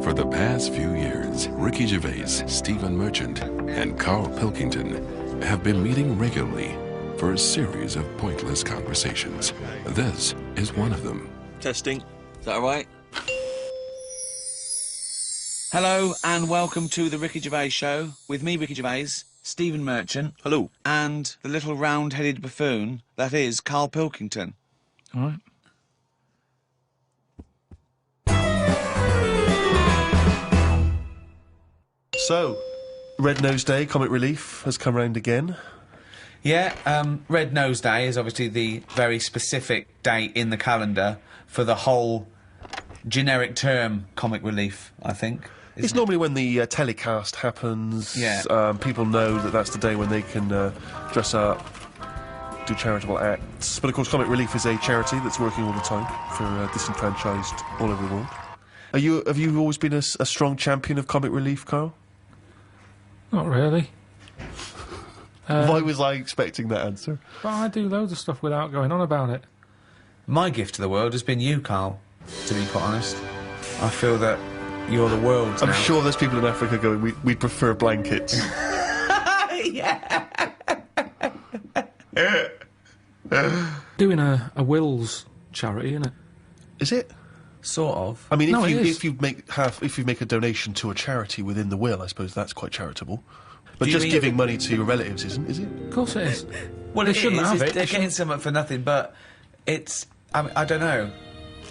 For the past few years, Ricky Gervais, Stephen Merchant, and Karl Pilkington have been meeting regularly for a series of pointless conversations. This is one of them. Testing. Is that all right? Hello and welcome to the Ricky Gervais Show with me, Ricky Gervais, Stephen Merchant. Hello. And the little round-headed buffoon that is Karl Pilkington. All right. So, Red Nose Day, Comic Relief, has come round again. Yeah, Red Nose Day is obviously the very specific date in the calendar for the whole generic term comic relief, I think. It's normally when the telecast happens. Yeah. People know that that's the day when they can dress up, do charitable acts. But of course, Comic Relief is a charity that's working all the time for disenfranchised all over the world. Have you always been a strong champion of Comic Relief, Karl? Not really. Why was I expecting that answer? But I do loads of stuff without going on about it. My gift to the world has been you, Karl, to be quite honest. I feel that you're the world I'm now. sure there's people in Africa going, we prefer blankets. Yeah. Doing a Wills charity, innit? Is it? Sort of. I mean, No, it is. if you make a donation to a charity within the will, I suppose that's quite charitable. But Do you just mean- giving money to your relatives isn't, is it? Of course it is. Well, They it shouldn't is. have it. They're They getting something for nothing, but it's... I don't know.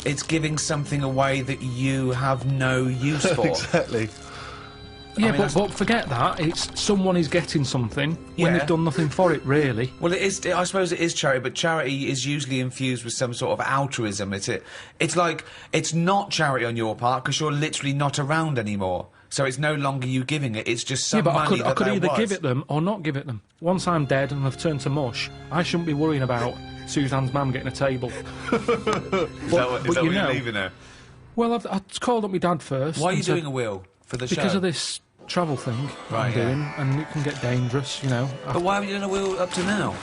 It's giving something away that you have no use for. Exactly. Yeah, mean, but forget that. It's someone is getting something when Yeah. they've done nothing for it, really. Well, it is. I suppose it is charity, but charity is usually infused with some sort of altruism. It's like it's not charity on your part because you're literally not around anymore. So it's no longer you giving it. It's just some Yeah, but money I could there either was. give it them or not give it them. Once I'm dead and I've turned to mush, I shouldn't be worrying about Suzanne's mum getting a table. Is that what you you're know- leaving her? Well, I called up my dad first. Why are you and said, doing a will for the show? Because of this travel thing Right, I'm yeah. doing, and it can get dangerous, you know. But why haven't you done a will up to now?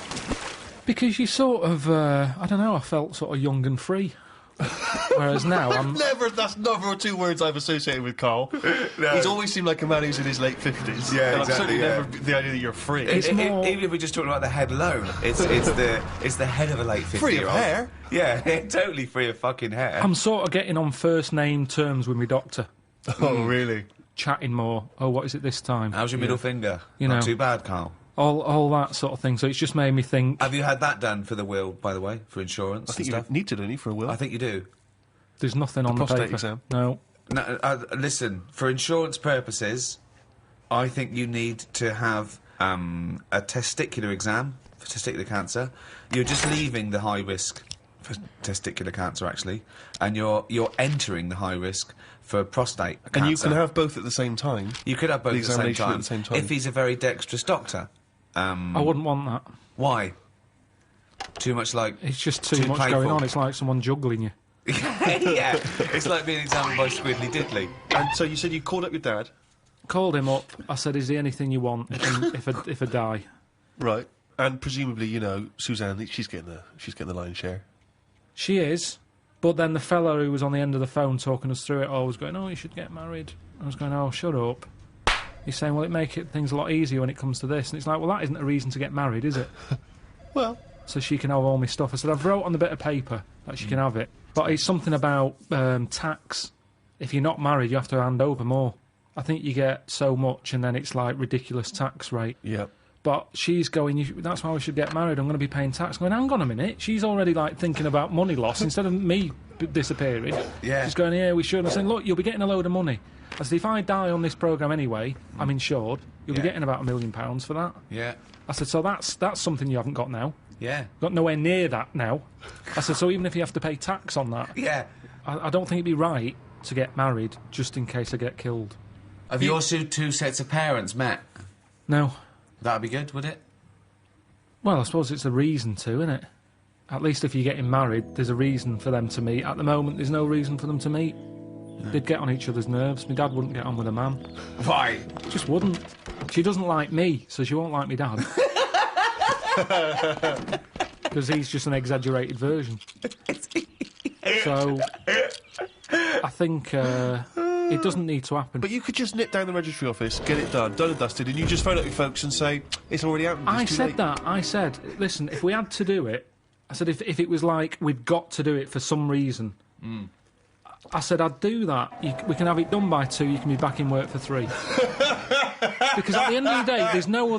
Because you sort of, I don't know, I felt sort of young and free. Whereas now I'm... That's never two words I've associated with Karl. He's always seemed like a man who's in his late 50s. Yeah, and exactly, I've certainly yeah. never the idea that you're free. more- Even if we're just talking about the head alone, it's the head of a late 50-year-old. Free of hair. Yeah, totally free of fucking hair. I'm sort of getting on first name terms with my doctor. Oh, really? Chatting more. Oh, what is it this time? How's your middle finger? You Not know. too bad, Karl. All that sort of thing. So it's just made me think... Have you had that done for the will, by the way, for insurance I think and you stuff? need to, don't you, for a will? I think you do. There's nothing on the prostate paper. exam? No. No, listen, for insurance purposes, I think you need to have a testicular exam for testicular cancer. You're just leaving the high risk for testicular cancer, actually, and you're entering the high risk for prostate cancer. And you can have both at the same time. You could have both the at the same examination time, at the same time. if he's a very dexterous doctor. I wouldn't want that. Why? Too much like... It's just too much playful. going on. It's like someone juggling you. Yeah, it's like being examined by Squiddly Diddly. And so you said you called up your dad. Called him up. I said, is there anything you want if I die? Right. And presumably, you know, Suzanne, she's getting the lion's share. She is. But then the fella who was on the end of the phone talking us through it all was going, oh, you should get married. I was going, oh, shut up. He's saying, well, it make things a lot easier when it comes to this. And it's like, well, that isn't a reason to get married, is it? Well, So she can have all my stuff. I said, I've wrote on the bit of paper that she can have it. But it's something about tax. If you're not married, you have to hand over more. I think you get so much and then it's like ridiculous tax rate. yeah. But she's going, that's why we should get married, I'm going to be paying tax. I'm going, hang on a minute. She's already like thinking about money loss instead of me disappearing. Yeah. She's going, yeah, we should. I'm saying, look, you'll be getting a load of money. I said, if I die on this programme anyway, I'm insured, you'll be Yeah. getting about £1 million for that. Yeah, I said, so that's something you haven't got now. yeah, Got nowhere near that now. I said, so even if you have to pay tax on that, yeah. I don't think it'd be right to get married just in case I get killed. Have your two sets of parents met? No. That'd be good, would it? Well, I suppose it's a reason to, isn't it? At least if you're getting married, there's a reason for them to meet. At the moment, there's no reason for them to meet. They'd get on each other's nerves. My dad wouldn't get on with a man. Why? Just wouldn't. She doesn't like me, so she won't like me dad. Because he's just an exaggerated version. So, I think It doesn't need to happen. But you could just nip down the registry office, get it done and dusted, and you just phone up your folks and say, it's already happened, it's I too said late. that. I said, listen, if we had to do it, I said if it was like we've got to do it for some reason, I said I'd do that. We can have it done by 2. You can be back in work for 3. Because at the end of the day, there's no,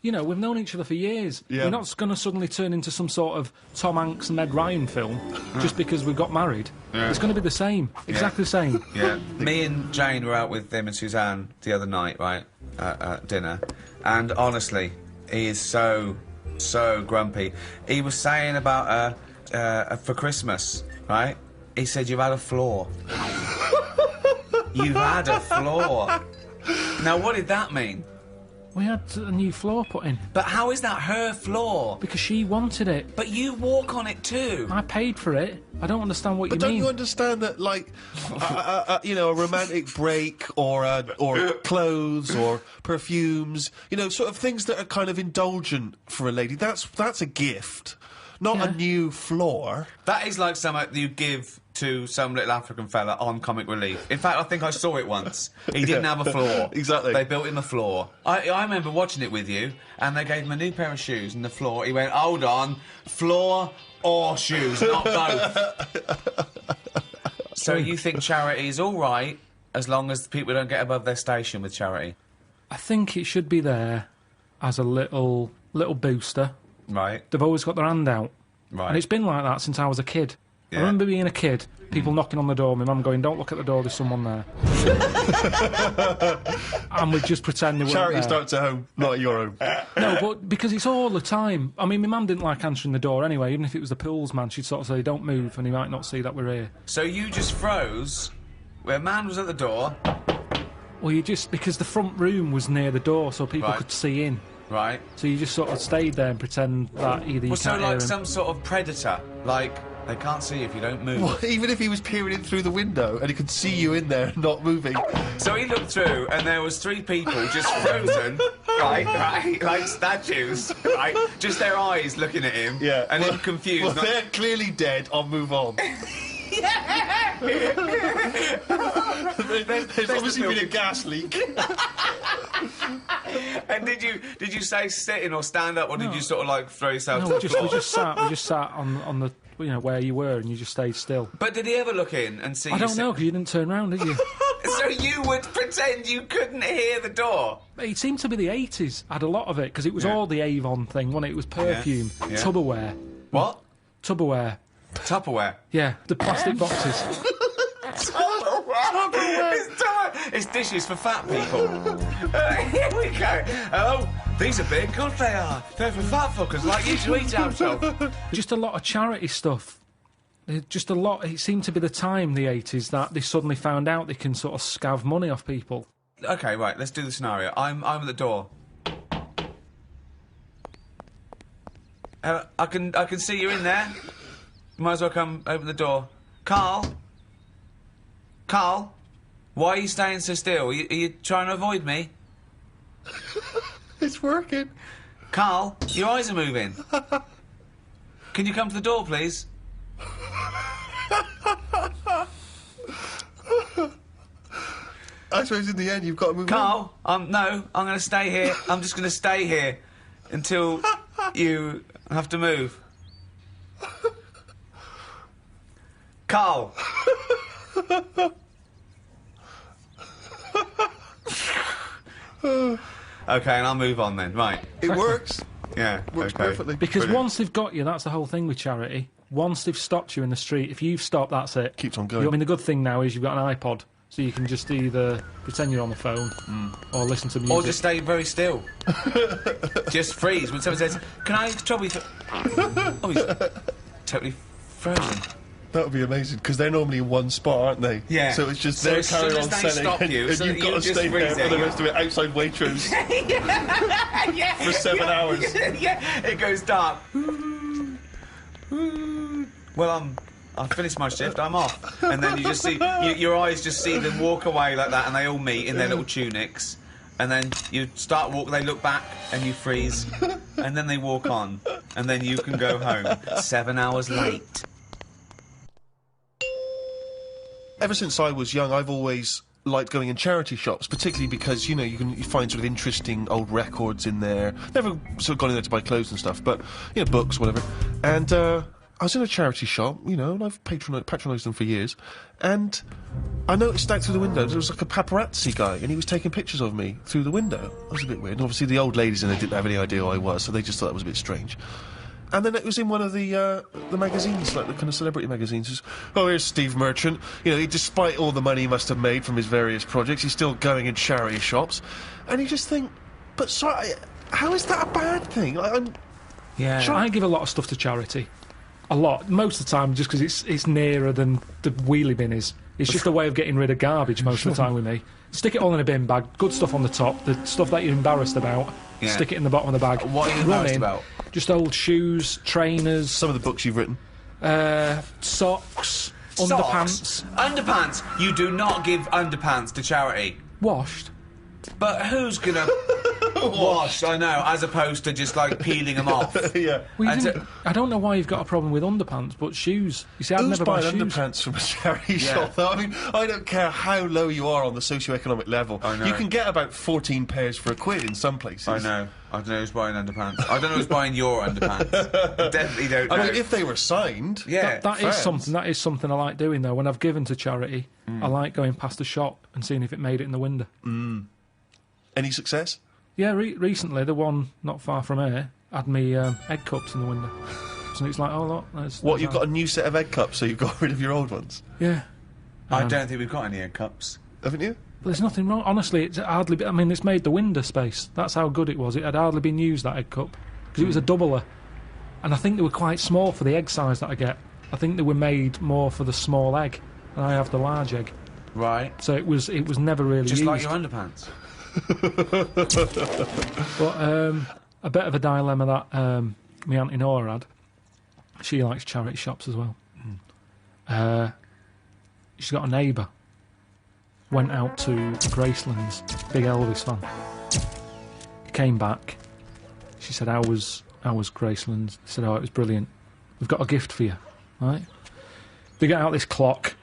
you know, we've known each other for years. Yeah. We're not going to suddenly turn into some sort of Tom Hanks and Meg Ryan film just because we got married. Yeah. It's going to be the same, exactly the same. Yeah. Me and Jane were out with them and Suzanne the other night, right, at dinner, and honestly, he is so grumpy. He was saying about for Christmas, right? He said, you've had a flaw. You've had a flaw. Now, what did that mean? We had a new floor put in But how is that her flaw? because she wanted it. But you walk on it too. I paid for it. I don't understand what But you don't mean. you understand that, like, you know, a romantic break or clothes or perfumes, you know, sort of things that are kind of indulgent for a lady, that's a gift, not Yeah. a new floor. That is like something you give to some little African fella on Comic Relief. In fact, I think I saw it once. He didn't have a floor. Exactly. They built him a floor. I remember watching it with you, and they gave him a new pair of shoes and the floor. He went, hold on, floor or shoes, not both. So you think charity is all right as long as people don't get above their station with charity? I think it should be there as a little booster. Right. They've always got their hand out. Right. And it's been like that since I was a kid. Yeah. I remember being a kid, people knocking on the door, my mum going, don't look at the door, there's someone there. And we'd just pretend they weren't Charity there. starts at home, not at your home. No, but because it's all the time. I mean, my mum didn't like answering the door anyway, even if it was the pools man, she'd sort of say, don't move, and he might not see that we're here. So you just froze where a man was at the door. Well, you just, because the front room was near the door, so people Right. could see in. Right. So you just sort of stayed there and pretend that either you Well, so can't hear like him. some sort of predator. Like, they can't see you if you don't move. Well, even if he was peering in through the window and he could see you in there not moving. So he looked through, and there was 3 people just frozen, right, like statues, right? Just their eyes looking at him, Yeah. and well, him confused. Well, not- they're clearly dead. I'll move on. There's obviously been a gas leak. And did you say sitting or stand up, or did you sort of like throw yourself No, to we the just floor? sat on the, you know, where you were, and you just stayed still. But did he ever look in and see? I you don't know, because you didn't turn round, did you? So you would pretend you couldn't hear the door. It seemed to be the 80s, had a lot of it, because it was Yeah. all the Avon thing, wasn't it? It was perfume, Yeah. Tupperware. What? Tupperware. Tupperware. Yeah, the plastic boxes. It's dishes for fat people. Here we go. Oh, these are big. Good they are. They're for fat fuckers like you to eat out of. Just a lot of charity stuff. Just a lot. It seemed to be the time, the 80s, that they suddenly found out they can sort of scav money off people. Okay, right. Let's do the scenario. I'm at the door. I can see you're in there. You might as well come open the door. Carl. Carl. Why are you staying so still? Are you trying to avoid me? It's working. Carl, your eyes are moving. Can you come to the door, please? I suppose in the end you've got to move Carl, no, I'm going to stay here. I'm just going to stay here until you have to move. Carl. Okay, and I'll move on then. Right. It works. Yeah. Works okay. perfectly. Because Brilliant. once they've got you, that's the whole thing with charity. Once they've stopped you in the street, if you've stopped, that's it. Keeps on going. I mean, the good thing now is you've got an iPod, so you can just either pretend you're on the phone or listen to music. Or just stay very still. Just freeze. When someone says, can I trouble you? Oh, he's totally frozen. That would be amazing, because they're normally in one spot, aren't they? Yeah. So it's just So they're as soon carrying as on they selling, stop you, and so you've that got you to just stay there freeze for there, the yeah. rest of it outside Waitrose for 7 hours. Yeah, it goes dark. Well, I've finished my shift, I'm off. And then you just see, your eyes just see them walk away like that, and they all meet in their little tunics. And then you start walk, they look back, and you freeze. And then they walk on, and then you can go home. 7 hours late. ever since I was young, I've always liked going in charity shops, particularly because, you know, you find sort of interesting old records in there. Never sort of gone in there to buy clothes and stuff, but, you know, books, whatever. And, I was in a charity shop, you know, and I've patronised them for years, and I noticed out through the window there was like a paparazzi guy, and he was taking pictures of me through the window. It was a bit weird, and obviously the old ladies in there didn't have any idea who I was, so they just thought that was a bit strange. And then it was in one of the magazines, like the kind of celebrity magazines. It was, oh, here's Steve Merchant. You know, despite all the money he must have made from his various projects, he's still going in charity shops. And you just think, but sorry, how is that a bad thing? Yeah. I give a lot of stuff to charity. A lot. Most of the time, just because it's nearer than the wheelie bin is. It's just a way of getting rid of garbage most of the time with me. Stick it all in a bin bag, good stuff on the top, the stuff that you're embarrassed about, stick it in the bottom of the bag. What are you embarrassed about? Just old shoes, trainers. Some of the books you've written. Socks, underpants. Underpants! You do not give underpants to charity. Washed. But who's gonna wash? I know, as opposed to just like peeling them off. Yeah. Well, I don't know why you've got a problem with underpants, but shoes. You see, I'd Who's never buy buying shoes. underpants from a charity shop, though? I mean, I don't care how low you are on the socio-economic level. I know. You can get about 14 pairs for £1 in some places. I know. I don't know who's buying underpants. I don't know who's buying your underpants. I definitely don't know. I mean, if they were signed... Yeah. That is something I like doing, though. When I've given to charity, I like going past a shop and seeing if it made it in the window. Any success? Yeah, recently, the one not far from here had me egg cups in the window. So it's like, oh, look, there's You've got a new set of egg cups, so you've got rid of your old ones? Yeah. I don't think we've got any egg cups. Haven't you? But there's nothing wrong. Honestly, it's hardly... I mean, it's made the window space. That's how good it was. It had hardly been used, that egg cup. Because it was a doubler. And I think they were quite small for the egg size that I get. I think they were made more for the small egg. And I have the large egg. Right. So it was never really Just used. like your underpants. But a bit of a dilemma that my Auntie Nora had. She likes charity shops as well. She's got a neighbour. Went out to Graceland's, big Elvis fan. Came back. She said, "How was Graceland's?" I said, "Oh, it was brilliant. We've got a gift for you." Right? They get out this clock.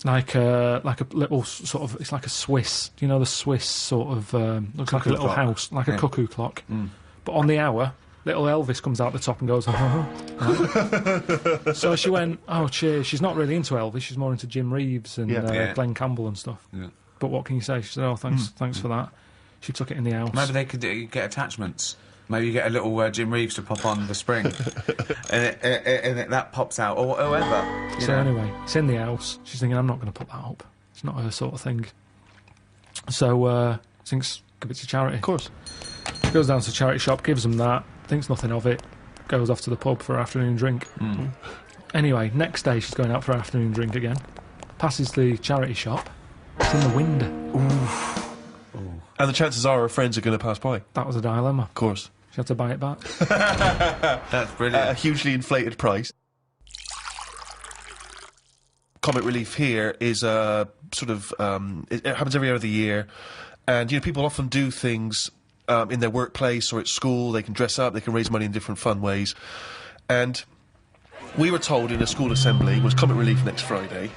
Like a little sort of, it's like a Swiss, do you know the Swiss sort of, looks like a little house, like a cuckoo clock. But on the hour, little Elvis comes out the top and goes, right? So she went, oh, cheers. She's not really into Elvis, she's more into Jim Reeves and Glenn Campbell and stuff. Yeah. But what can you say? She said, oh, thanks for that. She took it in the house. Maybe they could get attachments. Maybe you get a little Jim Reeves to pop on the spring, and that pops out, or whoever. So anyway, it's in the house. She's thinking, I'm not going to put that up. It's not her sort of thing. So thinks, give it to charity. Of course. She goes down to the charity shop, gives them that, thinks nothing of it, goes off to the pub for her afternoon drink. Anyway, next day she's going out for her afternoon drink again. Passes the charity shop. It's in the window. Ooh. And the chances are her friends are going to pass by. That was a dilemma. Of course. She had to buy it back. That's brilliant. A hugely inflated price. Comic relief here is sort of... it happens every other year. And, you know, people often do things in their workplace or at school. They can dress up, they can raise money in different fun ways. And we were told in a school assembly, was Comic Relief next Friday,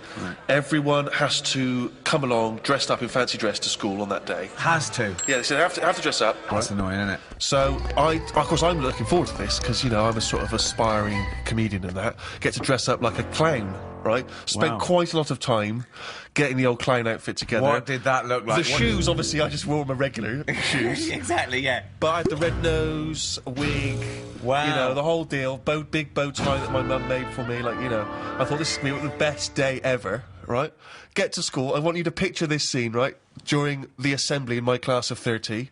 everyone has to come along dressed up in fancy dress to school on that day. Has to. Yeah, they said have to dress up. That's annoying, isn't it? So of course, I'm looking forward to this because, you know, I'm a sort of aspiring comedian and that. Get to dress up like a clown, right? Spent quite a lot of time getting the old clown outfit together. What did that look like? The shoes, obviously, I just wore my regular shoes. Exactly, yeah. But I had the red nose, a wig, wow. You know, the whole deal. Big bow tie that my mum made for me. Like, you know, I thought this is going to be the best day ever, right? Get to school. I want you to picture this scene, right? During the assembly in my class of 30.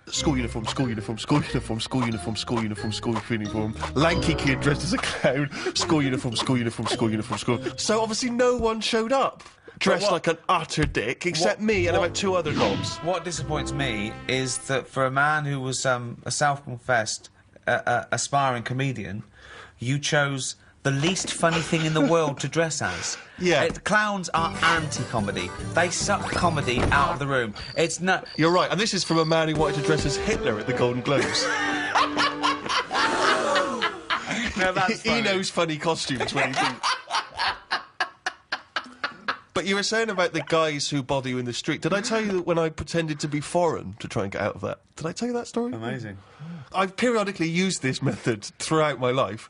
School uniform, school uniform, school uniform, school uniform, school uniform, school uniform. Lanky kid dressed as a clown. School uniform, school uniform, school uniform, school. So obviously no one showed up. Dressed like an utter dick, except me and about two other knobs. What disappoints me is that for a man who was a self-confessed aspiring comedian, you chose the least funny thing in the world to dress as. Yeah. Clowns are anti-comedy. They suck comedy out of the room. It's not... You're right, and this is from a man who wanted to dress as Hitler at the Golden Globes. No, that's funny. He knows funny costumes when he thinks... But you were saying about the guys who bother you in the street. Did I tell you that when I pretended to be foreign to try and get out of that? Did I tell you that story? Amazing. I've periodically used this method throughout my life,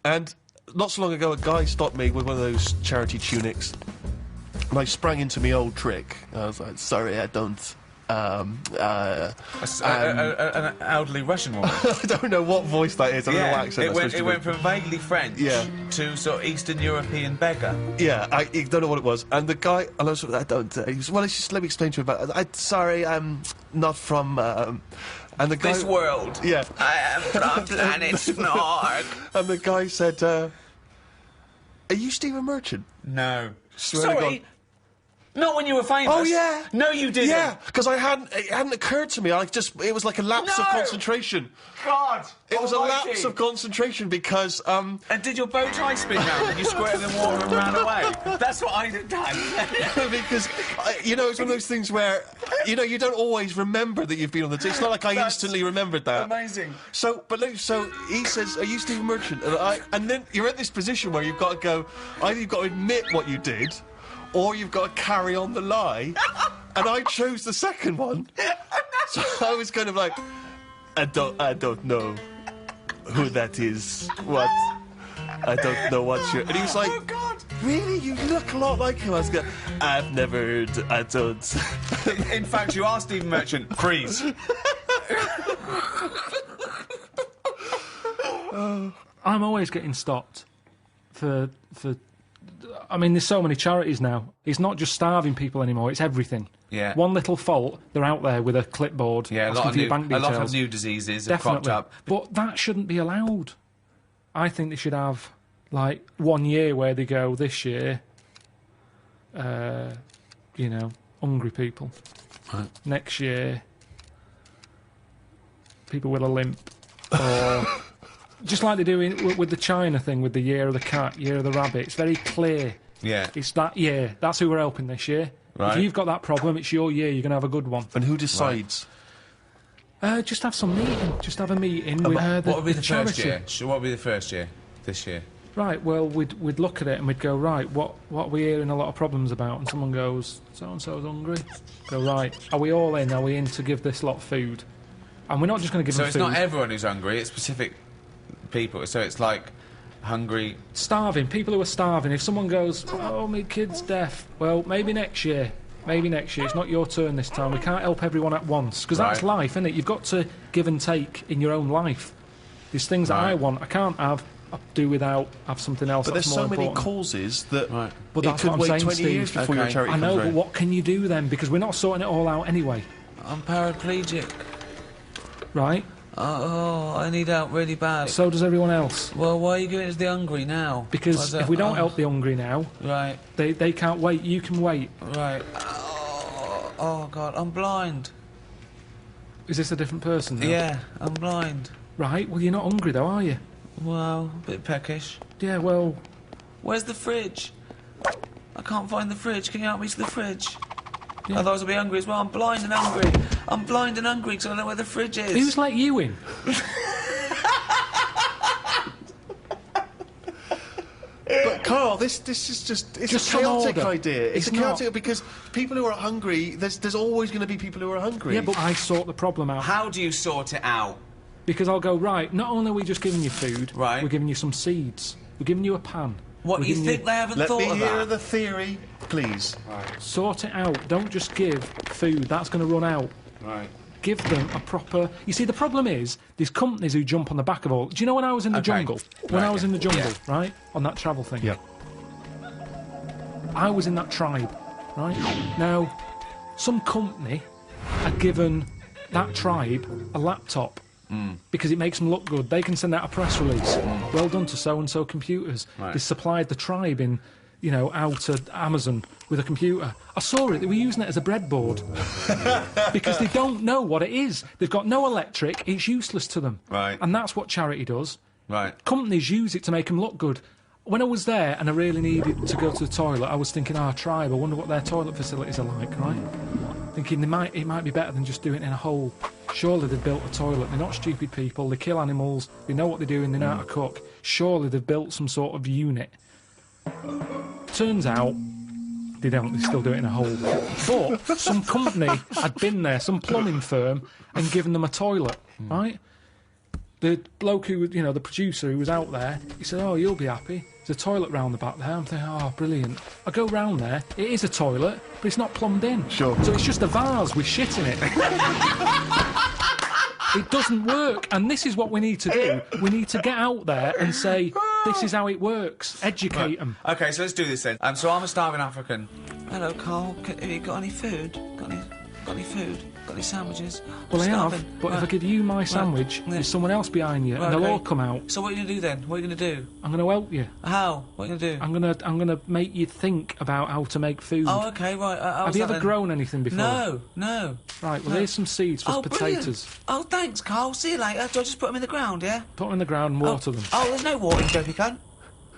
and not so long ago a guy stopped me with one of those charity tunics, and I sprang into my old trick. I was like, sorry, I don't... An elderly Russian woman. I don't know what voice that is. I don't know what accent it went from vaguely French to sort of Eastern European beggar. Yeah, I don't know what it was. And the guy, and I was I don't. He was, well, just let me explain to you about it. Sorry, I'm not from. And the guy, This world. Yeah. I am from planet Snorg. And the guy said, "Are you Stephen Merchant?" No. Swear to Sorry. Not when you were famous. Oh, yeah. No, you didn't. Yeah, because it hadn't occurred to me. It was like a lapse of No! concentration. God. It was a almighty. lapse of concentration because, And did your bow tie spin round and you squirted in water and ran away? That's what I'd have done. because, you know, it's one of those things where, you know, you don't always remember that you've been on the... It's not like I instantly remembered that. Amazing. So he says, are you Stephen Merchant? And then you're at this position where you've got to go, either you've got to admit what you did, or you've got to carry on the lie. And I chose the second one. So I was kind of like, I don't know who that is. What? I don't know what you're... And he was like, Oh, God. really? You look a lot like him. I was going, I've never heard... I don't... In fact, you are Stephen Merchant. Freeze. I'm always getting stopped for. I mean, there's so many charities now. It's not just starving people anymore. It's everything. Yeah. One little fault, they're out there with a clipboard Yeah, asking for your bank details. a lot of new diseases have cropped Definitely. up. But that shouldn't be allowed. I think they should have, like, 1 year where they go, this year, you know, hungry people. Right. Next year, people with a limp. Or just like they do with the China thing, with the year of the cat, year of the rabbit. It's very clear. Yeah. It's that year. That's who we're helping this year. Right. If you've got that problem, it's your year. You're going to have a good one. And who decides? Just have some meeting. Just have a meeting with What would be the charity. first year? What would be the first year? This year? Right, well, we'd look at it and we'd go, right, what are we hearing a lot of problems about? And someone goes, so-and-so's hungry. Go, right, are we all in? Are we in to give this lot food? And we're not just going to give So them it's food. not everyone who's hungry, it's specific people. So it's like hungry... Starving, people who are starving. If someone goes, oh, my kid's deaf, well, maybe next year. Maybe next year. It's not your turn this time. We can't help everyone at once. Because that's Right. life, isn't it? You've got to give and take in your own life. There's things that I Right. want, I can't have, I do without, have something else But that's there's more so many important. causes that Right. But it that's could what I'm wait saying, 20 Steve. years before your Okay. charity I know, comes but round. what can you do then? Because we're not sorting it all out anyway, I'm paraplegic. right? Oh, I need help really bad. So does everyone else. Well, why are you giving it to the hungry now? Because Why's that- if we don't help the hungry now, Right, they can't wait. You can wait. right. Oh, God, I'm blind. Is this a different person now? Yeah, I'm blind. Right, well, you're not hungry though, are you? Well, a bit peckish. Yeah, well, Where's the fridge? I can't find the fridge. Can you help me to the fridge? Yeah. Otherwise I'll be hungry as well. I'm blind and hungry. I'm blind and hungry because I don't know where the fridge is. who's let you in? But Carl, this is just Just a some chaotic order. idea. It's It's a chaotic not. because people who are hungry, there's always going to be people who are hungry. Yeah, but I sort the problem out. How do you sort it out? Because I'll go, right, not only are we just giving you food, Right. we're giving you some seeds. We're giving you a pan. What, We're you giving think they haven't Let thought me of hear that? the theory, please. Sort it out. Don't just give food. That's going to run out. Right. Give them a proper... You see, the problem is, there's companies who jump on the back of all... Do you know when I was in the Okay. jungle? When Right, I was in the jungle, yeah. right? On that travel thing. Yeah. I was in that tribe, right? Now, some company had given that tribe a laptop because it makes them look good. They can send out a press release. Well done to so-and-so computers. Right. They supplied the tribe in, you know, out of Amazon with a computer. I saw it. They were using it as a breadboard because they don't know what it is. They've got no electric. It's useless to them. Right. And that's what charity does. Right. Companies use it to make them look good. When I was there and I really needed to go to the toilet, I was thinking, tribe, I wonder what their toilet facilities are like, right? Thinking it might be better than just doing it in a hole. Surely they've built a toilet. They're not stupid people. They kill animals. They know what they're doing. They know how to cook. Surely they've built some sort of unit. Turns out, They don't. They still do it in a hole. But some company had been there, some plumbing firm, and given them a toilet, right? The bloke who, the producer who was out there, he said, "Oh, you'll be happy. There's a toilet round the back there." I'm thinking, "Oh, brilliant." I go round there. It is a toilet, but it's not plumbed in. Sure. So it's just a vase with shit in it. It doesn't work, and this is what we need to do. We need to get out there and say, this is how it works. Educate them. Okay, so let's do this then. So I'm a starving African. Hello, Carl. Have you got any food? Got any food? Got any sandwiches? Well, I Starving. have, but if I give you my sandwich, there's someone else behind you, and they'll all come out. So what are you going to do then? What are you going to do? I'm going to help you. How? What are you going to do? I'm gonna make you think about how to make food. Oh, okay, right. Have you ever grown anything before? No. Right, well, here's some seeds for potatoes. Brilliant. Oh, thanks, Carl. See you later. Do I just put them in the ground, yeah? Put them in the ground and water them. Oh, there's no water, you dopey cunt.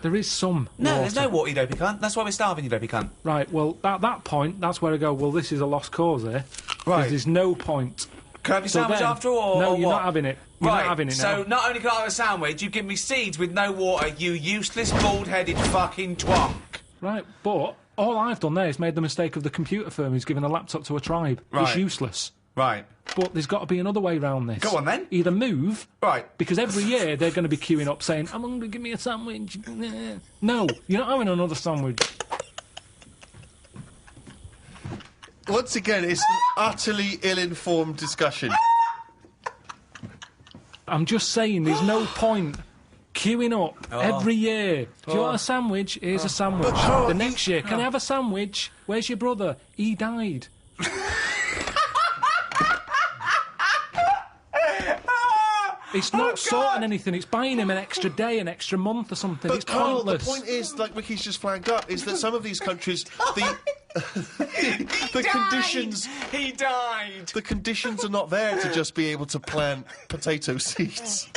There is some No, water. there's no water, you dopey cunt. That's why we're starving, you dopey cunt. Right, well, at that point, that's where I go, well, this is a lost cause here. Right. There's no point. Can I have your sandwich then- after all? No, or you're what? not having it. You're not having it now. So not only can I have a sandwich, you give me seeds with no water, you useless, bald-headed fucking twonk. Right, but all I've done there is made the mistake of the computer firm who's given a laptop to a tribe. It's Right. useless. Right. But there's got to be another way round this. Go on, then. Either move, Right. because every year they're going to be queuing up saying, "I'm hungry, give me a sandwich." No, you're not having another sandwich. Once again, it's an utterly ill-informed discussion. I'm just saying, there's no point queuing up every year. Do you want a sandwich? Here's a sandwich. But Carl, The next year, can I have a sandwich? Where's your brother? He died. It's not sorting anything. It's buying him an extra day, an extra month or something. But It's Carl, pointless. the point is, like Ricky's just flagged up, is that some of these countries, the conditions, He died! the conditions are not there to just be able to plant potato seeds.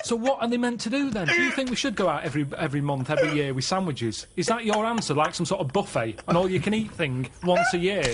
So what are they meant to do then? Do you think we should go out every month, every year with sandwiches? Is that your answer, like some sort of buffet, an all-you-can-eat thing once a year?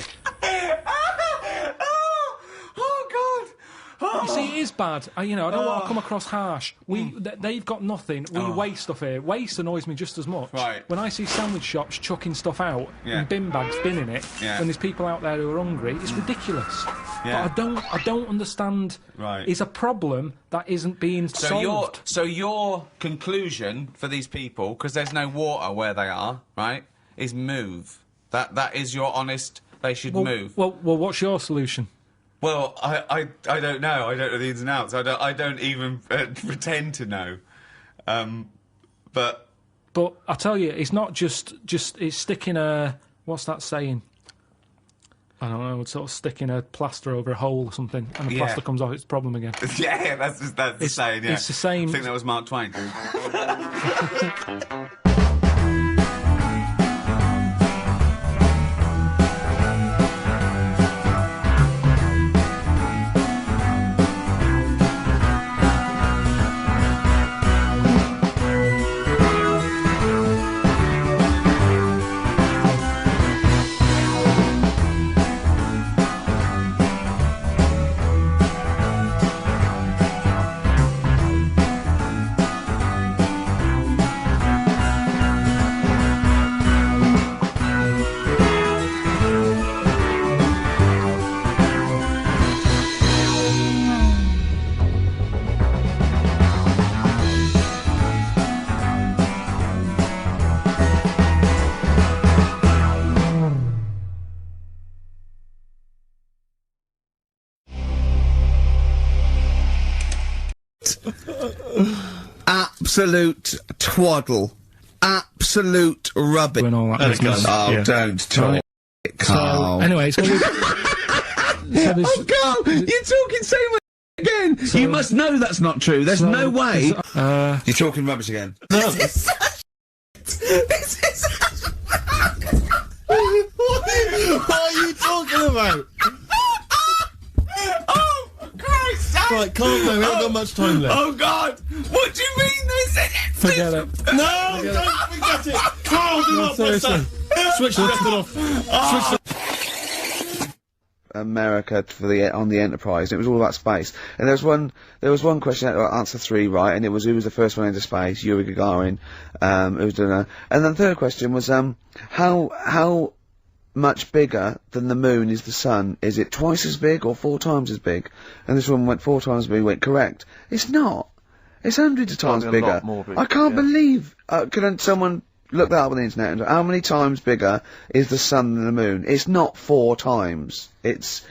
You see, it is bad. I don't want to come across harsh. They've got nothing. We waste stuff here. Waste annoys me just as much. Right. When I see sandwich shops chucking stuff out Yeah. in bin bags, binning it, Yeah. when there's people out there who are hungry, it's ridiculous. Yeah. But I don't understand. Right. It's a problem that isn't being solved. So your conclusion for these people, because there's no water where they are, right, is move. That is your honest. They should move. Well, what's your solution? Well, I don't know. I don't know the ins and outs. I don't even pretend to know. But I tell you, it's not just it's sticking a, what's that saying? I don't know, it's sort of sticking a plaster over a hole or something, and the Yeah. plaster comes off, it's a problem again. yeah, that's the saying. Yeah, it's the same- I think that was Mark Twain. Absolute twaddle. Absolute rubbish. Doing all that business. Oh, Yeah. don't talk, Right. Carl. So, anyway, so Oh, Carl, you're talking so much again. You must know that's not true. There's no way. You're talking rubbish again. No. This is what are you talking about? Oh, Christ! Right, calm down, we haven't got much time left. Oh, God! What do you mean this is... Forget it. No, don't forget it! Carl, do not press that! Switch the record off. Switch the... America on the Enterprise. It was all about space. And there was one question, answer 3 right, and it was who was the first one into space? Yuri Gagarin. Who was doing that? And then the third question was how much bigger than the moon is the sun? Is it twice as big or 4 times as big? And this woman went 4 times as big, went correct. It's not. It's hundreds of times bigger. A lot more big, I can't believe, can someone look that up on the internet and how many times bigger is the sun than the moon? It's not 4 times. It's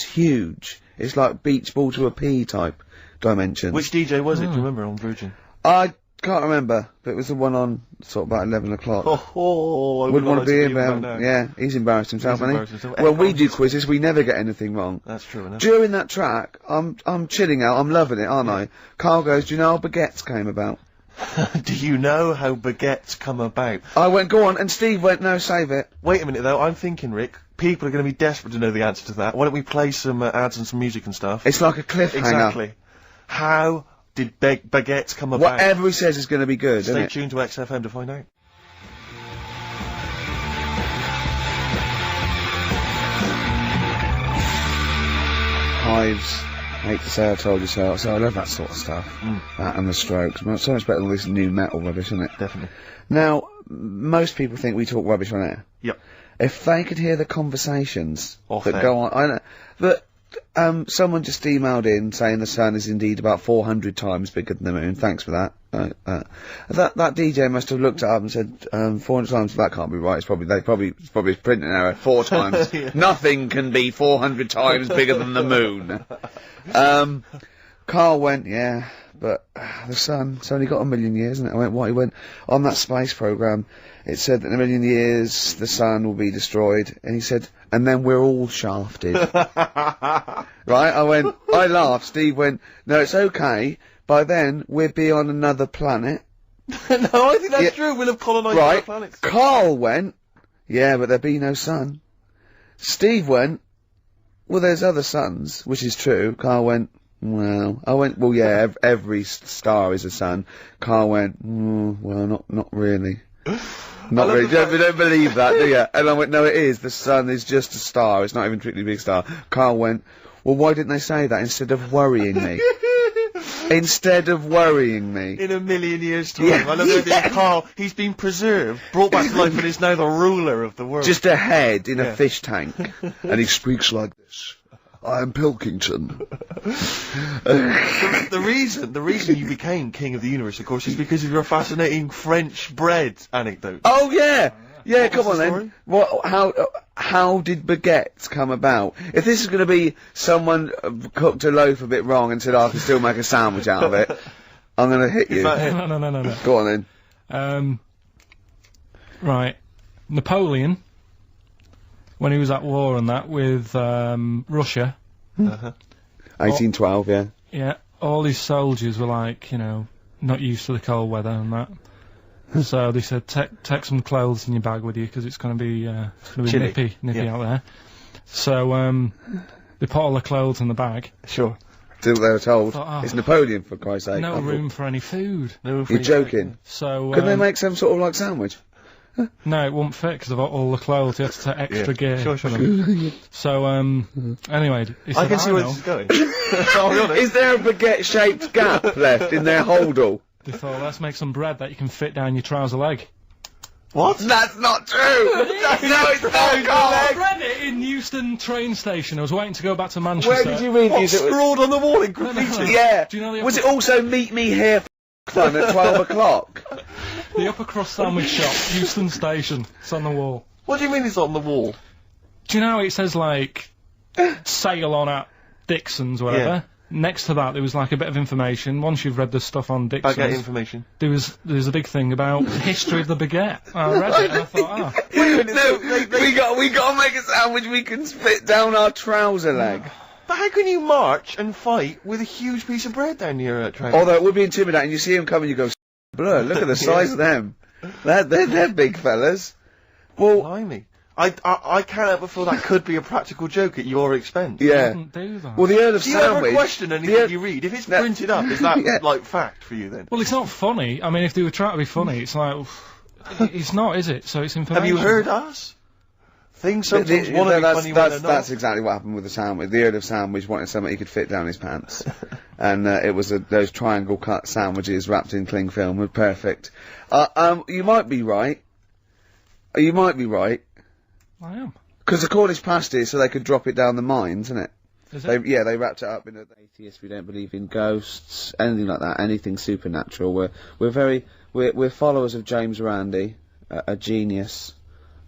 huge. It's like beach ball to a pea type dimensions. Which DJ was it, do you remember, on Virgin? I can't remember, but it was the one on sort of about 11 o'clock. I Wouldn't want to be about. Yeah, he's embarrassed himself, hasn't he? Well, we do quizzes, we never get anything wrong. That's true enough. During that track, I'm chilling out, I'm loving it, aren't I? Carl goes, do you know how baguettes came about? Do you know how baguettes come about? I went, go on, and Steve went, no, save it. Wait a minute though, I'm thinking, Rick, people are going to be desperate to know the answer to that. Why don't we play some ads and some music and stuff? It's like a cliffhanger. Exactly. How did baguettes come about? Whatever he says is going to be good, isn't it? Stay tuned to XFM to find out. Hives, hate to say I told you so, so I love that sort of stuff. That and the Strokes. Well, so much better than all this new metal rubbish, isn't it? Definitely. Now, most people think we talk rubbish on air. Yep. If they could hear the conversations Off that air. go on, I know, but someone just emailed in saying the sun is indeed about 400 times bigger than the moon. Thanks for that. That DJ must have looked it up and said 400 times. That can't be right. It's probably it's probably a printing error. 4 times. Nothing can be 400 times bigger than the moon. Carl went, yeah, but the sun's only got 1 million years, isn't it? I went, what? He went, on that space program, it said that in 1 million years the sun will be destroyed, and he said, and then we're all shafted. Right? I went, I laughed. Steve went, no, it's okay. By then, we'll be on another planet. No, I think that's true. We'll have colonised other planets. Carl went, yeah, but there'll be no sun. Steve went, well, there's other suns, which is true. Carl went, well, I went, well, yeah, every star is a sun. Carl went, well, not really. Not really. You don't believe that, do you? And I went, no, it is. The sun is just a star. It's not even a particularly big star. Carl went, well, why didn't they say that instead of worrying me? Instead of worrying me. In 1 million years' time. I love the idea of Carl. He's been preserved, brought back to life, and is now the ruler of the world. Just a head in a fish tank. And he speaks like this. I'm Pilkington. The reason you became king of the universe, of course, is because of your fascinating French bread anecdote. Oh, yeah! Yeah, What come was on the then. story? How did baguettes come about? If this is going to be someone cooked a loaf a bit wrong and said, I can still make a sandwich out of it, I'm going to hit you. No. Go on then. Right. Napoleon, when he was at war and that with Russia. 1812, yeah. Yeah, all his soldiers were like, you know, not used to the cold weather and that. So they said, take some clothes in your bag with you because it's going to be nippy out there. So they put all the clothes in the bag. Sure. Did what they were told. It's Napoleon, for Christ's sake. No room for any food. You're joking. So couldn't they make some sort of like sandwich? No, it won't fit because of all the clothes. You have to take extra gear. Sure. So anyway, he said, I can see where this is going. I'll be honest. Is there a baguette-shaped gap left in their holdall? They thought, let's make some bread that you can fit down your trouser leg. What? That's not true! No, it's not, I read it in Euston train station. I was waiting to go back to Manchester. Where did you read What, these? scrawled on the wall in graffiti? Yeah. Do you know the Was it also meet me here fun at 12 o'clock? The upper crust sandwich shop, Euston station. It's on the wall. What do you mean it's on the wall? Do you know it says like sail on at Dixon's, whatever? Yeah. Next to that, there was like a bit of information. Once you've read the stuff on Dixon's, Baguette information. there was a big thing about the history of the baguette. I read it and I thought, Wait a minute, no, we gotta make a sandwich we can spit down our trouser leg. But how can you march and fight with a huge piece of bread down your train? Although it would be intimidating, you see him coming, you go, blur, look at the size of them. They're big fellas. Well, Blimey. I can't help but feel that could be a practical joke at your expense. yeah. didn't do that. Well, the Earl of Do you ever Sandwich... question anything you read? If it's printed up, is that, like, fact for you then? Well, it's not funny. I mean, if they were trying to be funny, it's like, it's not, is it? So it's information. Have you heard us? Things sometimes want to be funny when they're not. That's exactly what happened with the sandwich. The Earl of Sandwich wanted something he could fit down his pants. And it was those triangle cut sandwiches wrapped in cling film were perfect. You might be right. You might be right. I am. Because the Cornish pasty, so they could drop it down the mines, isn't it? Is it? They wrapped it up in atheists. We don't believe in ghosts, anything like that, anything supernatural. We're followers of James Randi, a genius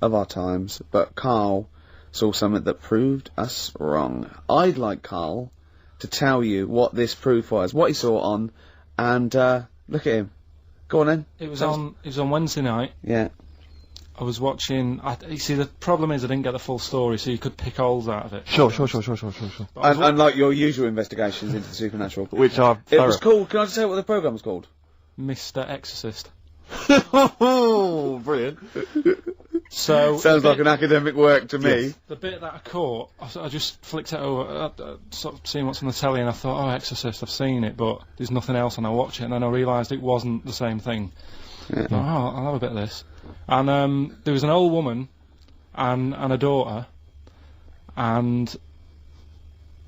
of our times. But Karl saw something that proved us wrong. I'd like Karl to tell you what this proof was, what he saw on, and look at him. Go on then. It was on Wednesday night. Yeah. I was watching. You see, the problem is I didn't get the full story, so you could pick holes out of it. Sure. Unlike your usual investigations into the supernatural. Which are It was called, can I just say what the programme was called? Mr. Exorcist. Oh, brilliant. So Sounds like an academic work to me. Yes. the bit that I caught, I just flicked it over, sort of seeing what's on the telly, and I thought, oh, Exorcist, I've seen it, but there's nothing else, and I watch it, and then I realised it wasn't the same thing. Yeah. I thought, oh, I'll have a bit of this. And there was an old woman and a daughter, and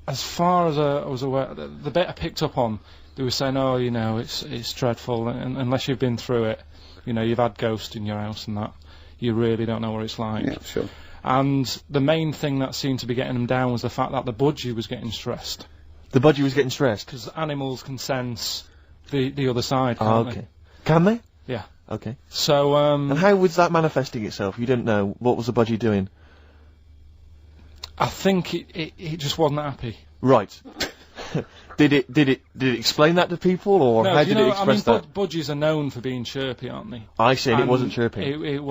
as far as I was aware, the bit I picked up on, they were saying, oh, you know, it's dreadful, and unless you've been through it, you know, you've had ghosts in your house and that, you really don't know what it's like. Yeah, sure. And the main thing that seemed to be getting them down was the fact that the budgie was getting stressed. The budgie was getting stressed? Because animals can sense the other side, can't Oh, okay. Can they? Yeah. Okay. So, And how was that manifesting itself? You didn't know. What was the budgie doing? I think it just wasn't happy. Right. Did it explain that to people, or No, how do you did know, it express that? Budgies are know for being chirpy, aren't they? I see, and it And wasn't chirping. you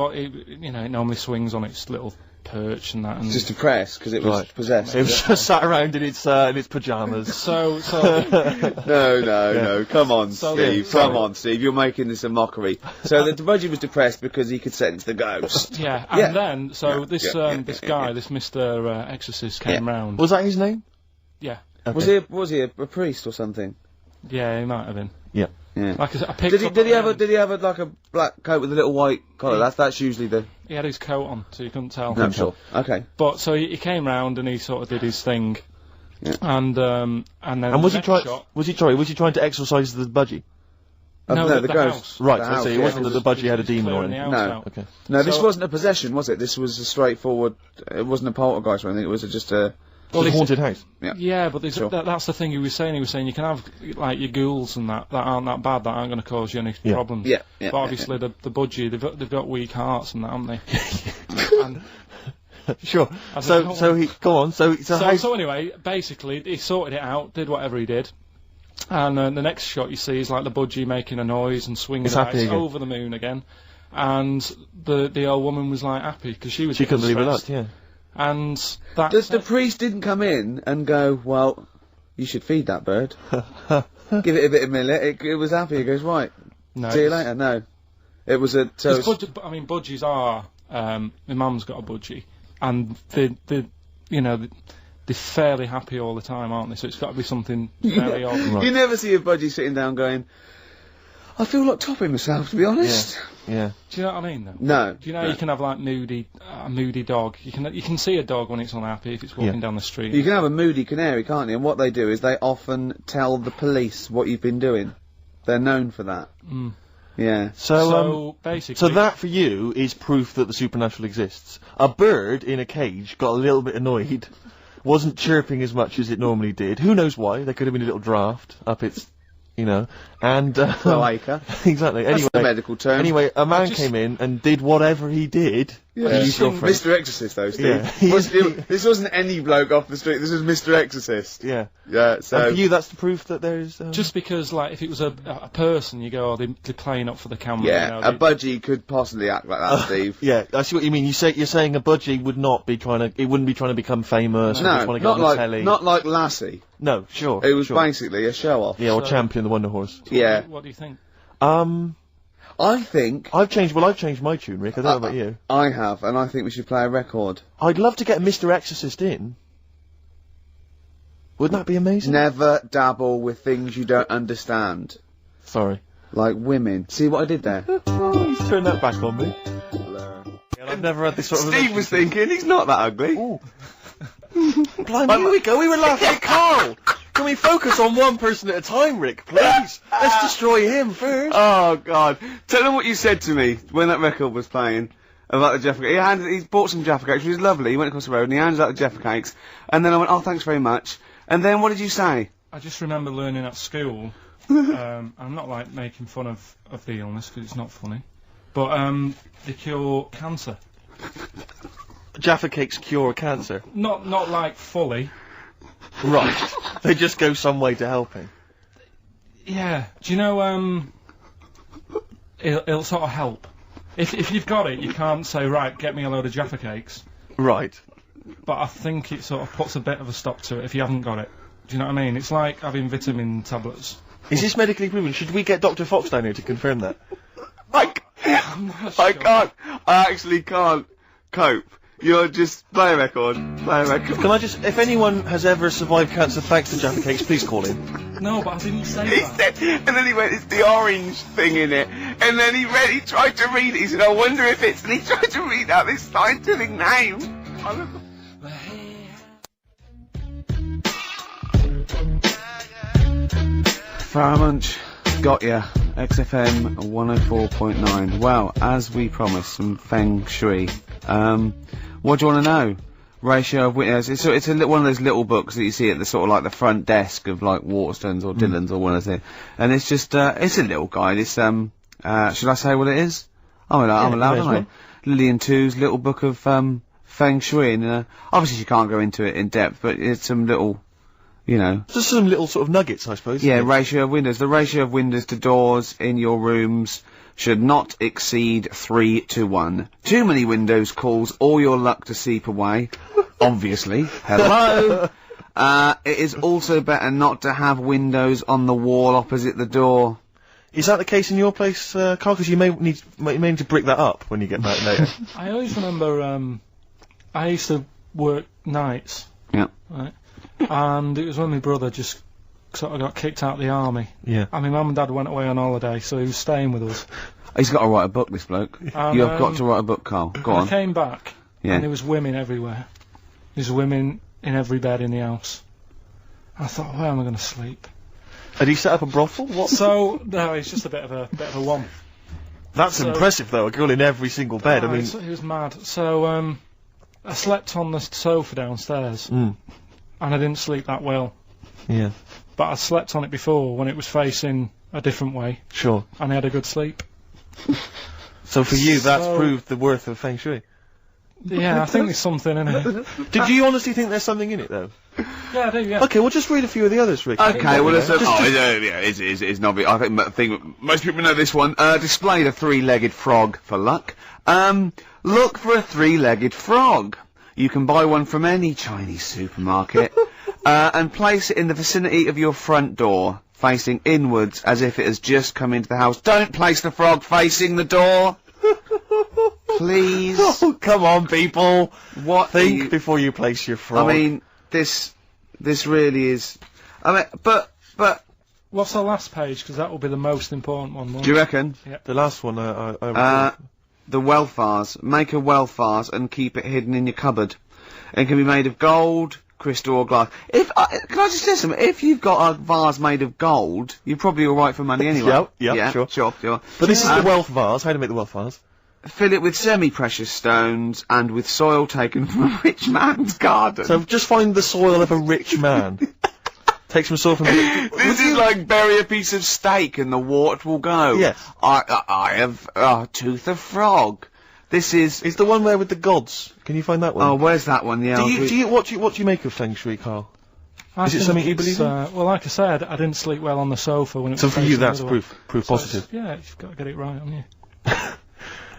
know, it normally swings on its little perch and that. And Just depressed because it was Right. possessed. It was just sat around in its pyjamas. so No. Come on, So- Steve. Sorry. Come on, Steve. You're making this a mockery. So the budgie was depressed because he could sense the ghost. yeah, and Yeah. then this Yeah. guy, this Mr. Exorcist, came round. Was that his name? Yeah, Okay. Was he a priest or something? yeah, he might have been. Yeah. Yeah. Like I said, I picked up Did he on have like a black coat with a little white collar? That's usually the. He had his coat on, so you couldn't tell. No, sure. Okay. But so he came round and he sort of did his thing, Yeah. and then And was he next trying? shot- Was he trying to exorcise the budgie? No, the the ghost. house. Right. The I house, see. It yeah. wasn't that the budgie had a demon or clearing the anything. house No. out. Okay. No, this So- wasn't a possession, was it? This was a straightforward. It wasn't a poltergeist or anything. It was just a. It was a haunted house. Yeah, but Sure. that's the thing he was saying. He was saying you can have like your ghouls and that aren't that bad, that aren't going to cause you any Yeah. problems. Yeah. But obviously the budgie, they've got weak hearts and that, haven't they? and Sure. As So a- so he go on. So how, so anyway, basically he sorted it out, did whatever he did. And the next shot you see is like the budgie making a noise and swinging It's about. happy It's again. over the moon again. And the old woman was like happy because she was she getting couldn't believe it. stressed. Yeah. And that The priest didn't come in and go, well, you should feed that bird. Give it a bit of millet. It was happy. He goes, right. no, See you it's- later. No. It was a. So Because budgies are. My mum's got a budgie, and they're fairly happy all the time, aren't they? So it's got to be something fairly odd. you never see a budgie sitting down going, I feel like topping myself, to be honest. Yeah. Do you know what I mean? Though? No. Do you know no. you can have like a moody dog? You can see a dog when it's unhappy if it's walking down the street. You can have a moody canary, can't you? And what they do is they often tell the police what you've been doing. They're known for that. Mm. Yeah. So basically, So that for you is proof that the supernatural exists. A bird in a cage got a little bit annoyed, wasn't chirping as much as it normally did. Who knows why? There could have been a little draft up its, and Cloaca. exactly. That's Anyway, the medical term. Anyway, a man came in and did whatever he did. Yeah. Use your phrase. Mr. Exorcist, though, Steve. Yeah. This wasn't any bloke off the street. This was Mr. Exorcist. Yeah. Yeah. So. And for you, that's the proof that there's. just because like if it was a person, you go, oh, they're playing up for the camera. yeah, a budgie could possibly act like that, Steve. Yeah, I see what you mean. You're saying a budgie would not be trying to. It wouldn't be trying to become famous. or No, trying to get on the telly. not like Lassie. No, sure. It was sure. basically a show-off. Yeah, or So- Champion the Wonder Horse. Yeah. What do you think? I think I've changed my tune, Rick. I don't know about you. I have, and I think we should play a record. I'd love to get Mr. Exorcist in. Wouldn't that be amazing? Never dabble with things you don't understand. Sorry. Like women. See what I did there? He's turned that back on me. Yeah, I've never had this sort of. Steve was thinking, he's not that ugly. Ooh. Blimey, here we go. We were laughing at Karl. Can we focus on one person at a time, Rick, please? Let's destroy him first. Oh, God. Tell them what you said to me when that record was playing. about the Jaffa Cakes. He bought some Jaffa Cakes, which was lovely. He went across the road and he handed out the Jaffa Cakes. And then I went, oh, thanks very much. And then what did you say? I just remember learning at school. I'm not like making fun of the illness because it's not funny, but they cure cancer. Jaffa Cakes cure cancer? Not like fully. Right. They just go some way to helping. Yeah. Do you know, it'll sort of help. If you've got it, you can't say, right, get me a load of Jaffa Cakes. Right. But I think it sort of puts a bit of a stop to it if you haven't got it. Do you know what I mean? It's like having vitamin tablets. Is this medically proven? Should we get Dr. Fox down here to confirm that? I can't. I actually can't cope. You're just play a record. Play a record. Can I just, if anyone has ever survived cancer thanks to Jaffa Cakes, please call in. No, but I didn't say He that. said, and then he went, it's the orange thing in it. And then he tried to read it. He said, I wonder if it's, and he tried to read out this scientific name. Farah got ya. XFM 104.9. Well, as we promised, some feng shui. What do you want to know? Ratio of windows. It's one of those little books that you see at the sort of like the front desk of like Waterstones or Dillon's or one of them. And it's just, it's a little guide. It's, should I say what it is? I'm allowed, aren't I? Lillian Two's little book of, feng shui. And, obviously you can't go into it in depth, but it's some little, you know. Just some little sort of nuggets, I suppose. Yeah, ratio of windows. The ratio of windows to doors in your rooms should not exceed 3-1. Too many windows calls all your luck to seep away. Obviously. Hello. It is also better not to have windows on the wall opposite the door. Is that the case in your place, Carl? Because you may need to brick that up when you get back later. I always remember, I used to work nights. Yeah. Right. And it was when my brother just sort of got kicked out of the army. Yeah. And my mum and dad went away on holiday, so he was staying with us. He's got to write a book, this bloke. And, You have got to write a book, Carl. Go on. I came back, Yeah. and there was women everywhere. There's women in every bed in the house. I thought, where am I going to sleep? Had he set up a brothel? What? So, no, it's just a bit of a one. That's so- impressive, though. A girl in every single bed. I mean, It was mad. So, I slept on the sofa downstairs, and I didn't sleep that well. Yeah. But I slept on it before when it was facing a different way, Sure. and I had a good sleep. So for you, that's proved the worth of feng shui. Yeah, I think there's something in it. Did you honestly think there's something in it, though? Yeah, I do, yeah. Okay, well, just read a few of the others, Rick. Okay, well, it's not big. I think most people know this one. Display the three-legged frog for luck. Look for a three-legged frog. You can buy one from any Chinese supermarket, and place it in the vicinity of your front door, facing inwards as if it has just come into the house. Don't place the frog facing the door. Please. Oh, come on, people. What? Think before you place your frog. I mean, this really is. I mean, but. What's the last page? Because that will be the most important one. Do you reckon? the last one, I The wealth vase. Make a wealth vase and keep it hidden in your cupboard. It can be made of gold, crystal or glass. Can I just say something? If you've got a vase made of gold, you're probably alright for money anyway. Yeah, sure. Sure. But this is the wealth vase. How to make the wealth vase? Fill it with semi-precious stones and with soil taken from a rich man's garden. So just find the soil of a rich man. Take some soil from This is like bury a piece of steak and the wart will go. Yes. I have a tooth of frog. This is the one where with the gods. Can you find that one? Oh, where's that one? Yeah. What do you make of feng shui, Carl? I Is it think something you it's, believe in? Well, like I said, I didn't sleep well on the sofa when it So was for you, facing the that's other way. proof So positive. yeah, you've got to get it right on you.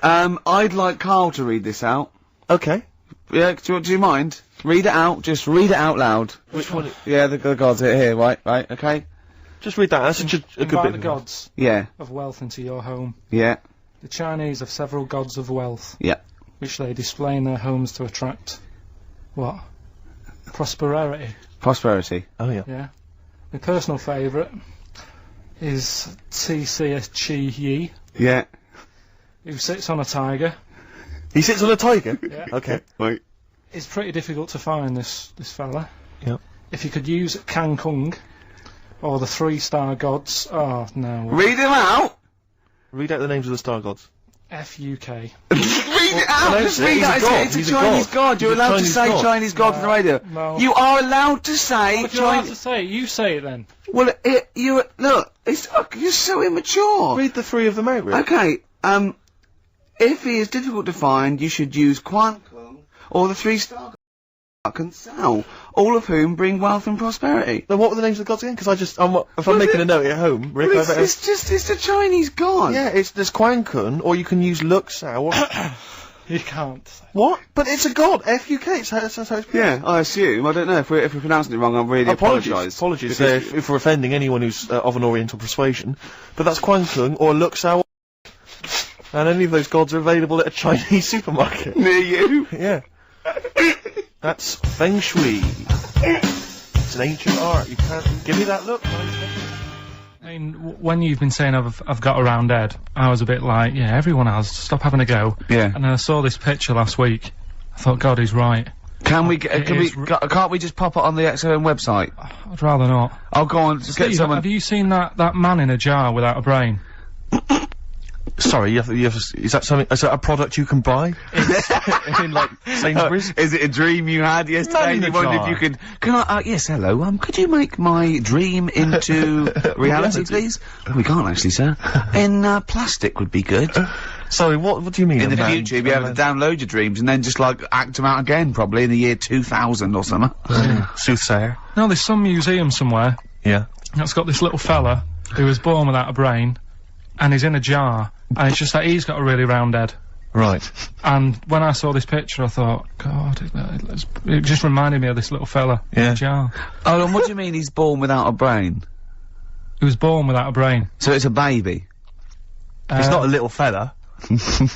I'd like Carl to read this out. Okay. Yeah, do you mind? Read it out. Just read it out loud. Which one? Yeah, the gods are here. Right. Okay. Just read that. That's a good Invite bit. the gods Yeah. of wealth into your home. Yeah. The Chinese have several gods of wealth, Yeah. which they display in their homes to attract what? Prosperity. Prosperity. Oh yeah. Yeah. My personal favourite is T.C. Chi Yi, Yeah. who sits on a tiger. He sits on a tiger. Yeah. Okay. Wait. It's pretty difficult to find this fella. Yep. If you could use Kang Kung or the 3-star gods, oh no. Read him out. Read out the names of the star gods. FUK. Read Just read that. It's a Chinese god. You're allowed to say Chinese god on the radio. No. You are allowed to say What do you have to say? You say it then. Well, look, you're so immature. Read the three of them out, Rick. Okay, if he is difficult to find, you should use Quan Kung or the 3-star and Sao, all of whom bring wealth and prosperity. Then what were the names of the gods again? Because if I'm making a note at home, Rick, Well, it's the Chinese god. Yeah, there's Quan Kun, or you can use Luk Sao. You can't. What? But it's a god. F-U-K. That's how it's pronounced. Yeah, I assume. I don't know if we're pronouncing it wrong. I really apologise. Apologies if we're offending anyone who's of an Oriental persuasion. But that's Quan Kun or Luk Sao. And any of those gods are available at a Chinese supermarket. Near you? Yeah. That's Feng Shui. It's an ancient art. You can't give me that look. I mean, when you've been saying I've got a round head, I was a bit like, yeah, everyone has. Stop having a go. Yeah. And then I saw this picture last week. I thought, God, he's right. Can't we just pop it on the XOM website? I'd rather not. I'll go on. Just get Steve, someone. have you seen that man in a jar without a brain? Sorry, is that something? Is that a product you can buy? in like Sainsbury's? Is it a dream you had yesterday? You wondered if you could. Can I? Yes, hello. Could you make my dream into reality, please? We can't actually, sir. In plastic would be good. Sorry, what do you mean? In the future, you'd be able to download your dreams and then just like act them out again, probably in the year 2000 or something. Soothsayer. No, there's some museum somewhere Yeah. that's got this little fella who was born without a brain, and he's in a jar, and it's just that he's got a really round head. Right. And when I saw this picture, I thought, God, it just reminded me of this little fella in a jar. Oh, and what do you mean he's born without a brain? He was born without a brain. So it's a baby? He's not a little fella.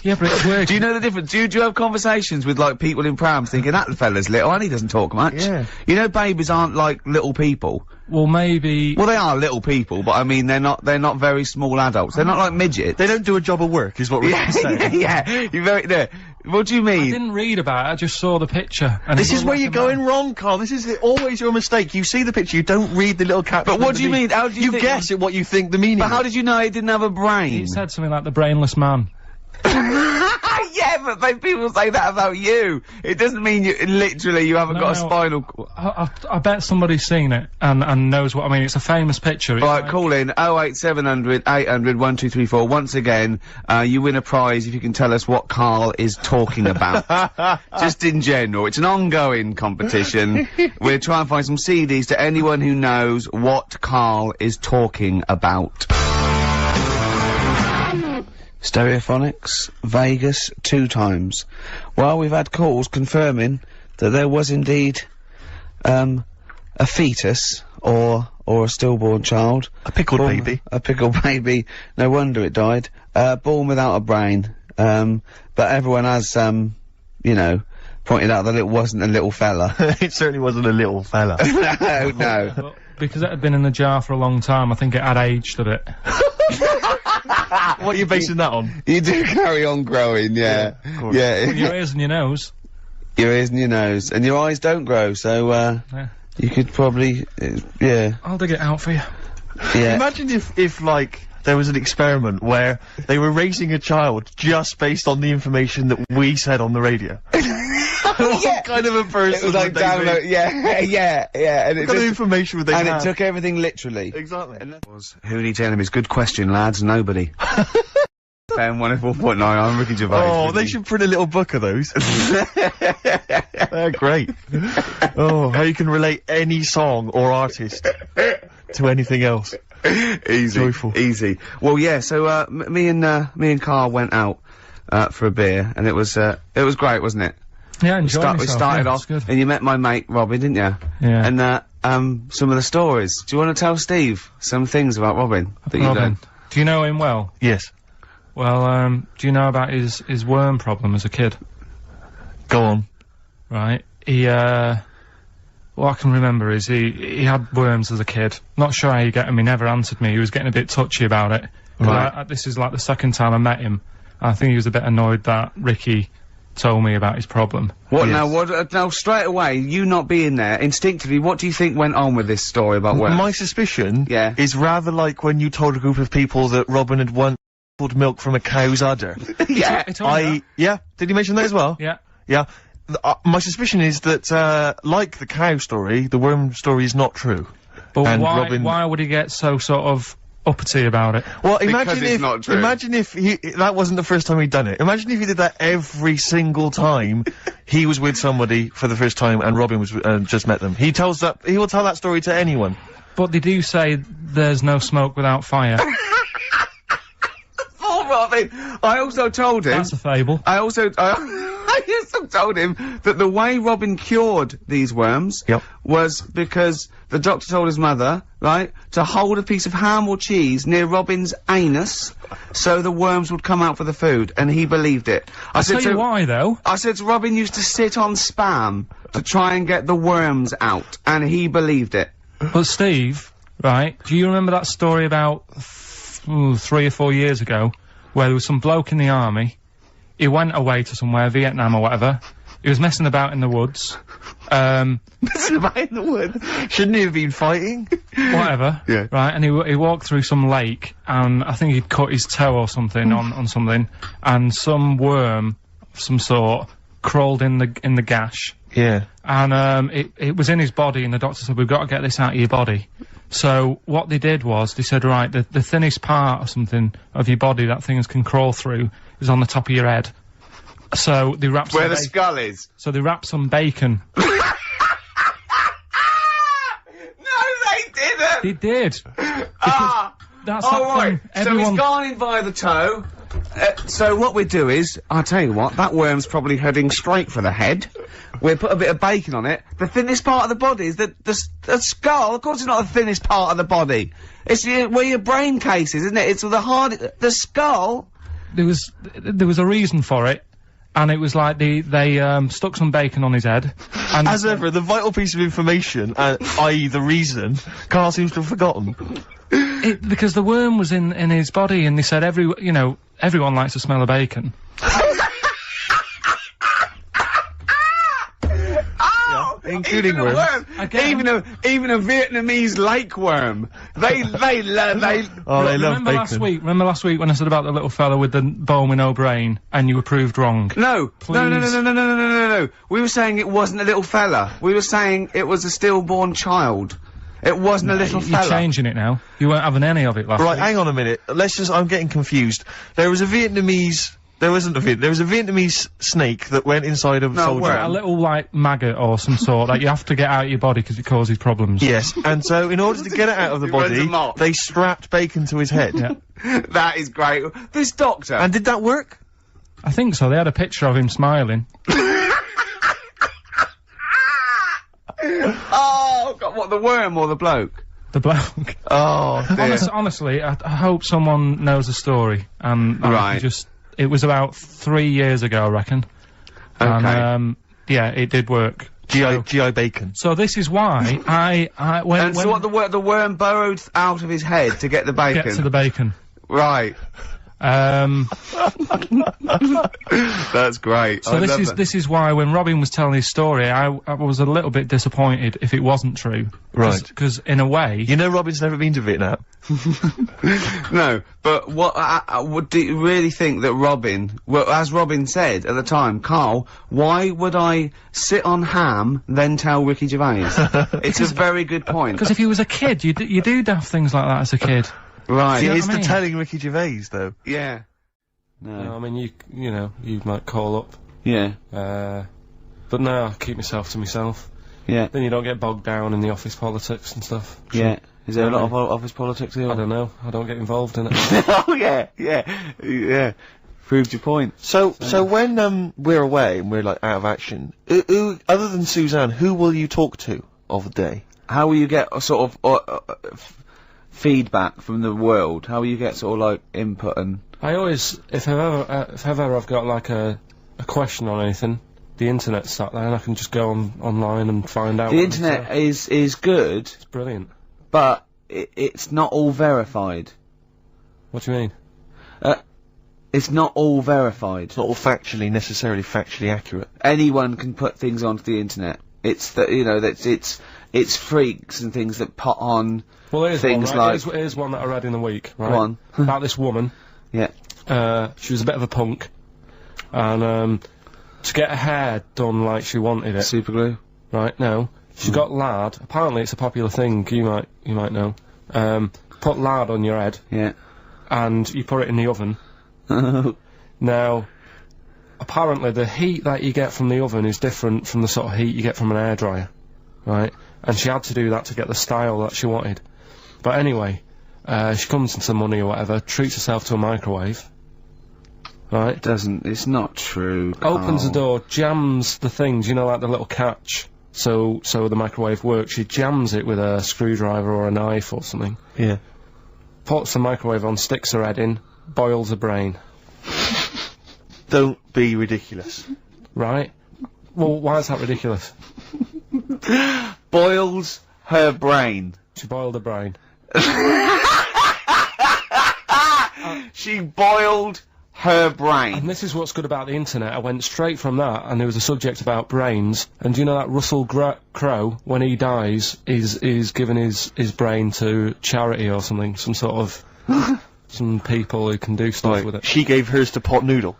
Yeah, but it's working. Do you know the difference? Do you have conversations with, like, people in prams thinking, that fella's little and he doesn't talk much? Yeah. You know babies aren't, like, little people. Well, maybe... Well, they are little people, but I mean, they're not very small adults. They're not like midgets. They don't do a job of work, is what we're saying. Yeah, you're very, no. What do you mean? I didn't read about it, I just saw the picture. And This is where you're going wrong, Carl. This is always your mistake. You see the picture, you don't read the little caption. But what do you mean? How do you think... guess at what you think the meaning But how is. did you know he didn't have a brain? He said something like the brainless man. Yeah, but people say that about you. It doesn't mean you haven't got a spinal cord. I bet somebody's seen it and knows what I mean. It's a famous picture. Right, call in 08700 800 1234. Once again, you win a prize if you can tell us what Karl is talking about. Just in general. It's an ongoing competition. We're trying to find some CDs to anyone who knows what Karl is talking about. Stereophonics, Vegas, 2 times. Well, we've had calls confirming that there was indeed, a fetus, or a stillborn child. A pickled baby. A pickled baby. No wonder it died. Born without a brain. But everyone has, you know, pointed out that it wasn't a little fella. It certainly wasn't a little fella. No. But because it had been in the jar for a long time, I think it had aged a bit. What are you basing that on? You do carry on growing, yeah. Well, your ears and your nose. Your ears and your nose. And your eyes don't grow, so, you could probably, yeah. I'll dig it out for you. Yeah. Imagine if, like, there was an experiment where they were raising a child just based on the information that we said on the radio. What kind of a person It was like would they be? download, yeah. And What kind of information would they and have? it took everything literally. Exactly. And that was, who need enemies? Good question, lads. Nobody. FM 104.9, I'm Ricky Gervais. Oh, they should print a little book of those. They're great. Oh, how you can relate any song or artist to anything else. Easy. Joyful. Easy. Well, yeah, so, me and Karl went out, for a beer, and it was great, wasn't it? Yeah, enjoy myself. We started yeah, off, good. and you met my mate, Robin, didn't you? Yeah. And, some of the stories. Do you want to tell Steve some things about Robin that you've done? Do you know him well? Yes. Well, do you know about his worm problem as a kid? Go on. Right. What I can remember is he had worms as a kid. Not sure how you get him, he never answered me, he was getting a bit touchy about it. Right. This is like the second time I met him. I think he was a bit annoyed that Ricky told me about his problem. What now, straight away, you not being there, instinctively, what do you think went on with this story about worms? My suspicion Yeah. is rather like when you told a group of people that Robin had once called milk from a cow's udder. Yeah. Yeah. Did you mention that as well? Yeah. Yeah. My suspicion is that, like the cow story, the worm story is not true. But And why? Robin- Why would he get so sort of uppity about it? Well, Because it's not true. imagine if that wasn't the first time he'd done it. Imagine if he did that every single time he was with somebody for the first time and Robin was just met them. He will tell that story to anyone. But they do say there's no smoke without fire. Oh, Robin! I also told him. That's a fable. I also told him that the way Robin cured these worms Yep. was because the doctor told his mother, right, to hold a piece of ham or cheese near Robin's anus so the worms would come out for the food, and he believed it. I'll tell you why, though. I said to Robin used to sit on spam to try and get the worms out, and he believed it. But Steve, right, do you remember that story about 3 or 4 years ago, where there was some bloke in the army, he went away to somewhere, Vietnam or whatever, he was messing about in the woods, Messing about in the woods. Shouldn't he have been fighting? whatever, Yeah. right, and he walked through some lake, and I think he'd cut his toe or something on something, and some worm of some sort crawled in the gash, Yeah. and it was in his body, and the doctor said, we've got to get this out of your body. So what they did was, they said, right, the thinnest part or something of your body that things can crawl through is on the top of your head. So they wrapped Where some the ba- skull is. So they wrapped some bacon. No, they didn't! They did. Ah! That's Oh, that right. thing. So Everyone. he's gone in via the toe. So what we do is, I'll tell you what, that worm's probably heading straight for the head. We'll put a bit of bacon on it. The thinnest part of the body is the skull. Of course it's not the thinnest part of the body. It's where your brain case is, isn't it? It's the skull. There was a reason for it, and it was like they stuck some bacon on his head. And As ever, the vital piece of information, i.e. the reason, Carl seems to have forgotten. because the worm was in his body, and they said everyone likes the smell of bacon. Including even a worms. worm. Even a Vietnamese lake worm. They Oh, they love Remember bacon. Remember last week when I said about the little fella with the bone with no brain, and you were proved wrong? No. Please. No. We were saying it wasn't a little fella. We were saying it was a stillborn child. It wasn't a little You're fella. changing it now. You weren't having any of it last Right, week. hang on a minute. I'm getting confused. There was a Vietnamese snake that went inside of a soldier. worm. A little, like, maggot or some sort that you have to get out of your body because it causes problems. Yes, and so in order to get it out of the He runs body, amok. they strapped bacon to his head. Yeah. That is great. This doctor. And did that work? I think so. They had a picture of him smiling. Oh, God, what, the worm or the bloke? The bloke. Oh, dear. Honestly, I hope someone knows the story. And Right. it was about 3 years ago, I reckon. Okay. And, yeah, it did work. GI bacon. So this is why when So what, the worm burrowed out of his head to get the bacon? get to the bacon. Right. That's great. So this is why when Robin was telling his story, I was a little bit disappointed if it wasn't true. Right. Because in a way, You know Robin's never been to Vietnam. No, but what do you really think that Robin, well, as Robin said at the time, Carl, why would I sit on ham, then tell Ricky Gervais? It's a very good point. because if you was a kid, you do daft things like that as a kid. Right. He know what is I the mean? telling Ricky Gervais, though. Yeah. No, I mean, you might call up, Yeah. but no, I keep myself to myself. Yeah. Then you don't get bogged down in the office politics and stuff. Yeah. Is there a lot of office politics here? I don't know. I don't get involved in it. Oh, yeah. Proved your point. So when we're away and we're like out of action, who other than Suzanne, who will you talk to of the day? How will you get a sort of feedback from the world? How will you get sort of like input and? I always, if ever I've got like a question on anything, the internet's sat there and I can just go online and find out. The what internet it's is good, it's brilliant. but it's not all verified. What do you mean? It's not all verified. It's not all necessarily factually accurate. Anyone can put things onto the internet. It's it's freaks and things that put on Well, here's things one, right? like Here's one that I read in the week, right? Go on. About this woman. yeah. she was a bit of a punk, and to get her hair done like she wanted it. Super glue. Right? No, she got lard. Apparently, it's a popular thing. You might know. Put lard on your head. Yeah. And you put it in the oven. Now, apparently the heat that you get from the oven is different from the sort of heat you get from an hairdryer, right? And she had to do that to get the style that she wanted. But anyway, she comes into money or whatever, treats herself to a microwave, right? It's not true, Carl. Opens the door, jams the things, you know, like the little catch, so the microwave works. She jams it with a screwdriver or a knife or something. Yeah. Puts the microwave on, sticks her head in, boils her brain. Don't be ridiculous. Right? Well, why is that ridiculous? Boils her brain. She boiled her brain. She boiled her brain. And this is what's good about the internet. I went straight from that, and there was a subject about brains. And do you know that Russell Crowe, when he dies, is giving his brain to charity or something? Some sort of... some people who can do stuff with it. She gave hers to Pot Noodle.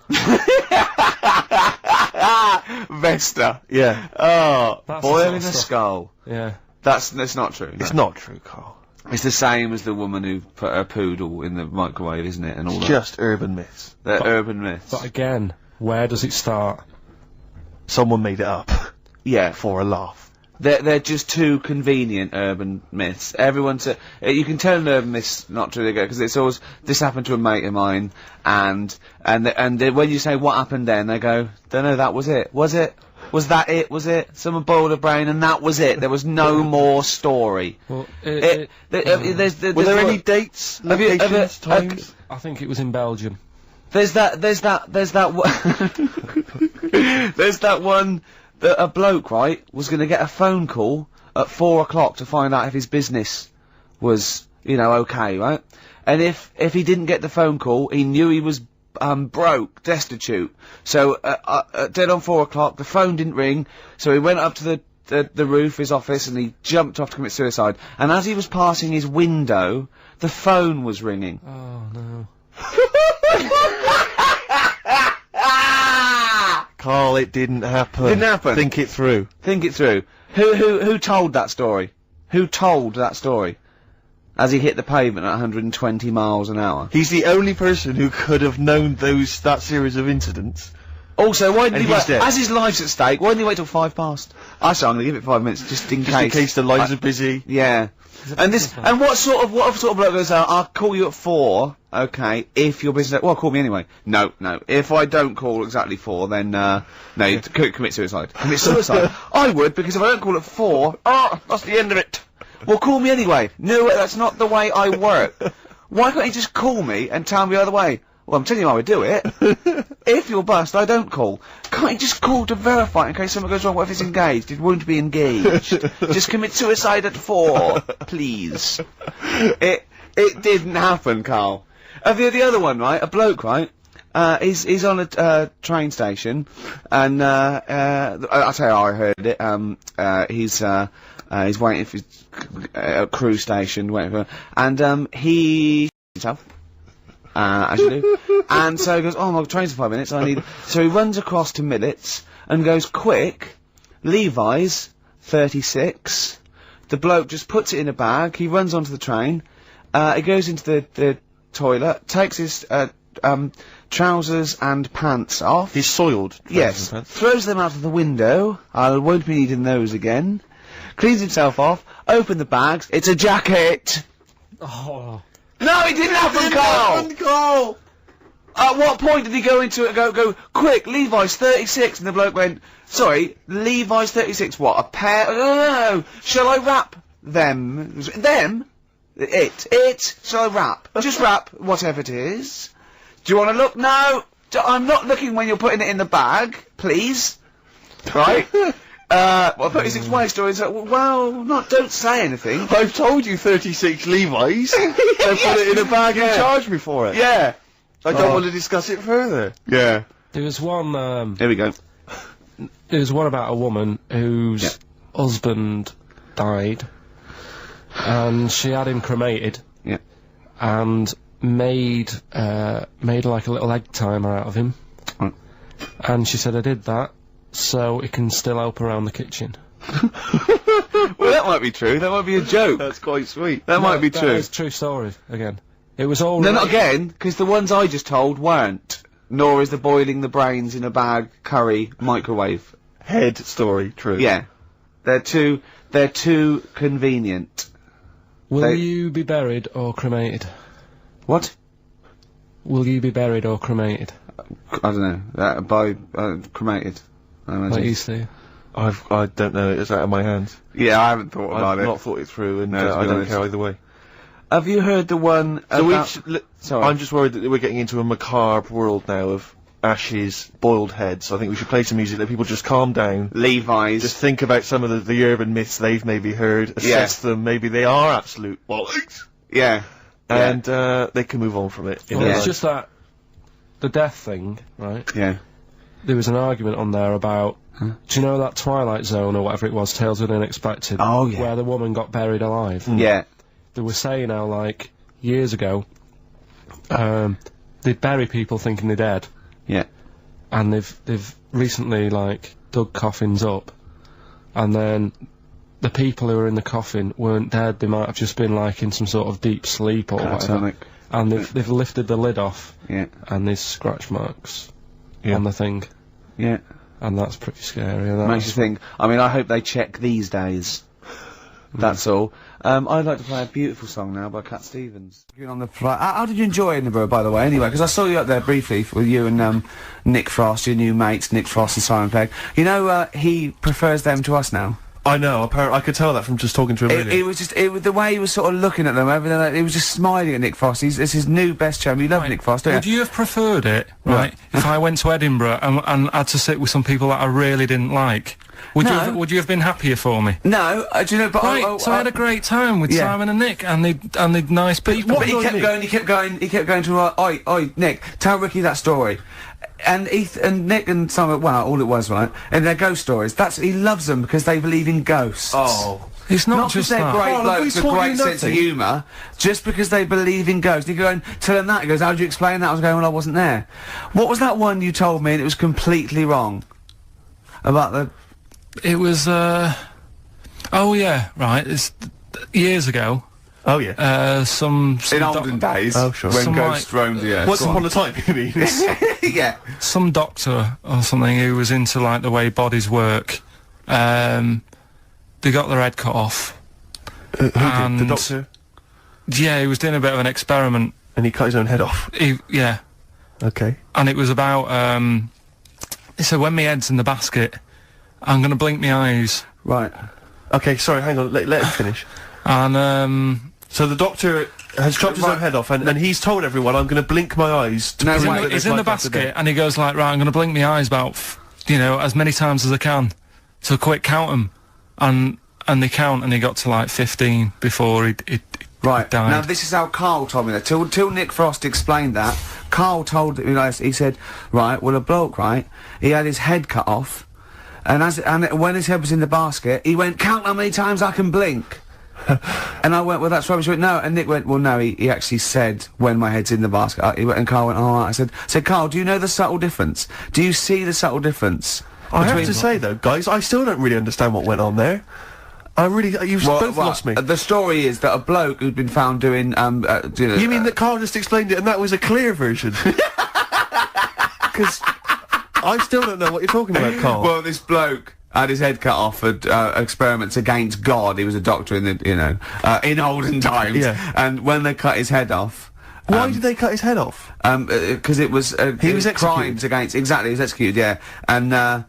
Vesta. Yeah. Oh, That's boiling the sort of a stuff. skull. Yeah. That's not true. It's no. not true, Carl. It's the same as the woman who put her poodle in the microwave, isn't it? And all It's that. just urban myths. They're urban myths. But again, where does it start? Someone made it up. Yeah. For a laugh. They're just too convenient urban myths. Everyone's you can tell an urban myth's not true because it's always this happened to a mate of mine, and when you say what happened then, they go, don't know, that was it. Was it? Was that it? Was it? Someone boiled a brain and that was it. There was no more story. Well, Were Were there any dates, locations, times? I think it was in Belgium. There's that one that a bloke, right, was going to get a phone call at 4 o'clock to find out if his business was, you know, okay, right? And if he didn't get the phone call, he knew he was broke, destitute. So dead on 4 o'clock, the phone didn't ring, so he went up to the roof of his office and he jumped off to commit suicide. And as he was passing his window, the phone was ringing. Oh no. Carl, it didn't happen. Didn't happen. Think it through. Think it through. Who told that story? Who told that story? As he hit the pavement at 120 miles an hour. He's the only person who could have known that series of incidents. Also, why didn't And he he's wait? dead. As his life's at stake, why didn't he wait till 5 past? I say I'm gonna give it 5 minutes just in Just in case the lines are busy. Yeah. And what sort of bloke goes out? I'll call you at 4. Okay, if your business. Well, call me anyway. No. If I don't call exactly 4, then no, you commit suicide. Commit suicide. I would, because if I don't call at 4, that's the end of it. Well, call me anyway. No, that's not the way I work. Why can't you just call me and tell me the other way? Well, I'm telling you how I do it. If you're bust, I don't call. Can't you just call to verify in case something goes wrong? What if it's engaged? It won't be engaged. Just commit suicide at 4, please. It didn't happen, Carl. The other one, right? A bloke, right? He's on a train station, and I'll tell you how I heard it. He's waiting for a cruise station, waiting for, and he himself. As you do. And so he goes, oh, my train's in 5 minutes, so he runs across to Millets and goes, quick, Levi's 36. The bloke just puts it in a bag, he runs onto the train, he goes into the toilet, takes his, trousers and pants off. He's soiled. Yes. Throws them out of the window. I won't be needing those again. Cleans himself off, open the bags, it's a jacket! Oh. No, it didn't happen, Carl! At what point did he go into it and go, quick, Levi's 36, and the bloke went, sorry, Levi's 36, what, a pair? No, shall I wrap them? Them? It? Shall I wrap? Just wrap, whatever it is. Do you want to look? No, I'm not looking when you're putting it in the bag, please. Right? Well, 36 way stories. Well, don't say anything. I've told you 36 Levi's. They put it in a bag and charged me for it. Yeah. I don't want to discuss it further. Yeah. There was one, Here we go. there was one about a woman whose husband died, and she had him cremated. Yeah. And made like a little egg timer out of him. Right. And she said I did that so it can still help around the kitchen. Well, that might be true. That might be a joke. That's quite sweet. That might be That true. is true story, again. It was all No, not again, because the ones I just told weren't. Nor is the boiling the brains in a bag curry microwave. Head story, true. Yeah. They're too convenient. Will you be buried or cremated? What? Will you be buried or cremated? I don't know. Cremated. I imagine. Like you see. I don't know, it's out of my hands. Yeah, I haven't thought about I've it. not thought it through, and No, to I be don't honest. care either way. Have you heard the one about... Sorry. I'm just worried that we're getting into a macabre world now of ashes, boiled heads. I think we should play some music, let people just calm down. Levi's. Just think about some of the urban myths they've maybe heard, assess them, maybe they are absolute bollocks. Yeah. And, they can move on from it. Well, it's just that the death thing, right? Yeah. There was an argument on there about, do you know that Twilight Zone or whatever it was, Tales of the Unexpected? Oh, yeah. Where the woman got buried alive. Yeah. They were saying how, like, years ago, they'd bury people thinking they're dead, Yeah. and they've recently, like, dug coffins up, and then the people who were in the coffin weren't dead, they might have just been, like, in some sort of deep sleep or whatever. Catatonic. And they've lifted the lid off, Yeah. and there's scratch marks on the thing, Yeah. and that's pretty scary. And that Makes you think. I mean, I hope they check these days. That's all. I'd like to play a beautiful song now by Cat Stevens. On the how did you enjoy Edinburgh, by the way, anyway? Because I saw you up there briefly with you and Nick Frost, your new mates, Nick Frost and Simon Pegg. You know, he prefers them to us now. I know, apparently, I could tell that from just talking to him, really. It was just, the way he was sort of looking at them, everything, he was just smiling at Nick Frost. It's his new best chum. You love Nick Frost, don't you? Would you have preferred it, right, if I went to Edinburgh and had to sit with some people that I really didn't like? Would you have been happier for me? No, do you know, but Right, so I had a great time with Simon and Nick, and they're nice people. But he kept going to, oi, Nick, tell Ricky that story. And Nick and Simon, well, all it was, right, and their ghost stories, he loves them because they believe in ghosts. Oh. It's not just they're that. great blokes with great sense of humour, just because they believe in ghosts. You go and tell him that, he goes, how do you explain that? I was going, well, I wasn't there. What was that one you told me and it was completely wrong? About the... It was, oh yeah, right, it's years ago. Oh, yeah. Some in olden days, oh, sure. when some, ghosts roamed the earth. Once upon a time, you mean? Yeah. Some doctor or something who was into, like, the way bodies work, they got their head cut off. Who did? The doctor? Yeah, he was doing a bit of an experiment. And he cut his own head off? Yeah. Okay. And it was about, he said, when my head's in the basket, I'm gonna blink my eyes. Right. Okay, sorry, hang on, let him finish. And, so the doctor has chopped his own head off, and he's told everyone, I'm gonna blink my eyes to prove that he's there's in the life after basket, death. and he goes like, right, I'm gonna blink my eyes about, as many times as I can. So quick, count them. And they count, and he got to like 15 before he died. Now this is how Karl told me that. Till Nick Frost explained that, Karl told he said, right, well a bloke, right, he had his head cut off, and when his head was in the basket, he went, count how many times I can blink. And I went, well that's rubbish. He went, no, and Nick went, well no, he actually said when my head's in the basket. And Karl went, oh, I said, Karl, do you know the subtle difference? Do you see the subtle difference? I have to say though, guys, I still don't really understand what went on there. You've both lost me. The story is that a bloke who'd been found doing, You mean that Karl just explained it and that was a clear version? Because I still don't know what you're talking about, Karl. Well, this bloke had his head cut off at experiments against God. He was a doctor in the, in olden times. Yeah. And when they cut his head off... Why did they cut his head off? Because it was... he was executed. Crimes against... Exactly, he was executed, yeah. And,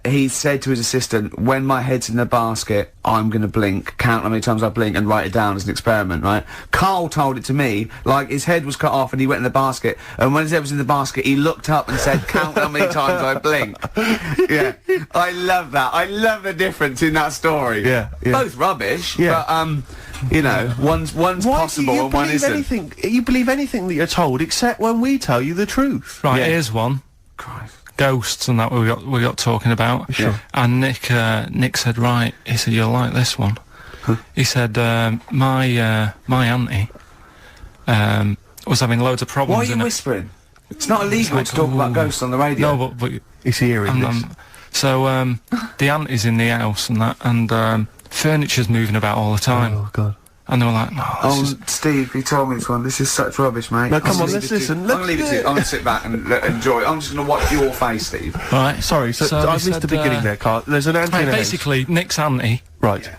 he said to his assistant, when my head's in the basket, I'm gonna blink, count how many times I blink and write it down as an experiment, right? Karl told it to me, like his head was cut off and he went in the basket, and when his head was in the basket, he looked up and said, count how many times I blink. Yeah. I love that. I love the difference in that story. Yeah. Both rubbish, Yeah. but, one's possible and one isn't. You believe anything that you're told, except when we tell you the truth. Right, Yeah. here's one. Christ. Ghosts and that we got talking about. Sure. And Nick said, right, he said, you'll like this one. He said, my auntie, was having loads of problems. Why are you whispering? It's not illegal to talk about ghosts on the radio. No, but It's hearing this. so the auntie's in the house and that, and furniture's moving about all the time. Oh, God. And they were like, no, this is... Steve, you told me this one. This is such rubbish, mate. No, come on, let's listen. I'm gonna leave it to you. I'm gonna sit back and enjoy it. I'm just gonna watch your face, Steve. Right. Sorry, so I missed the beginning there, Carl. There's an auntie in the house. Basically, Nick's auntie. Right.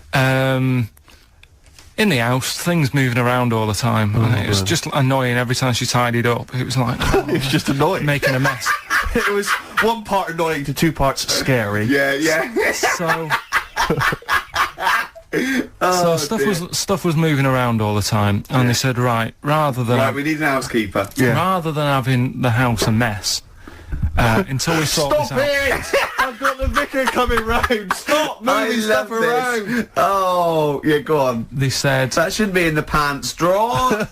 In the house, things moving around all the time, and it was God. just annoying every time she tidied up. It was like, It's just annoying. making a mess. It was one part annoying to two parts scary. Yeah. So, stuff was moving around all the time, and they said, right, rather than we need an housekeeper. rather than having the house a mess, until we sort this out. it! I've got the vicar coming round. Stop moving stuff around. Oh, yeah, go on. They said, That shouldn't be in the pants drawer.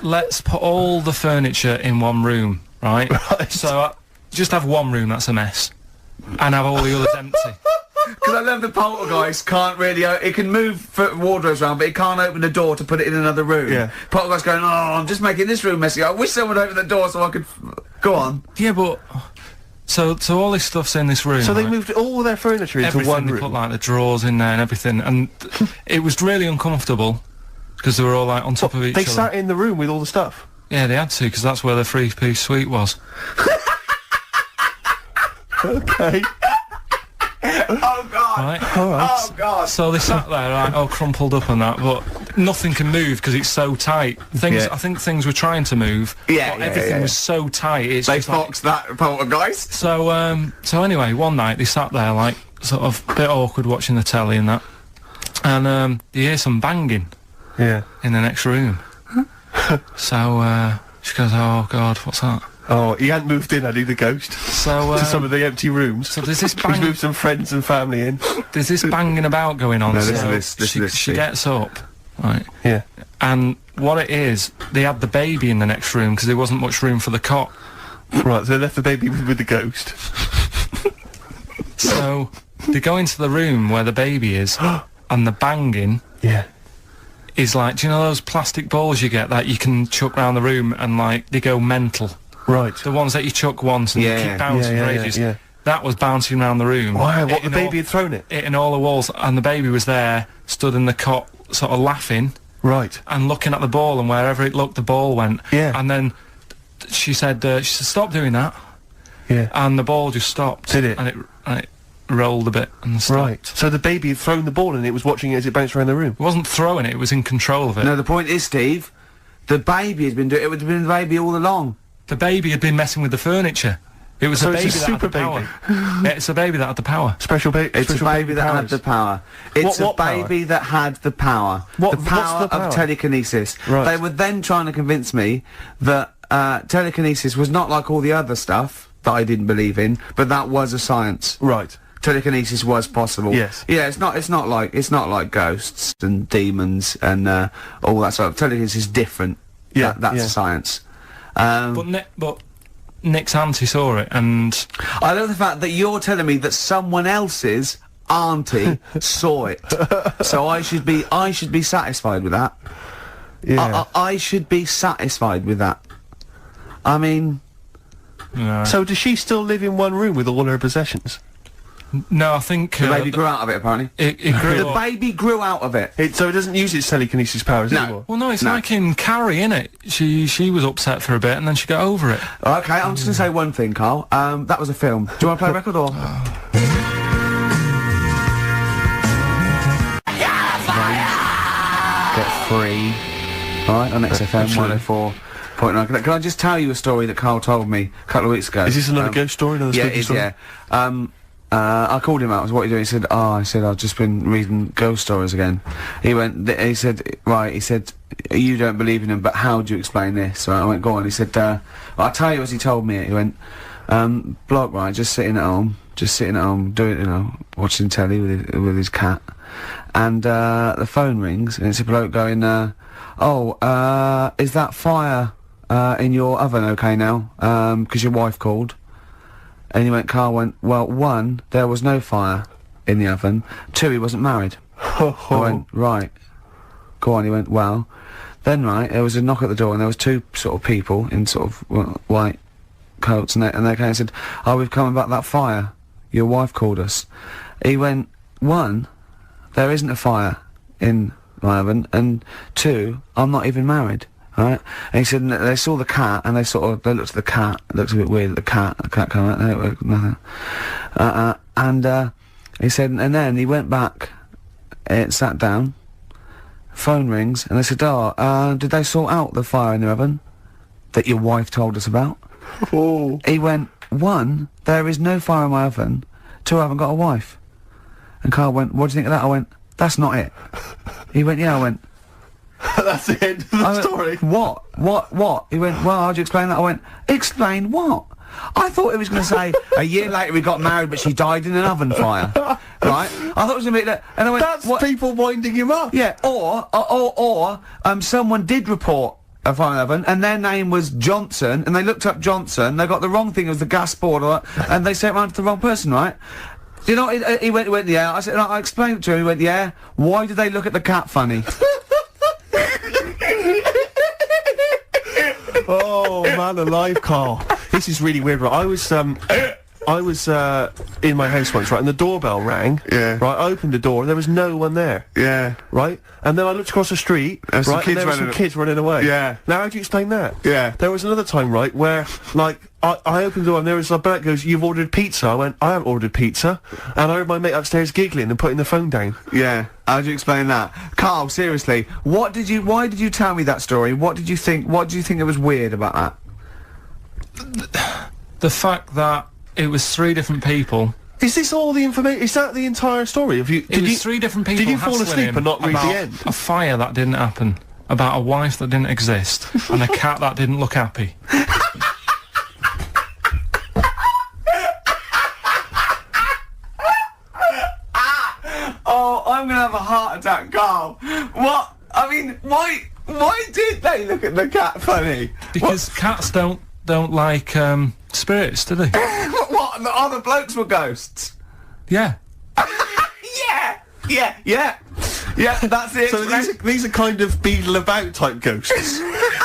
let's put all the furniture in one room, right? So just have one room that's a mess, and have all the others empty. Because I love the poltergeist can't really... it can move wardrobes around, but it can't open the door to put it in another room. Yeah. Poltergeist going, oh, I'm just making this room messy. I wish someone would open the door so I could... Go on. Yeah, but so all this stuff's in this room. So they right? moved all their furniture into Everything, one they room. put like the drawers in there and everything, and it was really uncomfortable because they were all like on top of each They other. sat in the room with all the stuff. Yeah, they had to because that's where the three-piece suite was. Okay. Oh, God. Right. All right. Oh, God. So they sat there, like, all crumpled up and that, but nothing can move because it's so tight. Yeah. I think things were trying to move, Yeah, but yeah, everything yeah. was so tight. It's They just like, foxed that poltergeist. so anyway, one night they sat there, like, sort of a bit awkward watching the telly and that, and you hear some banging Yeah. in the next room. So she goes, oh God, what's that? Oh, he hadn't moved in, had he, the ghost? So To some of the empty rooms. so there's this He's moved some friends and family in. there's this banging about going on. No, so listen to this, listen to this, she Steve. gets up, right, Yeah. and what it is, they had the baby in the next room because there wasn't much room for the cot. Right, so they left the baby with the ghost. So they go into the room where the baby is, and the banging Yeah. is like, do you know those plastic balls you get that you can chuck round the room and like they go mental? Right. The ones that you chuck once and you Yeah. keep bouncing for ages. yeah. That was bouncing around the room. Wow, what, the hitting baby had thrown it? hitting all the walls, and the baby was there, stood in the cot, sort of laughing Right. and looking at the ball, and wherever it looked, the ball went. Yeah. And then she said, stop doing that, Yeah. and the ball just stopped. Did it? And it rolled a bit and stopped. Right. So the baby had thrown the ball and it was watching it as it bounced around the room. It wasn't throwing it; it was in control of it. No, the point is, Steve, the baby has been doing... It would have been the baby all along. The baby had been messing with the furniture. It was So a it's baby a that had the super power. Yeah, it's a baby that had the power. Special baby. It's a baby that had the power. It's What a baby that had the power. What- the what's power the power? of telekinesis. Right. They were then trying to convince me that telekinesis was not like all the other stuff that I didn't believe in, but that was a science. Right. Telekinesis was possible. Yes. Yeah, it's not like ghosts and demons and all that sort of... Telekinesis is different. Yeah, That's yeah. a science. But Nick's auntie saw it, and I love the fact that you're telling me that someone else's auntie saw it. So I should be satisfied with that. Yeah. I should be satisfied with that. I mean, So does she still live in one room with all her possessions? no, I think the baby grew out of it, apparently. it grew The up. baby grew out of it. So it doesn't use its telekinesis powers No. anymore? Well, no, it's No. like in Carrie, innit? She was upset for a bit, and then she got over it. Okay, I'm just going to say one thing, Carl. That was a film. Do you want to play a record or...? Get free. Alright, on XFM 104.9. Can I just tell you a story that Carl told me a couple of weeks ago? Is this another ghost story? Another Yeah, spooky it is, story? yeah. I called him out. I was, what are you doing? He said, I've just been reading ghost stories again. He said, you don't believe in them, but how do you explain this? Right, I went, go on. He said, well, I'll tell you as he told me it. He went, bloke, right, just sitting at home, doing, watching telly with his cat. And, the phone rings, and it's a bloke going, is that fire, in your oven okay now? 'Cause your wife called. And Carl went, well, 1, there was no fire in the oven. 2, he wasn't married. I went, right. Go on. He went, well, Then, right, there was a knock at the door, and there was two sort of people in sort of white coats, and they came and said, "Oh, we've come about that fire. Your wife called us." He went, "One, there isn't a fire in my oven, and two, I'm not even married." Right? And he said they saw the cat, and they looked at the cat. It looks a bit weird. The cat came out. Nothing. And he said, and then he went back, sat down. Phone rings, and they said, "Oh, did they sort out the fire in the oven that your wife told us about?" Oh. He went, "One, there is no fire in my oven. Two, I haven't got a wife." And Carl went, "What do you think of that?" I went, "That's not it." He went, "Yeah." I went, That's the end of the story. What? He went, "Well, how'd you explain that?" I went, "Explain what?" I thought it was going to say, "A year later we got married, but she died in an oven fire." Right? I thought it was going to be that, and I went, That's what? people winding him up. Yeah, or someone did report a fire in the oven, and their name was Johnson, and they looked up Johnson, they got the wrong thing, it was the gas board, and they sent it round to the wrong person, right? You know, he went, yeah. I said, I explained it to him, he went, yeah. Why did they look at the cat funny? Oh, man alive, Carl. This is really weird, right? I was in my house once, right, and the doorbell rang. Yeah. Right, I opened the door, and there was no one there. Yeah. Right? And then I looked across the street, There was some right, kids and there were some running- kids running away. Yeah. Now, how do you explain that? Yeah. There was another time, right, where, like, I opened the door, and there was a bloke goes, "You've ordered pizza." I went, "I haven't ordered pizza." And I heard my mate upstairs giggling and putting the phone down. Yeah. How'd you explain that? Carl, seriously, why did you tell me that story? What did you think it was weird about that? The fact that it was 3 different people. Is this all the information? Is that the entire story? It was 3 different people. Did you fall hassling asleep him and not read the about end? A fire that didn't happen, about a wife that didn't exist, and a cat that didn't look happy. Oh, I'm gonna have a heart attack, Carl. What? I mean, why did they look at the cat funny? Because cats don't like spirits, do they? What? The other blokes were ghosts? Yeah. Yeah, that's it. So these are kind of beetle about type ghosts.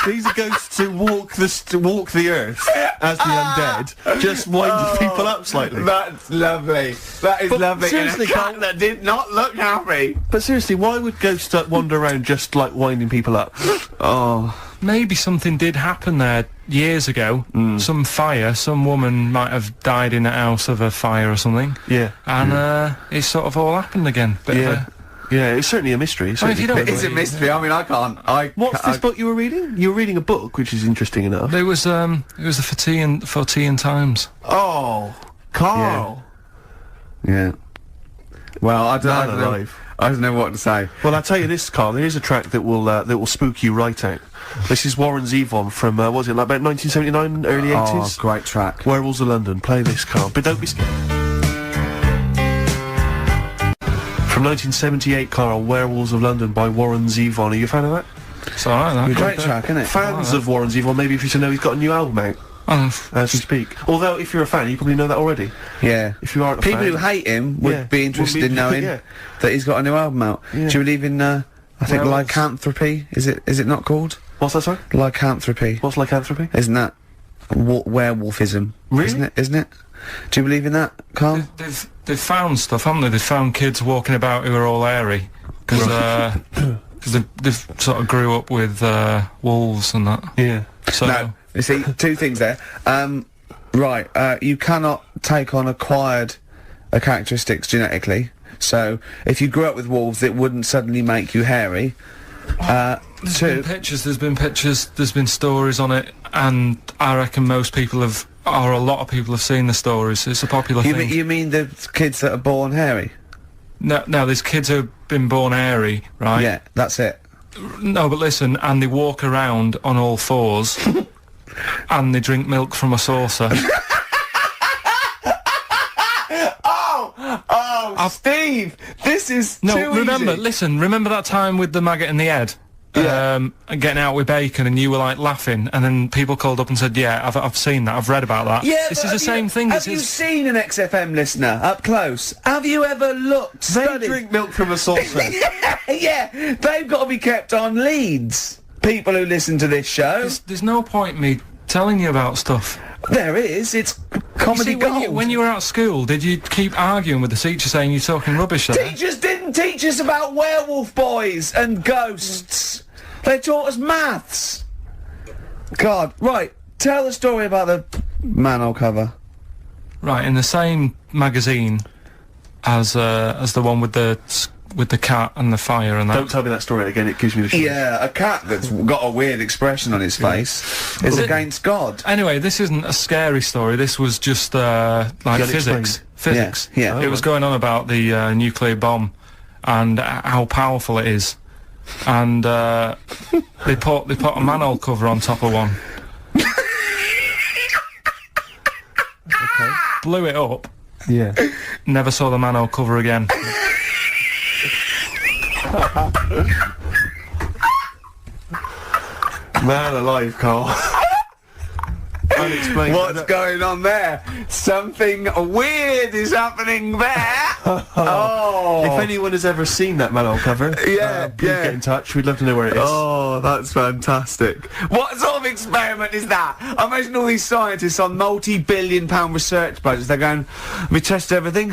These are ghosts who walk the earth as the undead, just winding people up slightly. That's lovely. That is But lovely. seriously, and a cat Carl- that did not look happy. But seriously, why would ghosts wander around just like winding people up? Oh. Maybe something did happen there years ago. Some fire, some woman might have died in a house of a fire or something. Yeah. And it sort of all happened again. Bit of a- Yeah, it's certainly a mystery. Well, if you don't It is a mystery. I mean, I can't. What's this book you were reading? You were reading a book, which is interesting enough. It was the for Tea and Times. Oh, Carl. Yeah. Well, I Man don't know. alive. I don't know what to say. Well, I'll tell you this, Carl. There is a track that will spook you right out. This is Warren Zevon from what was it, like about 1979, early 80s? Oh, great track. Werewolves of London. Play this, Carl. But don't be scared. From 1978, Carl, Werewolves of London by Warren Zevon. Are you a fan of that? It's alright, that. Great track, isn't it? Fans of Warren Zevon, maybe if you should know he's got a new album out as we speak. Although, if you're a fan, you probably know that already. Yeah. If you aren't a People fan, who hate him would Yeah, be interested would be- in knowing yeah. that he's got a new album out. Yeah. Do you believe in, I think, Werewolves. lycanthropy? Is it not called? What's that, sorry? Lycanthropy. What's lycanthropy? Isn't that werewolfism? Really? Isn't it? Do you believe in that, Carl? They've found stuff, haven't they? They've found kids walking about who are all hairy. Because they've sort of grew up with wolves and that. Yeah. So No. You see, 2 things there. Right, you cannot take on acquired characteristics genetically. So, if you grew up with wolves, it wouldn't suddenly make you hairy. there's been pictures, there's been stories on it, and I reckon most people have, or a lot of people have seen the stories. It's a popular thing. You mean the kids that are born hairy? No, there's kids who've been born hairy, right? Yeah, that's it. No, but listen, and they walk around on all 4s, and they drink milk from a saucer. Steve, this is remember that time with the maggot in the head? Yeah. And getting out with bacon, and you were like laughing, and then people called up and said, "Yeah, I've seen that. I've read about that." Yeah, this but is the same thing. Have you seen an XFM listener up close? Have you ever looked? They studied? drink milk from a saucer. Yeah, they've got to be kept on leads. people who listen to this show. There's no point me telling you about stuff. There is. It's comedy You see, gold. when you were at school, did you keep arguing with the teacher saying you're talking rubbish there? Teachers didn't teach us about werewolf boys and ghosts. They taught us maths. God, right. Tell the story about the manhole cover. Right, in the same magazine as the one with the cat and the fire and that. Don't tell me that story again, it gives me the shivers. Yeah, a cat that's got a weird expression on its face is against God. Anyway, this isn't a scary story. This was just like physics. Physics. Yeah. It was going on about the nuclear bomb and how powerful it is. And they put a manhole cover on top of one. Okay. Blew it up. Yeah. Never saw the manhole cover again. Man alive, Carl. Unexplained. What's going on there? Something weird is happening there. Oh. If anyone has ever seen that manhole cover, please get in touch. We'd love to know where it is. Oh, that's fantastic. What sort of experiment is that? I imagine all these scientists on multi-billion-pound research budgets, they're going, we test everything.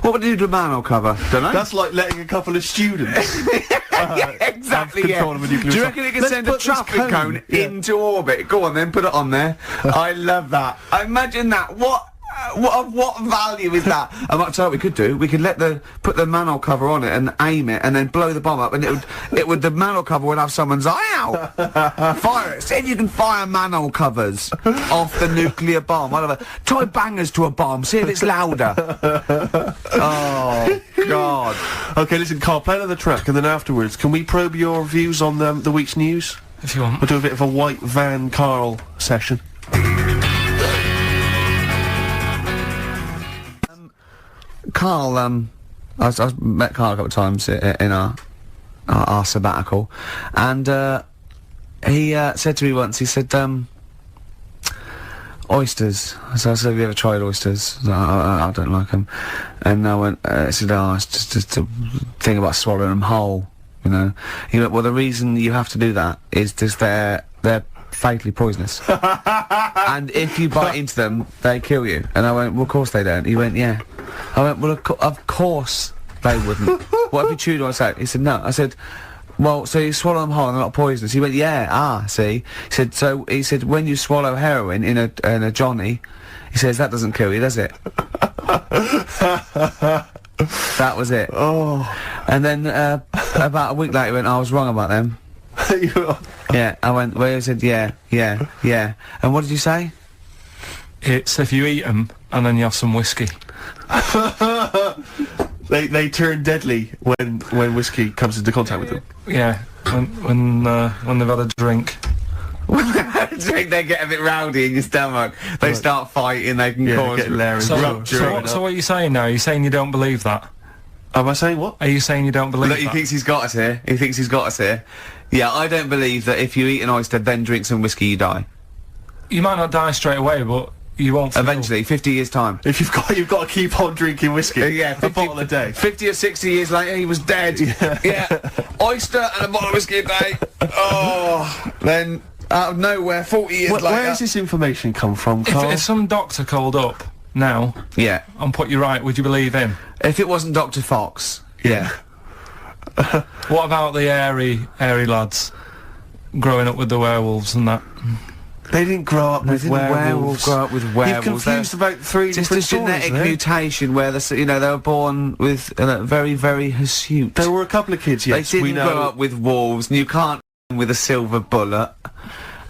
What would you do to a manhole cover? Don't know. That's like letting a couple of students yeah, exactly, have yeah. control of a nuclear Do you sub- reckon it can Let's send a put this traffic cone into orbit? Go on then, put it on there. I love that. I imagine that. What value is that? I might tell you what we could do. We could put the manhole cover on it and aim it and then blow the bomb up and the manhole cover would have someone's eye out. Fire it. See if you can fire manhole covers off the nuclear bomb. Whatever. Tie bangers to a bomb. See if it's louder. Oh, God. Okay, listen, Carl, play another track, and then afterwards, can we probe your views on the week's news? If you want. We'll do a bit of a white van Carl session. Carl, I've met Carl a couple of times in our sabbatical, and he said to me once, he said, oysters. So I said, have you ever tried oysters? I don't like them. And I went, I said, oh, it's just a thing about swallowing them whole, you know. He went, well, the reason you have to do that is just they're fatally poisonous. And if you bite into them, they kill you. And I went, well, of course they don't. He went, yeah. I went, well, of course they wouldn't. What if you chewed on its out? He said, no. I said, well, so you swallow them whole and they're not poisonous. He went, yeah, see. He said, when you swallow heroin in a Johnny, he says, that doesn't kill you, does it? That was it. Oh. And then, about a week later, he went, I was wrong about them. Yeah, I went, well, he said, yeah. And what did you say? It's if you eat them and then you have some whiskey. They turn deadly when whiskey comes into contact with them. Yeah, when they've had a drink. When they have a drink, they get a bit rowdy in your stomach. They start fighting, they can cause So what are you saying now? Are you saying you don't believe that? Am I saying what? Are you saying you don't believe Look, that? he thinks he's got us here. He thinks he's got us here. Yeah, I don't believe that if you eat an oyster, then drink some whiskey, you die. You might not die straight away, but you won't feel. Eventually, 50 years' time. If you've got to keep on drinking whiskey. Yeah, a bottle a day. 50 or 60 years later, he was dead. Yeah. Oyster and a bottle of whiskey a day. Oh, then out of nowhere, 40 years later. Where does this information come from, Carl? If some doctor called up now, yeah, and put you right, would you believe him? If it wasn't Dr. Fox, yeah. What about the airy lads growing up with the werewolves and that? They didn't grow up with werewolves. Grow up with werewolves. You've confused about three different Just a genetic mutation where they were born with very, very hirsute. There were a couple of kids, yes, they didn't grow up with wolves, and you can't with a silver bullet.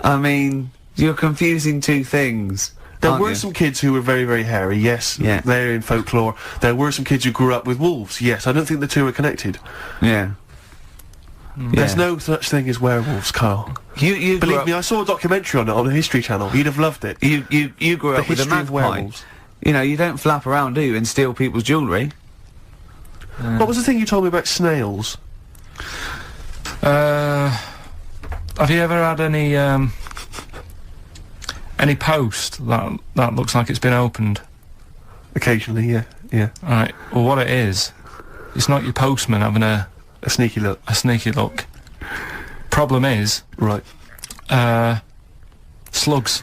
I mean, you're confusing two things. There were some kids who were very, very hairy, yes. Yeah. They're in folklore. There were some kids who grew up with wolves, yes. I don't think the two are connected. Yeah. There's no such thing as werewolves, Carl. You believe me, I saw a documentary on it on the History Channel. You'd have loved it. You grew up with a magpie. You know, you don't flap around, do you, and steal people's jewellery. What was the thing you told me about snails? Have you ever had any post that looks like it's been opened? Occasionally, yeah. Right. Well, what it is, it's not your postman having a sneaky look. A sneaky look. Problem is, Right. slugs.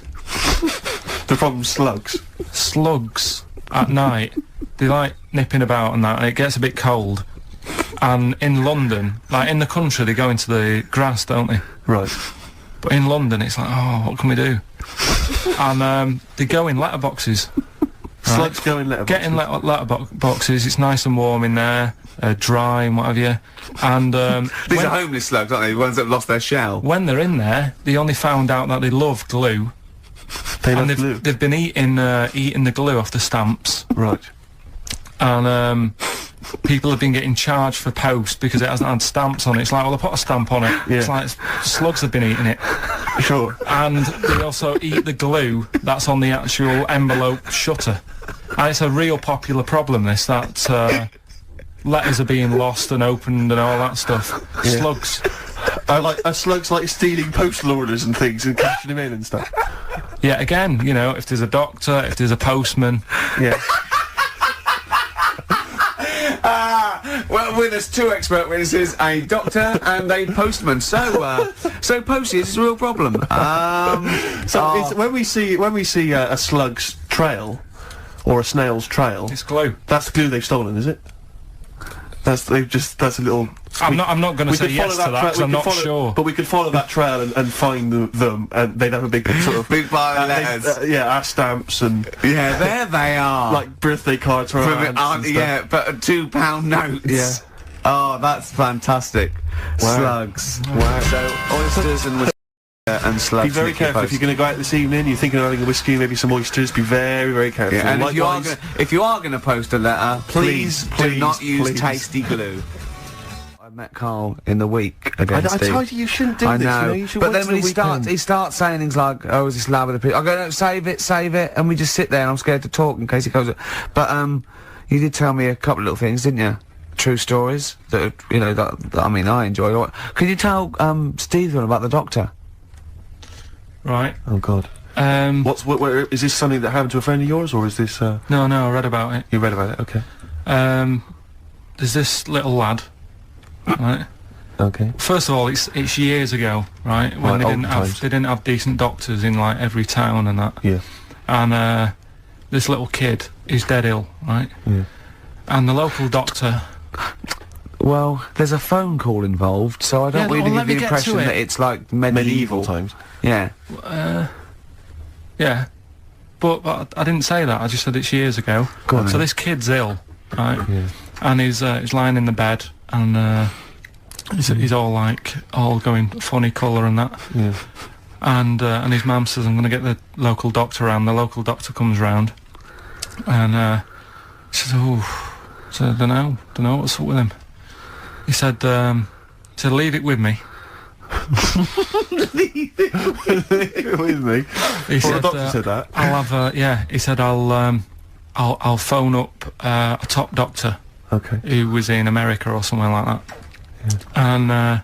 The problem's slugs. Slugs at night, they like nipping about and that, and it gets a bit cold. And in London, like in the country, they go into the grass, don't they? Right. But in London, it's like, oh, what can we do? And they go in letterboxes. Slugs go in letterboxes. Get in letterboxes. It's nice and warm in there, dry and what have you. And These are homeless slugs, aren't they? The ones that have lost their shell. when they're in there, they only found out that they love glue. They And love glue. they've been eating the glue off the stamps. Right. And people have been getting charged for post because it hasn't had stamps on it. It's like, well, they put a stamp on it. Yeah. It's like slugs have been eating it. Sure. And they also eat the glue that's on the actual envelope shutter. And it's a real popular problem, this, that letters are being lost and opened and all that stuff. Yeah. Slugs. Are slugs like stealing postal orders and things and cashing them in and stuff? Yeah, again, you know, if there's a doctor, if there's a postman. Yeah. Well, with us two expert witnesses, a doctor and a postman. So Posty, is this a real problem? When we see a slug's trail or a snail's trail, It's glue. that's the glue they've stolen, is it? That's a little. I'm not going to say yes to that because I'm not sure. But we could follow that trail and find them, and they'd have a big sort of Big pile of letters. our stamps and Yeah, there they are. like birthday cards from our From aunts and stuff. yeah, but £2 notes. Yeah. Oh, that's fantastic. Wow. Slugs. Wow. So oysters and slugs. Be very Nick, your careful if post. you're going to go out this evening. You're thinking of having a whiskey, maybe some oysters. Be very, very careful. Yeah, and Likewise, if you are going to post a letter, please do not use please. tasty glue. I met Carl in the week again, I Steve. told you shouldn't do I this. know, You know, you should but wait then till when the weekend. he starts saying things like, "Oh, is this love of the people?" I go, "No, save it," and we just sit there, and I'm scared to talk in case it goes. But you did tell me a couple of little things, didn't you? True stories that that I mean, I enjoy. Could you tell Stephen about the doctor? Right. Oh God. Where, is this something that happened to a friend of yours, or is this? No, I read about it. You read about it? Okay. There's this little lad, right? Okay. First of all, it's years ago, right? When Right, they olden times. didn't have decent doctors in like every town and that. Yeah. And this little kid is dead ill, right? Yeah. And the local doctor. Well, there's a phone call involved, so I don't Yeah, really well, let give me the get to impression it. that it's like medieval times. Yeah. Yeah. But I didn't say that. I just said it's years ago. Go on So then. this kid's ill, right? Yeah. And he's lying in the bed, and he's all going funny colour and that. Yeah. And his mum says, "I'm going to get the local doctor round." The local doctor comes round, and she says, "Oh." So I don't know what's up with him. He said, "Leave it with me." Leave it with me. He Well, said, the doctor said that. "I'll have yeah." He said, "I'll phone up a top doctor Okay. who was in America or somewhere like that." Yeah. And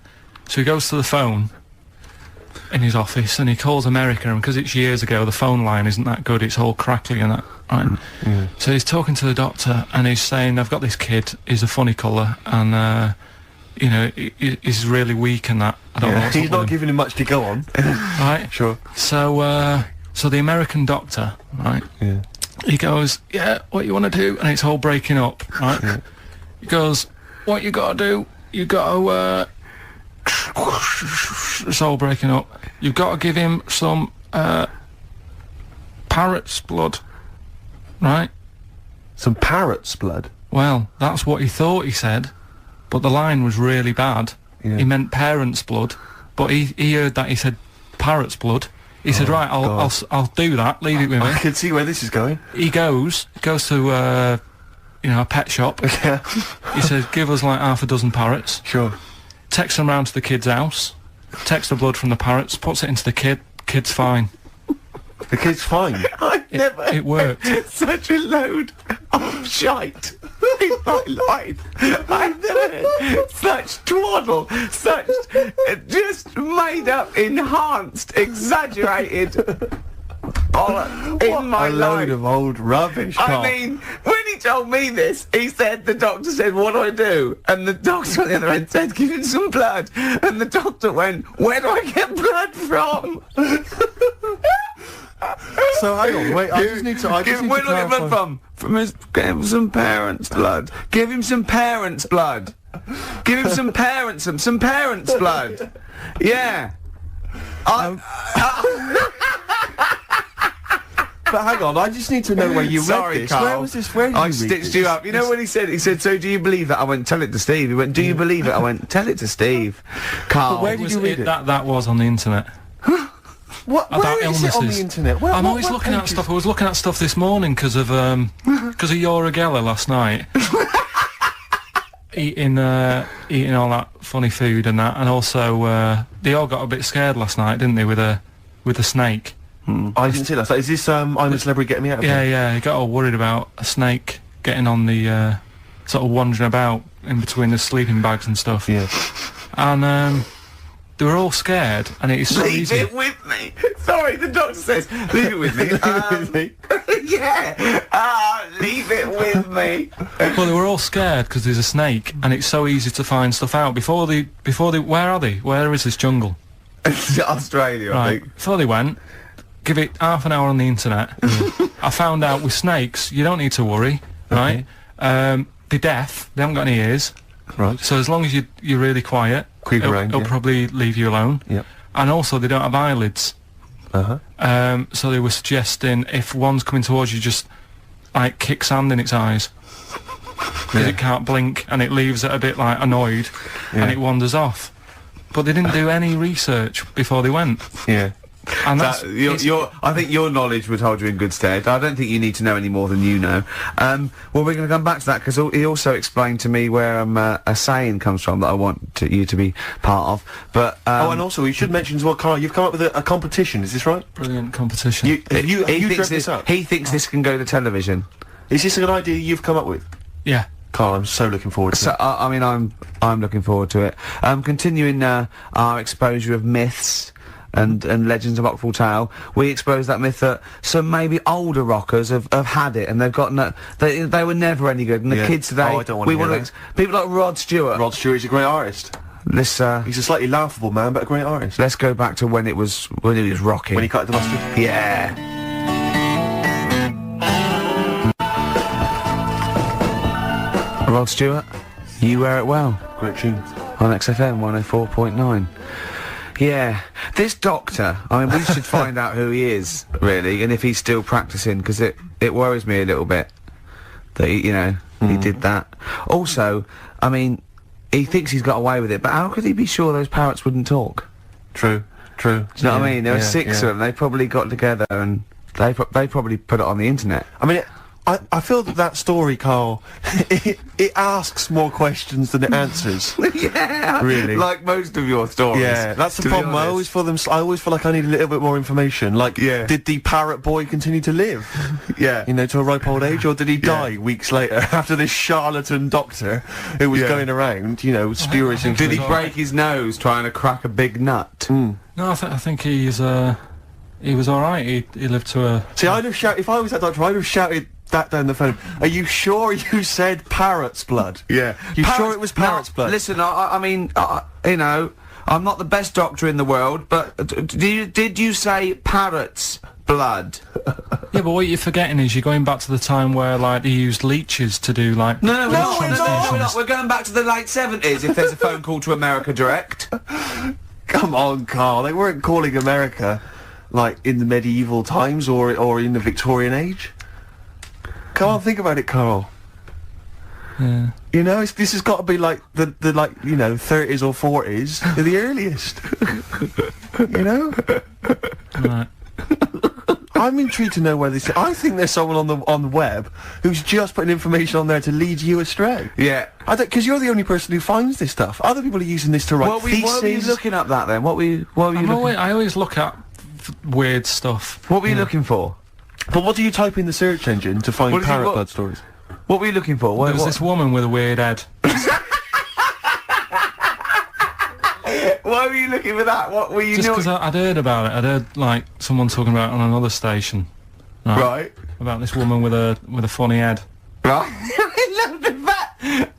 so he goes to the phone in his office and he calls America, and because it's years ago, the phone line isn't that good. It's all crackly and that. Right. Yeah. So he's talking to the doctor and he's saying, "I've got this kid. He's a funny colour and he's really weak and that. I don't know what's He's up not with him." giving him much to go on. Right. Sure. So the American doctor, right? Yeah. He goes, "Yeah, what you want to do?" And it's all breaking up, right? Yeah. He goes, "What you got to do? You got to it's all breaking up. You've got to give him some parrot's blood, right?" Some parrot's blood. Well, that's what he thought he said, but the line was really bad. Yeah. He meant parents' blood, but he heard that he said parrot's blood. He said, "Right, I'll do that. Leave it with me." I can see where this is going. He goes to a pet shop. Yeah. He says, "Give us like half a dozen parrots." Sure. Takes them round to the kid's house, takes the blood from the parrots, puts it into the kid. Kid's fine. The kid's fine. I've never It worked. such a load of shite in my life. I've never heard such twaddle, such just made up, enhanced, exaggerated bollocks in my a life. load of old rubbish, Carl. I mean, when he told me this. He said, the doctor said, what do I do? And the doctor on the other end said, give him some blood. And the doctor went, where do I get blood from? So hang on, wait. I just need to. I just need where to do I get blood clarify. from? From his. Give him some parents' blood. Give him some parents' blood. Give him some parents' blood. Yeah. But hang on, I just need to know where you Sorry, read this. Carl. Where was this? Where did I you read stitched this? you up. You know what he said? He said, so do you believe it? I went, tell it to Steve. He went, do you believe it? I went, tell it to Steve. Carl. But where did you read it? That was on the internet. What? About Where is it on the illnesses. internet? I'm always looking at stuff. I was looking at stuff this morning because of Yoragella last night. eating all that funny food and that, and also they all got a bit scared last night, didn't they, with a snake? I didn't see that. So is this I'm a Celebrity Get Me Out of Yeah, Here? yeah. He got all worried about a snake getting on the sort of wandering about in between the sleeping bags and stuff. Yeah. And they were all scared, and it is so Leave easy. it with me. Sorry, the doctor says, leave it with me. Yeah. Leave it with me. Well, they were all scared because there's a snake, and it's so easy to find stuff out. Before they, where are they? Where is this jungle? Australia, I Right. think. Before they went, give it half an hour on the internet. I found out with snakes, you don't need to worry, right? They're deaf. They haven't got any ears. Right. So as long as you're really quiet, Creep around, it'll yeah. probably leave you alone. Yep. And also, they don't have eyelids. Uh-huh. So they were suggesting if one's coming towards you, just like kick sand in its eyes. Because it can't blink, and it leaves it a bit like annoyed, and it wanders off. But they didn't do any research before they went. Yeah. And that's I think your knowledge would hold you in good stead. I don't think you need to know any more than you know. Well, we're going to come back to that because he also explained to me where a saying comes from that I want you to be part of. But Oh, and also we should mention as well, Carl, you've come up with a competition. Is this right? brilliant competition. Have you thinks dressed this up? He thinks this can go to television. Is this an idea you've come up with? Yeah. Carl, I'm so looking forward to So it. I mean, I'm looking forward to it. Continuing our exposure of myths and legends of Rockfall Tale, we expose that myth that some maybe older rockers have had it and they've got they were never any good, and the Yeah. kids today Oh, I don't wanna hear wanna that. people like Rod Stewart. Rod Stewart's a great artist. Let's He's a slightly laughable man, but a great artist. let's go back to when he was rocking. When he cut the mustard. Yeah. Rod Stewart, You Wear It Well. Great tune. On XFM 104.9. Yeah, this doctor, I mean, we should find out who he is, really, and if he's still practising, because it worries me a little bit that, he did that. Also, I mean, he thinks he's got away with it, but how could he be sure those parrots wouldn't talk? True. Do you know what I mean? There were 6 of them, they probably got together and they probably put it on the internet. I mean, I feel that story, Carl, it asks more questions than it answers. Yeah, Really? like most of your stories. Yeah, that's the to be problem. I honest. always feel like I need a little bit more information. Like, Yeah. did the parrot boy continue to live? Yeah. To a ripe old age, or did he die weeks later after this charlatan doctor who was going around, spurious Did he information? break his nose trying to crack a big nut? No, I think he was all right. He lived to a. See, I'd have shouted, if I was that doctor, I'd have shouted that down the phone. Are you sure you said parrot's blood? Yeah. You sure it was parrot's blood? Listen, I mean, I'm not the best doctor in the world, but did you say parrot's blood? Yeah, but what you're forgetting is you're going back to the time where like they used leeches to do like. No, we're not. translations. We're going back to the late 70s. If there's a phone call to America Direct. Come on, Carl. They weren't calling America like in the medieval times or in the Victorian age. Come on, think about it, Carl. Yeah. This has got to be like the 30s or 40s, the earliest. Right. I'm intrigued to know where this. I think there's someone on the web who's just putting information on there to lead you astray. Yeah. Because you're the only person who finds this stuff. Other people are using this to write What were theses. you looking up that then? What were you looking? I always look at weird stuff. What were you looking for? But what do you type in the search engine to find What did you- parrot what- blood stories? What were you looking for? There was this woman with a weird head. Why were you looking for that? What were you Just doing? because I'd heard about it. I'd heard like someone talking about it on another station. Right. About this woman with a funny head. Right?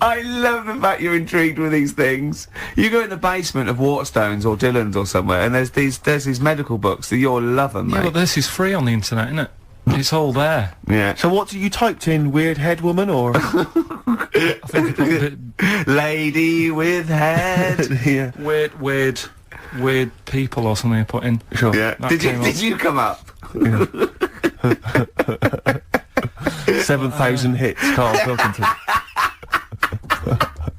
I love the fact you're intrigued with these things. You go in the basement of Waterstones or Dillon's or somewhere, and there's these medical books that you'll love them, Yeah, mate. but this is free on the internet, isn't it? It's all there. Yeah. So what you typed in? Weird head woman or? I think it's a bit Lady with head. Yeah. weird people or something I put in. Sure. Yeah. That Did came up. you come up? 7,000 hits, Karl Pilkington.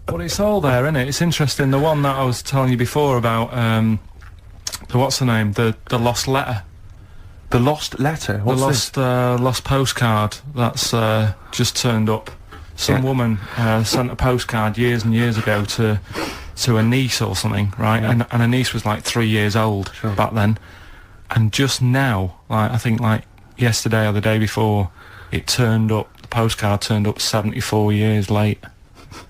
But it's all there, isn't it? It's interesting. The one that I was telling you before about, what's the name? The lost letter. The lost letter. What's this? The lost postcard that's just turned up. Some woman sent a postcard years and years ago to a niece or something, right? And her niece was like 3 years old back then. And just now, like I think like yesterday or the day before, it turned up. The postcard turned up 74 years late.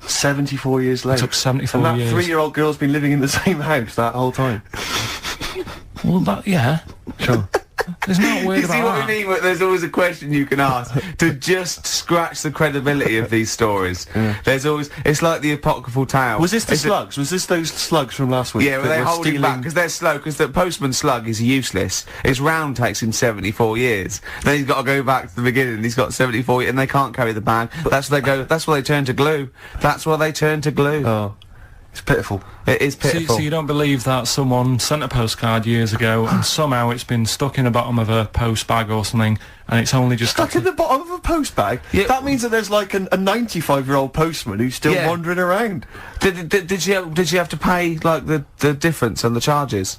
74 years It later. took 74 And that years. 3-year-old girl's been living in the same house that whole time. Well, yeah. Sure. There's not weird You see about what I that. mean? There's always a question you can ask to just scratch the credibility of these stories. There's always, it's like the apocryphal tale. Was this the It's a- slugs? Was this those slugs from last week? Yeah, well, that they're were holding stealing- back because they're slow. Because the postman slug is useless. His round takes him 74 years. Then he's got to go back to the beginning. He's got 74, and they can't carry the bag. That's why they go. That's why they turn to glue. That's why they turn to glue. Oh, it's pitiful. It is pitiful. So you don't believe that someone sent a postcard years ago and somehow it's been stuck in the bottom of a post bag or something and it's only just Stuck in the bottom of a post bag? Yeah. That means that there's like a 95-year-old postman who's still Yeah. wandering around. Did you have to pay like the difference on the charges?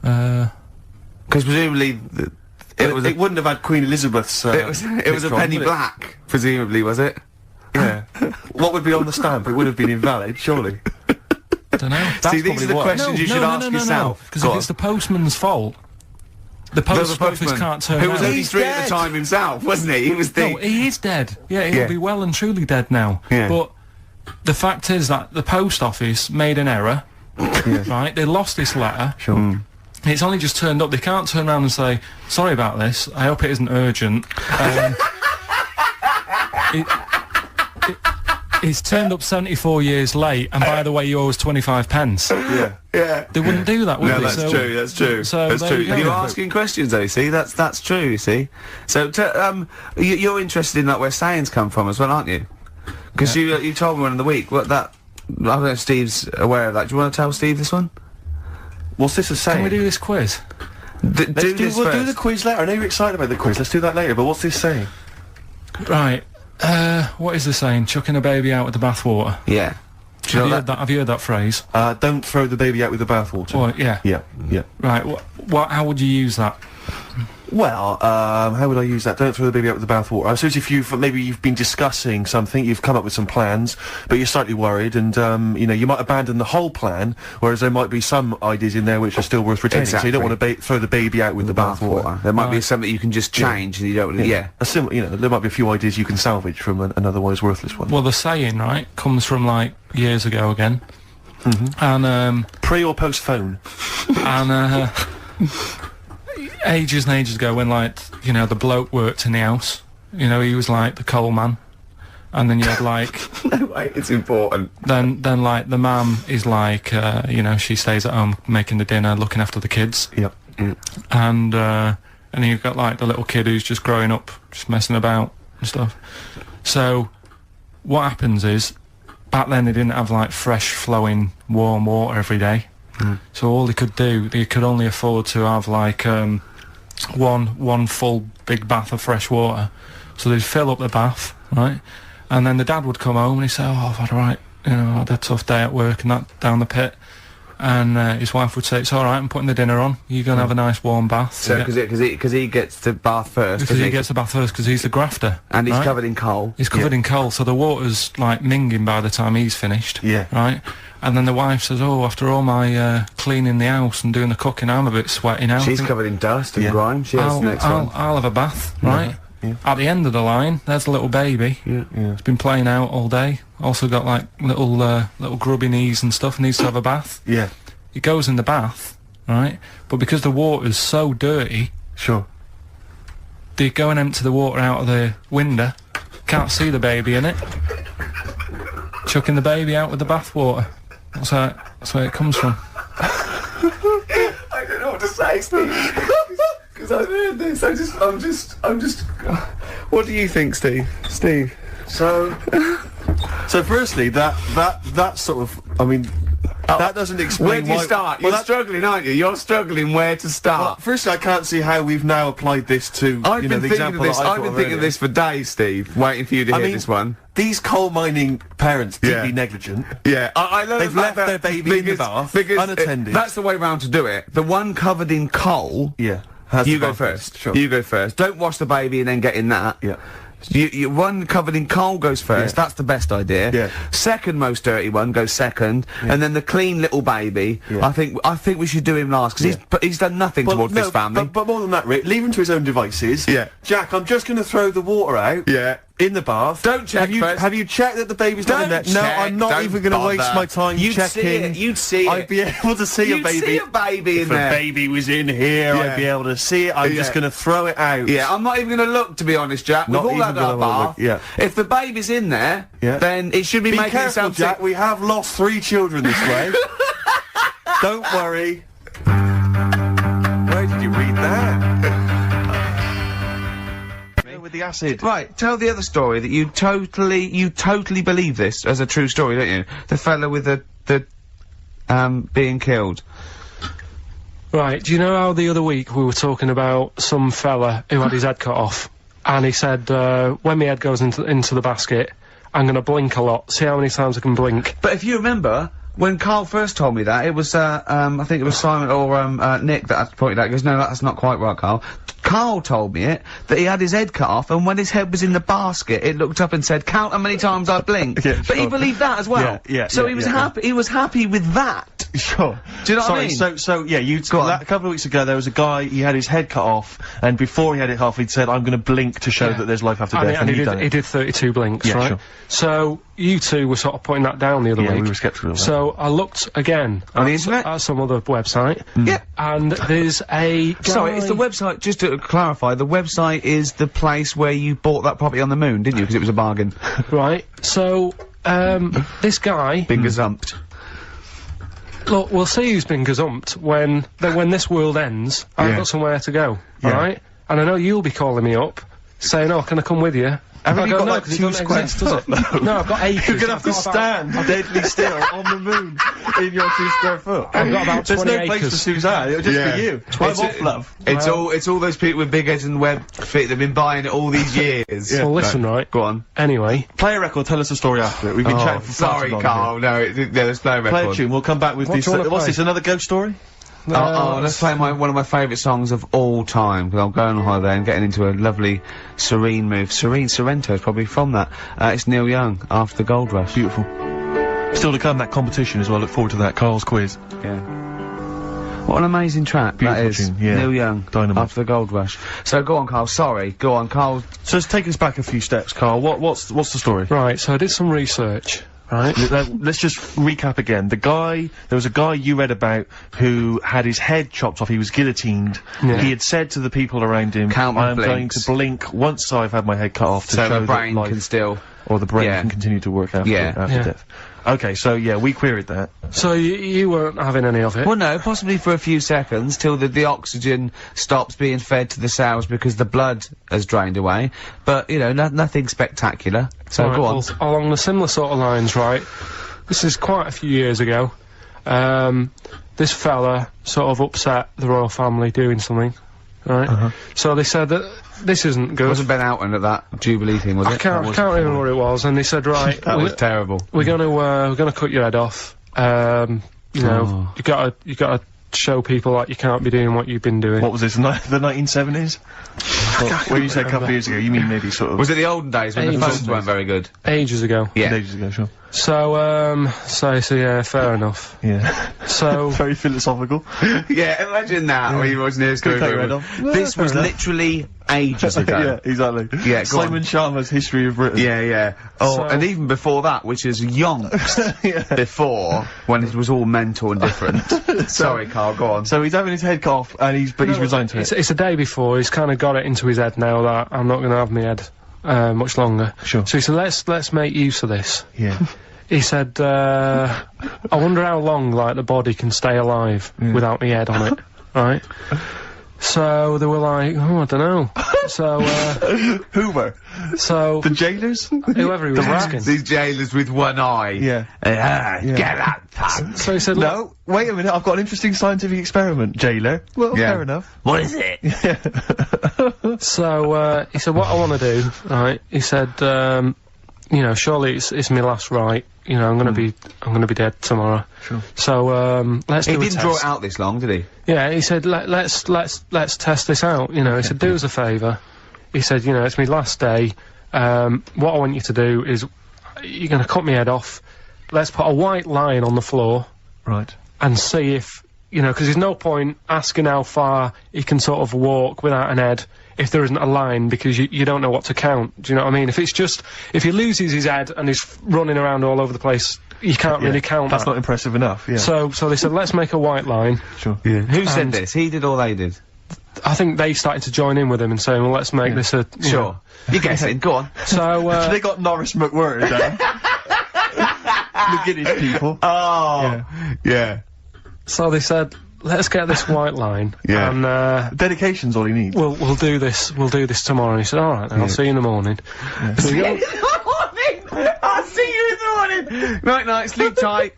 Because presumably it was it wouldn't have had Queen Elizabeth's. it was a picture on, penny would it? black. Presumably, was it? Yeah. What would be on the stamp? It would have been invalid, surely. don't know. See, these are the questions you should ask yourself. Because Go if on. it's the postman's fault, the post office can't turn who was around. only He's 3 at dead. the time himself, wasn't he? He was the. No, he is dead. Yeah, he'll Yeah. be well and truly dead now. Yeah. But the fact is that the post office made an error. Right? They lost this letter. Sure. It's only just turned up. They can't turn around and say, sorry about this, I hope it isn't urgent. It's turned up 74 years late, and by the way, you owe us 25 pence. Yeah. Yeah. They wouldn't do that, would No, they? that's true. That's true. So that's there true. you go. You're asking questions, though. You see, that's true. You see, so you're interested in that where sayings come from as well, aren't you? Because you told me one in the week. What that? I don't know if Steve's aware of that. Do you want to tell Steve this one? What's this a saying? Can we do this quiz? Do We'll do first. the quiz later. I know you're excited about the quiz. Let's do that later. But what's this saying? Right. What is the saying? Chucking a baby out with the bathwater. Yeah. Do you know that? Have you heard that phrase? Don't throw the baby out with the bathwater. Well, yeah. Yeah. Yeah. Right. How would you use that? Well, how would I use that? Don't throw the baby out with the bathwater. I suppose if you've been discussing something, you've come up with some plans, but you're slightly worried, and you might abandon the whole plan, whereas there might be some ideas in there which are still worth retaining. So you don't want to throw the baby out with the bathwater. There might be something you can just change, and you don't. Yeah. There might be a few ideas you can salvage from an otherwise worthless one. Well, the saying, right, comes from like years ago again, and Pre or post phone? and ages and ages ago when like the bloke worked in the house, he was like the coal man, and then you had like No way. It's important. then like the mum is like she stays at home making the dinner, looking after the kids, Yep. and you've got like the little kid who's just growing up, just messing about and stuff. So what happens is, back then they didn't have like fresh flowing warm water every day. So all they could only afford to have like one full big bath of fresh water. So they'd fill up the bath, right? And then the dad would come home and he'd say, "Oh, I've had I had a tough day at work and that down the pit." And his wife would say, "It's all right, I'm putting the dinner on. You're going to have a nice warm bath." So because he gets the bath first. Because doesn't he gets the bath first, because he's the grafter. and he's right? covered in coal. He's covered in coal, so the water's like minging by the time he's finished. Yeah. Right? And then the wife says, "Oh, after all my cleaning the house and doing the cooking, I'm a bit sweaty now. She's covered in dust and Yeah. grime. She has the next one. I'll have a bath, right?" Yeah. At the end of the line, there's a little baby. Yeah. It's been playing out all day. Also got like little grubby knees and stuff. Needs to have a bath. Yeah. He goes in the bath, right? But because the water's so dirty, Sure. they go and empty the water out of the window, Can't see the baby in it. Chucking the baby out with the bathwater. That's where it comes from. I don't know what to say, Steve. Because I've heard this. I'm just. What do you think, Steve? Steve. So firstly, that sort of, I mean, that doesn't explain Where do you why- start? well, You're struggling, aren't you? You're struggling where to Well, start. firstly, I can't see how we've now applied this to, I've you know, been the thinking example of this. that I I've been thinking of this for days, Steve. Waiting for you to hear this one. These coal mining parents, deeply Yeah. negligent. Yeah, I love They've the left fact that their baby in the bath, unattended. That's the way round to do it. The one covered in coal. Yeah. You go first. Sure. You go first. Don't wash the baby and then get in that. Yeah. You one covered in coal goes first. Yeah. That's the best idea. Yeah. Second most dirty one goes second, and then the clean little baby. Yeah. I think we should do him last because he's done nothing towards this family. But more than that, Rick, leave him to his own devices. Yeah. Jack, I'm just going to throw the water out. Yeah. In the bath. Don't check first. Have you checked that the baby's not in there? Don't No, check, I'm not don't even going to waste bother. my time You'd checking. see it, you'd see I'd it. be able to see You'd a baby. see a baby in if there. a baby was in here, Yeah. I'd be able to see it. I'm just Yeah. going to throw it out. Yeah, I'm not even going to look, to be honest, Jack. Not We've all even had our gonna look, bath. yeah. If the baby's in there, Yeah. then it should be, Be making careful, it sound Jack. We have lost 3 children this way. Don't worry. Where did you read that? With the acid. Right, tell the other story that you totally believe this as a true story, don't you? The fella with the being killed. Right, do you know how the other week we were talking about some fella who had his head cut off? And he said, when my head goes into the basket, I'm gonna blink a lot, see how many times I can blink. But if you remember, when Carl first told me that, it was, I think it was Simon or, Nick that had pointed out, he goes, no, that's not quite right, Carl. Carl told me that he had his head cut off, and when his head was in the basket, it looked up and said, count how many times I blinked. Yeah, But he sure. believed that as well. Yeah, So yeah, he was yeah, happy, he was happy with that. Sure. Do you know what I Sorry, mean? so yeah, Go on. a couple of weeks ago there was a guy, he had his head cut off, and before he had it off, he'd said, I'm gonna blink to show that there's life after death, And he'd he done did, it. he did 32 blinks, Yeah, right? sure. So, you two were sort of putting that down the other Yeah, week. we were sceptical of that. So, I looked again On the internet? at some other website. Yeah. And there's a guy... Sorry, it's the website, just to clarify, the website is the place where you bought that property on the moon, didn't you? Because it was a bargain. Right, so, this guy... Been gazumped. Look, we'll see who's been gazumped when this world ends. I've Yeah. got somewhere to go, Yeah. alright? And I know you'll be calling me up, saying, oh, can I come with you? Haven't I you go, got, no, like, 'cause it 2 doesn't square exist, does it? foot? No, I've got acres. You're gonna I've have to got about- stand deadly still on the moon in your 2 square foot. I've got about There's 20 no place for acres. Suzanne, it'll just Yeah. be you. I'm off, love. It's all those people with big heads and web feet that've been buying it all these years. Well, listen, right. Go on. Anyway, Play a record, tell us a story after it. We've been chatting for far sorry, too long Carl. No, let's play a here. record. Play a tune, we'll come back with What this. do you wanna What's play? this, another ghost story? Let's play one of my favourite songs of all time, because I'm going on holiday and getting into a lovely, serene mood. Sorrento is probably from that. It's Neil Young, After the Gold Rush. Beautiful. Still to come, that competition as well, look forward to that, Carl's quiz. Yeah. What an amazing track Beautiful that is. tune, yeah. Neil Young, Dynamite. After the Gold Rush. So go on, Carl. Sorry, go on, Carl. So let's take us back a few steps, Carl. What's the story? right, so I did some research, right? Let's just recap again. There was a guy you read about who had his head chopped off, he was guillotined. Yeah. He had said to the people around him, Count my I am going blinks. to blink once I've had my head cut off to So show the that brain life, can still... or the brain Yeah. can continue to work after, Yeah. Yeah. death. Okay, so yeah, we queried that. So you weren't having any of it? Well, no, possibly for a few seconds, till the oxygen stops being fed to the cells because the blood has drained away. But, you know, nothing spectacular. So Right, go on. well, along the similar sort of lines, right? This is quite a few years ago. This fella sort of upset the royal family doing something, right? So they said that this isn't good. Wasn't Ben Oughton at that Jubilee thing, was I it? can't remember what it was, and they said, right, That was terrible. we're gonna cut your head off. You know, you gotta show people like you can't be doing what you've been doing. What was this, the 1970s? When you say a couple of years ago, you mean maybe sort of... Was it the olden days when the Ages. phones weren't very good? Ages ago. Yeah. Ages ago, sure. So yeah, fair enough. Yeah. So, Very philosophical. Yeah, imagine that when you watch News Could cut your head off. This Yeah, was fair enough. literally ages ago. Yeah, exactly. Yeah, go on. Simon Sharma's History of Britain. Yeah, yeah. Oh, So- and even before that, which is yonks before, when it was all mental and different. Sorry, Carl, go on. So he's having his head cut off, and he's resigned to it. it's a day before. He's kind of got it into his head now that I'm not going to have my head much longer. Sure. So he said, let's make use of this. Yeah. He said, I wonder how long, like, the body can stay alive without the head on it, right? So they were like, oh, I don't know. So, Who were? so The jailers? whoever he was asking. These jailers with one eye. Yeah. Get that punk. So he said, No, wait a minute, I've got an interesting scientific experiment, jailer. Well, Yeah. fair enough. What is it? So, he said, what I want to do, right, he said, you know, surely it's my last right, you know, I'm gonna be dead tomorrow. Sure. So, let's He do a didn't test. draw it out this long, did he? Yeah, he said, let's test this out, you know, he said, do us a favour. He said, you know, it's my last day, what I want you to do is, you're gonna cut my head off, let's put a white line on the floor, Right. and see if, you know, because there's no point asking how far he can sort of walk without an head if there isn't a line, because you don't know what to count. Do you know what I mean? If it's just, if he loses his head and he's running around all over the place, you can't really count That's that. not impressive enough, yeah. So they said, let's make a white line. Sure. Yeah. Who said And- this? He did or they did? I think they started to join in with him and saying, well, let's make this a... you know. You're guessing. Go on. So, They got Norris McWhirter down. The Guinness people. Oh. Yeah. so they said, let's get this white line. Yeah. And, Dedication's all he needs. we'll do this tomorrow. And he said, alright then, I'll see you in the morning. So we go- I'll see you in the morning. Night night. Sleep tight.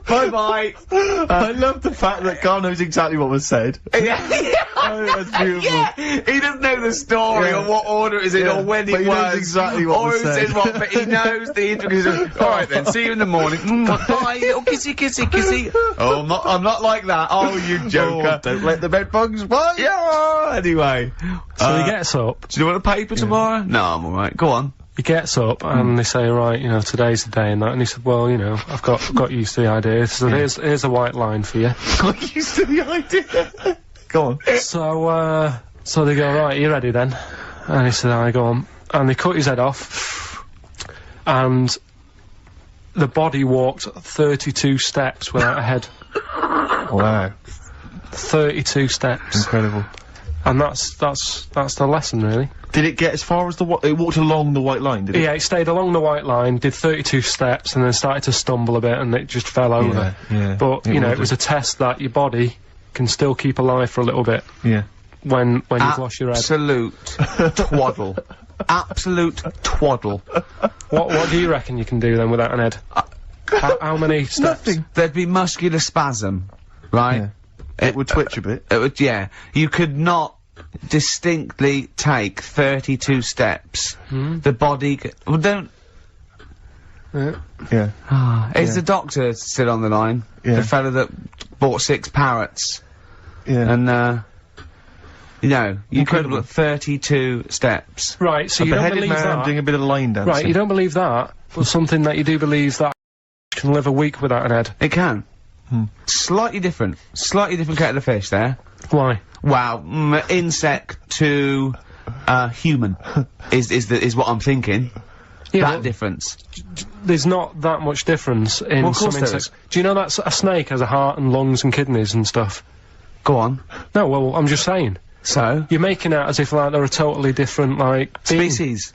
Bye bye. I love the fact that Carl knows exactly what was said. Oh, that's beautiful. Yeah, he doesn't know the story Yeah. or what order it is in Yeah, or when but it he knows was. exactly what or was who said. said what, but he knows the intricacies. All right then, see you in the morning. Bye, little kissy, kissy, kissy. Oh, I'm not like that. Oh, you joker. Oh, don't let the bed bugs bite. Yeah. Anyway, so he gets up. do you want a paper tomorrow? No, I'm all right. Go on. He gets up and they say, right, you know, today's the day and that. And he said, well, you know, I've got used to the idea. So here's a white line for you. Got used to the idea. Go on. So they go, right, you ready then? And he said, I go on. And they cut his head off. And the body walked 32 steps without a head. Wow. 32 steps. Incredible. And that's the lesson, really. Did it get as far as it walked along the white line, did it? Yeah, it stayed along the white line, did 32 steps, and then started to stumble a bit, and it just fell over. Yeah. But, you know, it was a test that your body can still keep alive for a little bit Yeah. when you've lost your head. Absolute twaddle. Absolute twaddle. What do you reckon you can do then without an head? How many steps? Nothing. There'd be muscular spasm, right? Yeah. It would twitch a bit. It would, yeah. You could not distinctly take 32 steps. The body well, don't... Yeah. Is the doctor still on the line? Yeah. The fella that bought 6 parrots. Yeah. And, you know, you Incredible. could look 32 steps. Right, so A you don't beheaded believe man that. doing a bit of line dancing. Right, you don't believe that, but something that you do believe that can live a week without an head. It can. Slightly different. Slightly different kettle of fish there. Why? Wow. Insect to, human is what I'm thinking. Yeah, That well, difference. there's not that much difference in Well, of some course there insects. is. Do you know that a snake has a heart and lungs and kidneys and stuff? Go on. No, well, I'm just saying. So? You're making out as if, like, they're a totally different, like, being. Species.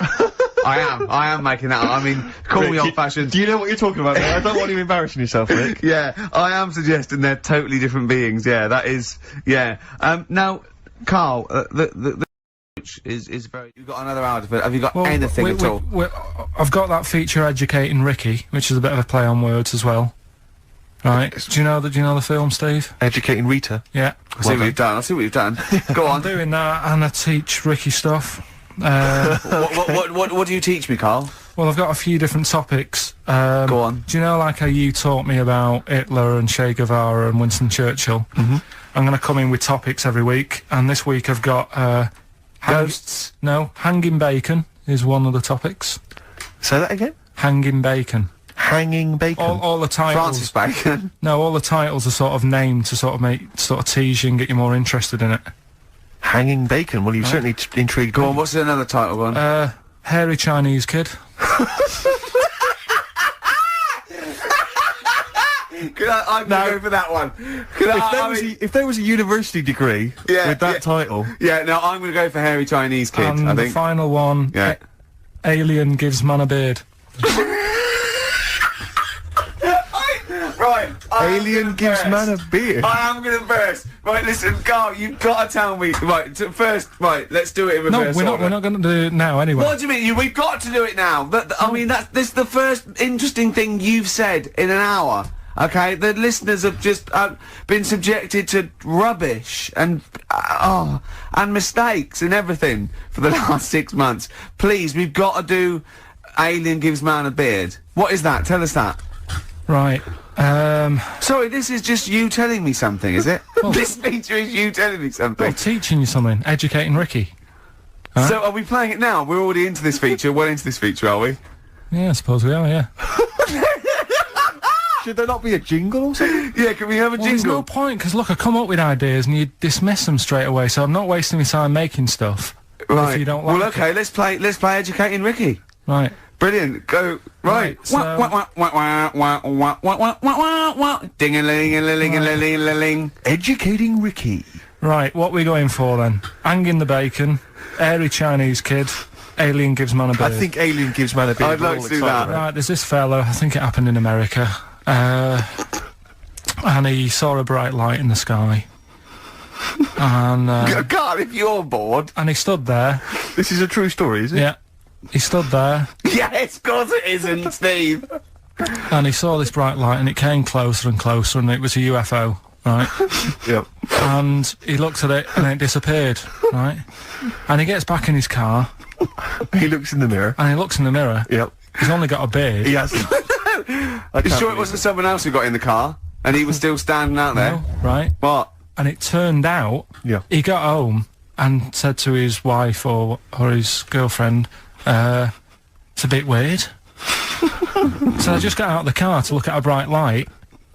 I am making that up. I mean, call me Rick, old-fashioned. Do you know what you're talking about now? I don't want you embarrassing yourself, Rick. Yeah, I am suggesting they're totally different beings. Yeah, that is. Yeah. Now, Carl, the is very. You've got another hour. Have you got anything at all? I've got that feature educating Ricky, which is a bit of a play on words as well. Right? Do you know the film, Steve? Educating Rita. Yeah. I see what you've done. I see what you've done. Go I'm on. doing that, and I teach Ricky stuff. What do you teach me, Carl? Well, I've got a few different topics. Go on. Do you know, like how you taught me about Hitler and Che Guevara and Winston Churchill? Mm-hmm. I'm going to come in with topics every week, and this week I've got Ghosts. No, hanging bacon is one of the topics. Say that again? Hanging bacon. Hanging bacon. All the titles. Francis Bacon. No, all the titles are sort of named to sort of tease you and get you more interested in it. Hanging bacon. Well, you've certainly intrigued Go me. on. What's another title one? Hairy Chinese kid. I'm gonna go for that one. If there was a university degree Yeah, with that yeah. title, Yeah, no, I'm gonna go for hairy Chinese kid. And I the think. final one, Yeah. Alien gives man a beard. Right. Alien gives man a beard. I am gonna burst. Right, listen, Carl, you've got to tell me. Right, first, right, let's do it in reverse No, order. we're not going to do it now anyway. What do you mean? We've got to do it now. I mean, this is the first interesting thing you've said in an hour. Okay, the listeners have just been subjected to rubbish and mistakes and everything for the last 6 months. Please, we've got to do Alien Gives Man a Beard. What is that? Tell us that. Right. Sorry, this is just you telling me something, is it? This feature is you telling me something. Well, teaching you something, educating Ricky. Huh? So are we playing it now? We're already into this feature, well into this feature, are we? Yeah, I suppose we are, yeah. Should there not be a jingle or something? Yeah, can we have a Well, there's no jingle? point, because look, I come up with ideas and you dismiss them straight away, so I'm not wasting my time making stuff. Right. If you don't like well, okay, let's play Educating Ricky. Right. Brilliant. Go. Right. Right, so- Ding-a-ling-a-ling-a-ling-a-ling-a-ling. Educating Ricky. Right, what we going for then? Hanging the bacon, airy Chinese kid, Alien Gives Man a Beard. I think Alien gives man a beard. I'd We're like all to do excited that. about it. Right, there's this fellow, I think it happened in America, and he saw a bright light in the sky. And God, if you're bored. he stood there. This is a true story, is it? Yeah. He stood there, Yes, of course it isn't, Steve. and he saw this bright light, and it came closer and closer, and it was a UFO, right? Yep. And he looked at it, and it disappeared, right? And he gets back in his car, He looks in the mirror. and he looks in the mirror. Yep. He's only got a beard. He has. You sure it wasn't someone else who got in the car and he was still standing out there? No, right? What? And it turned out Yeah. he got home and said to his wife or his girlfriend, it's a bit weird. So I just got out of the car to look at a bright light,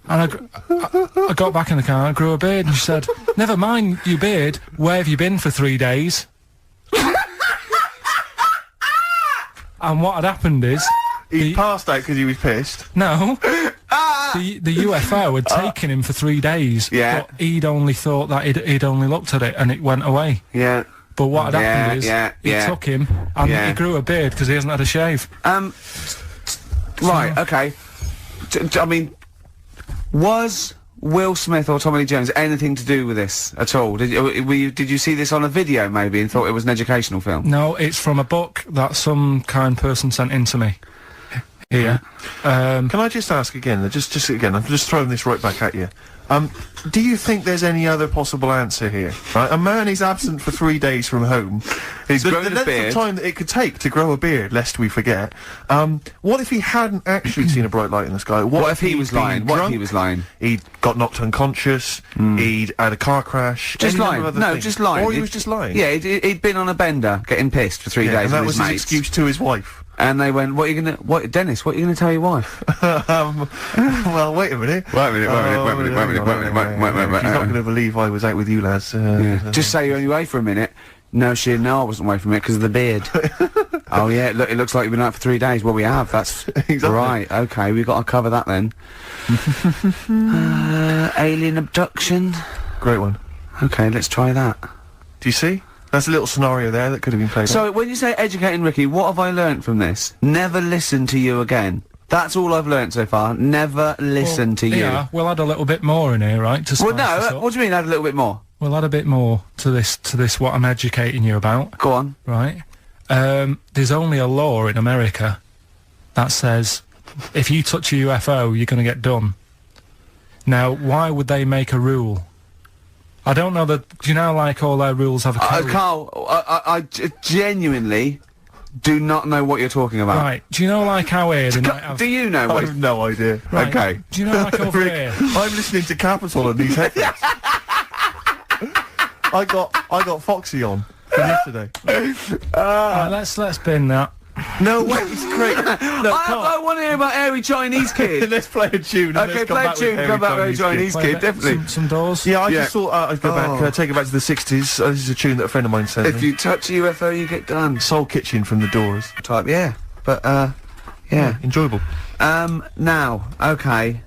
and I got back in the car and grew a beard, and she said, never mind you beard, where have you been for 3 days? And what had happened is, He passed out because he was pissed. no, the UFO had taken him for 3 days, Yeah. but he'd only thought that he'd only looked at it and it went away. Yeah. But what had happened is, yeah, he yeah. took him and Yeah. he grew a beard because he hasn't had a shave. Right, okay. I mean, was Will Smith or Tommy Lee Jones anything to do with this at all? Did you see this on a video maybe and thought it was an educational film? No, it's from a book that some kind person sent in to me. Here. Can I just ask again? Just again. I'm just throwing this right back at you. Do you think there's any other possible answer here? Right, a man is absent for 3 days from home. He's the grown a length beard. of time that it could take to grow a beard, lest we forget. What if he hadn't actually seen a bright light in the sky? What if he he'd was been lying? What if drunk? he was lying? He'd got knocked unconscious. He'd had a car crash. Just any number lying. of other No, things. just lying. Or he was just lying. Yeah, he'd been on a bender, getting pissed for 3 Yeah, days and that with was his his mates. excuse to his wife. And they went, Dennis, what are you gonna tell your wife? Well, wait a minute. Wait a minute, wait a minute. She's not going to believe I was out with you, lads. Just say you're only away for a minute. No, she know I wasn't away from it because of the beard. Oh yeah, look, it looks like you've been out for 3 days. Well, we have. That's Exactly. right. Okay, we've got to cover that then. Alien abduction. Great one. Okay, let's try that. Do you see? That's a little scenario there that could have been played out. So when you say educating Ricky, what have I learnt from this? Never listen to you again. That's all I've learnt so far. Never listen to you. Yeah, we'll add a little bit more in here, right? To Well, spice this no. up. What do you mean? Add a little bit more. We'll add a bit more to this what I'm educating you about, Go on. right? There's only a law in America that says if you touch a UFO, you're going to get done. Now, why would they make a rule? I don't know that. Do you know, like, all their rules have a code? Carl, I genuinely do not know what you're talking about. Right. Do you know, like, how here they might have... Do you know I what? have no idea. Right. Okay. Do you know, like, over Rick, here... I'm listening to Capital on these headphones. I got Foxy on from yesterday. Right, let's bin that. No way, it's great. No, I want to hear about Airy Chinese Kid. let's play a tune. and Okay, let's come play a back with tune, Harry come back with Chinese Play a Kid, bit- definitely. Some doors. Yeah, I Yeah. just thought I'd go back, take it back to the 60s. This is a tune that a friend of mine sent If me. you touch a UFO, you get done. Soul Kitchen from the Doors. Type, yeah. But, yeah. Enjoyable. Now, okay.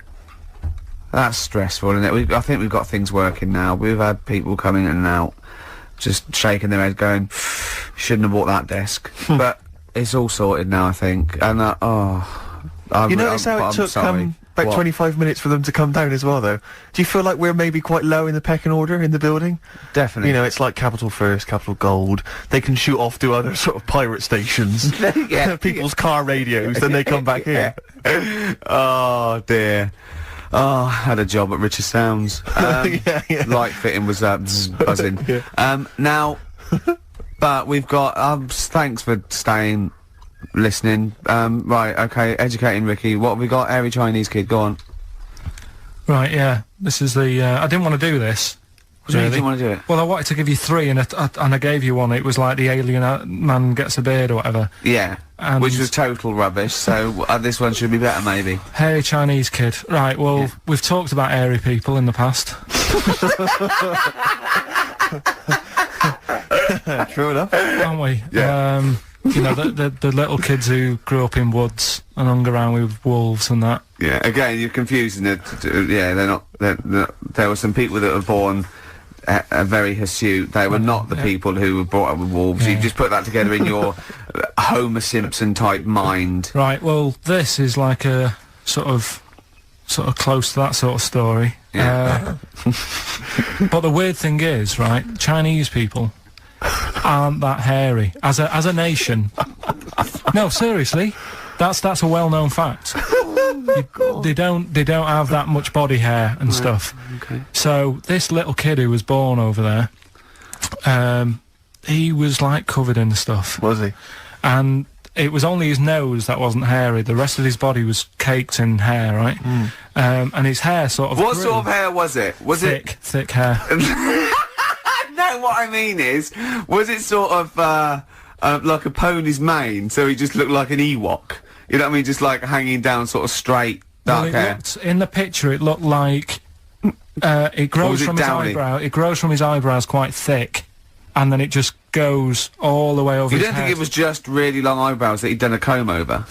That's stressful, isn't it? I think we've got things working now. We've had people come in and out, just shaking their heads going, shouldn't have bought that desk. But it's all sorted now, I think. And, You notice how it took, about 25 minutes for them to come down as well, though? Do you feel like we're maybe quite low in the pecking order in the building? Definitely. You know, it's like Capital First, Capital Gold. They can shoot off to other sort of pirate stations. Yeah. People's car radios, then they come back here. Oh, dear. Oh, I had a job at Richard Sounds. Yeah. Light fitting was buzzing. Yeah. Now, but we've got, thanks for staying, listening. Right, okay, educating Ricky. What have we got? Airy Chinese kid, go on. Right, yeah. This is the, I didn't want to do this. What do you mean you didn't want to do it? Well, I wanted to give you 3, and I gave you one. It was like the alien man gets a beard or whatever. Yeah, And which was total rubbish, so this one should be better, maybe. Hairy Chinese kid. Right, well, we've talked about hairy people in the past. True enough. Haven't we? Yeah. You know, the little kids who grew up in woods and hung around with wolves and that. Yeah, again, you're confusing it. Yeah, they're not. There were some people that were born very hirsute. They were not the people who were brought up with wolves. Yeah. You just put that together in your Homer Simpson type mind. Right, well, this is like a sort of close to that sort of story. Yeah. But the weird thing is, right, Chinese people aren't that hairy as a nation. No, seriously, that's a well-known fact. They don't have that much body hair and stuff. Okay. So this little kid who was born over there, he was like covered in stuff, Was he? and it was only his nose that wasn't hairy. The rest of his body was caked in hair, right? And his hair sort of What grew. sort of hair was it? Was thick hair. No, what I mean is, was it sort of like a pony's mane, so he just looked like an Ewok? You know what I mean? Just like hanging down, sort of straight, dark hair. In the picture, it looked like it grows from his eyebrow. It grows from his eyebrows quite thick, and then it just goes all the way over You his don't head. think it was just really long eyebrows that he'd done a comb over?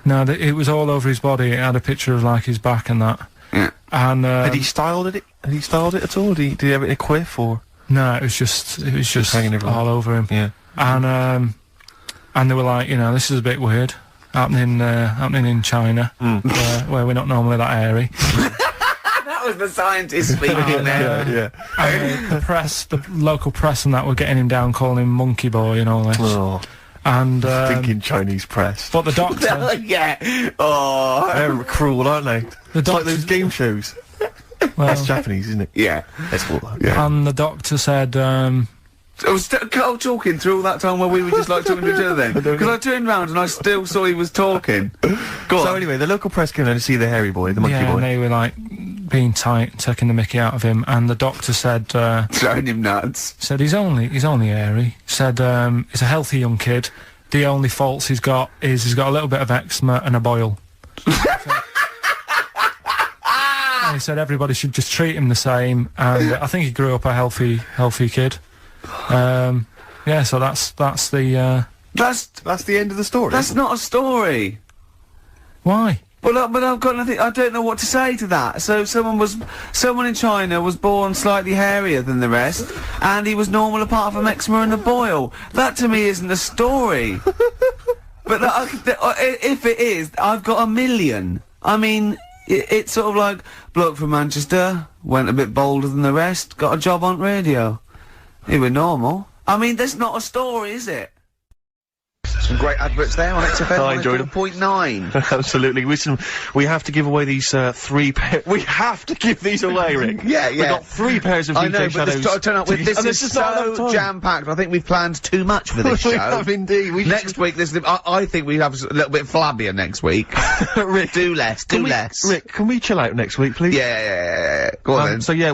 No, it was all over his body. It had a picture of like his back and that. Yeah. And Had he styled it? Had he styled it at all? Did he have it in a quiff or? no, it was just hanging everywhere. all over him. Yeah. And they were like, you know, this is a bit weird, happening in China, where we're not normally that hairy. That was the scientist speaking there. Yeah. And the local press and that were getting him down, calling him monkey boy and all this. Oh, And thinking Chinese press. but the doctor, Yeah. Oh. They're cruel, aren't they? the It's like doctor, those game shows. well, That's Japanese, isn't it? Yeah. That's cool. Yeah. and the doctor said, I was Carl talking through all that time while we were just like talking to each other then. Because I turned round and I still saw he was talking. Go So on. anyway, the local press came down to see the hairy boy, the monkey yeah, boy. and they were like being tight, and taking the mickey out of him, and the doctor said, Throwing him nuts. he's only hairy. Said he's a healthy young kid. The only faults he's got is he's got a little bit of eczema and a boil. And he said everybody should just treat him the same, and I think he grew up a healthy kid. Yeah, so that's the That's the end of the story. That's not a story. why. Well, but I've got nothing. I don't know what to say to that. So someone in China was born slightly hairier than the rest, and he was normal apart from eczema and a boil. That to me isn't a story. But if it is, I've got a million. I mean, it's sort of like bloke from Manchester went a bit bolder than the rest, got a job on radio. He were normal. I mean, that's not a story, is it? Some great adverts there on XFM I enjoyed 104.9. Absolutely. Listen, we have to give away these 3 pairs. We have to give these away, Rick. Yeah. We've got 3 pairs of I DJ know, but Shadows. this is so jam-packed. I think we've planned too much for this show. We have indeed. Next week, I think we have a little bit flabbier next week. Rick, do less. Rick, can we chill out next week, please? Yeah. Go on then. So yeah,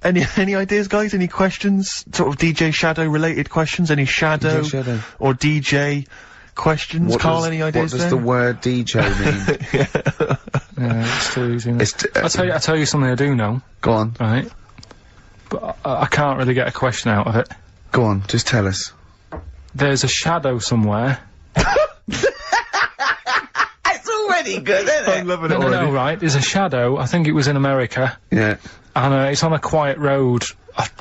any ideas, guys? Any questions? Sort of DJ Shadow related questions? Any Shadow, DJ Shadow. or DJ questions? Carl, any ideas? What does the word DJ mean? Yeah, it's too easy. I tell you something I do know, Go on. right? But I can't really get a question out of it. Go on. Just tell us. There's a shadow somewhere. It's already good, isn't I'm loving it No, already. right? There's a shadow. I think it was in America. Yeah. And it's on a quiet road.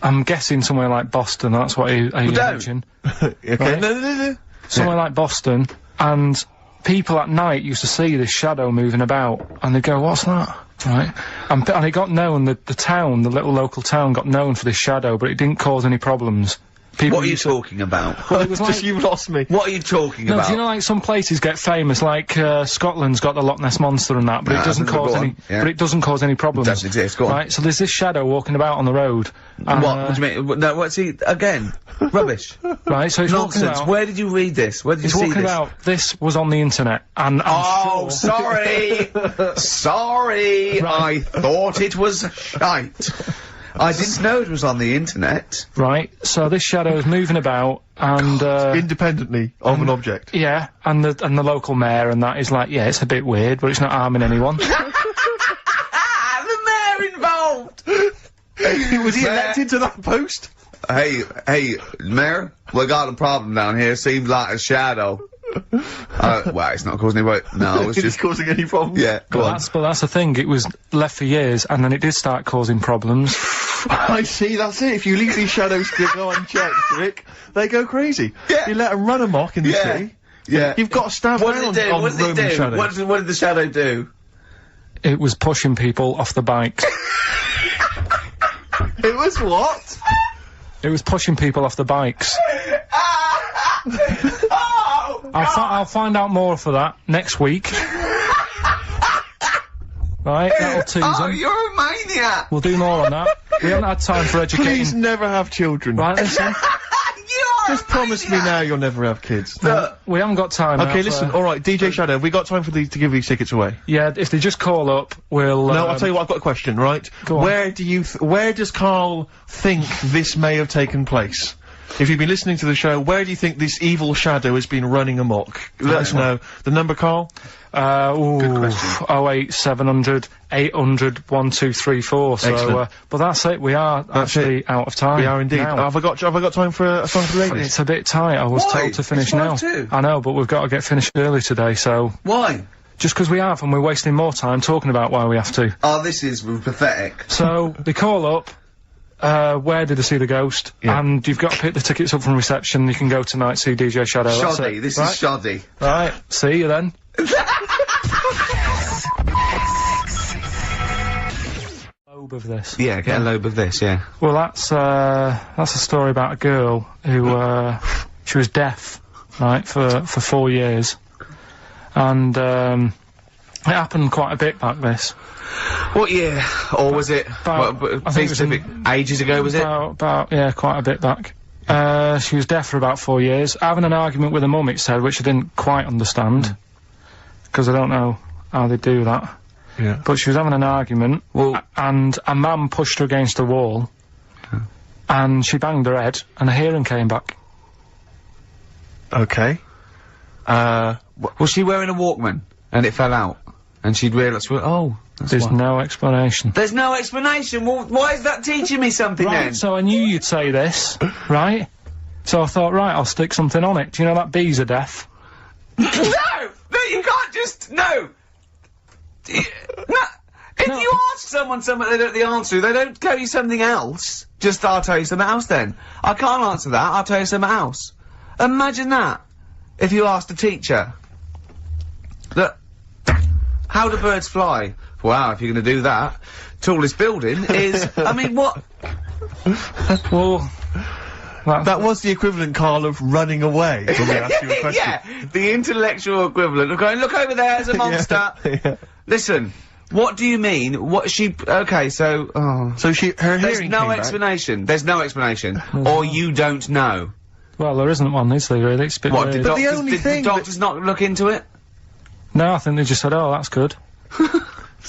I'm guessing somewhere like Boston. That's what I don't. imagine. Okay. Right. No. somewhere like Boston, and people at night used to see this shadow moving about, and they'd go, "What's that?" Right? And it got known, the town, the little local town got known for this shadow, but it didn't cause any problems. People What are you talking about? Well, it was Just you've lost me. What are you talking No, about? do you know, like, some places get famous, like, Scotland's got the Loch Ness Monster and that, but No, it doesn't go cause on, any, yeah. but it doesn't cause any problems. Doesn't exist, go on. Right, so there's this shadow walking about on the road. And, What do you mean? No, what's he, again? Rubbish. Right, so he's walking Nonsense. about, Where did you read this? Where did you he's see walking this? about, this was on the internet, and I'm Oh, sure... sorry! Sorry! I thought it was shite. I didn't know it was on the internet. Right, so this shadow is moving about, and, Independently of an object. yeah, and the local mayor and that is like, yeah, it's a bit weird, but it's not harming anyone. The mayor involved! Was he elected to that post? Hey, mayor, we got a problem down here. Seems like a shadow. Well, it's not causing any. No, it's Is just. it causing any problems? Yeah, go on. But that's the thing, it was left for years, and then it did start causing problems. I see, that's it. If you leave these shadows to go unchecked, Rick, they go crazy. Yeah. You let them run amok in the Yeah. city. Yeah. You've got to stand What down did it do? on What did it Roman do? shadows. What did the shadow do? It was pushing people off the bikes. It was what? It was pushing people off the bikes. Oh! I'll find out more for that next week. Right, that'll tease Oh, them. you're a maniac! We'll do more on that. We haven't had time for Please educating. never have children. Right, listen. You're Just promise me now you'll never have kids. Look, We haven't got time. Okay, now, listen, so- alright, DJ Shadow, have we got time for these to give these tickets away? Yeah, if they just call up, we'll. No, I'll tell you what, I've got a question, right? Go on. Where does Karl think this may have taken place? If you've been listening to the show, where do you think this evil shadow has been running amok? Let us know. The number, Karl? Good question. 08700 800 1234. So, Excellent. but that's it. We are actually out of time. We are indeed. now. Have I got time for a song for the ladies? It's a bit tight. I was Why? told to finish It's now. 5:02. I know, but we've got to get finished early today. So why? just because we have, and we're wasting more time talking about why we have to. Oh, this is pathetic. So they call up. Where did they see the ghost? Yeah. And you've got to pick the tickets up from reception. You can go tonight, see DJ Shadow. That's Shoddy. it. This right? is shoddy. Right. See you then. Lobe of this. Yeah, get a lobe of this, yeah. Well, that's a story about a girl who she was deaf, right, for 4 years, and it happened quite a bit back this. What year? Or was it? About- I think it was specific ages ago, was it? About yeah, quite a bit back. She was deaf for about 4 years, having an argument with her mum, it said, which I didn't quite understand, because I don't know how they do that. Yeah. But she was having an argument, Well- and a man pushed her against a wall, and she banged her head, and her hearing came back. Okay. Was she wearing a Walkman? And it fell out? And she'd realised, well, oh, that's There's why. no explanation. There's no explanation. Well, why is that teaching me something then? Right, so I knew you'd say this, right? So I thought, right, I'll stick something on it. Do you know that bees are deaf? No! No, you can't just, no! No. If No. you ask someone something they don't know the answer to, they don't tell you something else. Just, I'll tell you something else then. I can't answer that, I'll tell you something else. Imagine that. If you asked a teacher. Look, how do birds fly? Wow, if you're gonna do that, tallest building is, I mean, what? Well, That was the equivalent, Karl, of running away when we asked you a question. Yeah, the intellectual equivalent of going, look over there, there's a monster. Yeah. Listen, what do you mean? What she, okay, so, oh. So her There's hearing no came back. explanation. There's no explanation. Or you don't know. well, there isn't one, is there, really? It's a bit What, weird. did, But the doctors, only did thing the doctors not look into it? No, I think they just said, oh, that's good.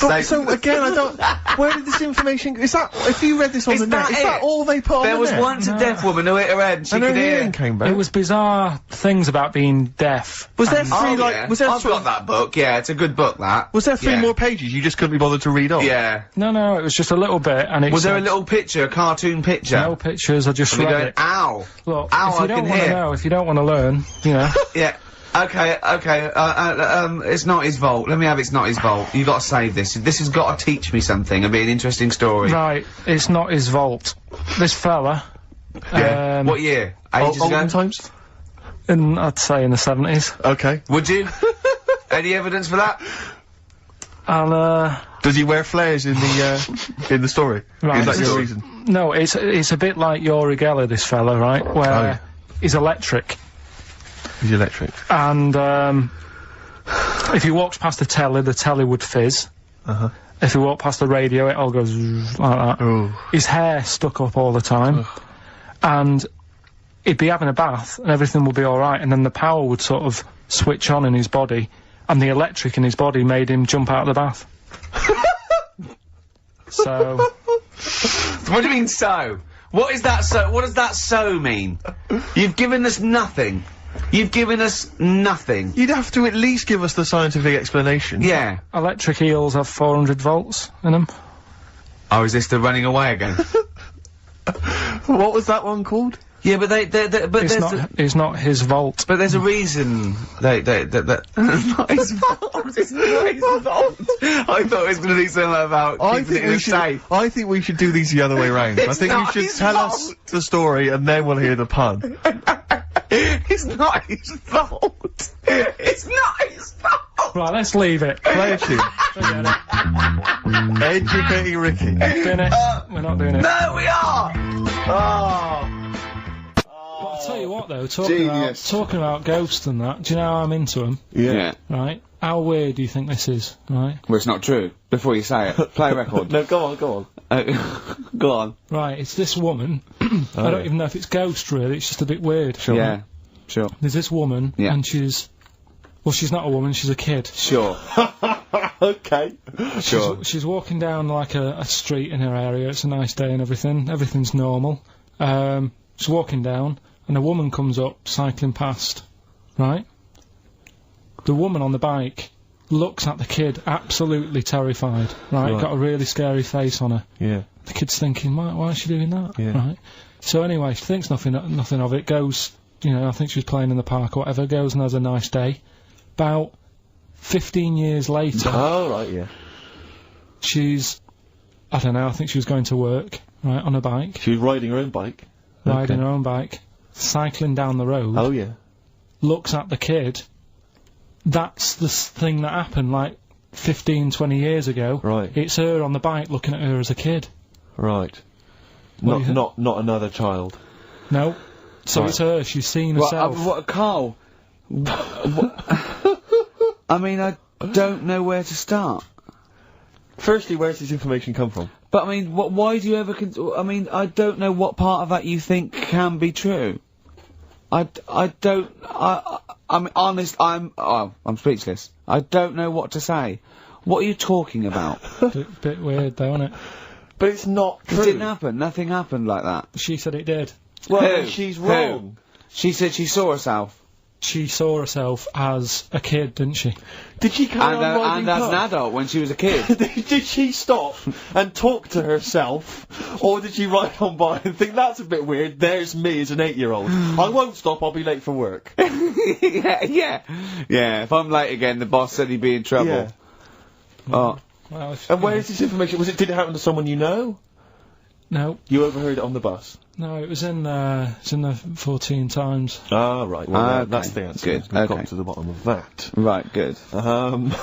But, so again, I don't. Where did this information? Is that if you read this on Is the net? that Is that it? all they put on There the was net? once a deaf woman who hit her head and she and her could hear. hearing came back. It was bizarre things about being deaf. Was there Oh, three yeah. Was there I've sort got of- that book, yeah, it's a good book, that. Was there three Yeah. more pages you just couldn't be bothered to read on? Yeah. No, it was just a little bit, and it Was there a said little picture, a cartoon picture? no pictures, I just And we're read going, it. ow. Look, Ow, if you I don't can want to hear. know, if you don't want to learn, you know. Yeah. Okay, it's not his fault. Let me have it's not his fault. You gotta save this. This has gotta teach me something and be an interesting story. Right, it's not his fault. This fella, Yeah. What year? Ages ago? Olden times? I'd say in the 70s. Okay. Would you? Any evidence for that? And, Does he wear flares in the story? Right, Is that this your is- reason? no, it's a bit like Yuri Geller, this fella, right? Where Oh, yeah. he's electric. He's electric. And, if he walks past the telly would fizz. Uh-huh. If he walked past the radio, it all goes like that. Oh. His hair stuck up all the time. And he'd be having a bath and everything would be alright, and then the power would sort of switch on in his body, and the electric in his body made him jump out of the bath. So... What do you mean, so? What is that so? What does that so mean? You've given us nothing. You've given us nothing. You'd have to at least give us the scientific explanation. Yeah. Electric eels have 400 volts in them. Oh, is this the running away again? What was that one called? Yeah, but but It's not his volt. but there's a reason that not his fault. It's not his fault. I thought it was going to be something about keeping it in a safe. I think we should do these the other way round. I It's think you not should his tell us fault. the story and then we'll hear the pun. It's not his fault. It's not his fault. Right, let's leave it. Play a tune. Forget it. Educating Ricky. Doing it. We're not doing it. No, we are. Oh. But I'll tell you what though, talking about ghosts and that, do you know how I'm into them? Yeah. Right? How weird do you think this is, right? Well, it's not true. Before you say it, play a record. No, go on. Go on. Right, it's this woman, I don't even know if it's ghost really, it's just a bit weird. Sure. Yeah. Sure. There's this woman, Yeah. and she's not a woman, she's a kid. Sure. Okay. Sure. She's walking down like a street in her area, it's a nice day and everything's normal. She's walking down, and a woman comes up, cycling past, right? The woman on the bike looks at the kid, absolutely terrified, right? Got a really scary face on her. Yeah. The kid's thinking, why is she doing that? Yeah. Right? So anyway, she thinks nothing of it, goes, I think she was playing in the park or whatever, goes and has a nice day. About 15 years later, Oh, right, yeah. she's, I don't know, I think she was going to work, right, on a bike, She was riding her own bike. riding her own bike, cycling down the road, Oh, yeah. looks at the kid. That's the thing that happened, like, 15, 20 years ago. Right. It's her on the bike looking at her as a kid. Right. What do you think? Not another child. No. So Right. it's her, she's seen herself. What, Carl? I mean, I don't know where to start. Firstly, where's this information come from? But I mean, why do you ever? I mean, I don't know what part of that you think can be true. I'm honest. I'm speechless. I don't know what to say. What are you talking about? Bit weird though, isn't it? But it's not It true. didn't happen. Nothing happened like that. She said it did. Well, Who? she's Who? wrong. She said she saw herself. She saw herself as a kid, didn't she? Did she carry on riding And as an past? adult when she was a kid. Did she stop and talk to herself, or did she ride on by and think that's a bit weird? There's me as an 8-year-old. I won't stop. I'll be late for work. yeah. If I'm late again, the boss said he'd be in trouble. Yeah. Oh, Well, if, And where is this information? Did it happen to someone you know? No, You overheard it on the bus. no, it was in the 14 Times. Ah, right. Well, Okay. that's the answer. Good. We've Okay. got to the bottom of that. right, good, brilliant.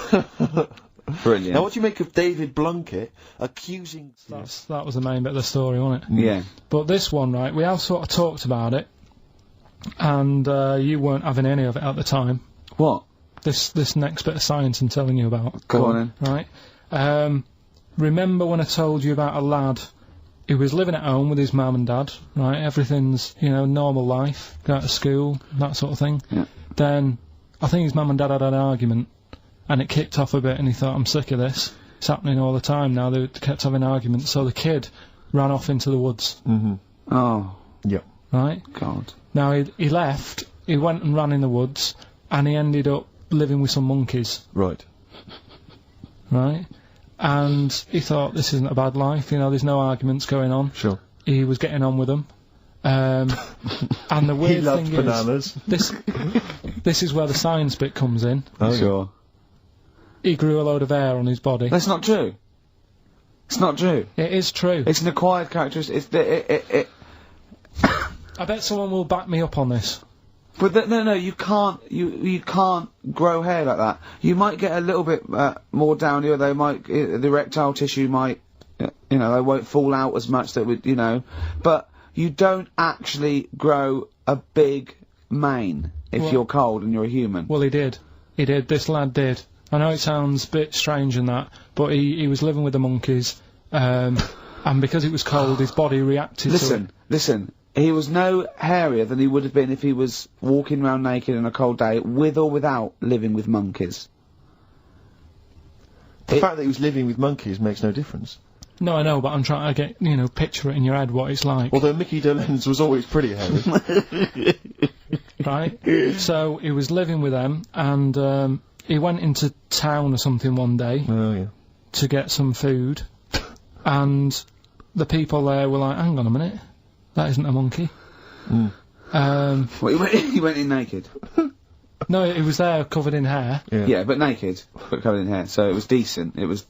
Now, what do you make of David Blunkett accusing? That was the main bit of the story, wasn't it? Yeah. But this one, right, we all sort of talked about it, and you weren't having any of it at the time. What? This next bit of science I'm telling you about. Go on then. Right. Remember when I told you about a lad who was living at home with his mum and dad, right? Everything's, normal life, go to school, that sort of thing. Yeah. Then, I think his mum and dad had an argument, and it kicked off a bit, and he thought, I'm sick of this. It's happening all the time now, they kept having arguments, so the kid ran off into the woods, Oh, Yep. right? God. Now, he left, he went and ran in the woods, and he ended up living with some monkeys, Right. right? And he thought, this isn't a bad life, there's no arguments going on. Sure. He was getting on with them. And the He weird loved thing bananas. is, this is where the science bit comes in. Oh, Sure. He grew a load of hair on his body. That's not true. It's not true. It is true. It's an acquired characteristic. I bet someone will back me up on this. But no, you can't. You can't grow hair like that. You might get a little bit more down here. They might the erectile tissue might, they won't fall out as much. That would, but you don't actually grow a big mane if you're cold and you're a human. Well, he did. He did. This lad did. I know it sounds a bit strange and that, but he was living with the monkeys, and because it was cold, his body reacted to it. Listen. He was no hairier than he would have been if he was walking around naked on a cold day, with or without living with monkeys. The fact that he was living with monkeys makes no difference. No, I know, but I'm trying to get, picture it in your head what it's like. Although Mickey Dolenz was always pretty hairy. Right? So, he was living with them, and, he went into town or something one day. Oh, yeah. To get some food, and the people there were like, hang on a minute. That isn't a monkey. Well, he went in naked? No, he was there covered in hair. Yeah, but naked, but covered in hair, so it was decent. It was...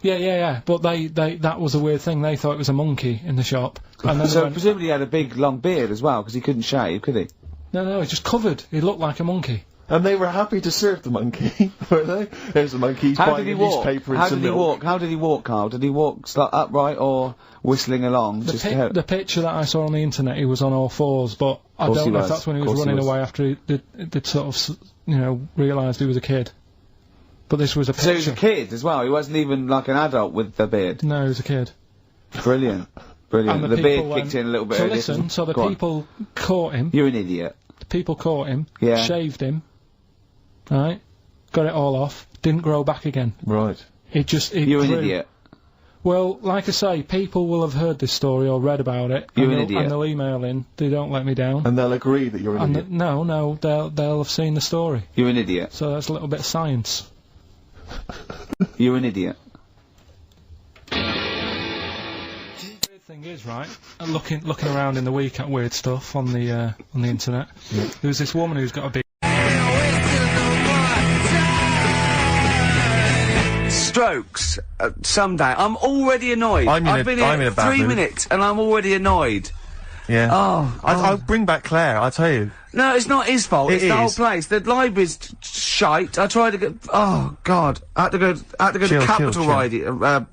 Yeah, but that was a weird thing. They thought it was a monkey in the shop. And then so presumably he had a big, long beard as well, because he couldn't shave, could he? No, he just covered. He looked like a monkey. And they were happy to serve the monkey, were they? There's the monkey, he's buying a newspaper and some milk. How did he walk, Carl? Did he walk upright or whistling along? The picture that I saw on the internet, he was on all fours, but I don't know if that's when he was running away after they'd sort of, realised he was a kid. But this was a picture. So he was a kid as well? He wasn't even like an adult with the beard? No, he was a kid. Brilliant. And the beard kicked in a little bit earlier. So the people caught him. You're an idiot. The people caught him, shaved him, right, got it all off, didn't grow back again. Right. You're an idiot. Well, like I say, people will have heard this story or read about it. You're an idiot. And they'll email in, they don't let me down. And they'll agree that you're an idiot. No, they'll have seen the story. You're an idiot. So that's a little bit of science. You're an idiot. Thing is, right, looking around in the week at weird stuff on the internet. Yeah. There was this woman who's got a big strokes someday. I'm already annoyed. I've been here 3 minutes and I'm already annoyed. Yeah. I'll bring back Claire, I'll tell you. No, it's not his fault. It's the whole place. The library's shite. I tried to get. Oh God! I had to go to Capital Library.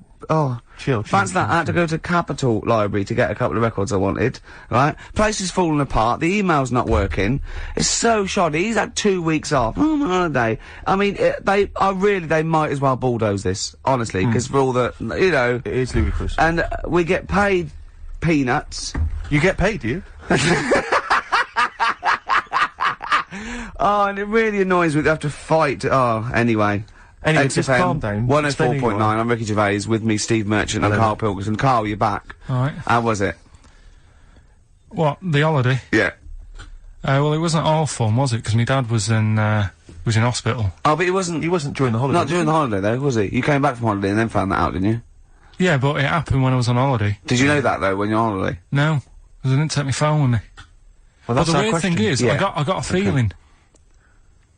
Fancy that. I had to go to Capital Library to get a couple of records I wanted, right? Place is falling apart, the email's not working, it's so shoddy, he's had 2 weeks off, on holiday. I mean, they might as well bulldoze this, honestly, because for all the, It is ludicrous. And we get paid peanuts. You get paid, do you? Oh, and it really annoys me to have to fight, anyway. Anyway, just calm down. 104.9, I'm Ricky Gervais, with me Steve Merchant and Karl Pilkington. Karl, you're back. Alright. How was it? What, the holiday? Yeah. Well, it wasn't all fun, was it? Because my dad was in hospital. Oh, but he wasn't during the holiday. Not during the holiday, though, was he? You came back from holiday and then found that out, didn't you? Yeah, but it happened when I was on holiday. Did you know that, though, when you're on holiday? No, because I didn't take my phone with me. Well, that's but the weird thing is, I got a feeling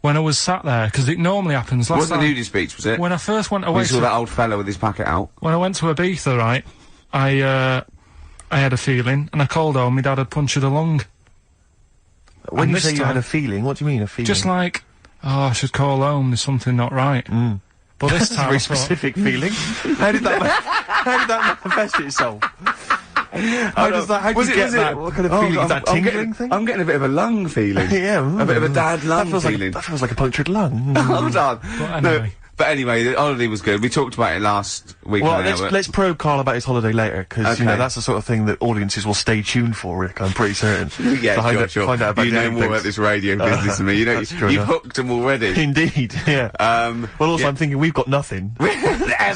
when I was sat there, because it normally happens. It wasn't the nudie speech, was it? When I first went away, you saw that old fellow with his packet out. When I went to Ibiza, right, I had a feeling, and I called home. My dad had punctured a lung. When you say you had a feeling, what do you mean a feeling? Just like, oh, I should call home. There's something not right. But this time, a very specific feeling. How did that manifest itself? How do you get that? What kind of feeling? Is that tingling thing? I'm getting a bit of a lung feeling. Yeah. A bit of a dad lung feeling. That feels like a punctured lung. Hold on. But anyway, the holiday was good. We talked about it last week. Well, let's probe Karl about his holiday later, because that's the sort of thing that audiences will stay tuned for, Rick, I'm pretty certain. Yeah, sure. Find out about you know more about this radio business than me. You know, you've hooked them already. Indeed, yeah. Well, also, I'm thinking we've got nothing.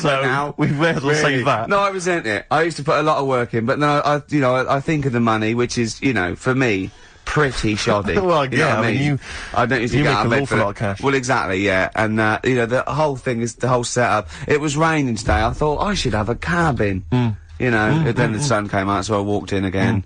Now. We may as well save that. No, I resent it. I used to put a lot of work in, but then I think of the money, which is, for me, pretty shoddy. Well, you know what I mean? I don't usually get out of bed an awful lot of cash. Well, exactly, yeah. And, the whole thing is the whole setup. It was raining today. I thought I should have a cabin. Then the sun came out, so I walked in again.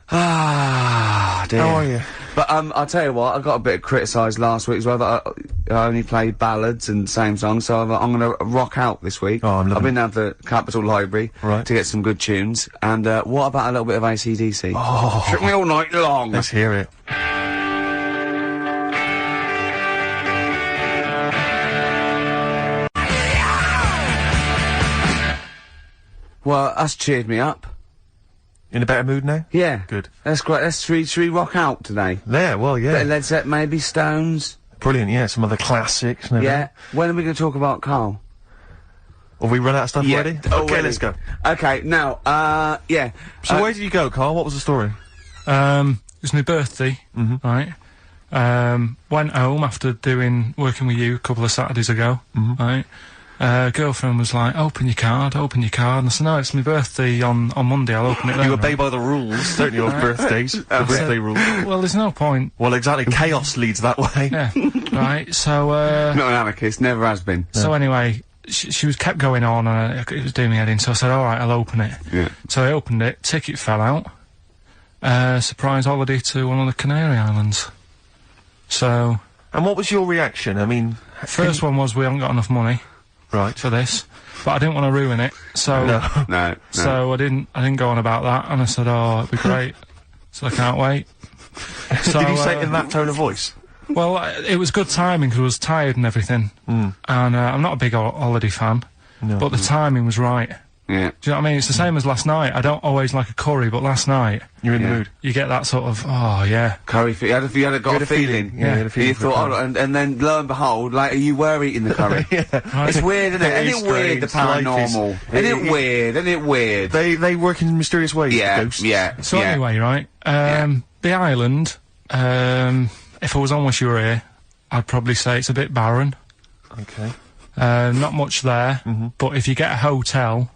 Ah, dear. How are you? But, I'll tell you what, I got a bit criticised last week as well, that I only played ballads and same songs, so I'm gonna rock out this week. Oh, I'm loving I've been down to the Capital Library to get some good tunes, and, what about a little bit of AC/DC? Oh. Took me all night long. Let's hear it. Well, that's cheered me up. In a better mood now? Yeah. Good. That's great. Should we rock out today? Yeah, well, yeah. Bit of Led Zeppelin, maybe Stones. Brilliant, yeah, some other classics and everything. Yeah. When are we going to talk about Carl? Have we run out of stuff Yeah, already? already. Okay, let's go. Okay, now, yeah. So where did you go, Carl? What was the story? It was my birthday, right? Went home after working with you a couple of Saturdays ago, right? Girlfriend was like, open your card, and I said, no, it's my birthday on Monday, I'll open it then. You obey by the rules, don't you, of birthdays? The birthday rules. Well, there's no point. Well, exactly, chaos leads that way. Yeah, right, so, Not an anarchist, never has been. So anyway, she was kept going on, and it was doing me head in, so I said, alright, I'll open it. Yeah. So I opened it, ticket fell out. Surprise holiday to one of the Canary Islands. So... And what was your reaction? I mean... First one was, we haven't got enough money. Right. For this. But I didn't want to ruin it, so... No. So I didn't go on about that, and I said, oh, it'd be great. So I can't wait. So, did you say it in that tone of voice? Well, it was good timing, because I was tired and everything. And I'm not a big holiday fan, but the timing was right. Yeah. Do you know what I mean? It's the same as last night. I don't always like a curry, but last night... You're in the mood. You get that sort of, oh, yeah. Curry, you had a feeling. Yeah, you had a feeling. You thought, oh, and then, lo and behold, like, you were eating the curry. Right. It's weird, isn't it? Isn't it weird, the paranormal? Isn't it weird? They work in mysterious ways, the Yeah, ghosts. yeah. So anyway, right, the island, if I was on with you here, I'd probably say it's a bit barren. Okay. Not much there, but if you get a hotel,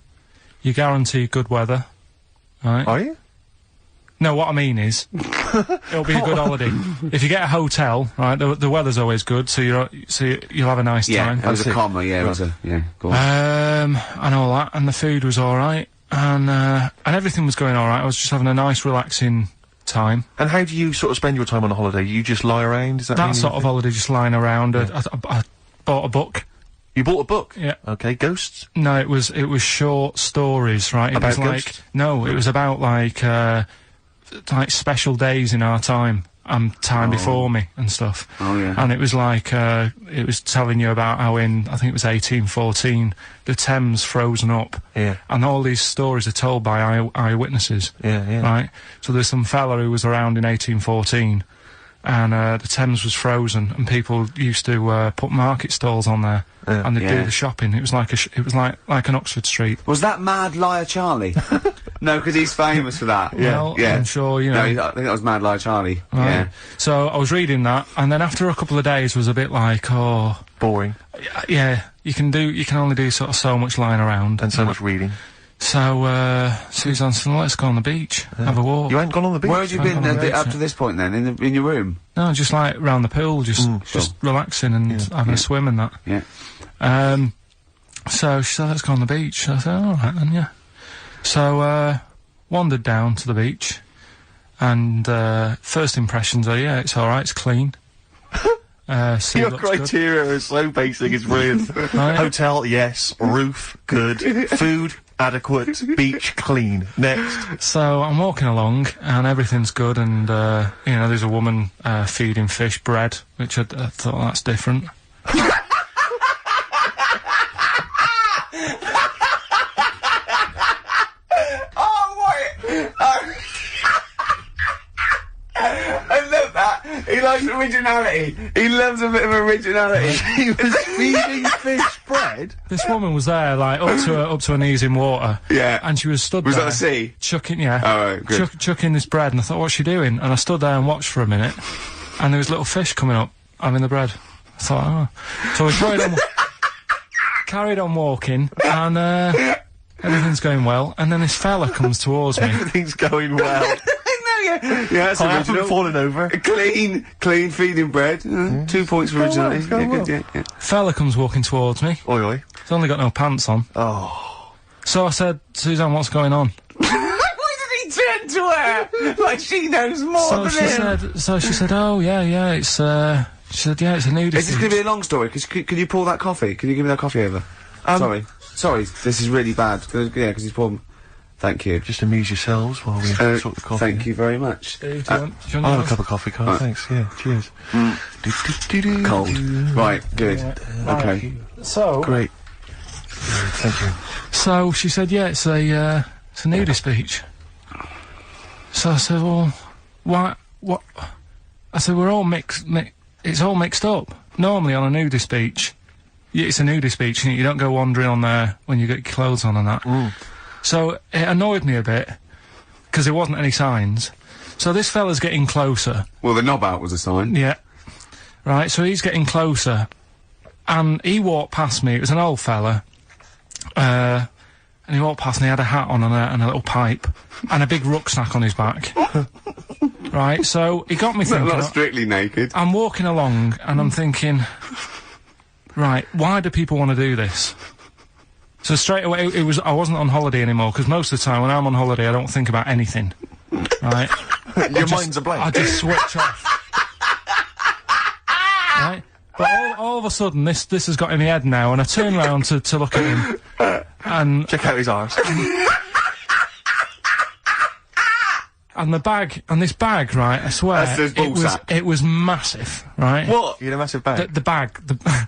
you're guaranteed good weather, right? Are you? No, what I mean is, it'll be a good holiday. If you get a hotel, right, the weather's always good, so you'll have a nice time. Yeah, it was a comma, yeah, it was a, yeah, go on. And all that, and the food was alright, and everything was going alright. I was just having a nice, relaxing time. And how do you sort of spend your time on a holiday? You just lie around? Is that That sort of holiday, just lying around. I bought a book. You bought a book? Yeah. Okay, ghosts? No, it was short stories, right? It About was like ghosts? no, it was about like special days in our time and time before me and stuff. Oh, yeah. And it was like it was telling you about how in I think it was 1814 the Thames frozen up. Yeah. And all these stories are told by eyewitnesses. Yeah. Right. So there's some fella who was around in 1814. And the Thames was frozen, and people used to put market stalls on there, and they'd do the shopping. It was like it was like an Oxford Street. Was that Mad Liar Charlie? No, because he's famous for that. Well, I'm sure you know. No, I think that was Mad Liar Charlie. Right. Yeah. So I was reading that, and then after a couple of days, was a bit like, oh, Boring. yeah, you can only do sort of so much lying around And so much reading. So Suzanne said, well, let's go on the beach, have a walk. You ain't gone on the beach? Where had you I've been gone on the beach, up yeah. to this point then? In your room? No, just like round the pool, just relaxing and having a swim and that. Yeah. So she said, let's go on the beach. I said, all right then, yeah. So wandered down to the beach, and first impressions are, yeah, it's all right, it's clean. Sea Your looks good. criteria is so basic, it's brilliant. Right. Hotel, yes. Roof, good. Food, adequate. Beach, clean. Next. So I'm walking along, and everything's good, and you know, there's a woman feeding fish bread, which I thought that's different. I love that. He likes originality. He loves a bit of originality. He was feeding fish bread? This woman was there, like, up to her knees in water. Yeah. And she was stood Was there. that the sea? Chucking, yeah. Oh, right, good. Chucking this bread, and I thought, what's she doing? And I stood there and watched for a minute, and there was little fish coming up, having the bread. I thought, oh. So we carried on walking, and everything's going well, and then this fella comes towards me. Everything's going well. Yeah, that's I original. haven't fallen over. Clean feeding bread. 2 points for originality. well, Yeah, good, yeah. Fella comes walking towards me. Oi, oi. He's only got no pants on. Oh. So I said, Suzanne, what's going on? Why did he turn to her? Like she knows more So than she him. said, oh, yeah, it's, she said, yeah, it's a nudity. Is this going to be a long story? Could you pour that coffee? Can you give me that coffee over? Sorry, this is really bad. Yeah, because he's poured... Thank you. Just amuse yourselves while we sort the coffee. Thank you very much. Steve, do you want I'll have a yours? cup of coffee, Carl. Thanks. Yeah, cheers. Cold. Right, good. Okay. So, Great. Thank you. So she said, yeah, it's a nudist beach. So I said, well, why, what? I said, we're all it's all mixed up. Normally on a nudist beach, it's a nudist beach, and you don't go wandering on there when you get your clothes on and that. So it annoyed me a bit, because there wasn't any signs. So this fella's getting closer. Well, the knob out was a sign. Yeah. Right, so he's getting closer, and he walked past me. It was an old fella, and he walked past and he had a hat on and a little pipe, and a big rucksack on his back. Right, so he got me thinking. Not strictly naked. I'm walking along, and I'm thinking, right, why do people want to do this? So straight away, I wasn't on holiday anymore, because most of the time when I'm on holiday, I don't think about anything. Right? Your mind's a blank. I just switch off. Right? But all of a sudden, this has got in my head now, and I turn round to look at him, and... Check out his arse. And this bag, right, I swear, That's his ball sack. it was massive, right? What? You had a massive bag? The bag.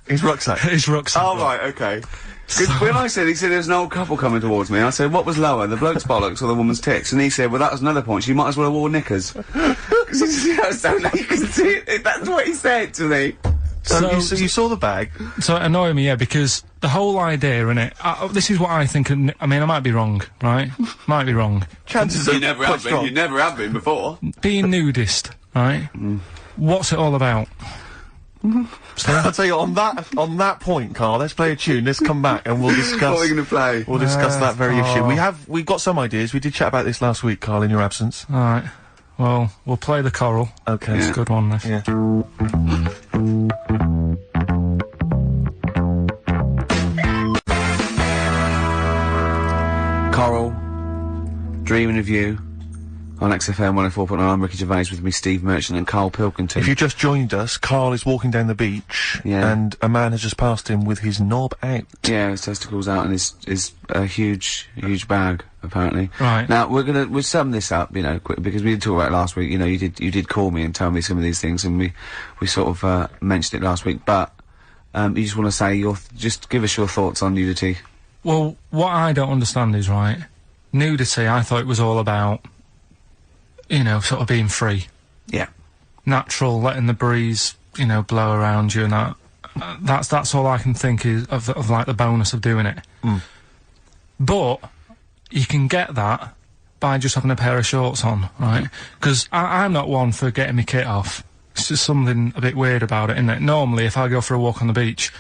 His rucksack? His rucksack. Oh, right, okay. 'Cause when he said there was an old couple coming towards me, I said, what was lower, the bloke's bollocks or the woman's tits? And he said, well, that was another point, she might as well have worn knickers. Because he said, so you can see it, that's what he said to me. So you saw the bag? So it annoyed me, yeah, because the whole idea, innit, this is what I think, I mean, I might be wrong, right? Might be wrong. Chances are You never have been, you never have been before. Being nudist, right? What's it all about? I'll tell you, on that point, Carl, let's play a tune, let's come back and we'll discuss... What are we going to play? We'll discuss that very issue. We've got some ideas, we did chat about this last week, Carl, in your absence. Alright. Well, we'll play the choral. Okay. It's a good one, this. Yeah. Coral, Dreaming of You, on XFM 104.9. I'm Ricky Gervais, with me Steve Merchant and Karl Pilkington. If you just joined us, Carl is walking down the beach, and a man has just passed him with his knob out. Yeah, his testicles out and his huge bag, apparently. Right. Now, we'll sum this up, you know, quick, because we did talk about it last week. You know, you did call me and tell me some of these things, and we sort of, mentioned it last week, but, you just want to say just give us your thoughts on nudity. Well, what I don't understand is, right, nudity, I thought it was all about, you know, sort of being free. Yeah. Natural, letting the breeze, you know, blow around you and that. That's all I can think is of like the bonus of doing it. But you can get that by just having a pair of shorts on, right? Because I'm not one for getting my kit off. It's just something a bit weird about it, isn't it? Normally, if I go for a walk on the beach,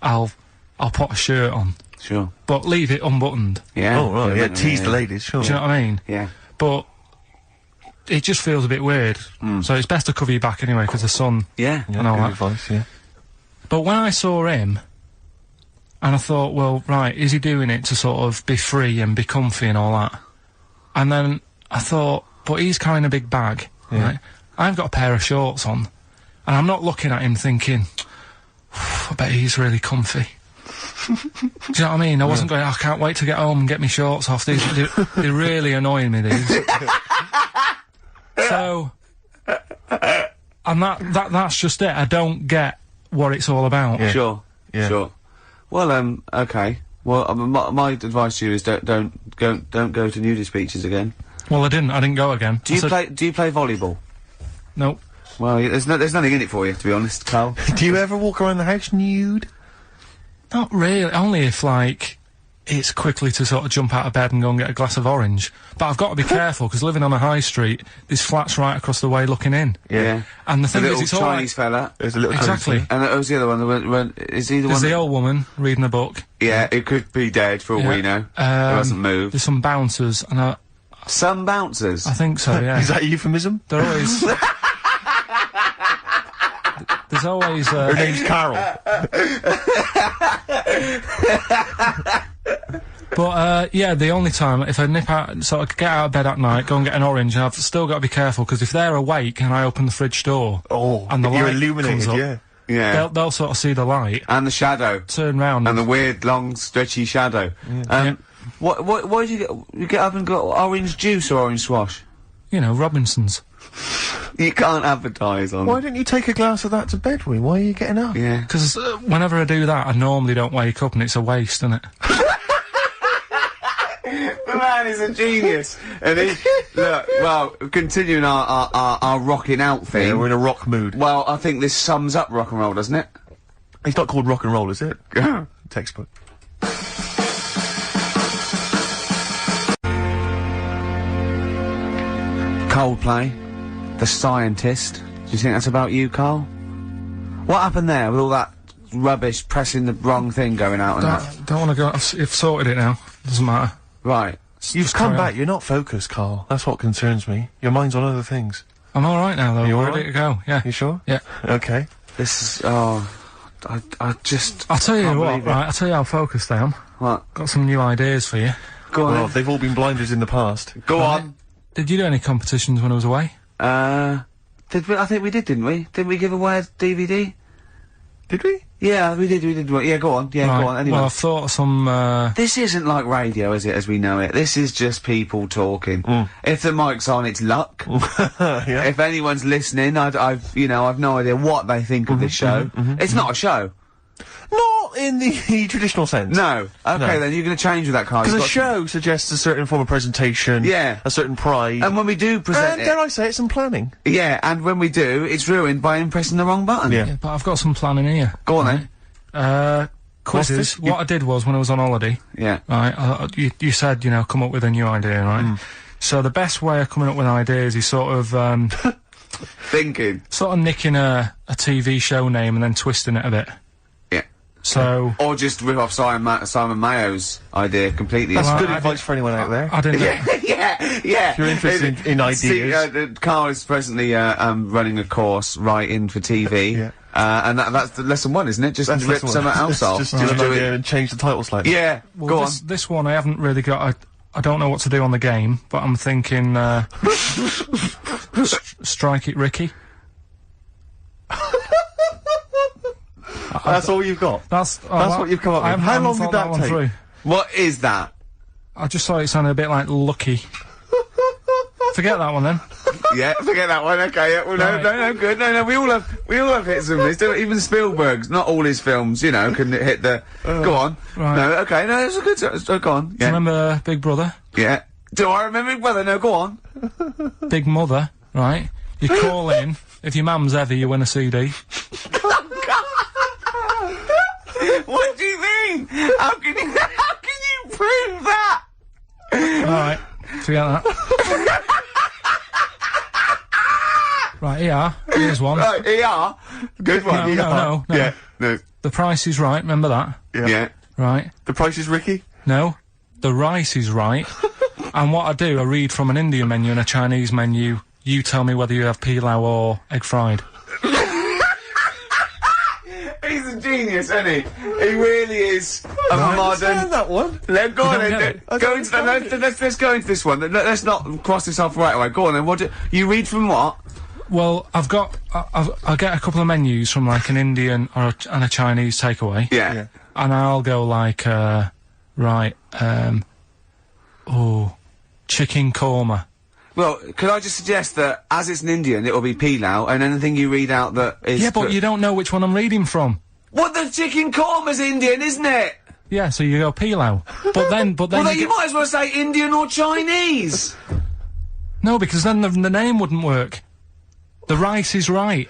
I'll put a shirt on. Sure. But leave it unbuttoned. Yeah. Oh, right, yeah, but- tease the ladies, sure. Do you know what I mean? Yeah. But it just feels a bit weird. So it's best to cover your back anyway, because the sun... Yeah. Yeah, and all good that. advice, yeah. But when I saw him, and I thought, well, right, is he doing it to sort of be free and be comfy and all that? And then I thought, but he's carrying a big bag, right? I've got a pair of shorts on, and I'm not looking at him thinking, I bet he's really comfy. Do you know what I mean? I wasn't going, I can't wait to get home and get my shorts off. They're really annoying me, these. So, and that's just it. I don't get what it's all about. Yeah. Sure. Yeah. Sure. Well, okay. Well, my advice to you is don't go to nudist beaches again. Well, I didn't go again. Do you play volleyball? Nope. Well, there's nothing in it for you, to be honest, Carl. Do you ever walk around the house nude? Not really. Only if, like, it's quickly to sort of jump out of bed and go and get a glass of orange. But I've got to be careful, because living on a high street, there's flats right across the way looking in. Yeah. And the The thing is, little it's all Chinese fella. There's a little Exactly. And who's the other one? Is he the There's one? the old woman reading a book. Yeah, it could be dead for all we know. It hasn't moved. There's some bouncers, and Some bouncers. I think so, yeah. Is that a euphemism? They're always... There's always, Her name's Carol. But, yeah, the only time, if I nip out, sort of get out of bed at night, go and get an orange, I've still got to be careful, because if they're awake and I open the fridge door... Oh, and the you're light illuminated, comes up, yeah. Yeah. they'll sort of see the light, And the shadow. turn round And the weird, long, stretchy shadow. Yeah. Why did you get up and got orange juice or orange swash? you know, Robinsons. You can't advertise on... Why don't you take a glass of that to bed with? Why are you getting up? Yeah. Because whenever I do that, I normally don't wake up, and it's a waste, isn't it? The man is a genius. And he, look, well, continuing our rocking out thing. Yeah, we're in a rock mood. Well, I think this sums up rock and roll, doesn't it? It's not called rock and roll, is it? Textbook. Coldplay, The Scientist. Do you think that's about you, Carl? What happened there with all that rubbish pressing the wrong thing going out and that? Don't want to go. You've sorted it now. Doesn't matter. Right. You've come back, you're not focused, Carl. That's what concerns me. Your mind's on other things. I'm alright now, though. You We're all ready to go. Yeah. You sure? Yeah. Okay. This is, I just... I'll tell you can't what, believe it. right, I'll tell you how focused I am. What? Got some new ideas for you. Go on. Well, then. they've all been blinders in the past. Go on. Did you do any competitions when I was away? Did we? I think we did, didn't we? Didn't we give away a DVD? Did we? Yeah, we did, Yeah, go on. Yeah, Right, go on. Anyway. Well, I've thought of some, This isn't like radio, is it, as we know it? This is just people talking. If the mic's on, it's luck. Yeah. If anyone's listening, I've no idea what they think of this show. It's not a show. Not in the traditional sense. No. Okay, No. then you're going to change with that, Carl. Because You've a got show suggests a certain form of presentation. Yeah. A certain pride. And when we do present and it, dare I say it, some planning. yeah, and when we do, it's ruined by him pressing the wrong button. Yeah. but I've got some planning here. Go on then. Quizzes. this? What I did was, when I was on holiday, Yeah. right, you said, come up with a new idea, right? So the best way of coming up with ideas is sort of, Thinking. sort of nicking a TV show name and then twisting it a bit. Yeah. So, Or just rip off Simon Mayo's idea completely. That's Well, good I advice for anyone out there. I didn't yeah. If you're interested in See, ideas. Carl is presently running a course writing for TV. Yeah. And that's the lesson one, isn't it? Just That's rip lesson one. something else off. Just do an do idea it. and change the title slightly. Yeah. Well, Go on. this one I haven't really got. I don't know what to do on the game, but I'm thinking, strike it, Ricky. That's all you've got. That's what you've come up I with. haven't- How I haven't long did thought that one take? through. What is that? I just thought it sounded a bit like Lucky. Forget that one then. Yeah, forget that one. Okay, yeah. Well, Right. no, good. No, we all have hits from this. Don't- Even Spielberg's, not all his films, can hit the. Go on. Right. No, okay, no, it's a good. Go on. Do you Yeah, remember Big Brother, yeah. Do I remember Big Brother? No, go on. Big Mother? Right. You call in. If your mum's heavy, you win a CD. What do you mean? How can you prove that? All right. Forget that. Right. Here. Here's one. Right, ER. Good one. No. Yeah, no, The Price is Right. Remember that? yeah. Right. The price is Ricky? No. The rice is right. And what I do, I read from an Indian menu and a Chinese menu. You tell me whether you have pilau or egg fried. He's a genius, isn't he? He really is a I modern. understand that one. Let's go on don't then. get it? Go into let's go into this one. Let's not cross this off right away. Go on then. What you read from what? Well, I'll get a couple of menus from like an Indian and a Chinese takeaway. Yeah. Yeah. And I'll go like, chicken korma. Well, could I just suggest that as it's an Indian, it will be pilau, and anything you read out that is. Yeah, but you don't know which one I'm reading from. What, the chicken korma's Indian, isn't it? Yeah, so you go pilau. But then Well, then you get- might as well say Indian or Chinese. No, because then the name wouldn't work. The rice is right.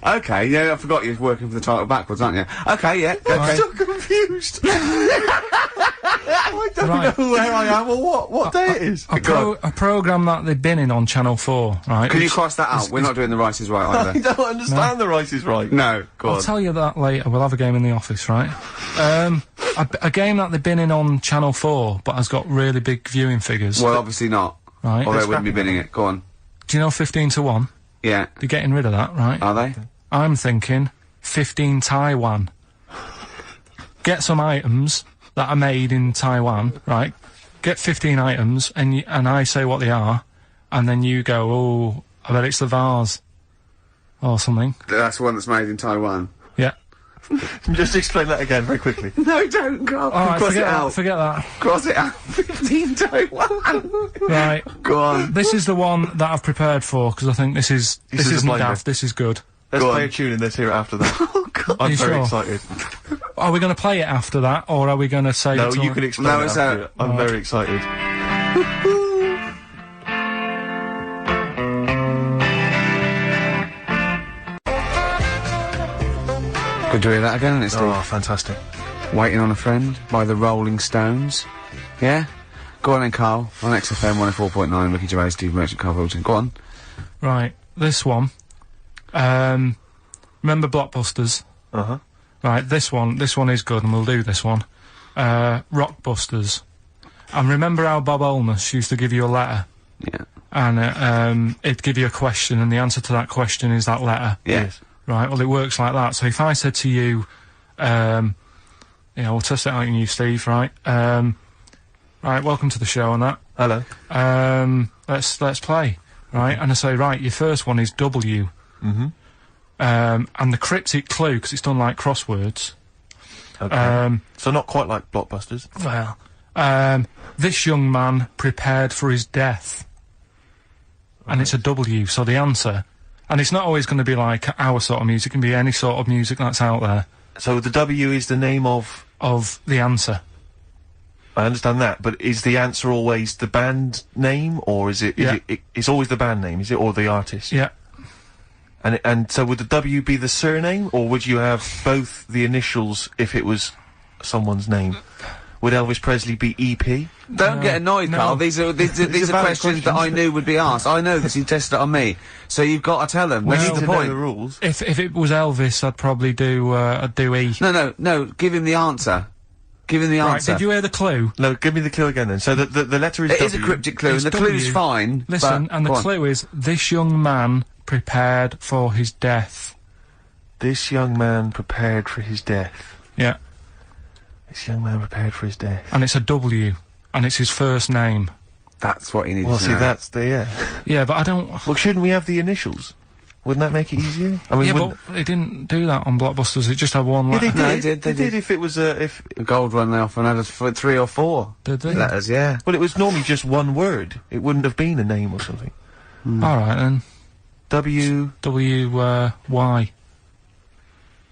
Okay, yeah, I forgot you're working for the title backwards, aren't you? Okay, yeah. Okay. I'm so confused. I don't Right. know where I am or what day it is. A program that they've been in on Channel 4, right? Can you which- cross that out? We're not doing the Rice is Right I either. don't understand the rice is right. No, go I'll on. tell you that later. We'll have a game in the office, right? A game that they've been in on Channel 4, but has got really big viewing figures. Well, obviously not. Right. Or they wouldn't be binning it. Go on. Do you know 15-1? Yeah. They're getting rid of that, right? Are they? I'm thinking 15 Taiwan. Get some items that are made in Taiwan, right? Get 15 items, and I say what they are, and then you go, oh, I bet it's the vase. Or something. That's one that's made in Taiwan. Yeah. Just explain that again very quickly. No, don't, Carl. Alright, Cross forget it out. that, forget that. Cross it out. 15 Taiwan. Right. Go on. This is the one that I've prepared for, because I think this is a isn't blinder. daft, this is good. Let's Go play on. a tune and let's hear it after that. Oh, God. I'm You very sure? excited. Are we going to play it after that, or are we going to say? No, it till- you can explain No, it it's after it. I'm very excited. Could you hear that again, isn't it, Steve? Oh, fantastic. Waiting on a Friend by the Rolling Stones. Yeah? Go on then, Carl. On XFM 104.9, Ricky Gervais, Steve Merchant, Karl Pilkington. Go on. Right, this one. Remember Blockbusters? Uh-huh. Right, this one is good, and we'll do this one. Rockbusters. And remember how Bob Holness used to give you a letter? Yeah. And, it'd give you a question, and the answer to that question is that letter. Yes. Right, well, it works like that. So if I said to you, we'll test it out on you, Steve, right? Right, welcome to the show and that. Hello. Let's play, right? And I say, right, your first one is W. Mm-hmm. And the cryptic clue, because it's done like crosswords. Okay. So not quite like Blockbusters. Well, this young man prepared for his death. And it's a W, so the answer... And it's not always going to be like our sort of music, it can be any sort of music that's out there. So the W is the name of... Of the answer. I understand that, but is the answer always the band name, or is it... Yeah. It's always the band name, is it, or the artist? Yeah. And so would the W be the surname, or would you have both the initials if it was someone's name? Would Elvis Presley be EP? Don't get annoyed, no. Carl. These are these are valid questions that I knew would be asked. I know this. You tested it on me, so you've got to tell them. Well, This is To the know point. the rules. If it was Elvis, I'd probably do E. No. Give him the answer. Give him the Right, answer. did you hear the clue? No, give me the clue again then. So the letter is It W. is a cryptic clue, and It's the clue's W. fine. Listen, but, and the go on. clue is, this young man prepared for his death. This young man prepared for his death. Yeah. This young man prepared for his death. And it's a W. And it's his first name. That's what he needs Well, to see, know. that's the, yeah. Yeah, but I don't... Well, shouldn't we have the initials? Wouldn't that make it easier? I mean, Yeah, wouldn't- but they didn't do that on Blockbusters, it just had one Yeah, letter. they did. No, they did, They they did did. if it was, if... The gold one they often had us for 3 or 4 Did they? letters. Yeah. Well, it was normally just one word. It wouldn't have been a name or something. Alright then. W... Y.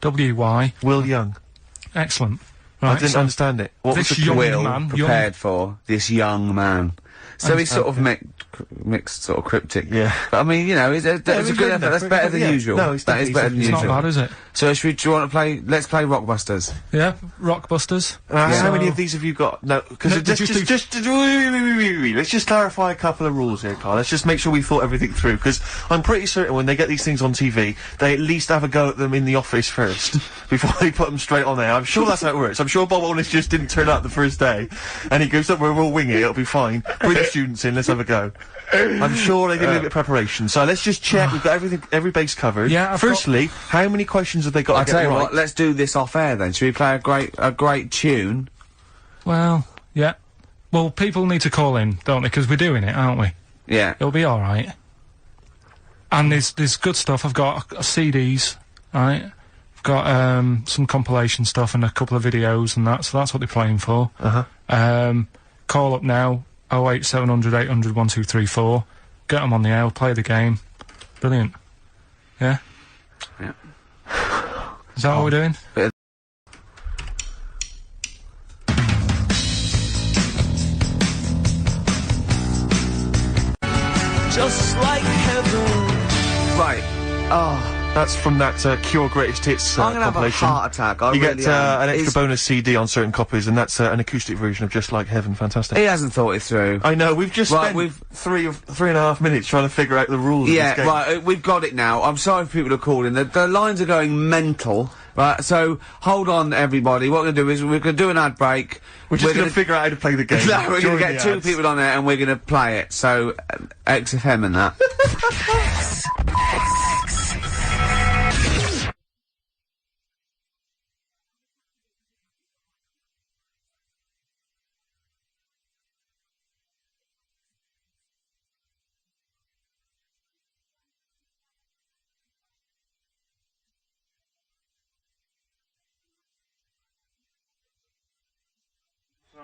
W-Y. Will Young. Excellent. I Right, didn't so understand it. What was this the young clue? Will man, prepared for this young man. So he's sort of mixed, sort of cryptic. Yeah. But I mean, you know, that's a he's good good effort. enough That's for- better than yeah. usual. No, it's That is better than It's not usual. bad, is it? So do you want to play? Let's play Rockbusters. Yeah, Rockbusters. How many of these have you got? No, because No, wait. Let's just clarify a couple of rules here, Carl. Let's just make sure we thought everything through, because I'm pretty certain when they get these things on TV, they at least have a go at them in the office first, before they put them straight on there. I'm sure that's how it works. I'm sure Bob Holness just didn't turn up the first day, and he goes, "Don't worry, we'll wing it, it'll be fine. Bring the students in, let's have a go." I'm sure they did a bit of preparation, so let's just check we've got everything, every base covered. Yeah, I've Firstly, how many questions have they got I'll to tell get you right? what. Let's do this off air then. Should we play a great tune? Well, yeah. Well, people need to call in, don't they? Because we're doing it, aren't we? Yeah. It'll be alright. And there's good stuff. I've got CDs, right? I've got, some compilation stuff and a couple of videos and that, so that's what they're playing for. Call up now, 08700 800 1234. Get them on the air, play the game. Brilliant. Yeah? Yeah. Is that what we're doing? Just like heaven. Right. Oh, That's from that Cure Greatest Hits I'm gonna have a compilation. heart attack. I You really get am. an extra He's- bonus CD on certain copies, and that's an acoustic version of Just Like Heaven. Fantastic. He hasn't thought it through. I know, we've just Right, spent we've- 3.5 minutes trying to figure out the rules of Yeah, this game. right, we've got it now. I'm sorry for people who are calling. The lines are going mental. Right, so hold on, everybody. What we're going to do is we're going to do an ad break. We're just going to figure out how to play the game. No, we're going during to get the 2 ads. people on there and we're going to play it. So, XFM and that.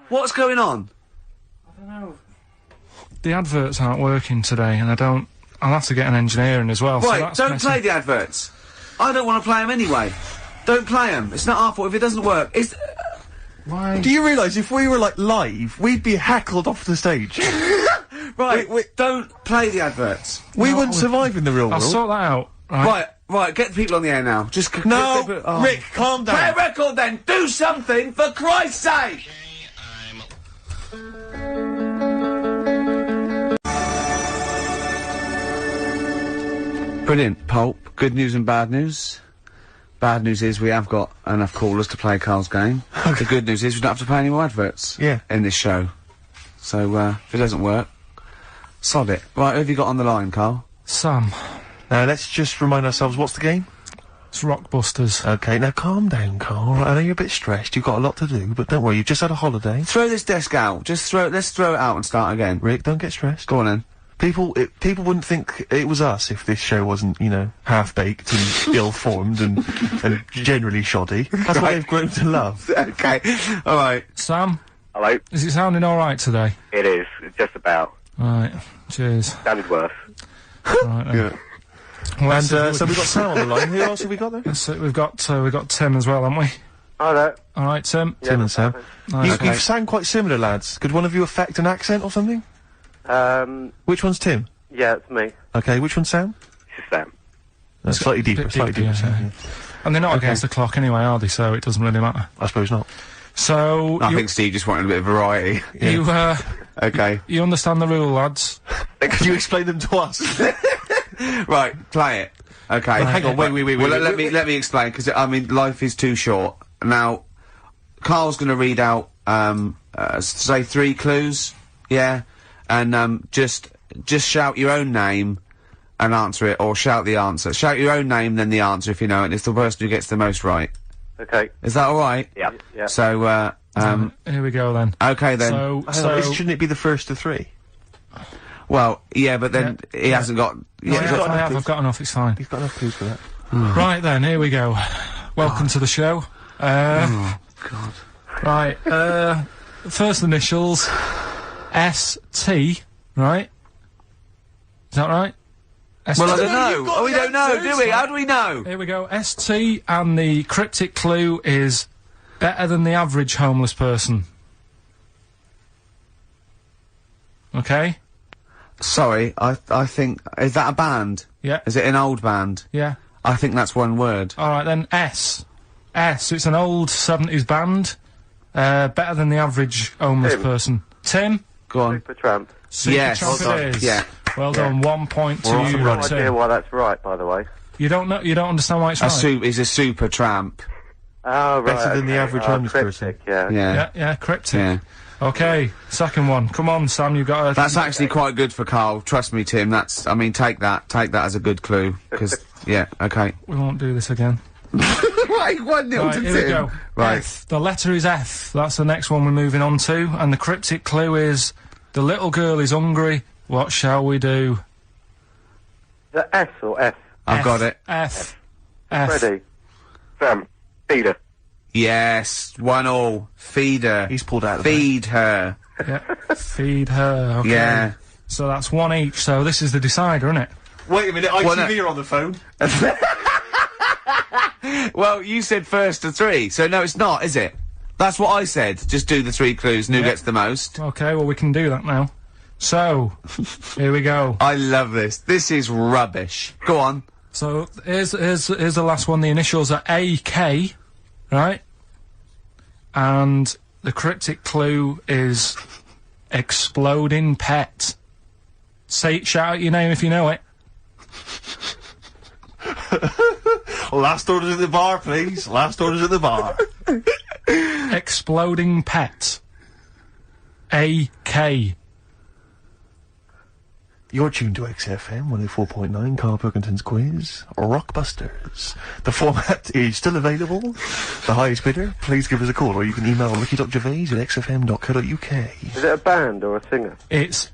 What's going on? The adverts aren't working today, and I'll have to get an engineer in as well. so Right, that's don't messing- play the adverts. I don't want to play them anyway. Don't play them. It's not our fault if it doesn't work. It's... Why? Do you realise if we were, like, live, we'd be heckled off the stage? Right, don't play the adverts. We wouldn't survive in the real I'll world. sort that out. Right, get the people on the air now. Just... No, Rick, calm down. Play a record then! Do something, for Christ's sake! Brilliant, Pulp. Good news and bad news. Bad news is we have got enough callers to play Carl's game. The good news is we don't have to play any more adverts in this show. So, if it doesn't work, sod it. Right, who have you got on the line, Carl? Sam. Now, let's just remind ourselves, what's the game? It's Rockbusters. Okay, now calm down, Carl. I know you're a bit stressed, you've got a lot to do, but don't worry, you've just had a holiday. Throw this desk out. Let's throw it out and start again. Rick, don't get stressed. Go on then. People wouldn't think it was us if this show wasn't, you know, half-baked and ill-formed and generally shoddy. That's what they've grown to love. Okay, alright. Sam? Hello? Is it sounding alright today? It is, just about. Right, cheers. Sounded worse. Right then. Yeah. Well, And, so we've got Sam on the line. Who else have we got there? so we've got Tim as well, haven't we? Hello. Alright, Tim. Tim and Sam. Nice. You sound quite similar, lads. Could one of you affect an accent or something? Which one's Tim? Yeah, it's me. Okay, which one's Sam? This is Sam. Slightly deeper, Bit slightly deeper, yeah. Sam. Yeah. And they're not against the clock anyway, are they? So it doesn't really matter. I suppose not. So I think Steve just wanted a bit of variety. you Okay. you understand the rule, lads? Could you explain them to us? Right, play it. Okay. Hang on, wait. Well, let me explain, because, I mean, life is too short. Now, Carl's gonna read out, say 3 clues, yeah? And, just shout your own name and answer it, or shout the answer. Shout your own name, then the answer if you know it. It's the person who gets the most right. Okay. Is that alright? Yeah. Yeah. So, Here we go then. okay then. Shouldn't it be the first of 3? Well, yeah, but then he hasn't got... Yeah, I've got enough, it's fine. You've got enough clues for that. Right then, here we go. Welcome to the show. Oh, God. Right, first initials, S-T, right? Is that right? Well, I don't know. Oh, we don't know, do we? How do we know? Here we go, S-T, and the cryptic clue is better than the average homeless person. Okay? Sorry, I think... Is that a band? Yeah. Is it an old band? Yeah. I think that's one word. Alright then, S. S, it's an old 70s band. Better than the average homeless Tim. person. Tim? Go on. Supertramp. Yes. Supertramp Well it done. is. Yeah. Well done, 1 point to off you, the No run. idea Tim. why that's right, by the way. You don't understand why it's right? He's a super tramp. Oh, right. Better than the okay. average Oh, homeless cryptic, person. Yeah. Yeah. Cryptic. Yeah. Okay, second one. Come on, Sam, you've got a... That's actually quite good for Carl. Trust me, Tim. I mean, take that as a good clue. Because, yeah, okay. We won't do this again. Right, 1-0 Right, to here Tim. we go. Right. F. The letter is F. That's the next one we're moving on to. And the cryptic clue is, the little girl is hungry. What shall we do? Is that S or F? I've got it. F. F. Ready? Sam. Peter. Yes, 1-1. Feed her. He's pulled out of the Feed her. Yeah. Feed her. Okay. Yeah. So that's 1 each. So this is the decider, isn't it? Wait a minute, ITV are on the phone. Well, you said first to 3, so no, it's not, is it? That's what I said. Just do the 3 clues and who gets the most. Okay, well, we can do that now. So, here we go. I love this. This is rubbish. Go on. So, here's the last one. The initials are AK, right? And the cryptic clue is exploding pet. Shout out your name if you know it. Last orders at the bar, please. Last orders at the bar. Exploding pet. AK. You're tuned to XFM 104.9, Karl Pilkington's quiz, Rockbusters. The format is still available. The highest bidder, please give us a call, or you can email ricky.gervais@xfm.co.uk. Is it a band or a singer?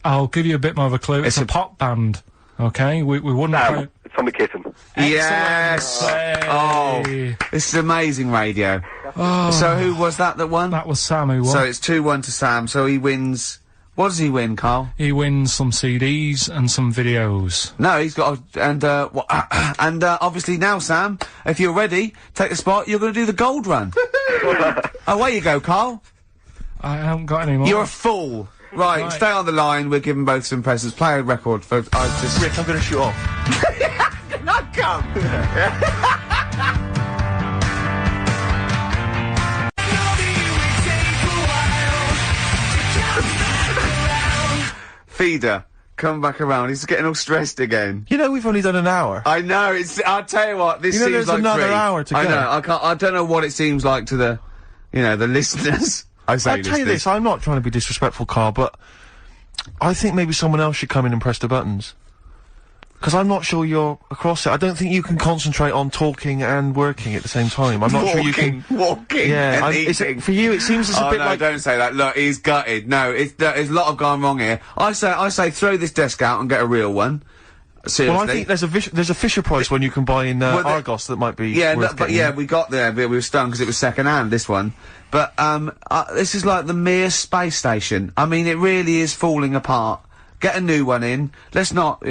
I'll give you a bit more of a clue. It's a pop band. Okay? We wouldn't play... Sam. Tommy Kitten. Yes! Excellent. Oh, Hey. this is amazing radio. So who was that won? That was Sam who won. So it's 2-1 to Sam, so he wins What does he win, Carl? He wins some CDs and some videos. No, he's got obviously now, Sam, if you're ready, take the spot, you're gonna do the gold run. Away you go, Carl. I haven't got any more. You're a fool. Right, stay on the line, we're giving both some presents. Play a record for, Rick, I'm gonna shoot off. Not come! Feeder, come back around. He's getting all stressed again. You know, we've only done an hour. I know, I'll tell you what, this You know, seems there's like another 3. hour to I go. know, I don't know what it seems like to the, the listeners. I say I'll tell you this, I'm not trying to be disrespectful, Carl, but I think maybe someone else should come in and press the buttons. Because I'm not sure you're across it. I don't think you can concentrate on talking and working at the same time. I'm not sure you can... Walking, Yeah, and eating. for you, it seems as a bit no, like... don't say that. Look, he's gutted. No, there's a lot of going wrong here. I say throw this desk out and get a real one. Seriously. Well, I think there's a Fisher Price one you can buy in Argos that might be worth but getting. yeah, we got there, but we were stunned because it was second hand, this one. But, this is like the Mir space station. I mean, it really is falling apart. Get a new one in. Let's not,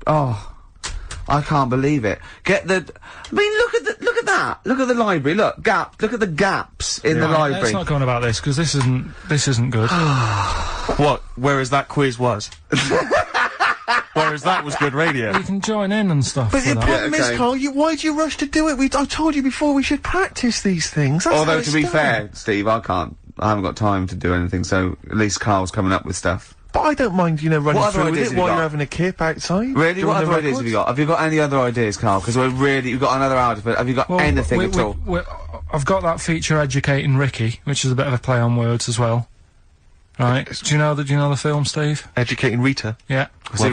I can't believe it. Get the... I mean, look at that. Look at the library. Look at the gaps in the library. Let's not go on about this, because this isn't good. What? Whereas that quiz was. Whereas that was good radio. You can join in and stuff. But the problem okay. is, Carl, why do you rush to do it? I told you before we should practice these things. That's Although, how to be it's fair, done. Steve, I haven't got time to do anything, so at least Carl's coming up with stuff. But I don't mind, running What other through with ideas it have you while got? you're having a kip outside. Really? doing What the other ideas have you got? Have you got any other ideas, Carl? Because we've got another hour to put. Have you got anything at all? I've got that feature Educating Ricky, which is a bit of a play on words as well. Right? Do you know the film, Steve? Educating Rita. Yeah. I'll see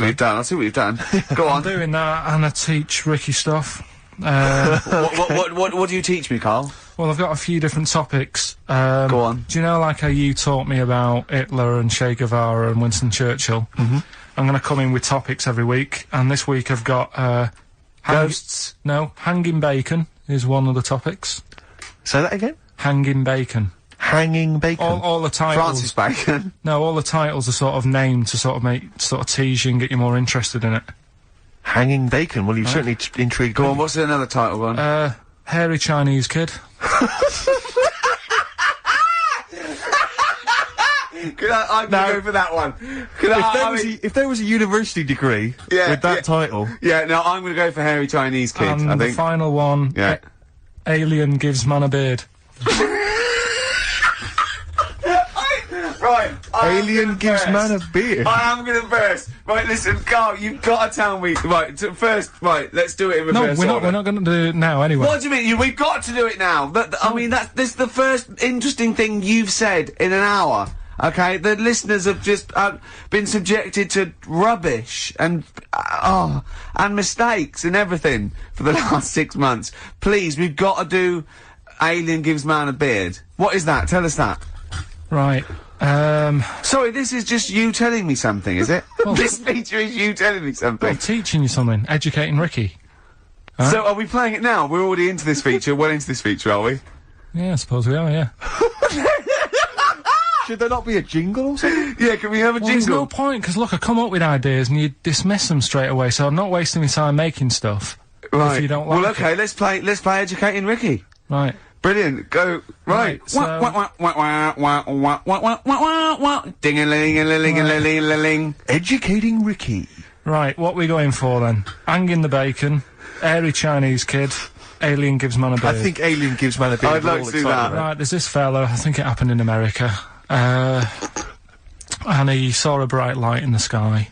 what you've done. Go on. I'm doing that, and I teach Ricky stuff. What do you teach me, Carl? Well, I've got a few different topics. Go on. Do you know, like how you taught me about Hitler and Che Guevara and Winston Churchill? Mm-hmm. I'm going to come in with topics every week, and this week I've got Ghosts? No, hanging bacon is one of the topics. Say that again. Hanging bacon. Hanging bacon. All the titles. Francis Bacon. No, all the titles are sort of named to sort of tease you and get you more interested in it. Hanging bacon. Well, you've certainly intrigued Go me. on, what's another title one? Hairy Chinese kid. I'm gonna go for that one. If there was a university degree with that title... Yeah, no, I'm gonna go for Hairy Chinese Kid, And I the think. final one, Yeah. Alien gives man a beard. Right. Alien gives man a beard. I am gonna burst. Right, listen, Carl, you've got to tell me. Right, first, right, let's do it in reverse No, order. we're not going to do it now anyway. What do you mean? We've got to do it now. I mean, this is the first interesting thing you've said in an hour. Okay, the listeners have just been subjected to rubbish and mistakes and everything for the last 6 months. Please, we've got to do Alien gives man a beard. What is that? Tell us that. Right. Sorry, this is just you telling me something, is it? This feature is you telling me something. I'm teaching you something. Educating Ricky. So are we playing it now? We're already into this feature. Well into this feature, are we? Yeah, I suppose we are, yeah. Should there not be a jingle or something? Yeah, can we have a Well, there's jingle? no point, because look, I come up with ideas and you dismiss them straight away, so I'm not wasting my time making stuff. Right. If you don't like well, okay, it. let's play Educating Ricky. Right. Brilliant. Go. Right. Right, so- Ding-a-ling-a-ling-a-ling-a-ling. Educating Ricky. Right, what we going for then? Hanging the bacon, Airy Chinese kid, Alien gives man a beard. I think Alien gives man a beard. I'd we're like all to do excited that. about. Right, there's this fella, I think it happened in America, and he saw a bright light in the sky.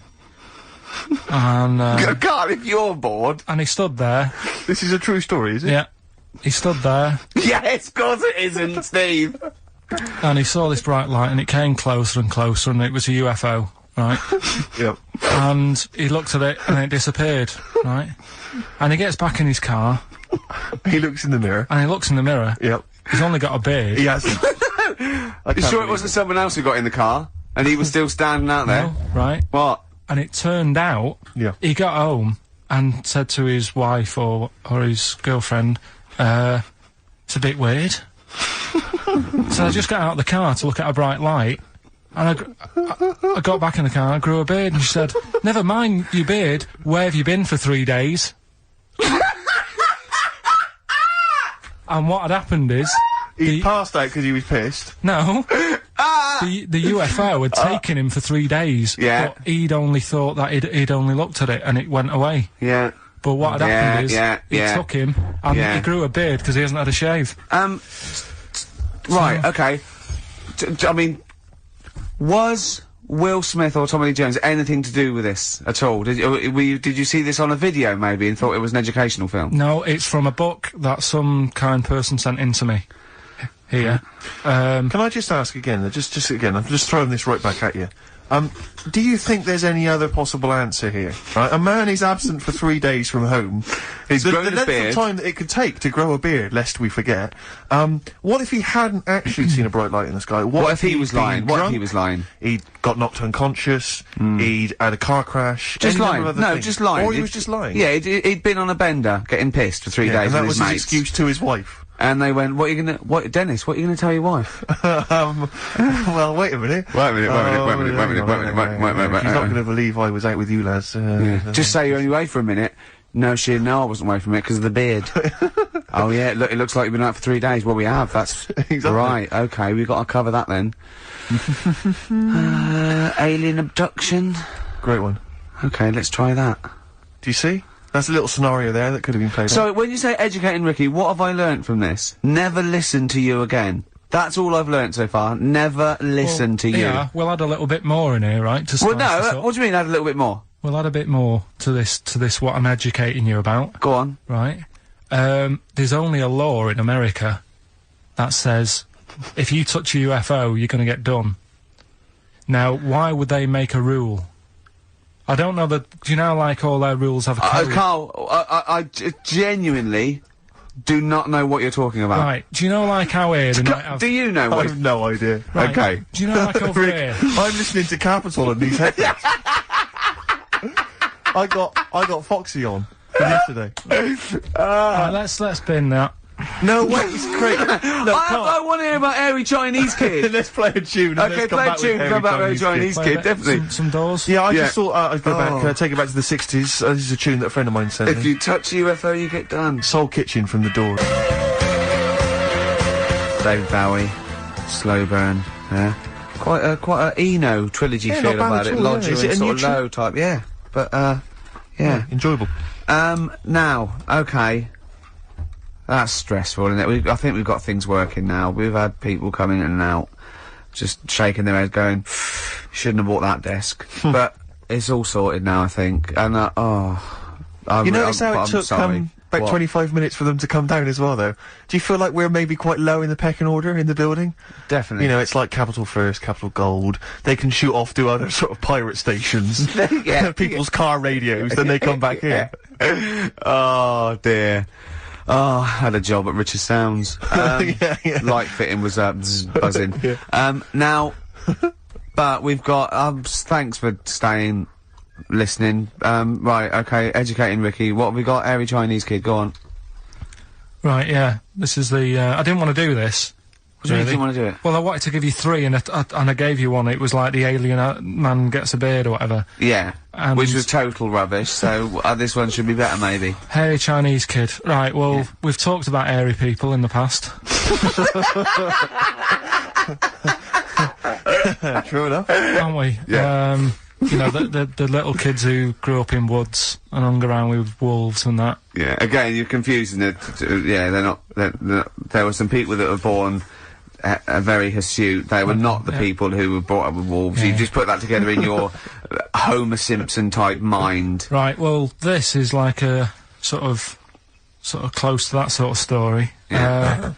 And, God, if you're bored. and he stood there. This is a true story, is it? Yeah. He stood there, Yes, of course it isn't, Steve. and he saw this bright light, and it came closer and closer, and it was a UFO, right? Yep. And he looked at it, and it disappeared, right? And he gets back in his car, He looks in the mirror. and he looks in the mirror. Yep. He's only got a beard. He hasn't. You sure it wasn't someone else who got in the car? And he was still standing out there? No, right? What? And it turned out, Yeah. he got home and said to his wife or his girlfriend, it's a bit weird. So I just got out of the car to look at a bright light, And I got back in the car and I grew a beard, and she said, "Never mind your beard, where have you been for 3 days?" And what had happened is... He passed out because he was pissed. No. The UFO had taken him for 3 days. Yeah. But he'd only thought that he'd only looked at it and it went away. Yeah. But what had happened is, yeah. he took him and he grew a beard because he hasn't had a shave. Right, okay. I mean, was Will Smith or Tommy Lee Jones anything to do with this at all? Did you see this on a video maybe and thought it was an educational film? No, it's from a book that some kind person sent in to me. Here. Can I just ask again, just again, I'm just throwing this right back at you. Do you think there's any other possible answer here? Right? A man is absent for 3 days from home. He's the grown a length beard. of time that it could take to grow a beard, lest we forget. What if he hadn't actually seen a bright light in the sky? What if he was he'd been lying? What if drunk? he was lying? He'd got knocked unconscious. He'd had a car crash. Just any number lying. of other No, things. just lying. Or he was just lying. Yeah, he'd been on a bender, getting pissed for 3 days and that with was his his mates. excuse to his wife. And they went, Dennis, what are you gonna tell your wife? Well, wait a minute. Wait a minute. She's not gonna believe I was out with you, lads. Just say you're only away for a minute. No, she'd know I wasn't away from it because of the beard. Oh yeah, look, it looks like you've been out for 3 days. Well, we have, that's... Exactly. Right, okay, we've got to cover that then. Alien abduction. Great one. Okay, let's try that. Do you see? That's a little scenario there that could have been played out. So, when you say educating Ricky, what have I learnt from this? Never listen to you again. That's all I've learnt so far. Never listen to you. Yeah, we'll add a little bit more in here, right? To Well, spice this no, up. what do you mean add a little bit more? We'll add a bit more to this what I'm educating you about, Go on. right? There's only a law in America that says if you touch a UFO, you're gonna get done. Now, why would they make a rule? I don't know that. Do you know, like, all their rules have a code? Carl, I genuinely do not know what you're talking about. Right. Do you know, like, how here they might have... Do you know I what? have no idea. Right, Okay. Do you know, like, over Rick, here... I'm listening to Capital on these headphones. I got Foxy on from yesterday. Right, let's bin that. No, wait, it's great. No, I want to hear about Airy Chinese Kid. let's play a tune. and Okay, let's come play a back with tune, Hairy come back with Airy Chinese Chinese Kid. Play a Kid, bit- definitely. Some doors. Yeah, I Yeah. just thought I'd go back, take it back to the 60s. This is a tune that a friend of mine sent If me. you touch a UFO, you get done. Soul Kitchen from The Doors. David Bowie, Slow Burn, yeah. Quite a Eno trilogy Yeah, feel not bad about at it. all, yeah. Lodger Is it and a sort of neutral? low type, yeah. But, yeah. Enjoyable. Now, okay. That's stressful, isn't it? I think we've got things working now. We've had people come in and out, just shaking their heads going, shouldn't have bought that desk. But it's all sorted now, I think. And, You notice how I'm it took, sorry. about What? 25 minutes for them to come down as well, though? Do you feel like we're maybe quite low in the pecking order in the building? Definitely. You know, it's like Capital First, Capital Gold. They can shoot off to other sort of pirate stations. Yeah. People's car radios, then they come back here. Oh dear. Oh, I had a job at Richard Sounds. Yeah. Light fitting was buzzing. Now, but we've got. Thanks for staying, listening. Right, okay. Educating Ricky. What have we got? Airy Chinese Kid. Go on. Right, yeah. This is the... I didn't want to do this. What do you mean really. you want to do it? Well, I wanted to give you 3, and I gave you one. It was like the alien man gets a beard or whatever. Yeah. And- Which was total rubbish. So this one should be better, maybe. Hairy Chinese kid. Right, well, we've talked about hairy people in the past. True enough. Haven't we? Yeah. You know, the little kids who grew up in woods and hung around with wolves and that. Yeah. Again, you're confusing it. Yeah, they're not. There were some people that were born. Very hirsute. They were not the people who were brought up with wolves. You Yeah. just put that together in your Homer Simpson type mind. Right, well, this is like a sort of close to that sort of story. Yeah.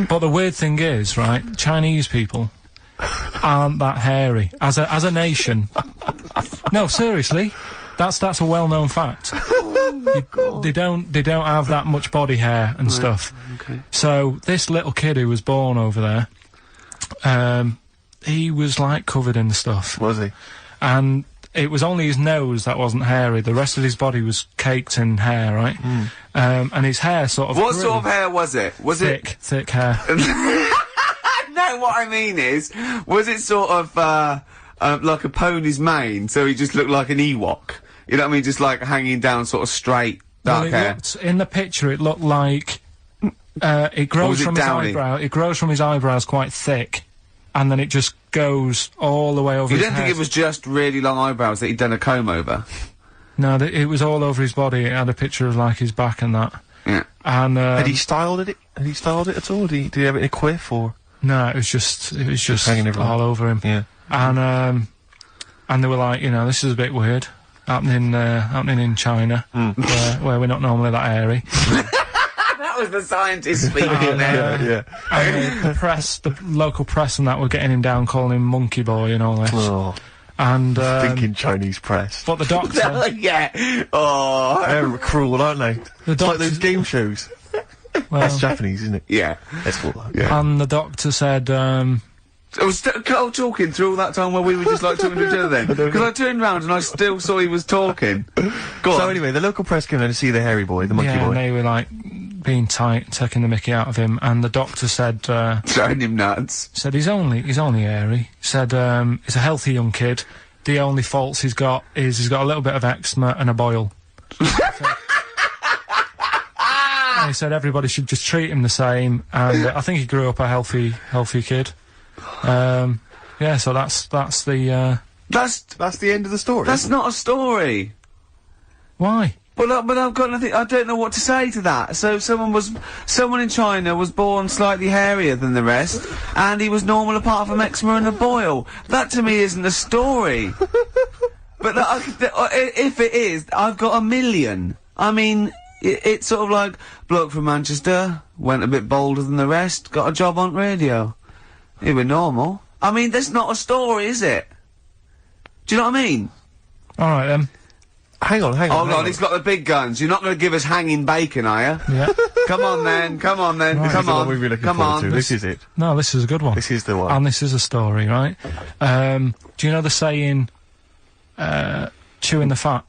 But the weird thing is, right, Chinese people aren't that hairy as a nation. No, seriously, that's a well-known fact. They don't have that much body hair and stuff. Okay. So this little kid who was born over there, he was like covered in stuff, Was he? and it was only his nose that wasn't hairy. The rest of his body was caked in hair, right? And his hair sort of What grew. sort of hair was it? Was thick hair. it? No, No, what I mean is, was it sort of, like a pony's mane, so he just looked like an Ewok? You know what I mean? Just like hanging down sort of straight, dark hair. In the picture, it looked like, it grows from his eyebrow. It grows from his eyebrows quite thick, and then it just goes all the way over his head. You don't think it was just really long eyebrows that he'd done a comb over? No, it was all over his body. It had a picture of, like, his back and that. Yeah. And, Had he styled it? Had he styled it at all? Did he have it in a quiff, or? No, it was just hanging everywhere. all over him. Yeah. And they were like, you know, this is a bit weird, happening in China, where we're not normally that airy. That was the scientist speaking there. Yeah. And the local press and that were getting him down, calling him monkey boy and all this. Oh. And, Thinking Chinese press. but the doctor, Yeah. Oh. They're cruel, aren't they? the It's like doctor, those game shows. well, That's Japanese, isn't it? Yeah. That's cool, though. Yeah. and the doctor said, I was Carl talking through all that time while we were just like talking to each other then. Because I turned round and I still saw he was talking. Go So on. anyway, the local press came in to see the hairy boy, the monkey yeah, boy. and they were like being tight, taking the mickey out of him, and the doctor said, Showing him nuts. he's only airy. Said, he's a healthy young kid. The only faults he's got is he's got a little bit of eczema and a boil. And he said everybody should just treat him the same, and I think he grew up a healthy kid. Yeah, so that's the, That's the end of the story. That's not a story. why? Well, but I've got nothing. I don't know what to say to that. So someone in China was born slightly hairier than the rest, and he was normal apart from eczema and a boil. That to me isn't a story. But if it is, I've got a million. I mean, it's sort of like bloke from Manchester went a bit bolder than the rest, got a job on radio. He was normal. I mean, that's not a story, is it? Do you know what I mean? All right then. Hang on. Hold on, he's got the big guns. You're not going to give us hanging bacon, are you? Yeah. Come on then, come on then, Right. come This is the one on, we've been looking come forward on. to. This is it. No, this is a good one. This is the one. And this is a story, right? Do you know the saying, chewing the fat?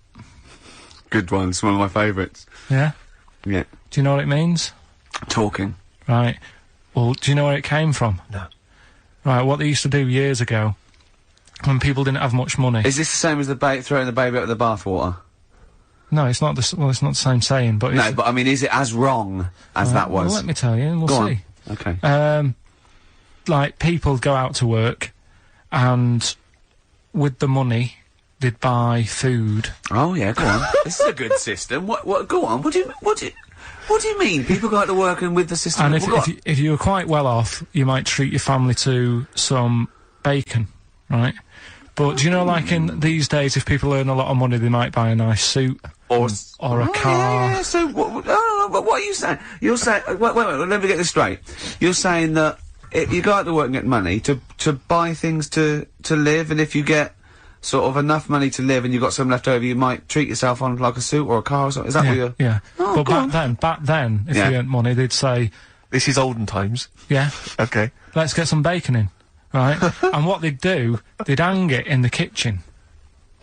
Good one, it's one of my favourites. Yeah? Yeah. Do you know what it means? Talking. Right. Well, do you know where it came from? No. Right, what they used to do years ago, when people didn't have much money. Is this the same as throwing the baby out of the bathwater? No, it's not the, well, it's not the same saying, but it's... No, but I mean, is it as wrong as that was? Well, let me tell you, and we'll Go see. on. Okay. Like, people go out to work, and with the money, they'd buy food. Oh yeah, go on. This is a good system. What? Go on. What do you mean? People go out to work and with the system. And if you were quite well off, you might treat your family to some bacon, right? But do you know, like in these days, if people earn a lot of money, they might buy a nice suit or a car. Yeah. So what are you saying? You're saying wait. Let me get this straight. You're saying that you go out to work and get money to buy things to live, and if you get sort of enough money to live and you've got some left over, you might treat yourself on like a suit or a car or something. Is that what you're... Yeah. Oh, but back then, if you earned money, they'd say, This is olden times. yeah, Okay. let's get some bacon in, right? And what they'd do, they'd hang it in the kitchen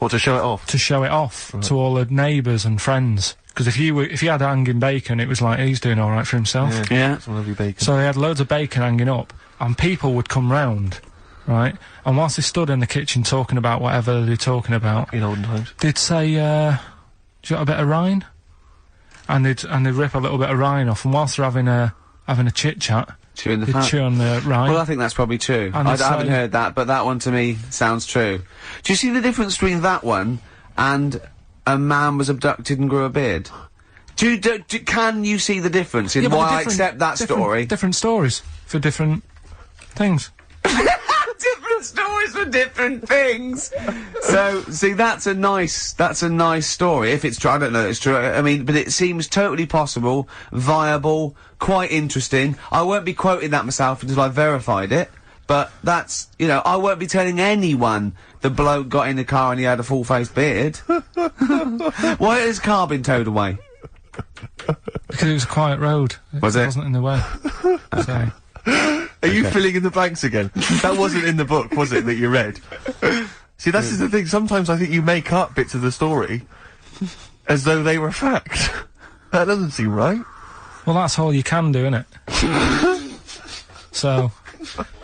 Or to show it off. to show it off to all the neighbours and friends. Because if you had hanging bacon, it was like, he's doing all right for himself. Yeah. Some lovely bacon. So they had loads of bacon hanging up, and people would come round, right? And whilst they stood in the kitchen talking about whatever they're talking about, in olden times. they'd say, do you got a bit of rind? And they'd rip a little bit of rind off, and whilst they're having a chit-chat, Chewing the they'd fat. chew on the rind. Well, I think that's probably true. And I it's haven't like- heard that, but that one to me sounds true. Do you see the difference between that one and a man was abducted and grew a beard? Can you see the difference in Yeah, but why I different- accept that story? Different stories for different things. Different stories for different things. So, see, that's a nice story. If it's true, I don't know if it's true. I mean, but it seems totally possible, viable, quite interesting. I won't be quoting that myself until I've verified it. But that's, you know, I won't be telling anyone the bloke got in the car and he had a full-faced beard. Why has his car been towed away? Because it was a quiet road. Was it? wasn't in the way. So, Are you filling in the blanks again? That wasn't in the book, was it, that you read? See, that's the thing. Sometimes I think you make up bits of the story as though they were fact. That doesn't seem right. well, that's all you can do, innit? So,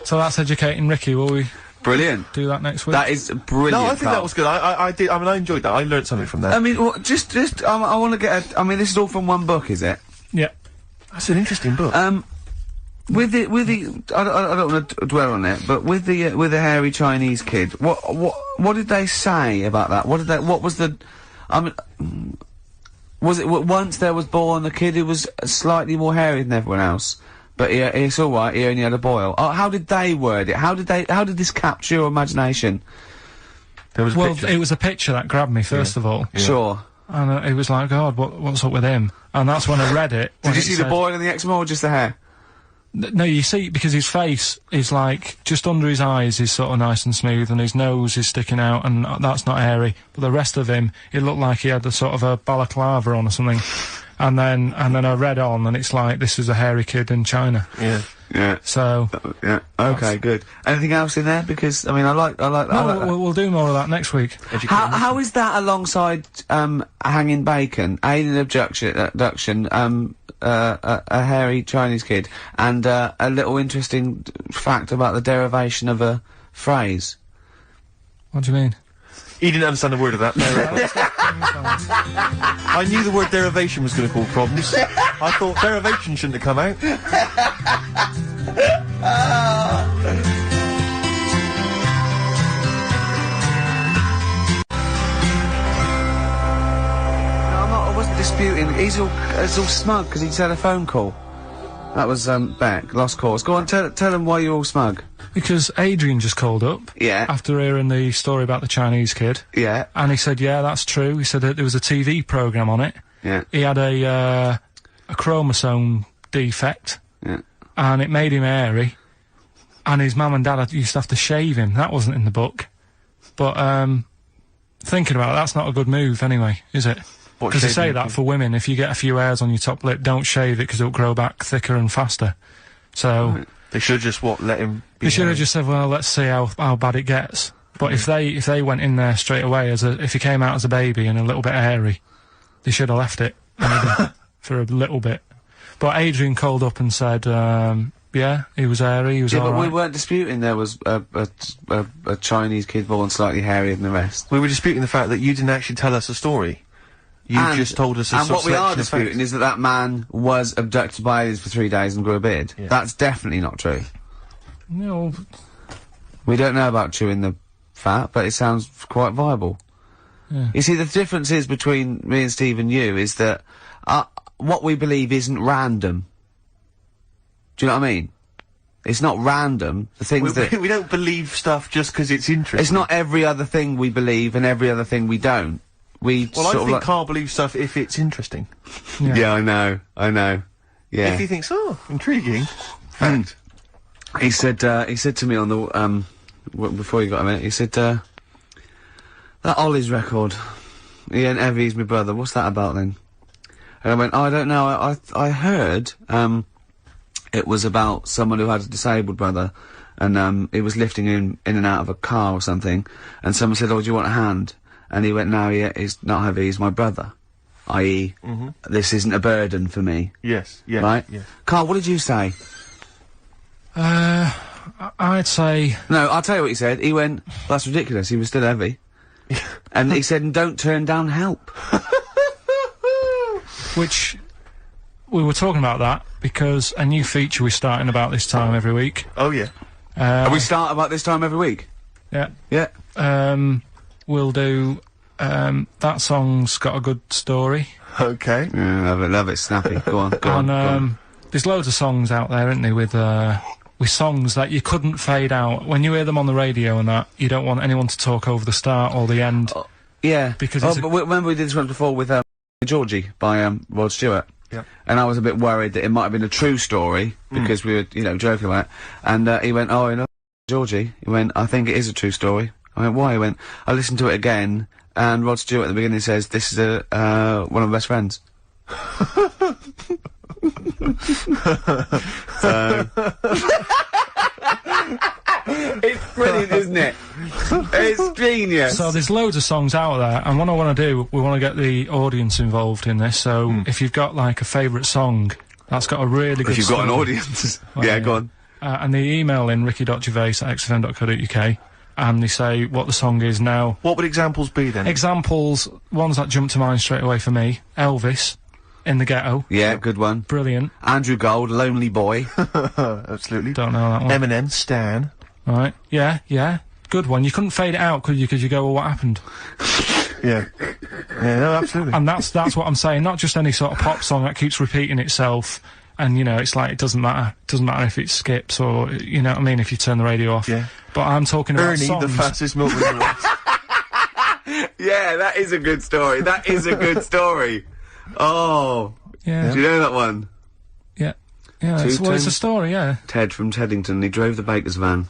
So that's educating Ricky. Will we Brilliant. do that next week? That is brilliant. No, I think Carl. that was good. I did. I mean, I enjoyed that. I learnt something from that. I mean, I want to get. I mean, this is all from one book, is it? Yeah. That's an interesting book. With the, I don't want to dwell on it, but with the hairy Chinese kid, what did they say about that? What was the, was it once there was born a kid who was slightly more hairy than everyone else, but it's all right. He only had a boil. Oh, how did they word it? How did this capture your imagination? There was a Well, picture. it was a picture that grabbed me first of all, Sure. and it was like, God, what's up with him? And that's when I read it. Did you see the boil and the eczema, or just the hair? No, you see, because his face is like, just under his eyes is sort of nice and smooth, and his nose is sticking out, and that's not hairy. But the rest of him, it looked like he had a sort of a balaclava on or something. And then I read on, and it's like, this is a hairy kid in China. Yeah. Yeah. So. Yeah. Okay. Good. Anything else in there? Because I mean, I like that. No, we'll do more of that next week. How is that alongside hanging bacon, alien abduction, a hairy Chinese kid, and a little interesting fact about the derivation of a phrase? What do you mean? He didn't understand a word of that. I knew the word derivation was going to cause problems. I thought derivation shouldn't have come out. I wasn't disputing. He's all smug because he just had a phone call. That was Beck. Lost cause. Go on, tell him why you're all smug. Because Adrian just called up. Yeah. After hearing the story about the Chinese kid. Yeah. And he said, yeah, that's true. He said that there was a TV programme on it. Yeah. He had a chromosome defect. Yeah. And it made him hairy. And his mum and dad used to have to shave him. That wasn't in the book. But, thinking about it, that's not a good move anyway, is it? Because they say that for women, if you get a few hairs on your top lip, don't shave it because it'll grow back thicker and faster. So... Right. They should have just, let him be They should have hairy? just said, well, let's see how bad it gets. But if they went in there straight away if he came out as a baby and a little bit hairy, they should have left it maybe, for a little bit. But Adrian called up and said, yeah, he was hairy, he was Yeah, but alright. we weren't disputing there was a Chinese kid born slightly hairier than the rest. We were disputing the fact that you didn't actually tell us a story. You just told us a And sort what of we are selection of facts. disputing is that man was abducted by aliens for 3 days and grew a beard. Yeah. That's definitely not true. No, We don't know about chewing the fat, but it sounds quite viable. Yeah. You see, the difference is between me and Steve and you is that what we believe isn't random. Do you know what I mean? It's not random. The things that... We don't believe stuff just because it's interesting. It's not every other thing we believe and every other thing we don't. We Well, I sort of think like... Carl believes stuff if it's interesting. Yeah, I know. Yeah. If he thinks, oh, intriguing. And he said to me on the, before you got a minute, he said, that Ollie's record, he ain't ever he's my brother, what's that about then? And I went, oh, I don't know, I heard, it was about someone who had a disabled brother, and, he was lifting him in and out of a car or something, and someone said, oh, do you want a hand? And he went, no, he's not heavy, he's my brother. I.e., this isn't a burden for me. Yes, yes, Right? yes. Carl, what did you say? I'd say... No, I'll tell you what he said. He went, that's ridiculous, he was still heavy. And he said, and don't turn down help. Which... We were talking about that because a new feature we're starting about this time every week. Oh, yeah. We start about this time every week? Yeah. Yeah. We'll do... that song's got a good story. Okay. Yeah, love it, snappy. Go on, go on. There's loads of songs out there, isn't there, with songs that you couldn't fade out. When you hear them on the radio and that, you don't want anyone to talk over the start or the end. Yeah. Because but it's remember we did this one before with, Georgie by, Rod Stewart? Yeah. And I was a bit worried that it might have been a true story, because we were, joking about it. And, he went, oh, Georgie? He went, I think it is a true story. I went, why? He went, I listened to it again, and Rod Stewart at the beginning says, this is one of my best friends. So... It's brilliant, isn't it? It's genius. So there's loads of songs out there, and what I want to do, we want to get the audience involved in this, so if you've got, like, a favourite song that's got a really good If you've got an story- audience. Well, yeah, go on. and they email in ricky.gervais@xfm.co.uk, and they say what the song is now. What would examples be then? Examples, ones that jump to mind straight away for me. Elvis, In the Ghetto. Yeah, good one. Brilliant. Andrew Gold, Lonely Boy. Absolutely. Don't know that one. Eminem, Stan. Right. Yeah, yeah. Good one. You couldn't fade it out, could you? Because you go, well, what happened? Yeah. Yeah, no, absolutely. And that's what I'm saying. Not just any sort of pop song that keeps repeating itself. And, you know, it's like, it doesn't matter. It doesn't matter if it skips or, you know what I mean, if you turn the radio off. Yeah. But I'm talking about Ernie, songs. the fastest milkman in the world. Yeah, that is a good story. That is a good story. Oh. Yeah. Do you know that one? Yeah. Yeah, it's, well, it's a Two-tone story, yeah. Ted from Teddington, he drove the baker's van.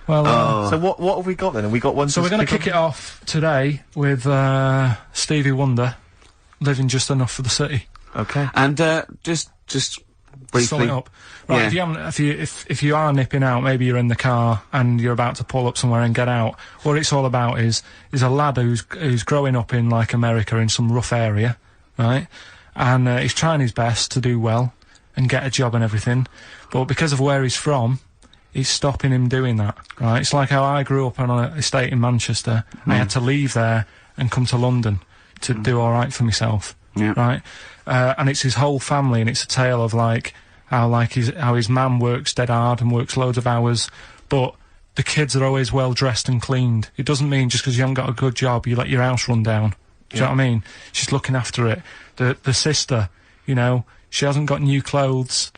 Well, So what have we got then? Have we got one? so we're going to kick it off today with Stevie Wonder, Living Just Enough for the City. Okay. And, just briefly. Sum it up. Right, Yeah. if you haven't, if you are nipping out, maybe you're in the car and you're about to pull up somewhere and get out, what it's all about is a lad who's growing up in, like, America in some rough area, right? And he's trying his best to do well and get a job and everything, but because of where he's from, it's stopping him doing that, right? It's like how I grew up on an estate in Manchester. I had to leave there and come to London to do all right for myself, Yeah. right? And it's his whole family, and it's a tale of, like, how his mum works dead hard and works loads of hours, but the kids are always well dressed and cleaned. It doesn't mean just because you haven't got a good job, you let your house run down. Do you know what I mean? She's looking after it. The sister, you know, she hasn't got new clothes,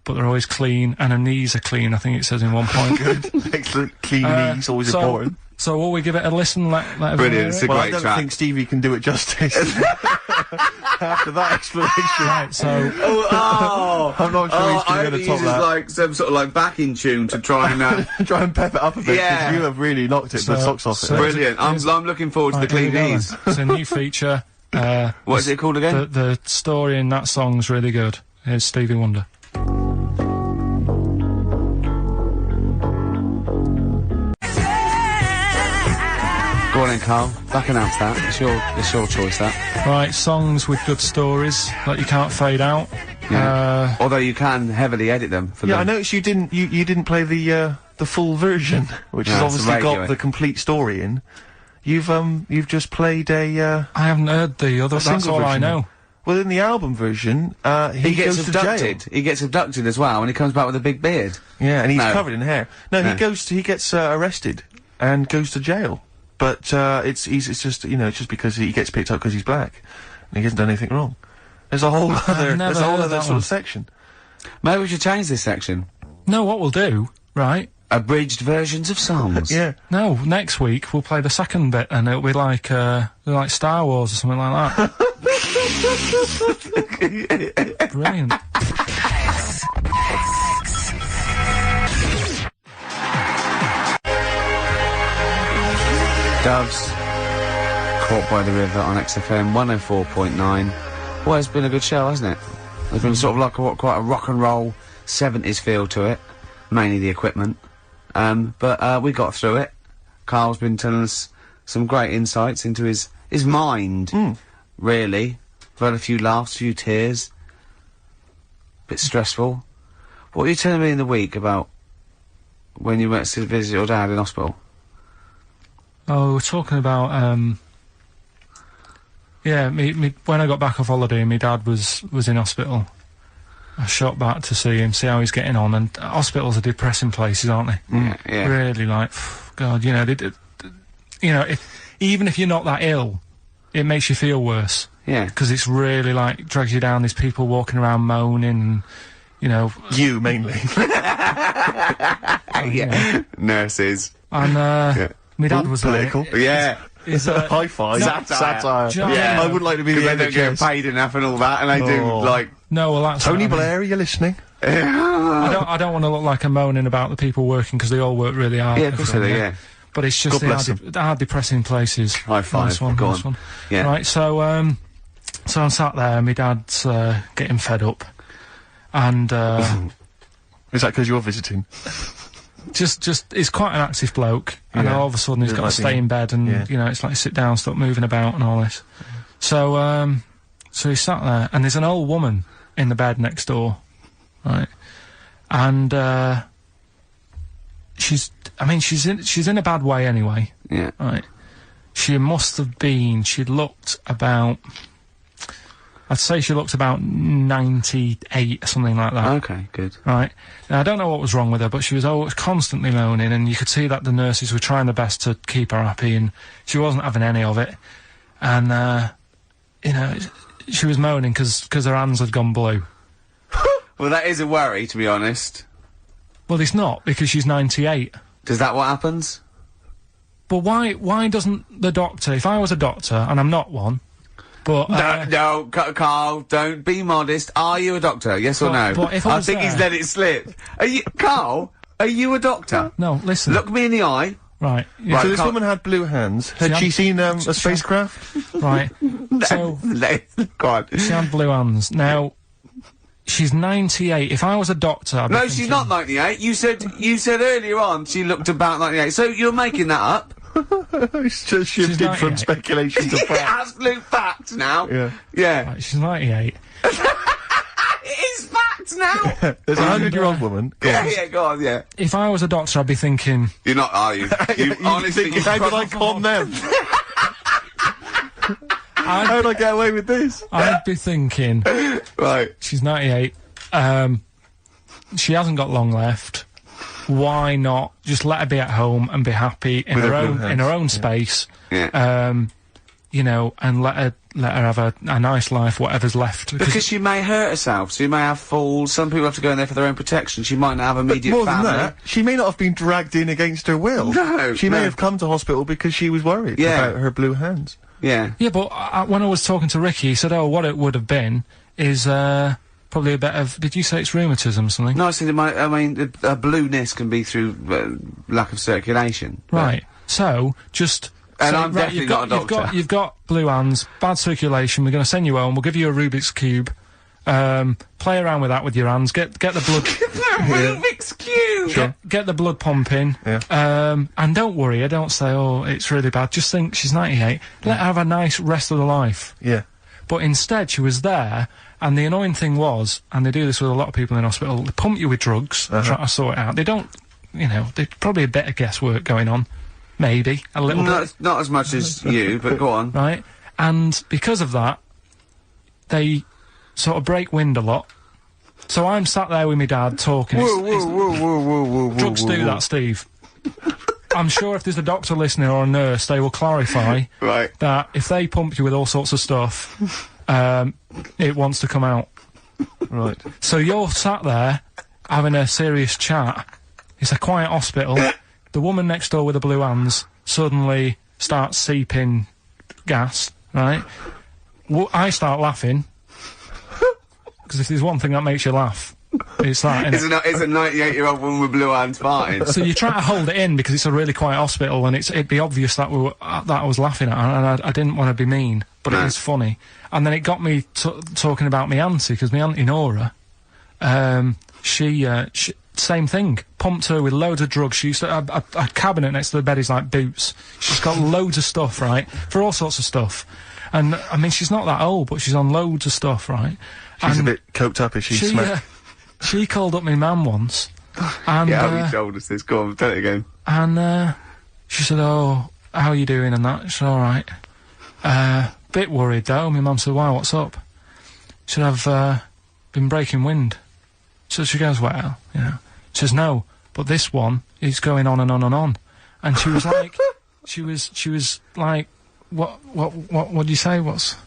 but they're always clean, and her knees are clean, I think it says in one point. Excellent. Clean knees, always so, important. So will we give it a listen? Let everyone Brilliant, hear it's it? a Well, I great don't track. think Stevie can do it justice. After that explanation. Right, so I'm not sure he's I going hope to he top uses, that. like, some sort of, like, backing tune to try and, Try and pep it up a bit, 'cause Yeah. you have really knocked it the socks off it. so- Brilliant. I'm looking forward to the right, here clean we go knees. then. It's a new feature. What is it called again? The story in that song's really good. Here's Stevie Wonder. Go on then, Carl. Back announce that. It's your choice, that. Right, songs with good stories that you can't fade out. Yeah. Although you can heavily edit them for Yeah, them. I noticed you didn't play the full version, which has No, it's obviously radio. got the complete story in. You've just played a I haven't heard the other. That's single all I version. know. Well, in the album version, He gets goes abducted. to jail. He gets abducted as well, and he comes back with a big beard. Yeah, and he's No. covered in hair. No, No. he gets arrested and goes to jail. But it's just, you know, it's just because he gets picked up because he's black and he hasn't done anything wrong. There's a whole other never heard that sort one. of section. Maybe we should change this section. No, what we'll do, right? Abridged versions of songs. Yeah. No, next week we'll play the second bit, and it'll be like Star Wars or something like that. Brilliant. Doves. Caught by the River on XFM 104.9. Well, it's been a good show, hasn't it? There's been sort of like quite a rock and roll 70s feel to it. Mainly the equipment. But we got through it. Carl's been telling us some great insights into his mind, really. We've had a few laughs, a few tears. Bit stressful. What were you telling me in the week about when you went to visit your dad in hospital? Oh, we're talking about yeah, me when I got back off holiday, my dad was in hospital. I shot back to see him, see how he's getting on, and hospitals are depressing places, aren't they? Yeah. Really, like, God, you know, you know, even if you're not that ill, it makes you feel worse. Yeah. Because it's really, like, drags you down. There's people walking around moaning, and, you know... You, mainly. Yeah. Nurses. And, my dad was political. like... Yeah. Is High five. Satire. Do you know what I mean? I wouldn't like to be the Because end they of don't get Jess. paid enough and all that, and they do, Oh. like... No, well, that's... Tony what I mean. Blair, are you listening? I don't want to look like I'm moaning about the people working, because they all work really hard. Yeah, of course they do, yeah. But it's just God bless they are depressing places. High five. Nice one, Go nice on. one. Yeah. Right, so I'm sat there, my dad's getting fed up, and Is that because you're visiting? just he's quite an active bloke, and Yeah. all of a sudden he's Doesn't got like to stay being- in bed, and yeah. you know, it's like sit down, stop moving about, and all this. So so he's sat there, and there's an old woman in the bed next door, right, and she's in a bad way anyway. Yeah. Right. She must have been, I'd say she looked about 98 or something like that. Okay, good. Right. Now, I don't know what was wrong with her, but she was always constantly moaning, and you could see that the nurses were trying their best to keep her happy, and she wasn't having any of it. And, you know, she was moaning because her hands had gone blue. Well, that is a worry, to be honest. Well, it's not, because she's 98. Is that what happens? But why doesn't the doctor, if I was a doctor, and I'm not one, but... No, Carl, don't be modest. Are you a doctor? Yes or no? But if I was think he's let it slip. Carl, are you a doctor? No, listen. Look me in the eye. Right. Yeah. So this woman had blue hands. Had she seen a spacecraft? Right. So... Go on. She had blue hands. Now, she's 98. If I was a doctor, I'd be No, thinking, she's not 98. You said earlier on she looked about 98. So you're making that up. It's just shifted from 98. speculation to fact. Absolute fact now. Yeah. Yeah. Right, she's 98. It is fact now. There's a 100-year-old woman. Go on, yeah. If I was a doctor, I'd be thinking... You're not, are you? You honestly, you how did I con them? How did I get away with this? I'd be thinking... Right. She's 98. She hasn't got long left. Why not just let her be at home and be happy in her own space? Yeah. You know, and let her have a nice life, whatever's left. Because she may hurt herself. She may have falls. Some people have to go in there for their own protection. She might not have immediate More family. than that, she may not have been dragged in against her will. No, she may no. have come to hospital because she was worried about her blue hands. Yeah. Yeah, but when I was talking to Ricky, he said, "Oh, what it would have been is probably a bit of." Did you say it's rheumatism or something? No, I said a blueness can be through lack of circulation. Right. So just. And say, I'm right, definitely not a doctor. You've got blue hands, bad circulation. We're going to send you home. We'll give you a Rubik's cube. Play around with that with your hands. Get the blood. Rubik's cube. Get the blood pumping. Yeah. And don't worry. I don't say, oh, it's really bad. Just think she's 98. Let her have a nice rest of the life. Yeah. But instead, she was there, and the annoying thing was, and they do this with a lot of people in hospital, they pump you with drugs, try to sort it out. They don't, you know, there's probably a bit of guesswork going on. Maybe. A little bit. Not as much as you, but go on. Right? And because of that, they sort of break wind a lot. So I'm sat there with my dad talking. Drugs do that, Steve. I'm sure if there's a doctor listening or a nurse, they will clarify that if they pump you with all sorts of stuff, it wants to come out. Right. So you're sat there having a serious chat. It's a quiet hospital. The woman next door with the blue hands suddenly starts seeping gas, right? I start laughing. Because if there's one thing that makes you laugh, it's that, innit? It's a 98-year-old woman with blue hands fine. So you try to hold it in because it's a really quiet hospital and it'd be obvious that that I was laughing at her, and I didn't want to be mean, but it is funny. And then it got me talking about my auntie, because my auntie Nora, she same thing, pumped her with loads of drugs. She used to have a cabinet next to the bed is like Boots. She's got loads of stuff, right, for all sorts of stuff. And I mean, she's not that old, but she's on loads of stuff, right? She's a bit coked up, is she? She called up my mum once, and yeah, you told us this. Go on, tell it again. And she said, "Oh, how are you doing?" And that. She said, "All right." Bit worried though. My mum said, "Why? What's up?" She said, "I've been breaking wind." So she goes, "Well, you know." She says, "No, but this one is going on and on and on." And she was like, she was like, what do you say? What's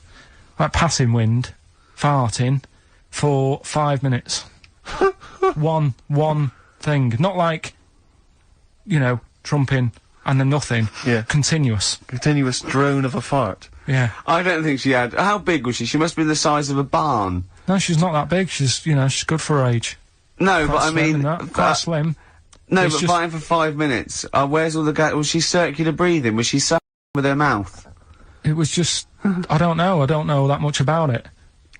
like passing wind, farting for 5 minutes. one thing, not like, you know, trumping and then nothing. Yeah. Continuous Drone of a fart. Yeah. I don't think she had. How big was she? She must have been the size of a barn. No, she's not that big. She's, you know, she's good for her age. No, Quite but I slim mean, and quite slim. No, It's but just- fighting for 5 minutes. Where's all the gas? Was she circular breathing? Was she sucking with her mouth? It was just, I don't know that much about it.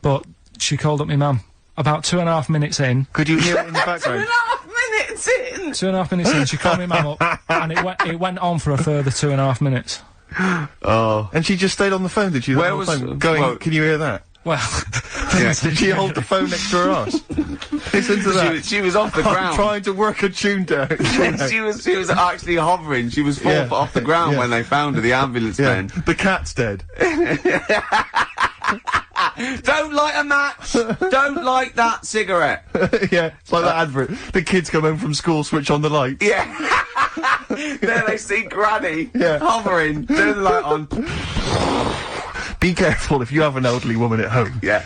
But she called up my mum. About 2.5 minutes in. Could you hear it in the background? 2.5 minutes in! 2.5 minutes in, she called my mum up, and it went on for a further 2.5 minutes. Oh. And she just stayed on the phone, did she? Where Going, can you hear that? Well, Yeah. Did she hold the phone next to her arse? Listen to that. She was off the I'm ground. trying to work a tune down. she was actually hovering. She was 4 Yeah. foot off the ground Yeah. when they found her, the ambulance Yeah. men. The cat's dead. Don't light a match! Don't light that cigarette! Yeah, it's like that advert. The kids come home from school, switch on the light. Yeah. There they see Granny Yeah. hovering, turn the light on. Be careful if you have an elderly woman at home. Yeah.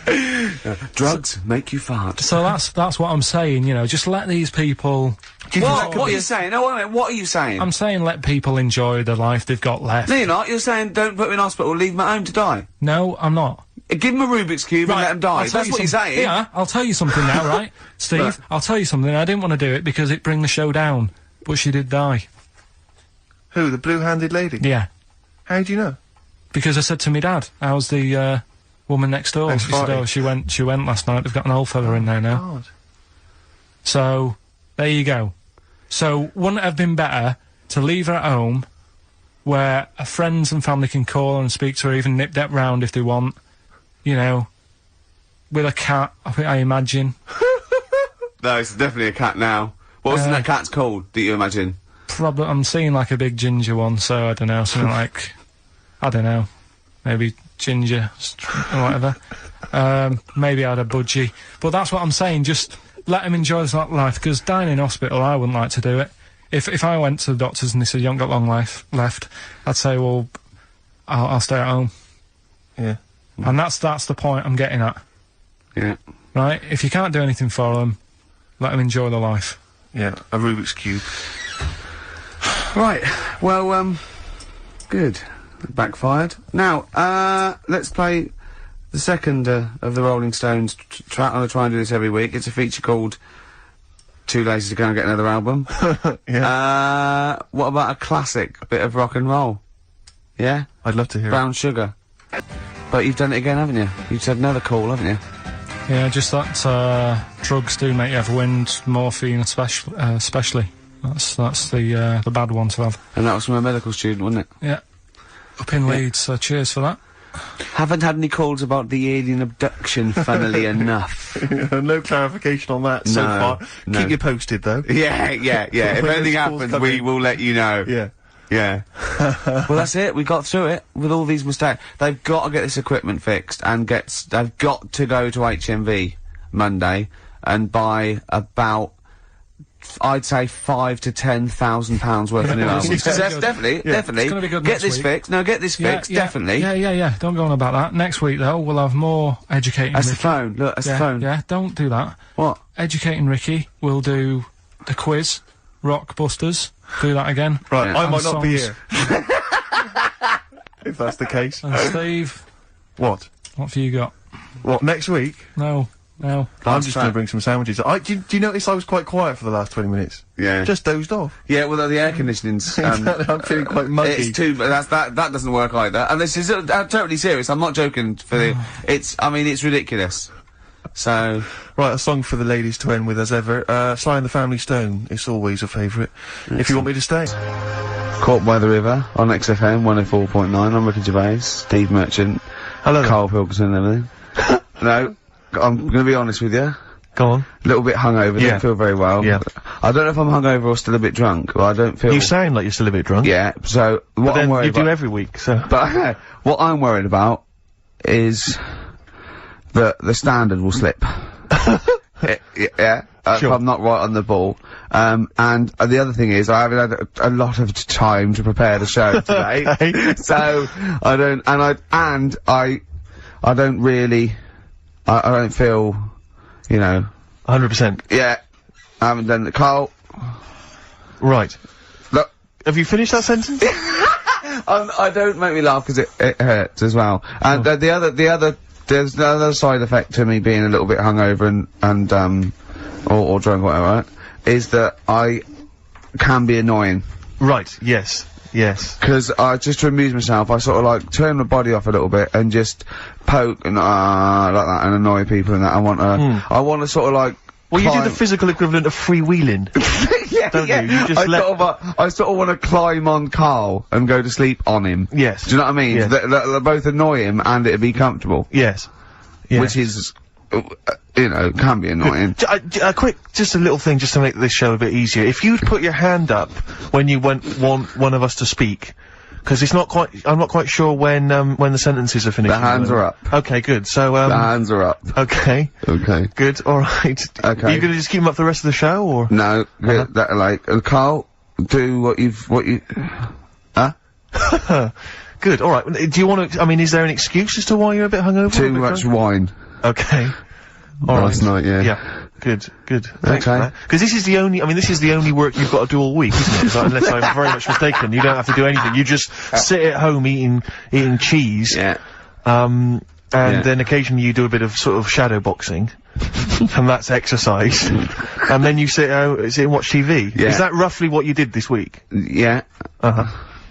Drugs make you fart. So that's what I'm saying, you know, just let these people... What are you saying? No, wait a minute, what are you saying? I'm saying let people enjoy the life they've got left. No, you're not. You're saying don't put them in hospital, leave them at home to die. No, I'm not. Give them a Rubik's Cube and let them die. I'll tell That's what you're saying. Yeah, I'll tell you something now, right? Steve, Right. I'll tell you something. I didn't want to do it because it'd bring the show down. But she did die. Who, the blue-handed lady? Yeah. How do you know? Because I said to my dad, how's the, woman next door? Next He said, party. oh, she went last night. They've got an old fella in there now. God. So, there you go. So, wouldn't it have been better to leave her at home, where her friends and family can call and speak to her, even nip that round if they want, you know, with a cat, I imagine. No, it's definitely a cat now. What was that cat's called, do you imagine? Probably, I'm seeing like a big ginger one, so I don't know, something like, I don't know, maybe ginger, or whatever. Maybe I had a budgie. But that's what I'm saying, just let them enjoy this life, because dying in hospital, I wouldn't like to do it. If I went to the doctors and they said, you haven't got long life left, I'd say, well, I'll stay at home. Yeah. And that's the point I'm getting at. Yeah. Right? If you can't do anything for them, let them enjoy their life. Yeah, a Rubik's Cube. Right, well, good. Backfired. Now, let's play the second of the Rolling Stones track. I'll try and do this every week. It's a feature called Too Lazy to Go and Get Another Album. Yeah. What about a classic bit of rock and roll? Yeah? I'd love to hear Brown Sugar. But you've done it again, haven't you? You've said another call, haven't you? Yeah, just that, drugs do make you have wind, morphine especially. That's the bad one to have. And that was from a medical student, wasn't it? Yeah. Up in Leeds, so cheers for that. Haven't had any calls about the alien abduction, funnily enough. it. No clarification on that so No, far. no. Keep you posted, though. Yeah. If When anything those calls happens, come we in. will let you know. Yeah. Yeah. Well, that's it. We got through it with all these mistakes. They've got to get this equipment fixed and they've got to go to HMV Monday and buy about, I'd say, £5,000 to £10,000 worth of new albums. Yeah. Definitely. It's gonna be good Get next this week. fixed. No, get this fixed. Definitely. Yeah. Don't go on about that. Next week, though, we'll have more educating That's the Ricky. phone. Look, that's the phone. Yeah, don't do that. What? Educating Ricky, we'll do the quiz, Rock Busters, do that again. Right, Yeah. I And might not be songs. here. If that's the case. And Steve, What? what have you got? What, next week? No. I'm Last just going to track. bring some sandwiches. Do you notice I was quite quiet for the last 20 minutes? Yeah. Just dozed off. Yeah, well, the air conditioning's, I'm feeling quite muggy. it's too, but that doesn't work either. And this is totally serious. I'm not joking for the, it's ridiculous. So, Right, a song for the ladies to end with as ever. Sly and the Family Stone. It's always a favourite. If you want me to stay. Caught by the River on XFM 104.9. I'm Ricky Gervais, Steve Merchant, Hello there. Karl Pilkington and everything. No, I'm gonna be honest with you. Go on. A little bit hungover, Yeah. don't feel very well. Yeah. I don't know if I'm hungover or still a bit drunk, but I don't feel... You sound like you're still a bit drunk. Yeah, so, But what then I'm worried you about... do every week, so... But what I'm worried about is that the standard will slip. Yeah, Sure. if I'm not right on the ball. And the other thing is, I haven't had a lot of time to prepare the show today, Okay. so I don't, and I don't really, I don't feel, you know, 100%. yeah, I haven't done it. Carl, Right. look, Have you finished that sentence? I don't make me laugh because it hurts as well. And there's another side effect to me being a little bit hungover or drunk or whatever, right, is that I can be annoying. Right, yes. Yes. Because I just to amuse myself, I sort of like turn my body off a little bit and just poke and like that and annoy people and that. I want to sort of like. Well, you do climb- the physical equivalent of freewheeling. yeah, don't yeah. you? You just I sort of want to climb on Carl and go to sleep on him. Yes. Do you know what I mean? Yes. That both annoy him and it'd be comfortable. Yes. Yes. Which is you know, it can be annoying. Just a little thing, just to make this show a bit easier. If you'd put your hand up when you want one of us to speak, because it's not quite. I'm not quite sure when the sentences are finished. The hands are up. Okay, good. So The hands are up. Okay. Okay. Good. All right. Okay. Are you gonna just keep them up for the rest of the show, or? No, that, like, Carl, do what you, huh? Good, alright. Do you want to, I mean, is there an excuse as to why you're a bit hungover? Too much wine. Okay. Alright. Last night, yeah. Yeah. Good, good. Thanks Okay. for that. Because this is the only work you've got to do all week, isn't it? So, unless I'm very much mistaken. You don't have to do anything. You just sit at home eating cheese. Yeah. And then occasionally you do a bit of sort of shadow boxing. And that's exercise. And then you sit and watch TV. Yeah. Is that roughly what you did this week? Yeah. Uh-huh.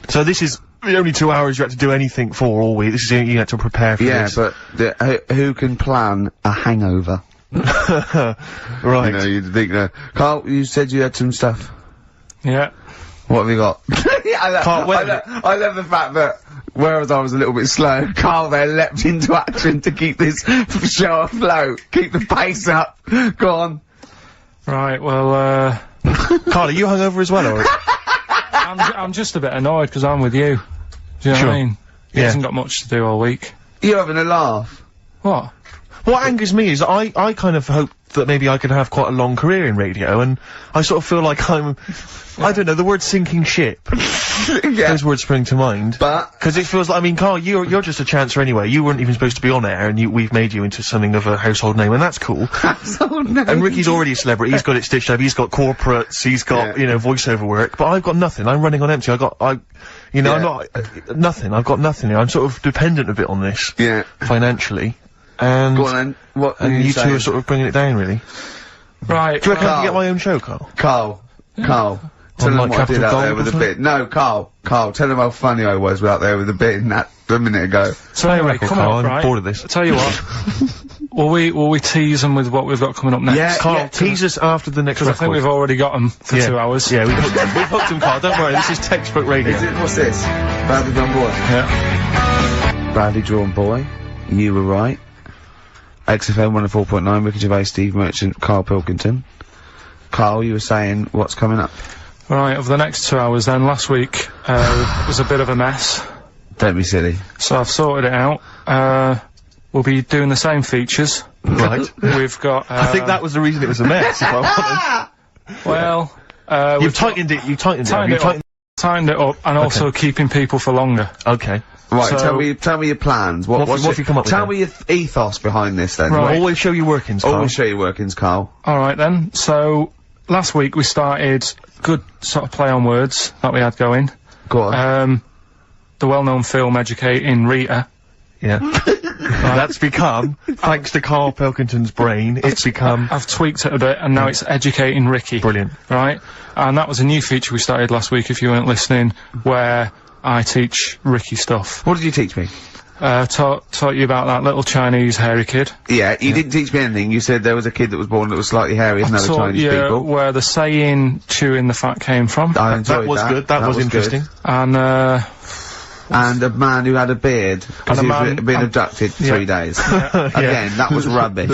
So this is the only 2 hours you had to do anything for all week. This is you had to prepare for this. Yeah, but who can plan a hangover? Right. You know, you'd think that. Carl, you said you had some stuff. Yeah. What have you got? Yeah, Carl, I love the fact that, whereas I was a little bit slow, Carl there leapt into action to keep this show afloat, keep the pace up. Go on. Right, well, Carl, are you hungover as well, or? I'm just a bit annoyed because I'm with you. Do you know what I mean? He hasn't got much to do all week. You're having a laugh. What? What angers me is I kind of hope that maybe I could have quite a long career in radio, and I sort of feel like I don't know, the word sinking ship. Yeah. Those words spring to mind. But. Because it feels like, I mean, Carl, you're just a chancer anyway. You weren't even supposed to be on air, and we've made you into something of a household name, and that's cool. Household name. And Ricky's already a celebrity. He's got it stitched up. He's got corporates. He's got, you know, voiceover work. But I've got nothing. I'm running on empty. You know, I'm not, nothing. I've got nothing here. I'm sort of dependent a bit on this. Yeah. Financially. And. Go on then. What are And you two saying? are sort of bringing it down, really. Right. Do you reckon I Carl. can get my own show, Carl? Carl. Tell them like what I did Capital out there Gold with or the bit. No, Carl, tell them how funny I was out there with the bit in that a minute ago. So anyway, come Carl, on, I'm right? bored of this. I'll tell you what. Will we tease them with what we've got coming up next? Yeah, Carl, tease us after the next Because I record. think we've already got them for 2 hours. Yeah, we've hooked them, Carl. Don't worry, this is textbook radio. Is it, what's this? Badly Drawn Boy. Yeah. Badly Drawn Boy. You were right. XFM 104.9, Ricky Gervais, Steve Merchant, Karl Pilkington. Carl, you were saying what's coming up? Right, over the next 2 hours then, last week, was a bit of a mess. Don't be silly. So I've sorted it out. We'll be doing the same features. Right. We've got, I think that was the reason it was a mess, if I'm honest. well, You've tightened it, tightened it up, and also keeping people for longer. Okay. Right, So- tell me your plans. What have you come up with Tell then? me your ethos behind this then. Right. Always show your workings, Carl. Always show your workings, Carl. Alright then, so, last week we started good sort of play on words that we had going. Go on. The well-known film Educating Rita. Yeah. That's become, thanks to Karl Pilkington's brain, it's become... I've tweaked it a bit, and now it's Educating Ricky. Brilliant. Right? And that was a new feature we started last week, if you weren't listening, where I teach Ricky stuff. What did you teach me? Taught you about that little Chinese hairy kid. Yeah, you didn't teach me anything. You said there was a kid that was born that was slightly hairy than other Taught Chinese you people. where the saying chewing the fat came from. I enjoyed That was good, that was interesting. And, And a man who had a beard because And he a was man- being abducted for 3 days. Again, that was rubbish.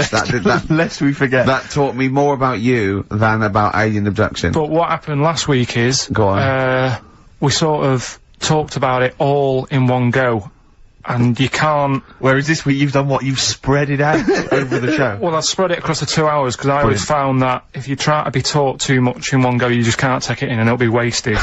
Lest we forget. That taught me more about you than about alien abduction. but what happened last week is, Go on. we sort of talked about it all in one go. And you can't... Whereas this week you've done what? You've spread it out over the show. Well, I spread it across the 2 hours, because I always found that if you try to be taught too much in one go, you just can't take it in and it'll be wasted. Is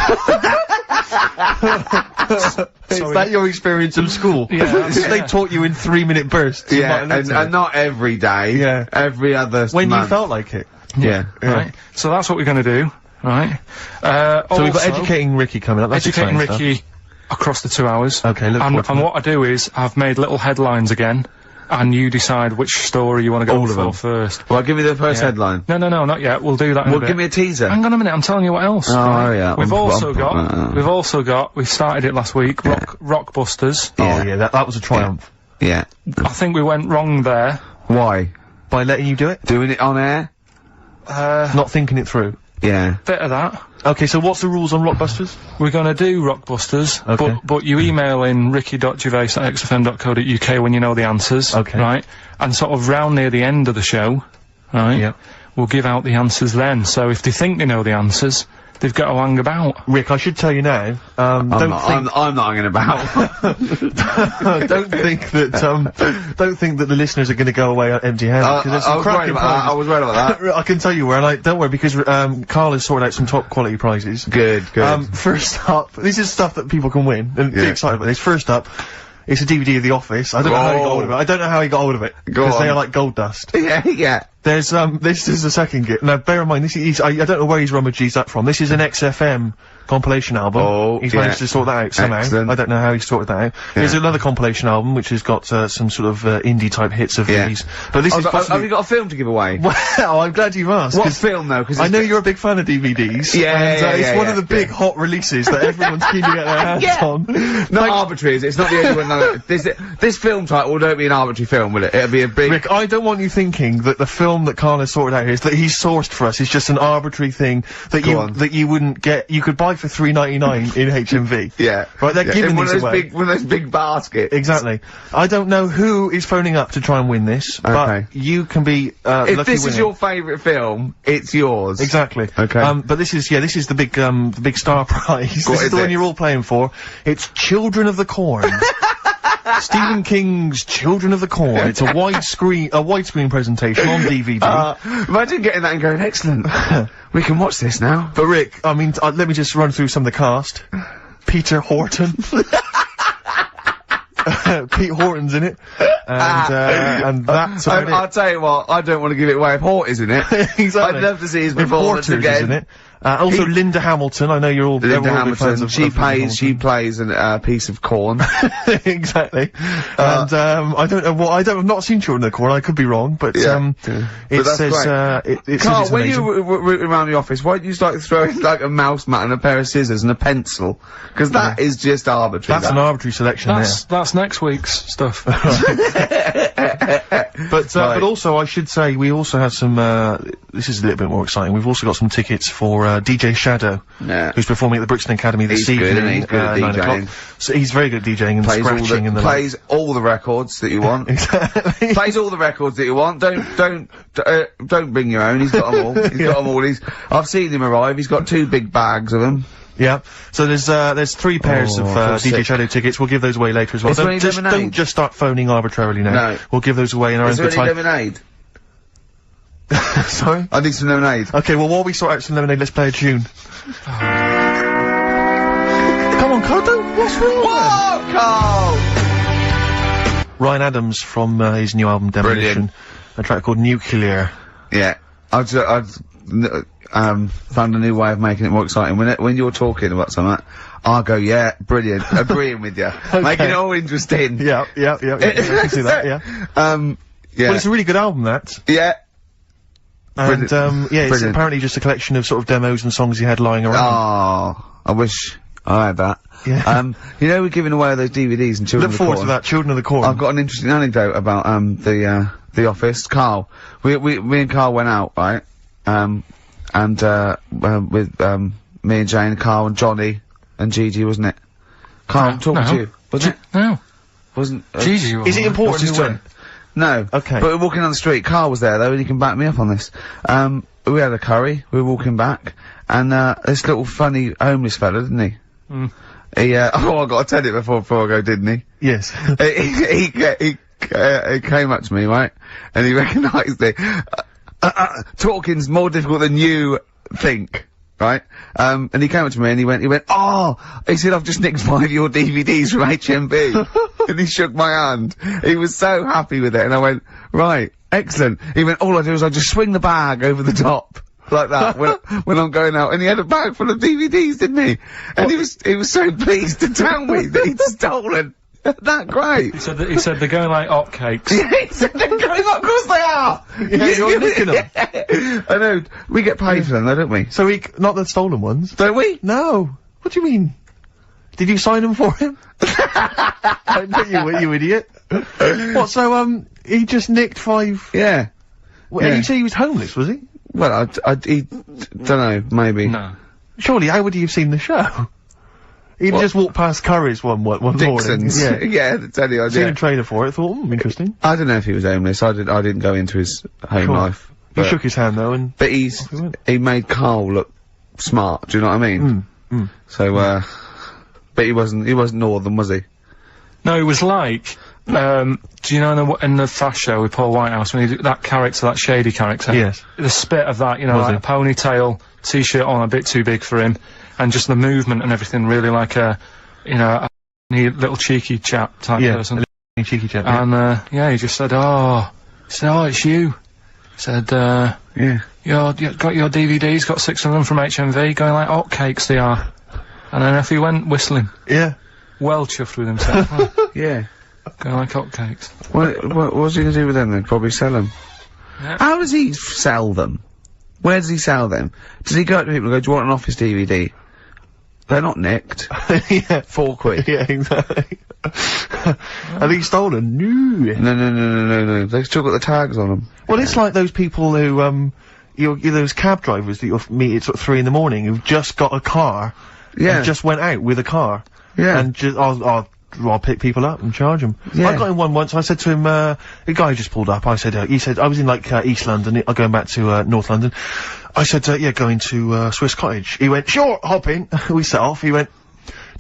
that your experience of school? Yeah, that's- They taught you in 3-minute bursts. You might yeah, have looked at and it. not every day. Yeah. Every other when you month. felt like it. Yeah. Right? So that's what we're going to do, right? So we've got also, Educating Ricky coming up. That's Educating exciting Ricky across the 2 hours. Okay, look forward to and that. what I do is, I've made little headlines again, and you decide which story you want to go All of for them. first. Well, give me the first Yeah. headline. No, not yet. We'll do that in a Well, bit. give me a teaser. Hang on a minute, I'm telling you what else. Oh, right? yeah. We've also got, we started it last week, Rockbusters. Oh yeah, that was a triumph. Yeah. I think we went wrong there. Why? By letting you do it? Doing it on air? Not thinking it through. Yeah. Bit of that. Okay, so what's the rules on Rockbusters? We're going to do Rockbusters, Okay. but you email in ricky.gervais@xfm.co.uk when you know the answers, Okay. right? And sort of round near the end of the show, right? Yep. We'll give out the answers then. So if they think they know the answers, they've got to hang about. Rick, I should tell you now, I'm not hanging about. don't think that the listeners are going to go away empty-handed, because there's some cracking prizes. I was worried about that. I can tell you where, and don't worry, because Karl has sorted out some top quality prizes. Good. First up, this is stuff that people can win, and be excited about this. First up, it's a DVD of The Office. I don't know how he got hold of it. I don't know how he got hold of it, because they are like gold dust. Yeah. There's this is the second gift. Now bear in mind, this is I don't know where he's rummaged that from. This is an XFM compilation album. Oh, he's managed to sort that out somehow. Excellent. I don't know how he sorted that out. Here's another compilation album which has got some sort of indie type hits of these. But this is Have you got a film to give away? Well, I'm glad you've asked. What 'cause film though? Because I know you're a big fan of DVDs. It's one of the big hot releases that everyone's keen to get their hands on. Not arbitrary, is it? It's not the only one. No, this film title don't be an arbitrary film, will it? It'll be a big. Rick, I don't want you thinking that the film that Karl has sorted out here is that he's sourced for us is just an arbitrary thing that you wouldn't get. You could buy for $3.99 in HMV. Yeah. Right, they're giving in one these of those away. one of those big baskets. Exactly. I don't know who is phoning up to try and win this, but you can be If lucky this is winner. your favourite film, it's yours. Exactly. Okay. But this is the big star prize. This is the one you're all playing for. It's Children of the Corn. Stephen King's Children of the Corn. It's a widescreen presentation on DVD. Imagine getting that and going, excellent. We can watch this now. But Rick, I mean, let me just run through some of the cast. Peter Horton. Pete Horton's in it. And that's about I'll tell you what, I don't want to give it away if Hort is in it. Exactly. I'd love to see his If performance Porter's again. is in it. Also Linda Hamilton. I know you're all Linda everyone will be fans Hamilton, of she Hamilton. plays a piece of corn. Exactly. And I don't know what I've not seen Children of the Corn. I could be wrong, but But it that's says great. it Carl, says it's when amazing. you were rooting around the office, why don't you start throwing like a mouse mat and a pair of scissors and a pencil? Because that is just arbitrary. That's an arbitrary selection That's next week's stuff. But also I should say we also have some. This is a little bit more exciting. We've also got some tickets for DJ Shadow, who's performing at the Brixton Academy this evening. Good, he's good at 9 o'clock. DJing. So he's very good at DJing and scratching and the like. Plays all the records that you want. Exactly. Plays all the records that you want. Don't bring your own. He's got them all. He's got them all. I've seen him arrive. He's got 2 big bags of them. Yeah. So there's 3 pairs of DJ Shadow tickets. We'll give those away later as well. Is there any lemonade? Don't just start phoning arbitrarily now. No. We'll give those away in our own Is there good any time. lemonade? Sorry? I need some lemonade. Okay, well, while we sort out some lemonade, let's play a tune. Come on, Carl, what's wrong? Whoa, Carl! Ryan Adams from his new album Demolition. Brilliant. A track called Nuclear. Yeah. I've found a new way of making it more exciting. When you're talking about something, I'll go, yeah, brilliant, agreeing with you. Making it all interesting. Yeah, I can see that, yeah. Yeah. Well, it's a really good album, that. Yeah. And, it's Brilliant. apparently just a collection of sort of demos and songs he had lying around. Oh, I wish I had that. Yeah. You know, we're giving away those DVDs and Children Look of the forward Corn. to that, Children of the Corn. I've got an interesting anecdote about, the Office. Carl. Me and Carl went out, right? With, me and Jane, Carl and Johnny and Gigi, wasn't it? Carl, I'm talking to you. Wasn't it? No. Wasn't, Gigi, Is it important What's who his went? No. Okay. But we're walking down the street. Carl was there though, and he can back me up on this. We had a curry. We were walking back, and this little funny homeless fella, didn't he? He oh, I got to tell it before I go, didn't he? Yes. He came up to me, right, and he recognised it. Talking's more difficult than you think. Right? And he came up to me and he went, oh! He said, I've just nicked 5 of your DVDs from HMV. And he shook my hand. He was so happy with it. And I went, right, excellent. He went, all I do is I just swing the bag over the top. Like that, when I'm going out. And he had a bag full of DVDs, didn't he? And he was so pleased to tell me that he'd stolen. That great. He said they're going like hotcakes. Yeah, he said they're going up, of course they are! Yeah, you're nicking them. I know, we get paid for them though, don't we? So not the stolen ones? Don't we? No. What do you mean? Did you sign them for him? you idiot. What, so, he just nicked 5? Yeah. Well, Yeah. you say he was homeless, was he? Well, he, don't know, maybe. No. Surely, how would he have seen the show? He'd just walked past Curry's one morning. Dixon's. Yeah. Yeah, that's the only idea. Seen a trailer for it, thought, interesting. I don't know if he was homeless. I didn't go into his home Sure. life. He But, shook his hand, though, and... but he went. he made Carl look smart, do you know what I mean? So, but he wasn't northern, was he? No, it was like, do you know in the Fast Show with Paul Whitehouse, when he did that character, that shady character? Yes. The spit of that, you know, Was like he? a ponytail, t-shirt on, a bit too big for him, and just the movement and everything really like a, you know, a little cheeky chap type person. Yeah, cheeky chap, yeah. And, he just said, it's you. He said, Yeah. you got your DVDs, got 6 of them from HMV, going like hotcakes they are. And then off he went, whistling. Yeah. Well chuffed with himself. Yeah. Going like hotcakes. What was he gonna do with them then? Probably sell them. Yeah. How does he sell them? Where does he sell them? Does he go up to people and go, do you want an office DVD? They're not nicked. Yeah. 4 quid. Yeah, exactly. Have he stolen? No. No. They've still got the tags on them. Well, it's like those people who, you're those cab drivers that you'll meet at sort of 3 in the morning who've just got a car. Yeah. And just went out with a car. Yeah. And just, I'll pick people up and charge them. Yeah. I got in one once, I said to him, a guy just pulled up, I said, he said, I was in like, East London, going back to, North London. I said, going to, Swiss Cottage. He went, sure, hop in. We set off. He went,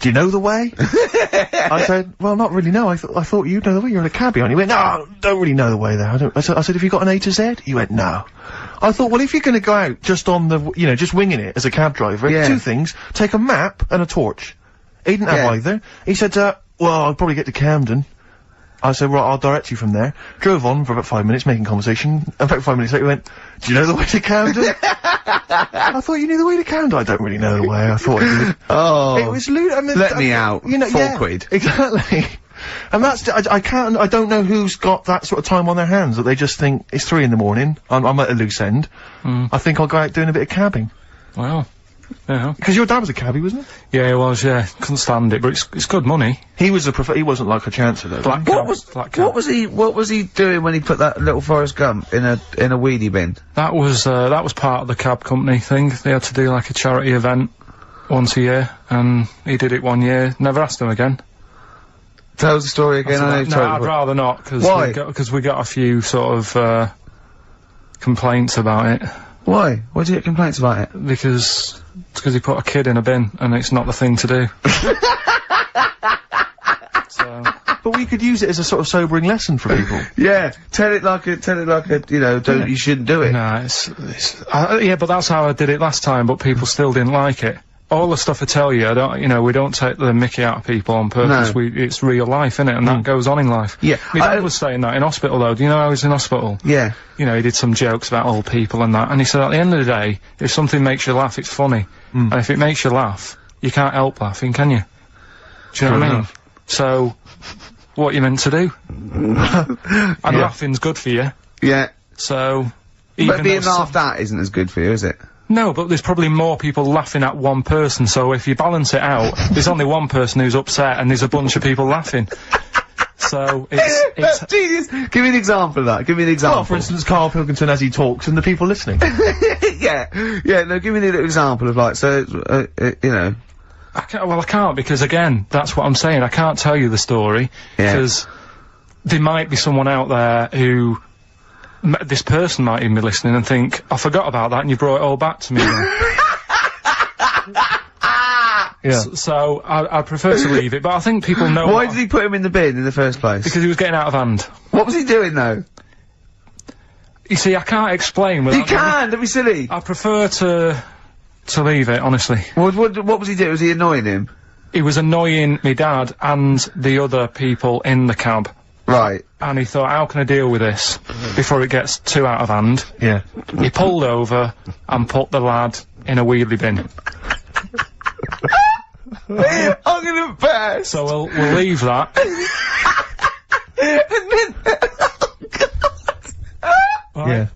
do you know the way? I said, well, not really, no. I thought you'd know the way. You're in a cabbie, aren't you? He went, no, don't really know the way there. I said, have you got an A to Z? He went, no. I thought, well, if you're gonna go out just on the, just winging it as a cab driver, Yeah. 2 things, take a map and a torch. He didn't have Yeah. either. He said, well, I'll probably get to Camden. I said, right, I'll direct you from there. Drove on for about 5 minutes, making conversation. In fact, 5 minutes later, he went, do you know the way to Camden? I thought you knew the way to Camden. I don't really know the way. I thought I did. Oh. It was I mean, Let me out. 4 quid. Exactly. And that's, I don't know who's got that sort of time on their hands, that they just think, it's 3 in the morning, I'm at a loose end, I think I'll go out doing a bit of cabbing. Wow. Yeah. Because your dad was a cabbie, wasn't he? Yeah, he was, yeah. Couldn't stand it, but it's good money. He was he wasn't like a chancer though. Black What cab, was black cab. what was he doing when he put that little Forrest Gump in a weedy bin? That was part of the cab company thing. They had to do like a charity event once a year, and he did it 1 year. Never asked him again. Tell us the story again. I know you've No, told I'd it. rather not, because Why? we got a few sort of complaints about it. Why? Why did you get complaints about it? Because he put a kid in a bin, and it's not the thing to do. So, But we could use it as a sort of sobering lesson for people. Yeah, tell it like a, you shouldn't do it. no, yeah, but that's how I did it last time, but people still didn't like it. All the stuff I tell you, we don't take the mickey out of people on purpose. No. It's real life, innit? And that goes on in life. Yeah, My dad was saying that in hospital, though. Do you know I was in hospital? Yeah. You know, he did some jokes about old people and that, and he said at the end of the day, if something makes you laugh, it's funny. And if it makes you laugh, you can't help laughing, can you? Do you know what I mean? So, what you meant to do? And laughing's good for you, Yeah. so... But being laughed at isn't as good for you, is it? No, but there's probably more people laughing at one person, so if you balance it out, there's only one person who's upset and there's a bunch of people laughing. So, it's... That's genius! Give me an example of that. Give me an example. Well, for instance, Karl Pilkington as he talks and the people listening. Yeah. No, give me a little example of like, so, I can't, because again, that's what I'm saying. I can't tell you the story, Yeah. because there might be someone out there who... this person might even be listening and think, I forgot about that and you brought it all back to me then. Yeah. So, I prefer to leave it, but I think people know... Why did he put him in the bin in the first place? Because he was getting out of hand. What was he doing though? You see, I can't explain without... You can! Don't be silly! I prefer to leave it, honestly. What was he doing? Was he annoying him? He was annoying my dad and the other people in the cab. Right. And he thought, how can I deal with this before it gets too out of hand? Yeah. He pulled over and put the lad in a wheelie bin. I'm gonna burst! So we'll leave that. Yeah.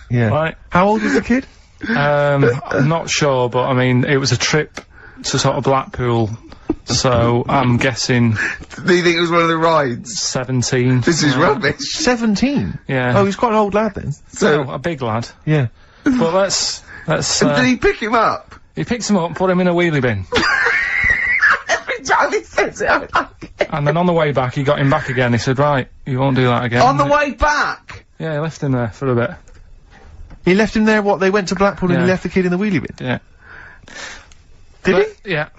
Yeah. Right. How old was the kid? I'm not sure, but I mean, it was a trip to sort of Blackpool, so I'm guessing Do you think it was one of the rides? 17. This is rubbish. 17? Yeah. Oh, he's quite an old lad then. So, a big lad. Yeah. But let's, Did he pick him up? He picks him up and put him in a wheelie bin. Every time he says it, I like it. And then on the way back, he got him back again. He said, right, you won't do that again. On the way back? Yeah, he left him there for a bit. He left him there, what, they went to Blackpool and Yeah. he left the kid in the wheelie bin? Yeah. Did he? Yeah.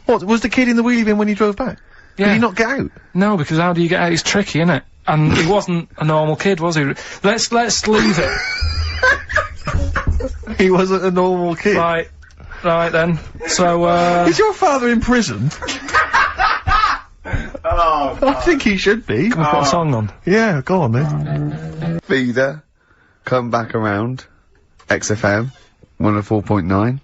What, was the kid in the wheelie bin when he drove back? Yeah. Did he not get out? No, because how do you get out? It's tricky, innit? And he wasn't a normal kid, was he? Let's leave it. He wasn't a normal kid. Right then. So, Is your father in prison? Oh, I think he should be. can we put a song on? Yeah, go on then. Feeder, come back around. XFM, 104.9.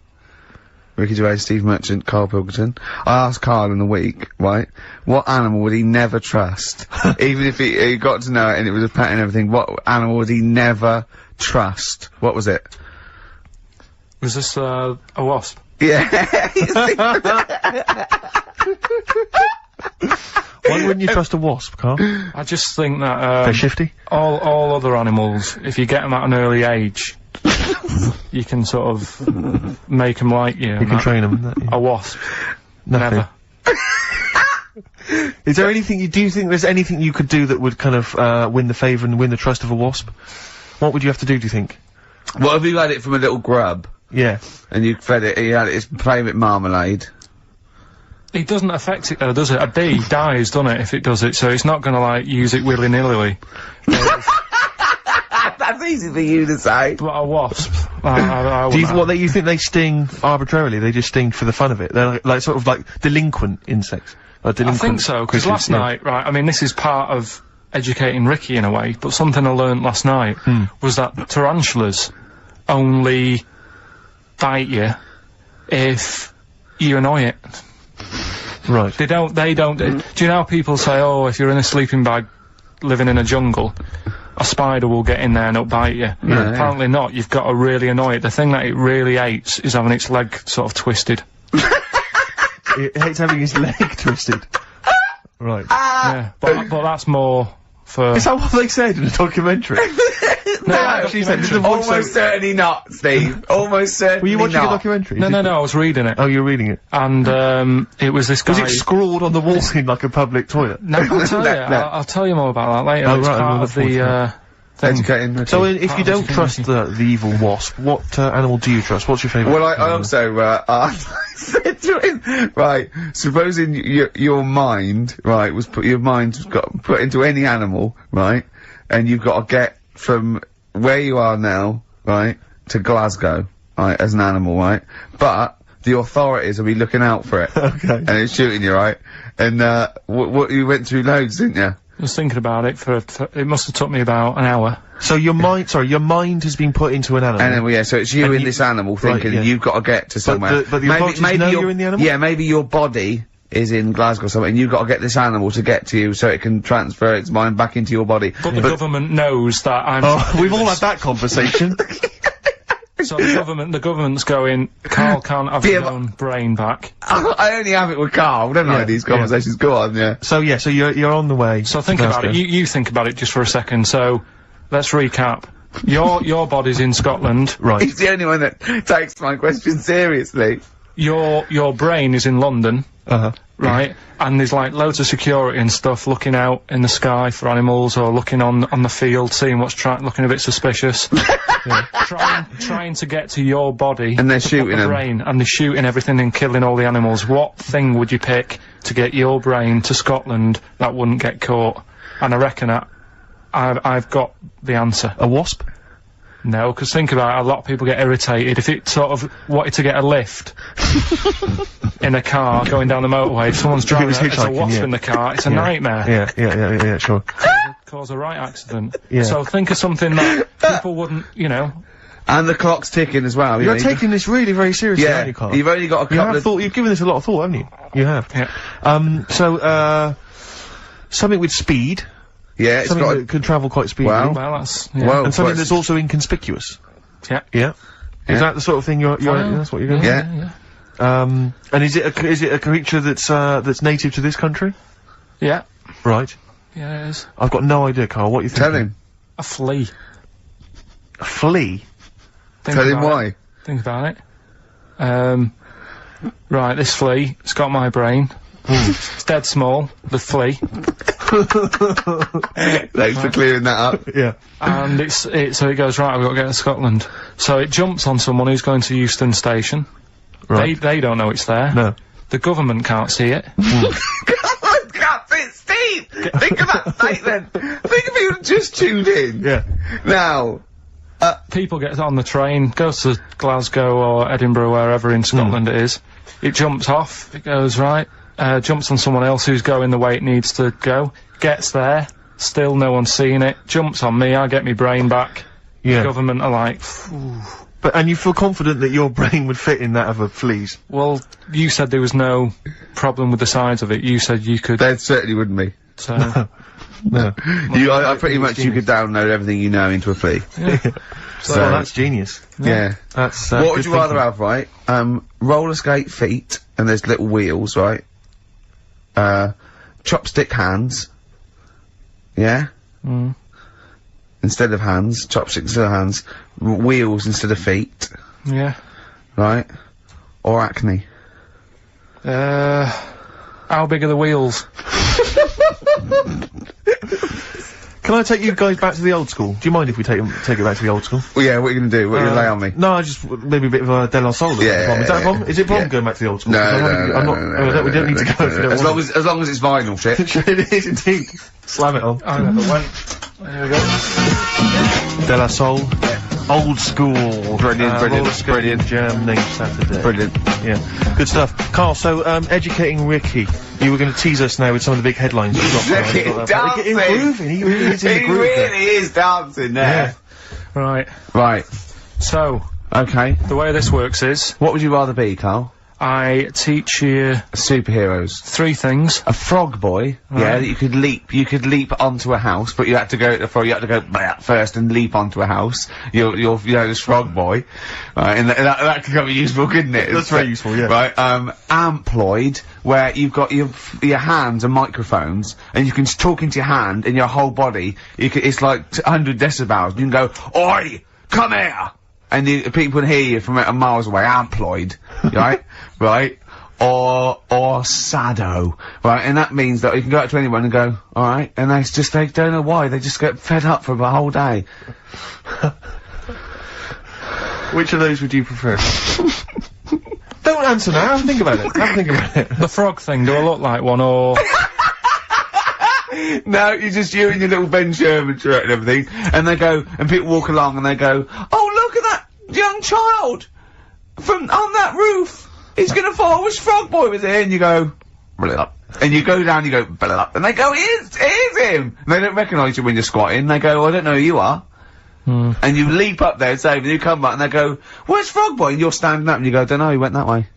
Ricky Gervais, Steve Merchant, Karl Pilkington. I asked Karl in the week, right, what animal would he never trust? Even if he got to know it and it was a pet and everything, what animal would he never trust? What was it? Was this, a wasp? Yeah. Why wouldn't you trust a wasp, Carl? I just think that, They're shifty? all other animals, if you get them at an early age, you can sort of make them like you. You can train them. A wasp. Nothing. Never. Is there anything do you think there's anything you could do that would kind of, win the favour and win the trust of a wasp? What would you have to do you think? What if you had it from a little grub? Yeah. And you fed it, you had its favourite marmalade? It doesn't affect it though, does it? A bee dies, doesn't it, if it does it, so it's not gonna, like, use it willy-nilly. That's easy for you to say. But a wasp, I Do you, wouldn't- you think they sting arbitrarily? They just sting for the fun of it? They're like sort of like delinquent insects? I think so, because last night, right, I mean, this is part of educating Ricky in a way, but something I learned last night was that tarantulas only bite you if you annoy it. Right. They don't, do you know how people say, oh, if you're in a sleeping bag living in a jungle, a spider will get in there and it'll bite you? Yeah. Apparently not, you've got to really annoy it. The thing that it really hates is having its leg sort of twisted. It hates having his leg twisted. Right. Yeah, but that's more for... Is that what they said in a documentary? No, actually said, did the voice almost certainly not, Steve. Almost certainly Were you watching not. a documentary? No, I was reading it. Oh, you were reading it. And, it was this guy... Was it scrawled on the wall in like a public toilet? No, I'll tell you. I'll tell you more about that later. Oh, It's right, part I'm of looking the, thing. Educating. So if you Part don't of trust the evil wasp, what animal do you trust? What's your favourite? Well, I animal? also, I said to him, right, supposing your mind, right, your mind got put into any animal, right, and you've got to get from where you are now, right, to Glasgow, right, as an animal, right, but the authorities will be looking out for it. Okay. And it's shooting you, right, and, what you went through loads, didn't you? I was thinking about it it must have took me about an hour. So your mind has been put into an animal. And then, yeah, so it's you and this animal thinking yeah. you've got to get to somewhere. But the authorities know you're in the animal? Yeah, maybe your body is in Glasgow or something, and you've got to get this animal to get to you so it can transfer its mind back into your body. But the government knows that I'm... Oh, we've all had that conversation. So the government's going, Karl can't have his own brain back. I only have it with Karl, don't I, these conversations? Go on, yeah. So you're on the way. So think about it, you think about it just for a second, so let's recap. Your body's in Scotland. Right. He's the only one that takes my question seriously. Your brain is in London. Uh-huh. Right? And there's like loads of security and stuff looking out in the sky for animals or looking on the field, seeing what's looking a bit suspicious. Trying to get to your body. And they're to shooting put the them. brain, and they're shooting everything and killing all the animals. What thing would you pick to get your brain to Scotland that wouldn't get caught? And I reckon I've got the answer. A wasp? No, because think about it, a lot of people get irritated. If it sort of wanted to get a lift in a car going down the motorway, if someone's driving was there's a hitchhiking, wasp yeah. in the car, it's a nightmare. Yeah, sure. Cause a right accident. Yeah. So think of something that people wouldn't, And the clock's ticking as well. You're taking this really very seriously, Yeah, aren't you, Carl? you've only got a couple of... You've given this a lot of thought, haven't you? You have. Yeah. So, something with speed. Yeah, it's Something got... that can travel quite speedily. Well, Well, that's... Yeah. Well, and something but- that's also inconspicuous. Yeah. Yeah. Yeah. Is that the sort of thing that's what you're going to Yeah. And is it a creature that's native to this country? Yeah. Right. Yeah, it is. I've got no idea, Carl. What are you thinking? Tell him. A flea. A flea? Think Tell him about why. it. Think about it. Right, this flea, it's got my brain. It's dead small, the flea. Thanks for clearing that up. Yeah. And so it goes, right, I've got to get to Scotland. So it jumps on someone who's going to Euston Station. Right. They don't know it's there. No. The government can't see it. God, Steve! Think of that statement! Think of you just tuned in. Yeah. Now, People get on the train, goes to Glasgow or Edinburgh, wherever in Scotland it is. It jumps off, it goes right, jumps on someone else who's going the way it needs to go, gets there, still no one's seen it, jumps on me, I get my brain back. Yeah. The government are like, And you feel confident that your brain would fit in that of a flea's? well, you said there was no problem with the size of it, you said you could, there certainly wouldn't be. so, No. I pretty much you could download everything you know into a flea. So that's genius. Yeah. That's, What would good you rather thinking. have, right? Roller skate feet, and there's little wheels, right? Chopstick hands. Yeah? Instead of hands, chopsticks instead of hands, wheels instead of feet, yeah. right? Or acne. How big are the wheels? Can I take you guys back to the old school? Do you mind if we take it back to the old school? Well, yeah, what are you gonna do? What are you gonna lay on me? No, I just maybe a bit of a De La Soul. Yeah, Is that a problem? Is it a problem yeah. going back to the old school? No, 'Cause I'm not. We don't need to go. if you don't As want long as it's vinyl shit. it is indeed. Slam it on. I never went. There we go. De La Soul. Old school. Brilliant, brilliant, brilliant. Jam named Saturday. Brilliant. Yeah. Good stuff. Carl, so, educating Ricky. You were going to tease us now with some of the big headlines you've got. Look at him dancing. Improving. He really is in the He groove there. really is dancing there. Right. Right. So, Okay. the way this works is, What would you rather be, Carl? I teach you Superheroes. 3 things. A frog boy, yeah, that you could leap onto a house, but you had to go first and leap onto a house. You're this frog boy, right, and that could be useful, couldn't it? That's very useful, yeah. Right, amploid, where you've got your hands and microphones, and you can talk into your hand and your whole body, it's like 100 decibels, you can go, "Oi, come here!" And people can hear you from miles away, amploid, right? Right? Or sado, right? And that means that you can go up to anyone and go, alright, and they don't know why, they just get fed up for the whole day. Which of those would you prefer? Don't answer now, have a think about it. Have a think about it. The frog thing, do I look like one, or... No, it's just you and your little Ben Sherman shirt and everything, and they go, and people walk along and they go, "Oh, look at that young child on that roof. He's gonna fall. I wish Frog Boy was here." And you go, "Blah." And you go down, you go, "Blah." And they go, it is him. And they don't recognise you when you're squatting. They go, "I don't know who you are." And you leap up there and say, and you come back and they go, "Where's Frog Boy?" And you're standing up and you go, "Don't know, he went that way."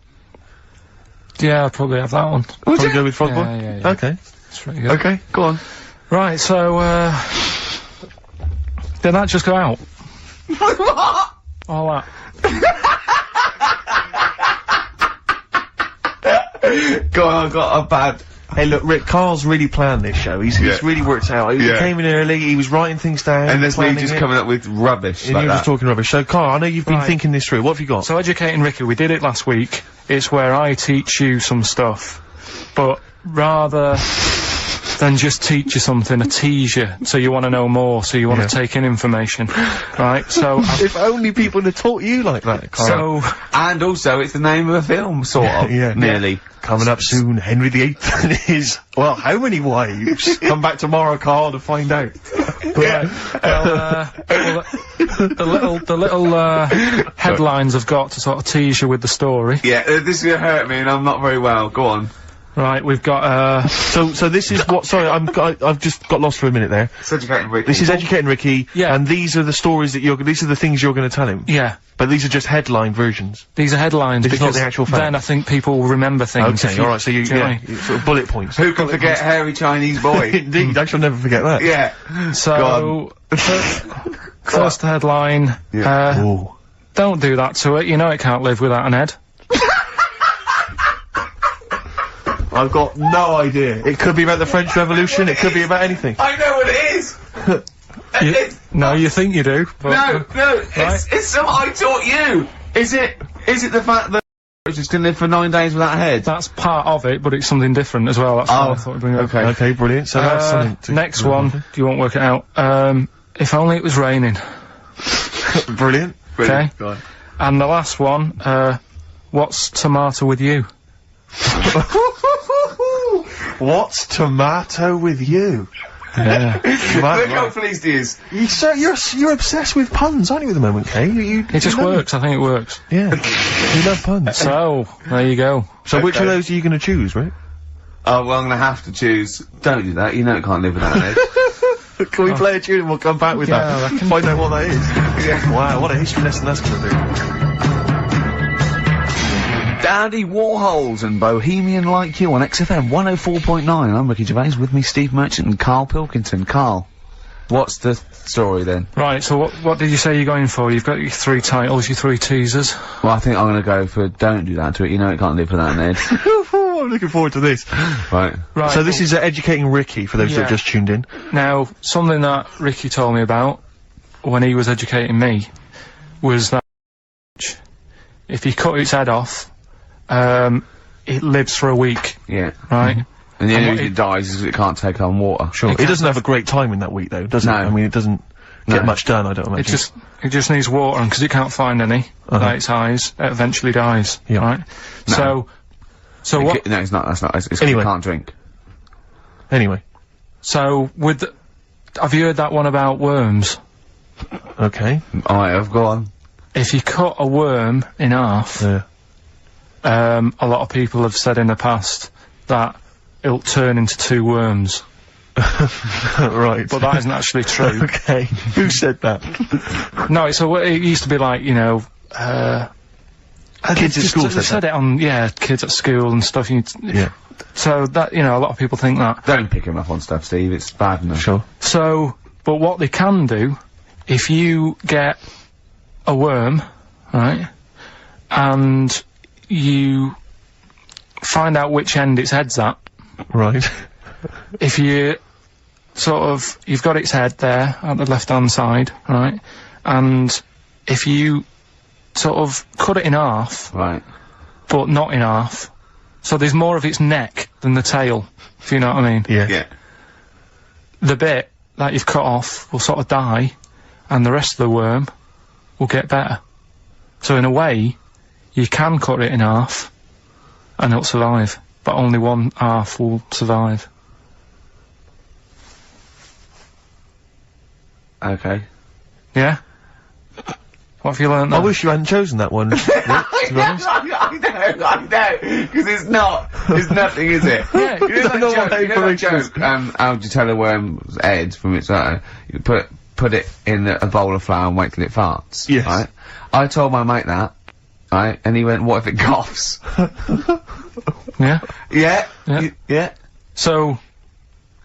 Yeah, I'll probably have that one. Would Probably you? go with Frog Boy? Yeah. Okay. That's pretty good. Okay, go on. Right, so, did that just go out? What? All that. Go on, I've got a bad. Hey, look, Rick, Carl's really planned this show. He's really worked out. He Yeah. came in early, he was writing things down. And there's me planning just it, coming up with rubbish and like you're that. just talking rubbish. So, Carl, I know you've been Right. thinking this through. What have you got? So, Educating Ricky, we did it last week. It's where I teach you some stuff, but rather than just teach you something, I tease you, so you want to know more, so you want to take in information, right? So, If only people had taught you like that, Carl. so, And also, it's the name of a film, sort of. Yeah. Nearly. Coming up soon, Henry VIII and his, well, how many wives? Come back tomorrow, Carl, to find out. right, the little headlines I've got to sort of tease you with the story. Yeah, this is gonna hurt me and I'm not very well. Go on. Right, we've got, So this is what, sorry, I've just got lost for a minute there. It's Educating Ricky. This is Educating Ricky, Yeah. and these are the stories that these are the things you're gonna tell him. yeah, But these are just headline versions. these are headlines, This is not because the actual fact. then I think people will remember things. Okay, if alright, so you, do you know yeah, what I mean? sort of bullet points. Who can forget Hairy Chinese Boy? Indeed, I shall never forget that. Yeah. So, first headline, Ooh. don't do that to it, you know it can't live without an head. I've got no idea. It could be about the French Revolution, it could be about anything. I know what it is! No, you think you do, but... No, it's something I taught you! Is it the fact that Just didn't live for 9 days without a head. That's part of it, but it's something different as well. That's why I thought we'd bring it up. Okay, brilliant. So that's something to next one. Do you want to work it out? If only it was raining. Brilliant. Okay. Go on. And the last one, what's tomato with you? What's tomato with you? Yeah. Look how pleased he is. You're obsessed with puns, aren't you, at the moment, Kay? It just works. I think it works. Yeah. You love puns. So, there you go. So which of those are you going to choose, Rick? Oh, well, I'm gonna have to choose. Don't do that. You know it can't live without an head. Can we play a tune and we'll come back with that? I can Find out what that is. Yeah. Wow, what a history lesson that's going to be. Dandy Warhols and Bohemian Like You on XFM 104.9. I'm Ricky Gervais, with me Steve Merchant and Karl Pilkington. Karl, what's the story then? Right, so what did you say you're going for? You've got your 3 titles, your 3 teasers. Well, I think I'm gonna go for Don't Do That to It. You know it can't live without an head. I'm looking forward to this. Right. Right. So this is educating Ricky, for those that have just tuned in. Now, something that Ricky told me about when he was educating me was that if you cut its head off, it lives for a week. Yeah. Right? And the only reason it dies is it can't take on water. Sure. It doesn't have a great time in that week, though, does it? No. I mean, it doesn't get much done, I don't imagine. It just needs water, and because it can't find any without its eyes, it eventually dies. Yeah. Right? No. So what? No, it's not. That's not. It's Anyway. it can't drink. Anyway. So have you heard that one about worms? Okay. I have. Go on. If you cut a worm in half, Yeah. a lot of people have said in the past that it'll turn into 2 worms. Right. But that isn't actually true. Okay. Who said that? No, it used to be like, you know, Kids at school they said it on, kids at school and stuff. Yeah. So that, you know, a lot of people think that. Don't pick him up on stuff, Steve. It's bad enough. Sure. So, but what they can do, if you get a worm, right, and you find out which end its head's at. Right. If you you've got its head there at the left-hand side, right, and if you sort of cut it in half, Right. but not in half, so there's more of its neck than the tail, if you know what I mean. Yeah. Yeah. The bit that you've cut off will sort of die, and the rest of the worm will get better. So in a way, you can cut it in half, and it'll survive, but only one half will survive. Okay. Yeah? What have you learned there? I wish you hadn't chosen that one, Rick, to be honest. I know, because it's not, it's nothing, is it? Yeah. You know that No, joke, no, you know that joke, how do you tell a worm's head from its eye? You put it in a bowl of flour and wait till it farts. Yes. Right? I told my mate that, right, and he went, what if it coughs? Yeah? Yeah? Yeah. Yeah? So,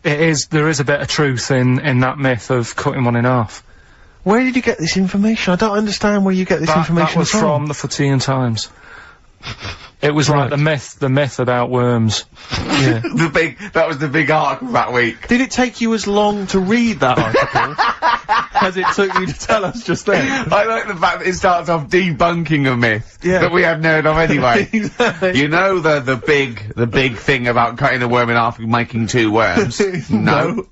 there is a bit of truth in that myth of cutting one in half. Where did you get this information? I don't understand where you get this information That was from the Fortean Times. It was like the myth about worms. Yeah. That was the big article that week. Did it take you as long to read that article as it took you to tell us just then? I like the fact that it starts off debunking a myth that we hadn't heard of anyway. Exactly. You know the big thing about cutting a worm in half and making 2 worms? No.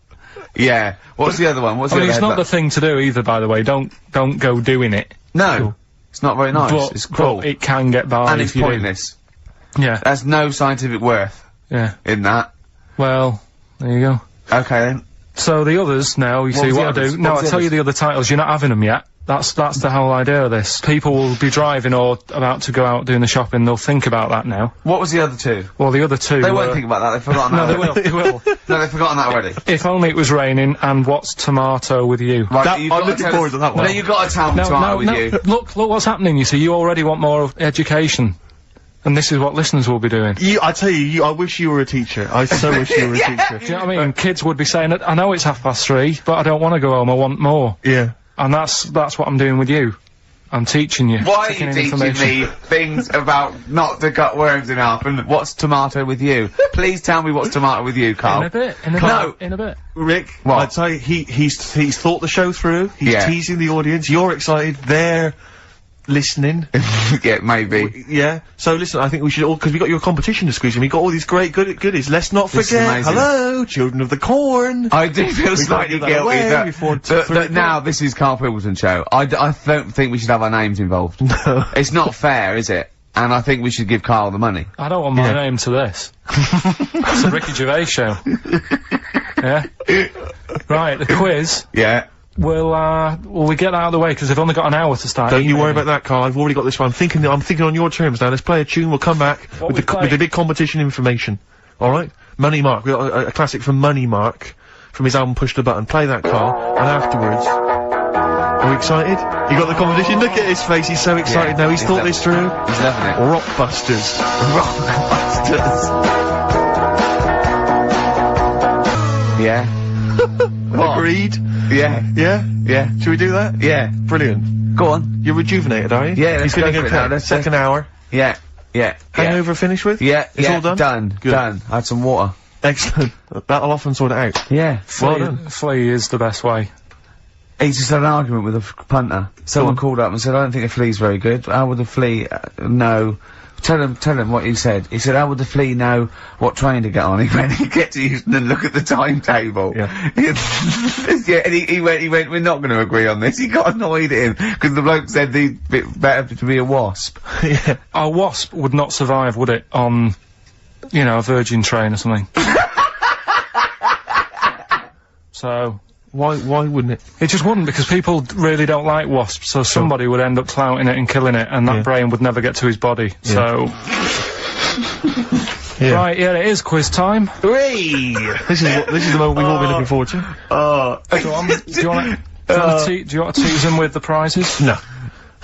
Yeah. What's the other one? What's I the mean, other it's not headline? the thing to do either, by the way. Don't go doing it. No. It's not very nice. But, It's cruel. but it can get by And if it's you do. pointless. Yeah. There's no scientific worth Yeah. in that. Well, there you go. Okay then. So the others now, you see was the what I others? do. What No, was I the tell you others? the other titles. You're not having them yet. That's the whole idea of this. People will be driving or about to go out doing the shopping. They'll think about that now. What was the other 2? Well, the other 2. They won't think about that. They've forgotten No, that. they will. They will. No, they've forgotten that already. If only it was raining, and what's tomato with you? Right, That- you've I'm got to looking tell forward us- to that one. No, you've got to tell me tomorrow with you. Look what's happening. You see, you already want more education, and this is what listeners will be doing. I tell you, I wish you were a teacher. I so wish you were a teacher. Do you know what I mean? Kids would be saying, "I know it's 3:30, but I don't want to go home. I want more." Yeah. And that's what I'm doing with you. I'm teaching you. Why are taking you in teaching information. me things about not to cut worms in half and what's tomato with you? Please tell me what's tomato with you, Karl. In a bit. No. In a bit. Rick, What? I tell you, he's thought the show through. He's Yeah. teasing the audience. You're excited. They're listening. Yeah, maybe. Yeah. So listen, I think we should all, because we got your competition to squeeze and we got all these great goodies. Let's not This is forget. amazing. Hello, Children of the Corn. I do feel gotta slightly give that guilty away that, before that now this is Karl Pilkington show. I don't think we should have our names involved. No. It's not fair, is it? And I think we should give Karl the money. I don't want my name to this. It's a Ricky Gervais show. Yeah? Right, the quiz. Yeah. Will we get that out of the way, because they've only got an hour to start. Don't you worry emailing. about that, Carl. I've already got this one. I'm thinking on your terms now. Let's play a tune. We'll come back What with we with the big competition information. All right? Money Mark. We got a classic from Money Mark from his album Push the Button. Play that, Carl. And afterwards, are we excited? You got the competition. Look at his face. He's so excited now. He's thought this through. He's loving it. Rockbusters. Yeah. What? Agreed. Yeah. Yeah. Yeah. Should we do that? Yeah. Brilliant. Go on. You're rejuvenated, are you? Yeah, He's let's go feeling for it okay. now. Let's- Second hour. Yeah. Yeah. Hangover finished with? Yeah. It's yeah. all done? Done. Good. Done. I had some water. Excellent. That'll often sort it out. Yeah. Well done. Flea is the best way. He just had an argument with a punter. Someone on. called up and said, I don't think a flea's very good. How would the flea know? Tell him what he said. He said, how would the flea know what train to get on? He went, he get to Euston and look at the timetable. Yeah. Yeah, and he went, we're not going to agree on this. He got annoyed at him, because the bloke said he'd be better to be a wasp. Yeah. A wasp would not survive, would it, on, you know, a Virgin train or something? So... Why wouldn't it? It just wouldn't, because people really don't like wasps, so somebody would end up clouting it and killing it, and that Yeah. brain would never get to his body, so... Yeah. Right, yeah, it is quiz time. Whee! This is the moment we've all been looking forward to. Oh. Go on, do you want to tease them with the prizes? No.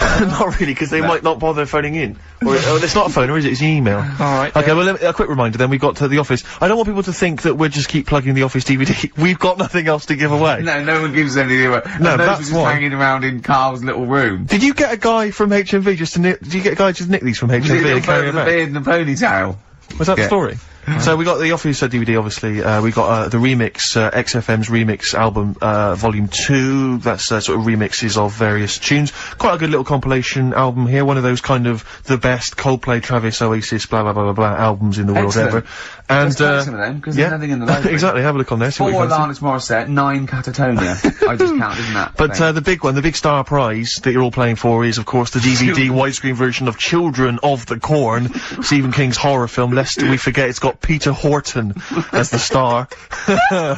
Not really, because they might not bother phoning in. Or, it's not a phone, or is it? It's an email. Alright. Okay, well, a quick reminder then, we got to the office. I don't want people to think that we'll just keep plugging the office DVD. We've got nothing else to give away. No one gives anything away. No, And those that's were just why. hanging around in Carl's little room. Did you get a guy from HMV just to did you get a guy just to nick these from HMV and carry them the back? beard and the ponytail. Was that the Yeah. story? So we got the Office DVD, obviously. We got the remix, XFM's remix album, volume 2. That's sort of remixes of various tunes. Quite a good little compilation album here. One of those kind of the best Coldplay, Travis, Oasis, blah blah blah blah blah albums in the world Excellent. ever. And Let's play some of them, 'cause yeah, there's nothing in the library. exactly. Have a look on there. See 4 what you fancy. Alanis Morissette, 9 Catatonia. I just counted, isn't that? But the big one, the big star prize that you're all playing for is, of course, the DVD widescreen version of Children of the Corn, Stephen King's horror film. Lest we forget, it's got Peter Horton as the star.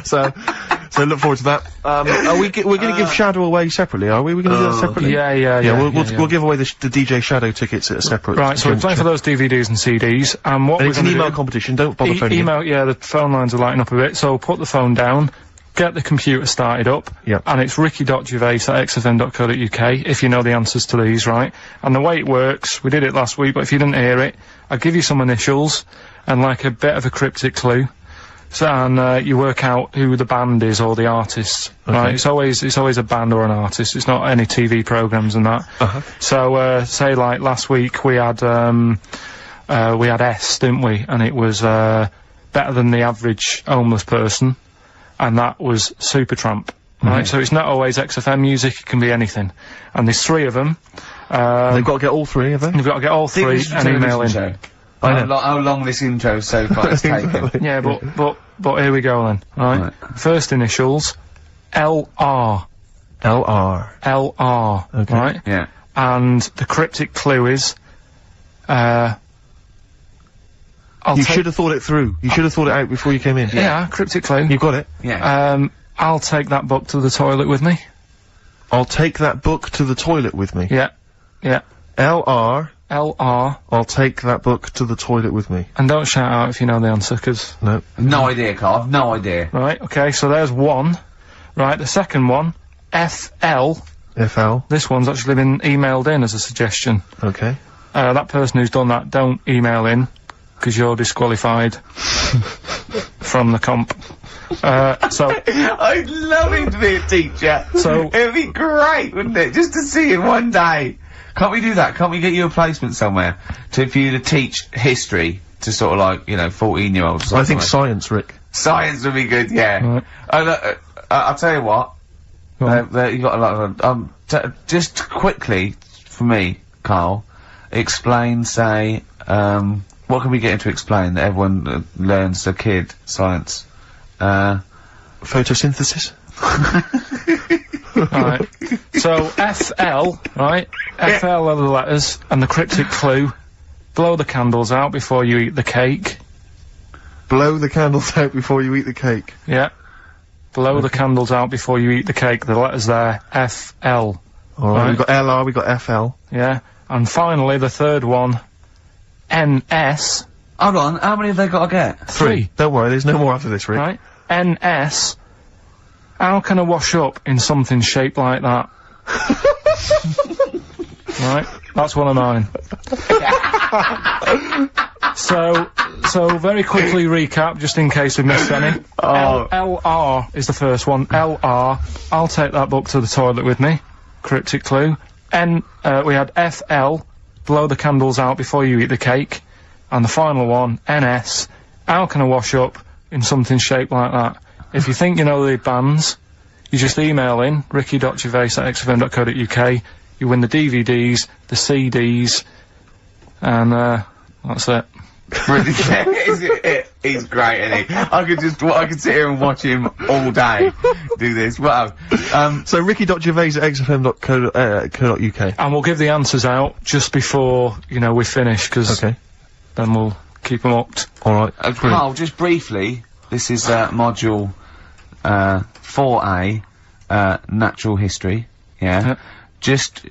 so look forward to that. We're going to give Shadow away separately, are we? We're going to do that separately. Yeah. We'll give away the DJ Shadow tickets at a separate. Right, so we're playing for those DVDs and CDs, and what And we're it's an gonna email do... competition. Don't bother phoning in. Email, yeah, the phone lines are lighting up a bit, so put the phone down, get the computer started up, Yep. and it's ricky.gervais@xfm.co.uk if you know the answers to these, right? And the way it works, we did it last week, but if you didn't hear it, I'll give you some initials and like a bit of a cryptic clue. So, and you work out who the band is or the artist, right? It's always a band or an artist. It's not any TV programs and that. So, say like last week we had S, didn't we? And it was better than the average homeless person, and that was Supertramp, right? So it's not always XFM music; it can be anything. And there's 3 of them. They've got to get all 3, have they? You've got to get all 3 and email in. How long this intro so far has taken. Yeah, but here we go then. Right. First initials, LR. LR. LR. Okay. Right. Yeah. And the cryptic clue is, You should have thought it through. You should have thought it out before you came in. Yeah, cryptic clue. You've got it. Yeah. I'll take that book to the toilet with me. I'll take that book to the toilet with me. Yeah. Yeah. LR. LR. I'll take that book to the toilet with me. And don't shout out if you know the answer, 'cause... No. No idea, Carl. I've no idea. Right, okay, so there's 1. Right, the second one, FL. FL. This one's actually been emailed in as a suggestion. Okay. That person who's done that, don't email in, 'cause you're disqualified from the comp. So... I'd love him to be a teacher. So- it'd be great, wouldn't it? Just to see him one day. Can't we do that? Can't we get you a placement somewhere for you to teach history to sort of like, 14-year-olds? I think science, Rick. Science would be good, yeah. Right. I'll tell you what. Go on. You got a lot of, just quickly, for me, Carl, explain, say, what can we get him to explain that everyone learns, a kid, science? Photosynthesis? Right. So, FL, right? FL are the letters, and the cryptic clue, blow the candles out before you eat the cake. Blow the candles out before you eat the cake. Yeah. Blow the candles out before you eat the cake. The letters there, FL. Alright, Right. we've got LR, we've got FL. Yeah. And finally, the third one, NS. Hold on, how many have they got to get? 3. Don't worry, there's no more after this, Rick. Right? NS. How can I wash up in something shaped like that? Right? That's one of mine. So very quickly recap, just in case we missed any. LR is the first one. LR. I'll take that book to the toilet with me. Cryptic clue. We had FL. Blow the candles out before you eat the cake. And the final one, NS. How can I wash up in something shaped like that? If you think you know the bands, you just email in ricky.gervais@xfm.co.uk. You win the DVDs, the CDs, and that's it. He's great, isn't he? I could sit here and watch him all day do this. Wow. So ricky.gervais@xfm.co.uk. And we'll give the answers out just before, we finish, because Okay. then we'll keep them hooked. Alright. Carl, just briefly, this is module 4A, natural history. Yeah. Just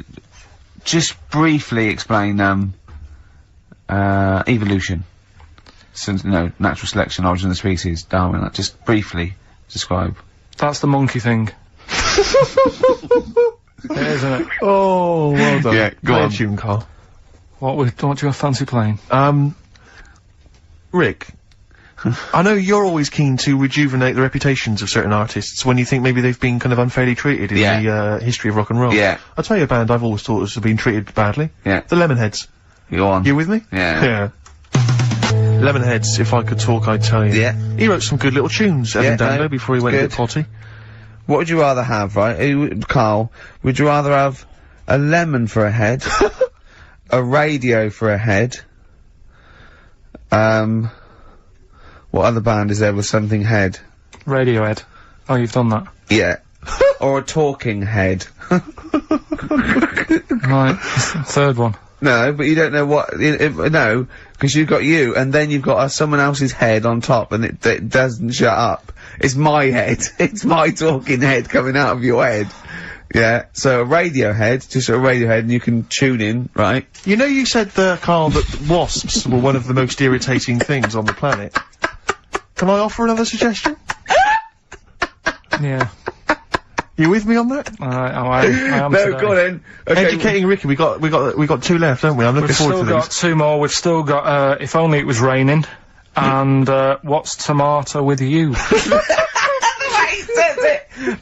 briefly explain evolution. So, natural selection, origin of the species, Darwin. Like, just briefly describe. That's the monkey thing. It is, isn't it? Oh, well done. Yeah, go on. Tune, Carl. What do you fancy playing? Rick, I know you're always keen to rejuvenate the reputations of certain artists when you think maybe they've been kind of unfairly treated in the history of rock and roll. Yeah. I'll tell you a band I've always thought has been treated badly. Yeah. The Lemonheads. Go on. You with me? Yeah. Yeah. Lemonheads, if I could talk, I'd tell you. Yeah. He wrote some good little tunes, Evan Dando, no, before he went a good. bit potty. What would you rather have, right? Carl, would you rather have a lemon for a head, a radio for a head, what other band is there with something head? Radiohead. Oh, you've done that. Yeah. Or a talking head. Right. Third one. No, but you don't know what, no, because you've got you, and then you've got someone else's head on top, and it doesn't shut up. It's my head. It's my talking head coming out of your head. Yeah, so a radio head, just a radio head, and you can tune in, right? You know you said, Carl, that wasps were one of the most irritating things on the planet. Can I offer another suggestion? Yeah. You with me on that? I am No, today. go on then. Okay. Educating Ricky, we got 2 left, don't we? I'm looking We've forward still to got these. 2 more. We've still got, If Only It Was Raining, and, What's Tomato With You?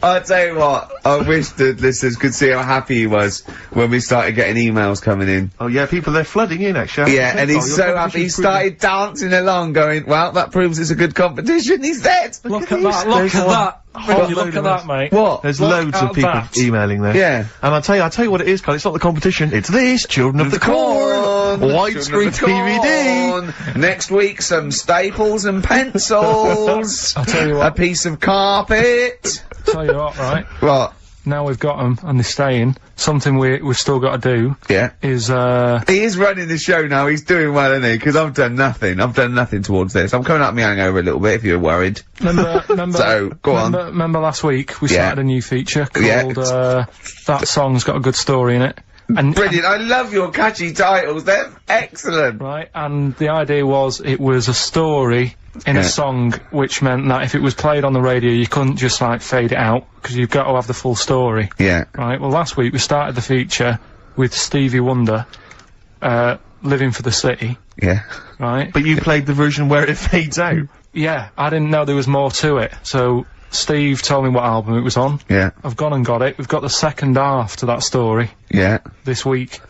I'll tell you what, I wish the listeners could see how happy he was when we started getting emails coming in. Oh yeah, people, they're flooding in, actually. Yeah, and he's so happy, he started dancing along going, well, that proves it's a good competition, he's dead! Look at that, look at that! Look at that, mate. What? There's Look loads at of people that. emailing there. Yeah. And I'll tell you what it is, Carl. It's not the competition. It's this, Children of the Corn! Widescreen DVD! Next week, some staples and pencils! I'll tell you A what, piece of carpet! tell you what, right? What? Now we've got them, and they're staying, something we've still got to do Yeah. is, He is running the show now, he's doing well, isn't he? Because I've done nothing. I've done nothing towards this. I'm coming up my hangover a little bit, if you're worried. remember, So, go on. remember last week we Yeah. started a new feature Yeah. called, That Song's Got a Good Story in It. And, Brilliant, I love your catchy titles, they're excellent! right, and the idea was it was a story in Yeah. a song, which meant that if it was played on the radio, you couldn't just, like, fade it out, because you've got to have the full story. Yeah. Right, well, last week we started the feature with Stevie Wonder, Living for the City, Yeah. right? But you played the version where it fades out. Yeah, I didn't know there was more to it, so Steve told me what album it was on. Yeah. I've gone and got it. We've got the second half to that story Yeah. this week.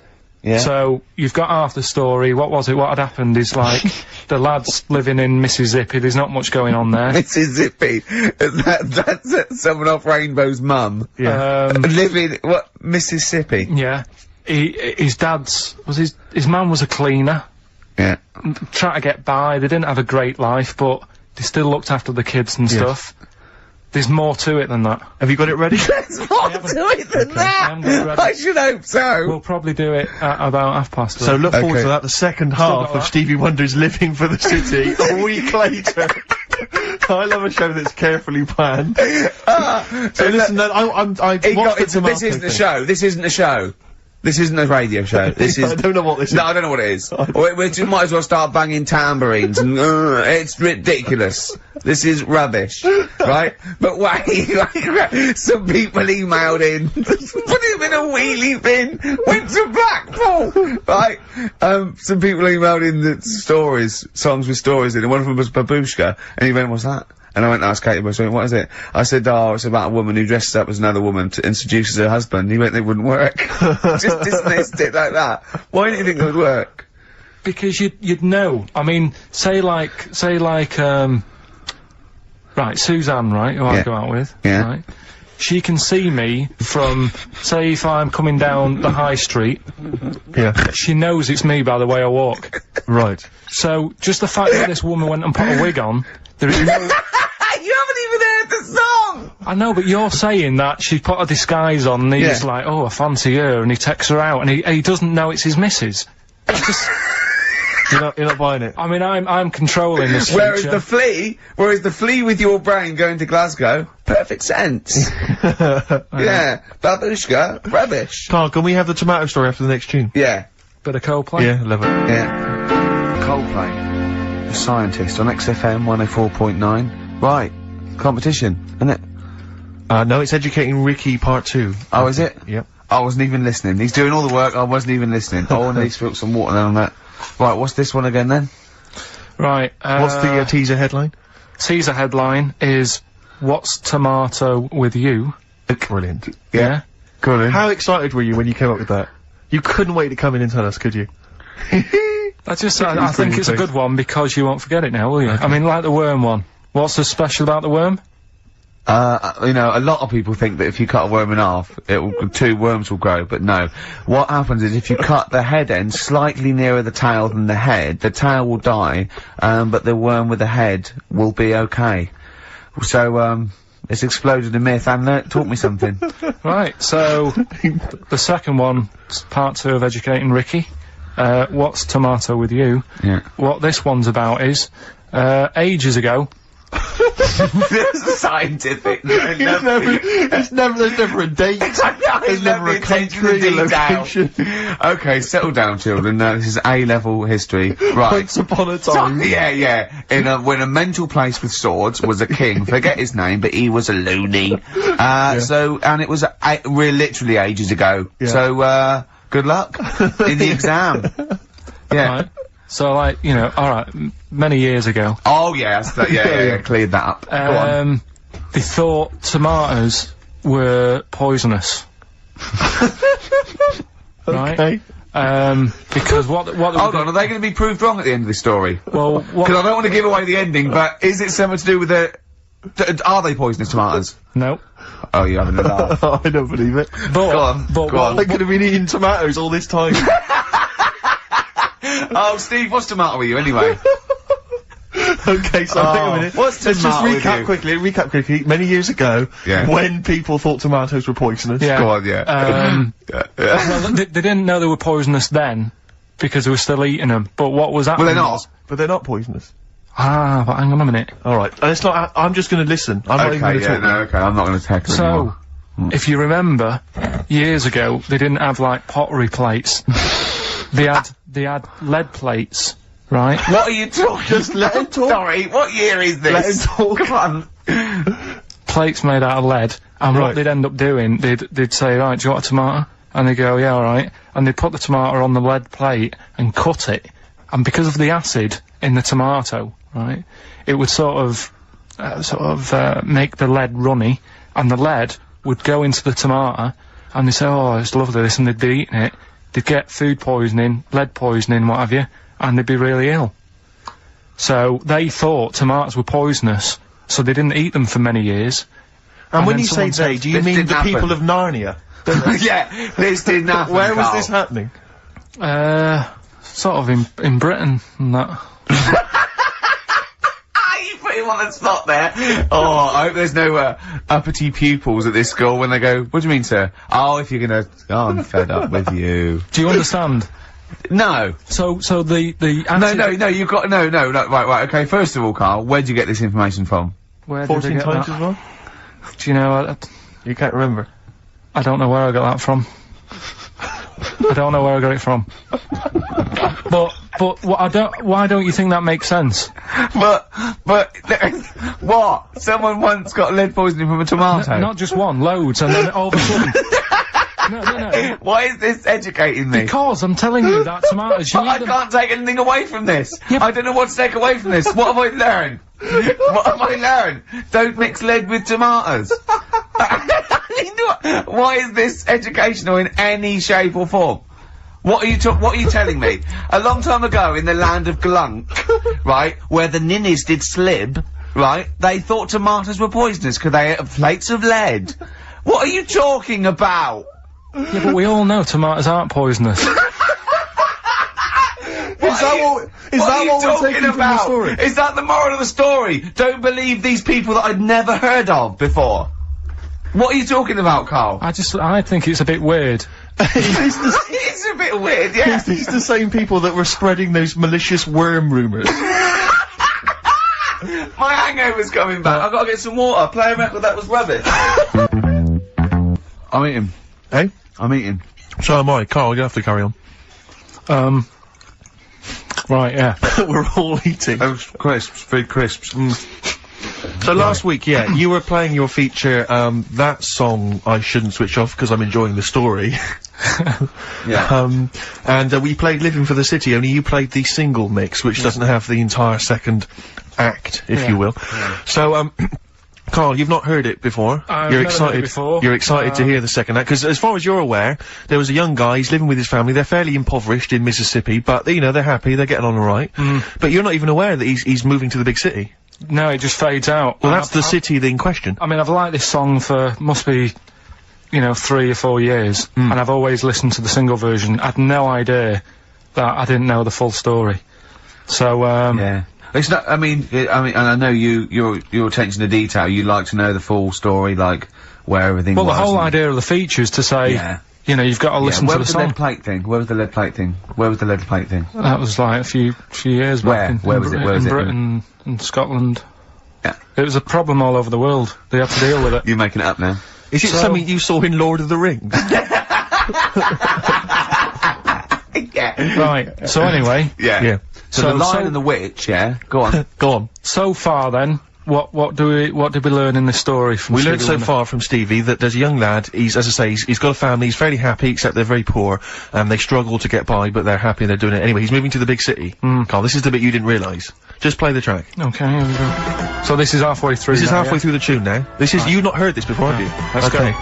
Yeah. So, you've got half the story. What was it? What had happened is, like, the lad's living in Mississippi. There's not much going on there. Mississippi. That's someone off Rainbow's mum. Yeah. Living, what, Mississippi? Yeah. his man was a cleaner. Yeah. Trying to get by. They didn't have a great life, but they still looked after the kids and stuff. There's more to it than that. Have you got it ready? There's more to it than that! I should hope so! We'll probably do it at about 3:30. So look forward to that, the second half of Stevie Wonder's Living for the City, a week later. I love a show that's carefully planned. So listen, this isn't a show. This isn't a show. This isn't a radio show. This is. I don't know what this is. No, I don't know what it is. we just might as well start banging tambourines and it's ridiculous. This is rubbish, right? But wait, like, some people emailed in, put him in a wheelie bin, went to Blackpool, right? Some people emailed in the stories, songs with stories in it. One of them was Babushka, and he went, "What's that?" And I went to ask Katie, what is it? I said, oh, it's about a woman who dresses up as another woman and seduces her husband. He went, it wouldn't work. Just dismissed it like that. Why do you think it would work? Because you'd know. I mean, say like, right, Suzanne, right, who I go out with, right? She can see me from, say, if I'm coming down the high street. Yeah. She knows it's me by the way I walk. Right. So, just the fact that this woman went and put a wig on, there is no... You haven't even heard the song! I know, but you're saying that she put a disguise on and he's like, oh, I fancy her, and he takes her out, and he doesn't know it's his missus. It's just... You're not buying it. I mean, I'm controlling this Whereas future. the flea with your brain going to Glasgow, perfect sense. Yeah. Babushka, rubbish. Carl, can we have the tomato story after the next tune? Yeah. Bit of Coldplay? Yeah, love it. Yeah. Coldplay. The Scientist on XFM 104.9. Right. Competition, isn't it? No, it's Educating Ricky Part 2. Oh, is it? Yep. I wasn't even listening. He's doing all the work, I wasn't even listening. Oh, and he's spilled some water on that. Right, what's this one again then? Right, What's the teaser headline? Teaser headline is, What's Tomato with You? Brilliant. Yeah? Go on in. How excited were you when you came up with that? You couldn't wait to come in and tell us, could you? I think it's a good one because you won't forget it now, will you? Okay. I mean, like the worm one. What's so special about the worm? You know, a lot of people think that if you cut a worm in half, two worms will grow, but no. What happens is if you cut the head end slightly nearer the tail than the head, the tail will die, but the worm with the head will be okay. So, it's exploded a myth, and taught me something. Right, so, the second one, part 2 of Educating Ricky. What's Tomato with You? Yeah. What this one's about is, ages ago, It's scientific. There's never a date. There's never a country, a location. Okay, settle down, children. This is A-level history. Right. Once upon a time. Yeah. When a mental place with swords was a king, forget his name, but he was a loony. And it was literally ages ago. Yeah. So, good luck in the exam. Yeah. right, so like, you know, alright, many years ago. Oh, yeah, cleared that up. Go on. They thought tomatoes were poisonous. Right? Okay. Because what Hold on, are they going to be proved wrong at the end of the story? Well, Because I don't want to give away the ending, but is it something to do with are they poisonous tomatoes? no. Oh, you haven't laughed. I don't believe it. But, Go on. They could have been eating tomatoes all this time. Oh, Steve, what's tomato with you anyway? Okay, so hang on a minute. What's Let's just tomato with recap quickly. Many years ago, Yeah. when people thought tomatoes were poisonous. Yeah. Go on, yeah. well, they didn't know they were poisonous then, because they were still eating them. But what was happening Well, they're not. was- But they're not poisonous. but hang on a minute. Alright, and it's not, I'm just gonna listen. I'm not even gonna talk. Okay, I'm not going to tackle So, anymore. if you remember, years ago, they didn't have, like, pottery plates. they had lead plates, right? What are you talking? Just let him talk. Sorry, what year is this? Let him talk. Come on. Plates made out of lead, and Right. what they'd end up doing, they'd say, right, do you want a tomato? And they'd go, yeah, alright. And they'd put the tomato on the lead plate and cut it, and because of the acid in the tomato, right, it would sort of make the lead runny, and the lead would go into the tomato, and they'd say, oh, it's lovely this, and they'd be eating it. They'd get food poisoning, lead poisoning, what have you, and they'd be really ill. So they thought tomatoes were poisonous, so they didn't eat them for many years. And when then you say someone said, they, do you this mean didn't the happen. people of Narnia? Yeah, this did nothing. Where was Carl. this happening? Sort of in Britain and that. You put him on the spot there. Oh, I hope there's no uppity pupils at this school when they go, what do you mean, sir? Oh, if you're gonna... Oh, I'm fed up with you. Do you understand? No. So the No, you've got... No, right, okay, first of all, Carl, where'd you get this information from? Where did I 14 get times that? as well? Do you know? You can't remember. I don't know where I got that from. I don't know where I got it from. But why don't you think that makes sense? But, what? Someone once got lead poisoning from a tomato? Not just one, loads, and then all of a sudden... No. Why is this educating me? Because I'm telling you that tomatoes, you I eat them... can't take anything away from this. Yeah, I don't know what to take away from this. What have I learned? What have I learned? Don't mix lead with tomatoes. Why is this educational in any shape or form? What are you telling me? A long time ago in the land of Glunk, right, where the ninnies did slib, right, they thought tomatoes were poisonous because they ate plates of lead. What are you talking about? Yeah, but we all know tomatoes aren't poisonous. Is that what we're taking from the story? Is that the moral of the story? Don't believe these people that I'd never heard of before. What are you talking about, Carl? I think it's a bit weird. It's a bit weird, yeah. These the same people that were spreading those malicious worm rumours. My hangover's coming back. I've got to get some water. Play a record that was rubbish. I'm eating. Hey? I'm eating. So am I. Carl, you have to carry on. Right, yeah. We're all eating. Crisps. Food crisps. So last week, yeah, you were playing your feature, that song I shouldn't switch off because I'm enjoying the story. Yeah. And we played Living for the City, only you played the single mix, which doesn't have the entire second act, if you will. Yeah. So, Carl, you've not heard it before. I've You're never excited. heard it before. You're excited to hear the second act because, as far as you're aware, there was a young guy. He's living with his family. They're fairly impoverished in Mississippi, but you know they're happy. They're getting on all right. But you're not even aware that he's moving to the big city. No, it just fades out. Well, that's the city in question. I mean, I've liked this song for, must be, 3 or 4 years, and I've always listened to the single version. I had no idea that I didn't know the full story. So, yeah. It's not, I mean, and I know your attention to detail, you like to know the full story, like, where everything was. Well, the whole idea of the feature is to say, you've got to listen to the song. Where was the lead plate thing? Where was the lead plate thing? That was like a few years back. Where was it? Where was in it? Britain and Scotland. Yeah. It was a problem all over the world. They had to deal with it. You're making it up now. Is it something you saw in Lord of the Rings? Yeah. Right. So anyway. Yeah. So the Lion and the Witch, yeah? Go on. Go on. So far then, what did we learn in this story from We Stevie learned so Wonder? far from Stevie that there's a young lad, as I say, he's got a family, he's fairly happy, except they're very poor, and they struggle to get by, but they're happy and they're doing it. Anyway, he's moving to the big city. Carl, this is the bit you didn't realise. Just play the track. Okay, here we go. So this is halfway through. This is now, halfway yeah? through the tune now. This is, you've not heard this before, have you? Let's go.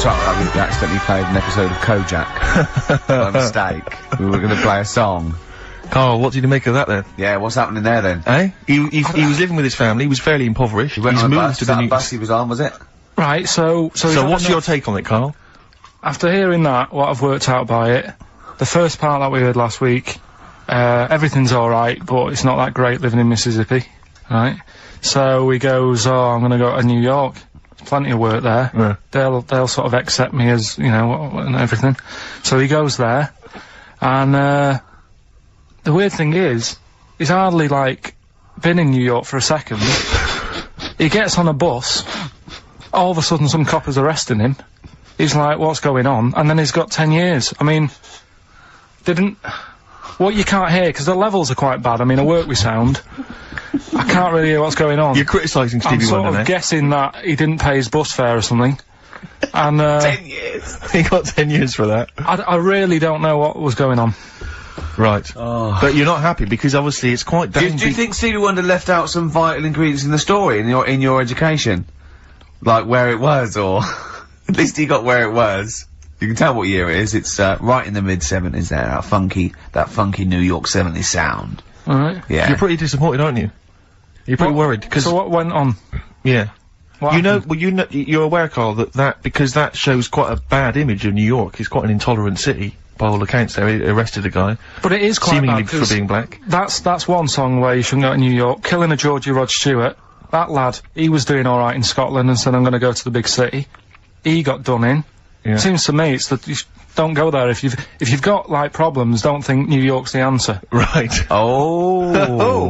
Sorry, we accidentally played an episode of Kojak. By mistake. We were gonna play a song. Carl, what did you make of that then? Yeah, what's happening there then? Eh? He was living with his family, he was fairly impoverished, He went he's on a moved bus. to Was the that new... a bus he was on, was it? Right, so what's your take on it, Carl? After hearing that, what I've worked out by it, the first part that we heard last week, everything's alright, but it's not that great living in Mississippi, right? So he goes, I'm gonna go to New York. There's plenty of work there. Yeah. They'll sort of accept me as, and everything. So he goes there, and, the weird thing is, he's hardly, been in New York for a second. He gets on a bus, all of a sudden some copper's arresting him. He's like, what's going on? And then he's got 10 years. I mean, what you can't hear, because the levels are quite bad. I mean, I work with sound. I can't really hear what's going on. You're criticising Stevie Wonder, I'm sort of guessing that he didn't pay his bus fare or something. And, 10 years. He got 10 years for that. I really don't know what was going on. Right. Oh. But you're not happy, because obviously it's quite Do you think Stevie Wonder left out some vital ingredients in the story, in your education? Like where it was, or... At least he got where it was. You can tell what year it is. It's, right in the mid-70s there, that funky New York 70s sound. Alright. Yeah. You're pretty disappointed, aren't you? You're pretty worried, because... So what went on? Yeah. What You know, happened? well, you're aware, Carl, that because that shows quite a bad image of New York. It's quite an intolerant city, by all accounts. They arrested a guy, But it is quite seemingly bad, for 'cause being black. That's one song where you shouldn't go to New York. Killing a Georgie Rod Stewart. That lad, he was doing alright in Scotland and said, I'm gonna go to the big city. He got done in. Yeah. Seems to me it's that you don't go there if you've got, like, problems, don't think New York's the answer. Right. Oh,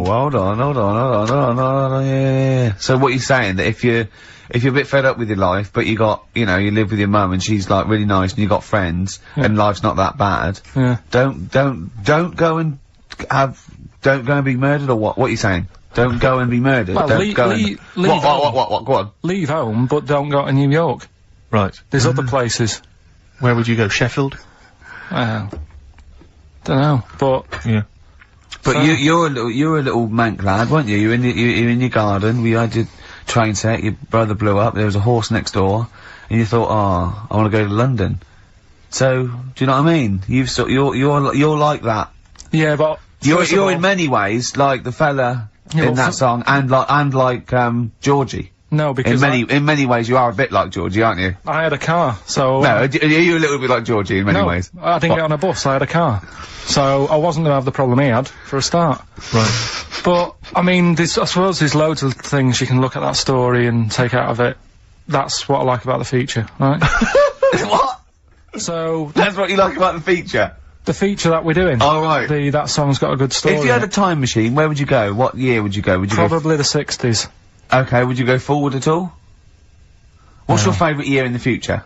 hold on, yeah. So what you're saying, that if you're a bit fed up with your life, but you live with your mum and she's, like, really nice and you got friends, and life's not that bad, Yeah. don't go and be murdered, or what? What are you saying? Don't go and be murdered. Well, don't go and... leave What, home. go on. Leave home, but don't go to New York. Right. There's other places. Where would you go? Sheffield? Well, don't know, but But So- you're a little mank lad, weren't you? You're in your garden. We had your train set. Your brother blew up. There was a horse next door, and you thought, oh, I want to go to London. So, do you know what I mean? You're like that. yeah, but first of all- You're in many ways like the fella Yeah, in well, that song, and like Georgie. no, because In many ways, you are a bit like Georgie, aren't you? I had a car, so No, are you a little bit like Georgie in many no, ways? I didn't get on a bus. I had a car, so I wasn't gonna have the problem he had for a start. Right. But I mean, I suppose there's loads of things you can look at that story and take out of it. That's what I like about the feature, right? What? So That's what you like about the feature? the feature that we're doing. Oh, right. That song's got a good story. If you had in a it. time machine, where would you go? What year would you go? Would you go Probably the 60s. Okay, would you go forward at all? What's No. your favourite year in the future?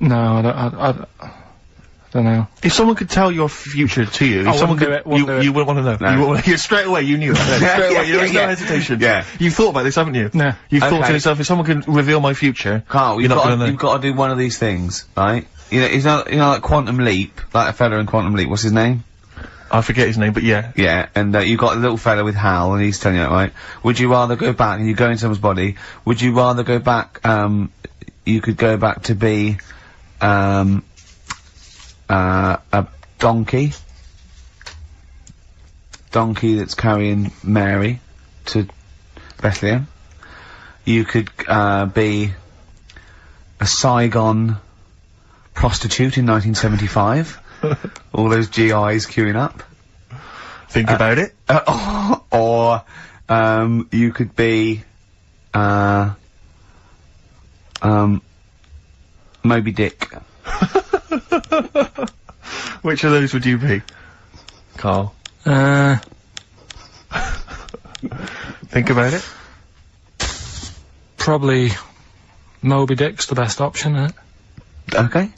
No, I don't know. If someone could tell your future to you, I if someone wouldn't do could, it, wouldn't do it. you wouldn't want to know. No. You wouldn't, you straight away, you knew it. Straight away, there was no Yeah. hesitation. Yeah. You've thought about this, haven't you? Yeah. You've thought Okay. to yourself, if someone can reveal my future, Carl, you're not gonna know. you've got to do one of these things, right? It's not, like Quantum Leap, like a fella in Quantum Leap, what's his name? I forget his name, but yeah. Yeah, and you've got a little fella with Hal, and he's telling you that, right? Would you rather go back, and you go into someone's body, would you rather go back, you could go back to be, a donkey that's carrying Mary to Bethlehem. You could, be a Saigon prostitute in 1975. All those GIs queuing up. Think about it. Or, you could be, Moby Dick. Which of those would you be, Carl? Think about it. Probably Moby Dick's the best option, isn't it? Okay.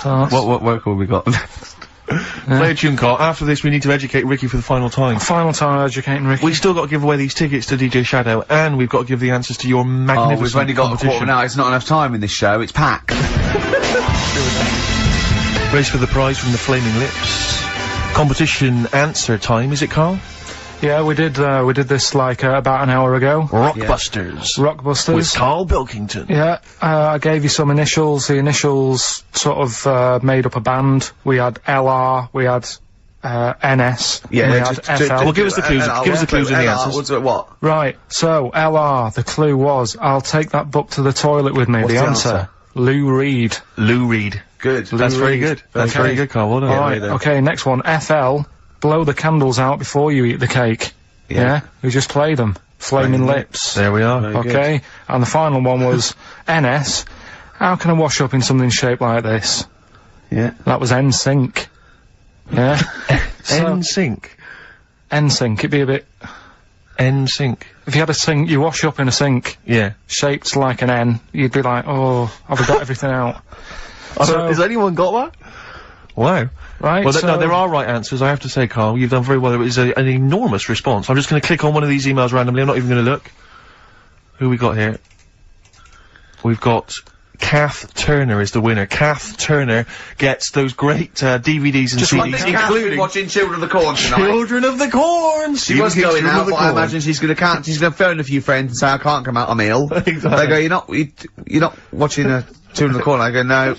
So that's- What work have we got? Play a tune, Carl. After this, we need to educate Ricky for the final time. Final time educating Ricky. We still got to give away these tickets to DJ Shadow, and we've got to give the answers to your magnificent We've only got a competition. quarter now. It's not enough time in this show. It's packed. Race for the prize from the Flaming Lips. Competition answer time, is it, Carl? Yeah, we did this like about an hour ago. Rockbusters. Rockbusters. With Karl Pilkington. Yeah, I gave you some initials. The initials sort of made up a band. We had LR, we had NS, we had FL. Well, give us the clues. Give us the clues and the answers. What's it, what? Right, so LR, the clue was, I'll take that book to the toilet with me. What's the the answer? answer? Lou Reed. Lou Reed. Good. That's very good. That's Okay. very good, Carl. Well done. Alright, okay, next one. FL, blow the candles out before you eat the cake. Yeah? We just played them. Flaming Lips. There we are. Okay, and the final one was NS. How can I wash up in something shaped like this? Yeah. That was NSYNC. Yeah? N-Sync. NSYNC, it'd be a bit... N-Sync. If you had a sink, you wash up in a sink, Yeah. shaped like an N, you'd be like, oh, have I got everything out? So- Has anyone got that? Wow. Right, Well, so... no, there are right answers, I have to say, Carl. You've done very well. It was an enormous response. I'm just going to click on one of these emails randomly. I'm not even going to look. Who we got here? We've got Kath Turner is the winner. Kath Turner gets those great DVDs and CDs, including watching Children of the Corn tonight. Children of the Corn. She was going out, but I imagine she's gonna phone a few friends and say, I can't come out, I'm ill. Exactly. They go, you're not watching Children of the Corn. I go, no.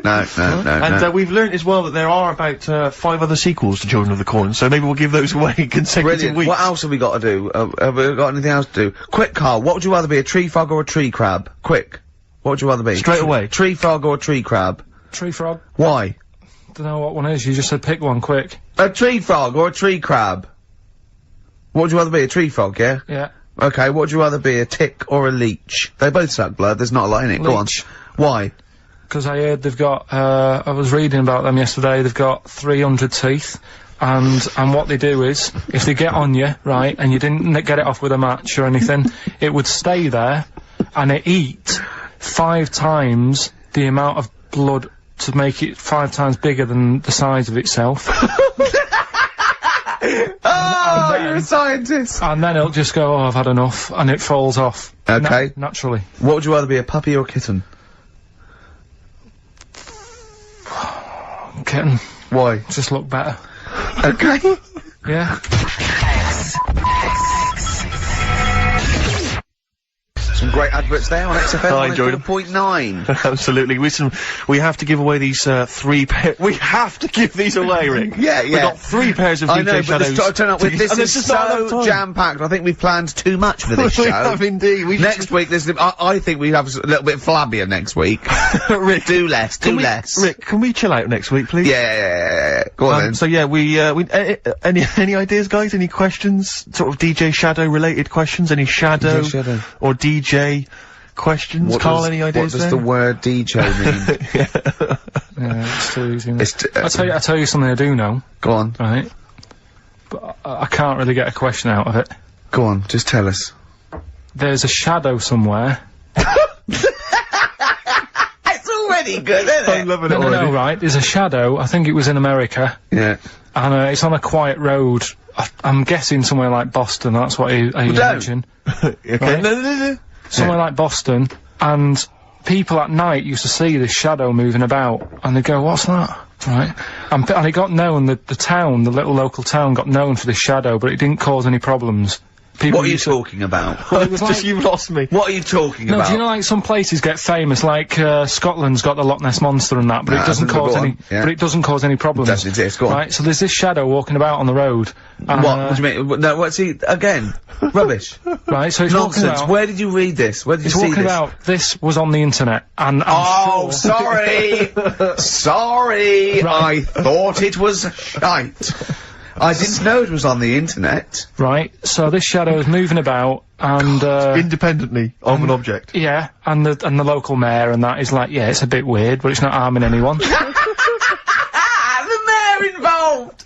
No. And we've learnt as well that there are about 5 other sequels to Children of the Corn, so maybe we'll give those away in consecutive Brilliant. weeks. What else have we got to do? Have we got anything else to do? Quick, Carl, what would you rather be, a tree frog or a tree crab? Quick. What would you rather be? Straight away. Tree frog or a tree crab? Tree frog. Why? Don't know what one is. You just said pick one quick. A tree frog or a tree crab? What would you rather be, a tree frog, yeah? Yeah. Okay, what would you rather be, a tick or a leech? They both suck blood, there's not a lot in it, go on. Leech. Why? Because I heard they've got, I was reading about them yesterday, they've got 300 teeth, and what they do is, if they get on you, right, and you didn't get it off with a match or anything, it would stay there, and it eat 5 times the amount of blood to make it 5 times bigger than the size of itself. Oh, you're a scientist! And then it'll just go, oh, I've had enough, and it falls off. Okay. Naturally. What would you rather be, a puppy or a kitten? Kitten. Why? Just look better. Okay. Yeah. Some great adverts there on XFM. I enjoyed 104.9. Absolutely. We have to give away these 3 pair. We have to give these away, Rick. Yeah. We've got 3 pairs of I DJ know, but Shadows. turn up with this and is there's just not enough so time. jam-packed. I think we've planned too much for this show. We have indeed. We Next week, I think we have a little bit flabbier next week. Rick, do less. Rick, can we chill out next week, please? Yeah. Go on then. So yeah, any ideas, guys? Any questions? Sort of DJ Shadow related questions? Any Shadow, DJ Shadow. or DJ questions? Carl, any ideas What does there? the word DJ mean? Yeah, it's too easy. It's I'll tell you something I do know, go on. right? But I can't really get a question out of it. Go on, just tell us. There's a shadow somewhere. It's already good, isn't I'm loving it No, already. right. There's a shadow, I think it was in America, Yeah. and it's on a quiet road. I'm guessing somewhere like Boston, that's what I imagine. Okay. Right. No. Somewhere like Boston, and people at night used to see this shadow moving about, and they go, what's that? Right? And it got known, the town, the little local town got known for this shadow, but it didn't cause any problems. People What are you used to- talking about? Well, it was Just like, you've lost me. What are you talking no, about? do you know like some places get famous, like Scotland's got the Loch Ness Monster and that, but Nah, it doesn't that's a cause good one, any. yeah. But it doesn't cause any problems. Doesn't exist, go on. Right, so there's this shadow walking about on the road. And, What do you mean? No, what's he again? Rubbish. Right, so it's walking Nonsense. about. Where did you read this? Where did you It's see walking this? about. This was on the internet, and Oh, I'm sure. sorry! Sorry! I thought it was shite. I didn't know it was on the internet. Right, so this shadow is moving about, and Independently of an object. yeah, and the local mayor and that is like, yeah, it's a bit weird, but it's not harming anyone. The mayor involved!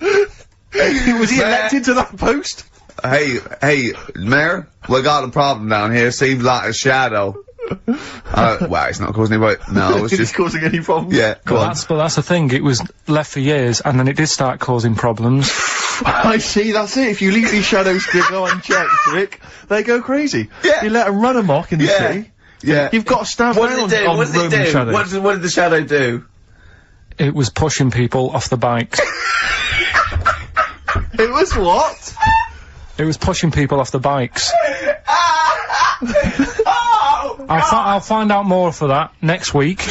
Was he elected to that post? Hey, Mayor, we got a problem down here. Seems like a shadow. Well, it's not causing any. No, it's Is just. it causing any problems? Yeah, go on. But that's the thing. It was left for years, and then it did start causing problems. I see, that's it. If you leave these shadows to go unchecked, Rick, they go crazy. Yeah. You let them run amok in the Yeah. city. Yeah. You've got to stand What down did it do? on What did it Roman do? shadows. What did the shadow do? It was pushing people off the bikes. It was what? It was pushing people off the bikes. Oh! I'll find out more for that next week.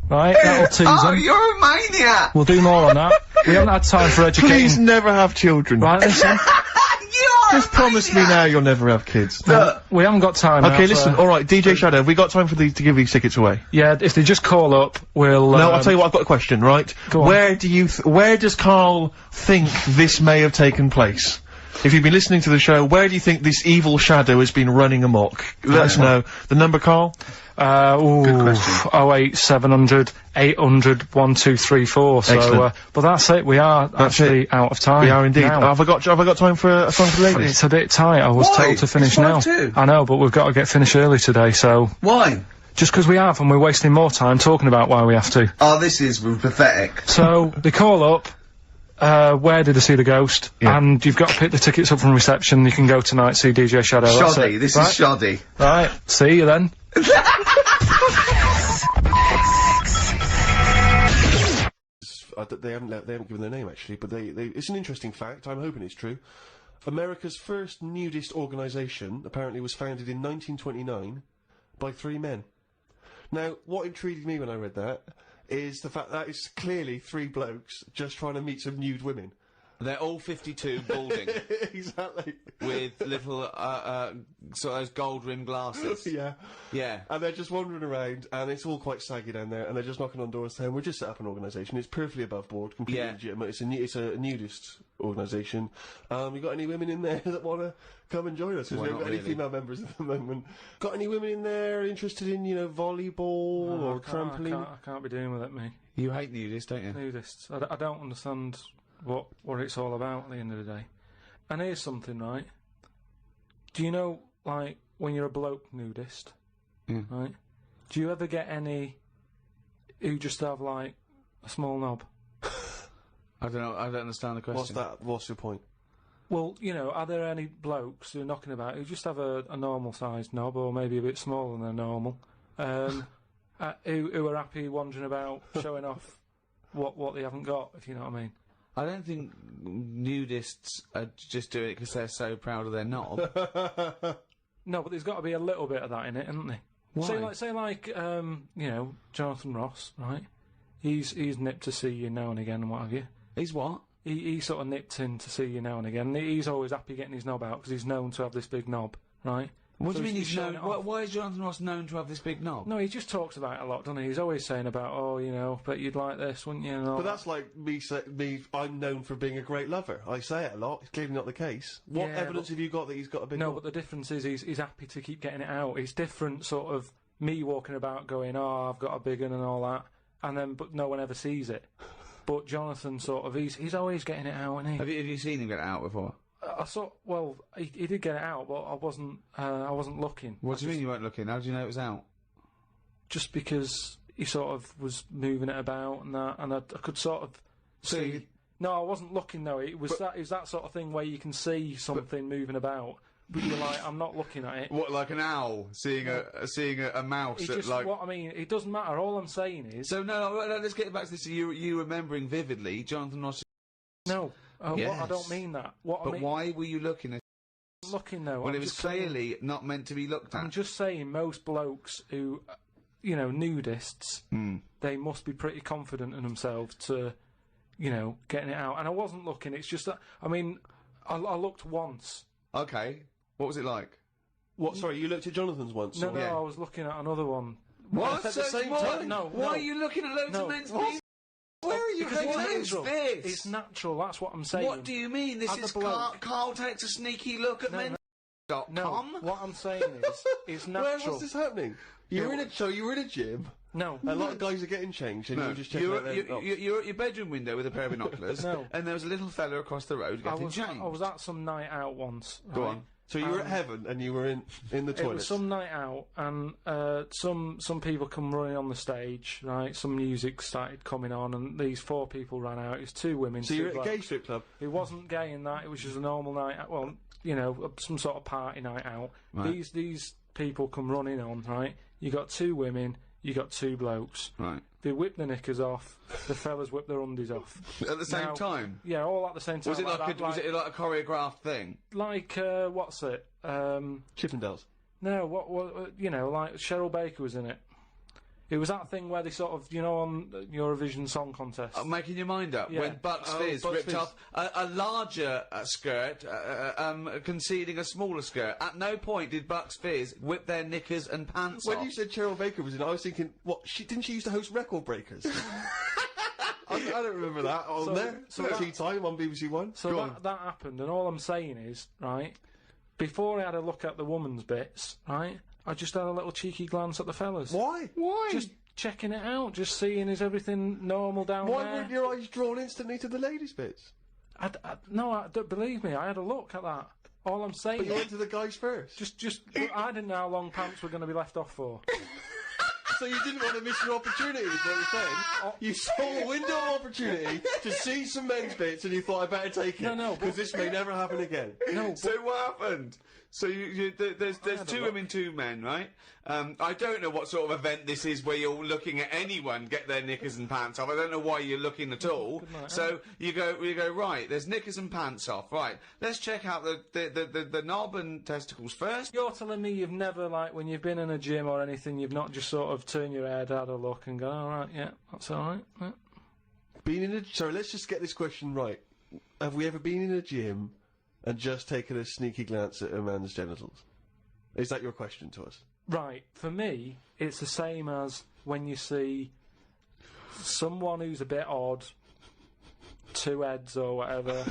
Right, that'll tease Oh, them. you're a maniac! We'll do more on that. We haven't had time for Please educating. never have children. Right, listen. You're Just promise me now you'll never have kids. We haven't got time. Okay, now listen, for- alright, DJ Shadow, have we got time for to give these tickets away? Yeah, if they just call up, we'll. No, I'll tell you what, I've got a question, right? Go on. Where does Carl think this may have taken place? If you've been listening to the show, where do you think this evil shadow has been running amok? Let us know. The number, Carl? Good question. 08700 800 1234. So, Excellent. but that's it. We are actually out of time. We are indeed. now. Have I got time for a song for the ladies? It's a bit tight. I was Why? told to finish It's now. 5:02. I know, but we've got to get finished early today. So Why? just because we have, and we're wasting more time talking about why we have to. Oh, this is pathetic. So they call up. Where did they see the ghost? Yeah. And you've got to pick the tickets up from reception. You can go tonight, see DJ Shadow. That's Shoddy. it. This right? is shoddy. Right. See you then. They haven't given their name actually, but it's an interesting fact. I'm hoping it's true. America's first nudist organisation apparently was founded in 1929 by 3 men. Now, what intrigued me when I read that is the fact that it's clearly 3 blokes just trying to meet some nude women. They're all 52 balding. Exactly. With little, sort of those gold-rimmed glasses. Yeah. Yeah. And they're just wandering around, and it's all quite saggy down there, and they're just knocking on doors saying, we're just set up an organisation, it's perfectly above board, completely Yeah. legitimate, it's a nudist organisation. You got any women in there that want to come and join us? Because we Well, haven't got not any really. female members at the moment. Got any women in there interested in, volleyball or trampoline? I can't be doing with it, me. You hate nudists, don't you? Nudists. I don't understand what it's all about at the end of the day. And here's something, right? Do you know, like, when you're a bloke nudist, right? Do you ever get any who just have, like, a small knob? I don't know, I don't understand the question. What's your point? Well, are there any blokes who are knocking about who just have a normal-sized knob, or maybe a bit smaller than normal, who are happy wandering about showing off what they haven't got, if you know what I mean? I don't think nudists are just doing it because they're so proud of their knob. No, but there's got to be a little bit of that in it, isn't there? Why? Say like, Jonathan Ross, right? He's nipped to see you now and again and what have you. He's what? He sort of nipped in to see you now and again. He's always happy getting his knob out because he's known to have this big knob, right? What So do you mean he's showing known? it off. Why is Jonathan Ross known to have this big knob? No, he just talks about it a lot, doesn't he? He's always saying about, but you'd like this, wouldn't you? And all But that. that's like I'm known for being a great lover. I say it a lot, it's clearly not the case. What Yeah, evidence but- have you got that he's got a big No, knob? but the difference is he's happy to keep getting it out. It's different, sort of, me walking about going, I've got a big one and all that, but no one ever sees it. But Jonathan, sort of, he's always getting it out, isn't he? Have you seen him get it out before? I saw. Well, he did get it out, but I wasn't looking. What do you mean you weren't looking? How do you know it was out? Just because he sort of was moving it about and that, and I could sort of So see. you- No, I wasn't looking though. It was that sort of thing where you can see something moving about, but you're like, I'm not looking at it. What, like an owl seeing a mouse It that, just, like... what I mean, it doesn't matter. All I'm saying is, So, no, let's get back to this. You remembering vividly Jonathan Ross... no. Yes. What, I don't mean that. What I But mean, why were you looking at... looking though. Well, I'm it was just saying- clearly not meant to be looked I'm at. just saying, most blokes who, nudists, Hmm. they must be pretty confident in themselves to, getting it out. And I wasn't looking. It's just that I looked once. Okay. What was it like? What? Sorry, you looked at Jonathan's once? No, or- I was looking at another one. What? at the same what? time? No, Why no. are you looking at loads No. of men's What? penis? Where are you Because going it's to natural. this? It's natural. That's what I'm saying. What do you mean? This As a is bloke- Carl takes a sneaky look at men.com. No, what I'm saying is, it's Where natural. was this happening? You were in a gym. No, A lot of guys are getting changed, and you were just checking you're, out their you're at your bedroom window with a pair of binoculars, No. and there was a little fella across the road I getting was changed. at some night out once. Go right? on. So you were at heaven, and you were in the It was toilet. some night out, and some people come running on the stage, right? Some music started coming on, and these 4 people ran out. It was 2 women. So 2 you're at a blokes. gay strip club. It wasn't gay in that. It was just a normal night out. Well, some sort of party night out. Right. These people come running on, right? You got 2 women. You got 2 blokes. Right. They whip the knickers off. The fellas whip their undies off. At the same Now- time? Yeah, all at the same time. Was it like, that, was it like a choreographed thing? like what's it? Chippendales. No, what like Cheryl Baker was in it. It was that thing where they sort of, on Eurovision Song Contest. Making your mind up Yeah. when Bucks Fizz Bucks ripped Fizz. off a larger skirt, conceding a smaller skirt. At no point did Bucks Fizz whip their knickers and pants When off. you said Cheryl Baker was in it, I was thinking, what? Didn't she used to host Record Breakers? I don't remember that on So- there. so So that- Tea Time on BBC One. So Go on. that happened, and all I'm saying is, right, before I had a look at the woman's bits, right, I just had a little cheeky glance at the fellas. Why? Why? Just checking it out, just seeing is everything normal down Why there. weren't your eyes drawn instantly to the ladies' bits? No, don't believe me. I had a look at that. All I'm saying But you is, went to the guys first. I didn't know how long pants were going to be left off for. So you didn't want to miss your opportunity, is what you're saying? You saw a window of opportunity to see some men's bits, and you thought, I better take it. No, because this may never happen again. No, So what happened? So there's two women, two men, right? I don't know what sort of event this is where you're looking at anyone get their knickers and pants off. I don't know why you're looking at all. So you go right. There's knickers and pants off. Right. Let's check out the knob and testicles first. You're telling me you've never, like, when you've been in a gym or anything, you've not just sort of turned your head, had a look, and gone, all right, yeah, that's all right. Yeah. Sorry, let's just get this question right. Have we ever been in a gym and just taken a sneaky glance at a man's genitals? Is that your question to us? Right. For me, it's the same as when you see someone who's a bit odd, two heads or whatever.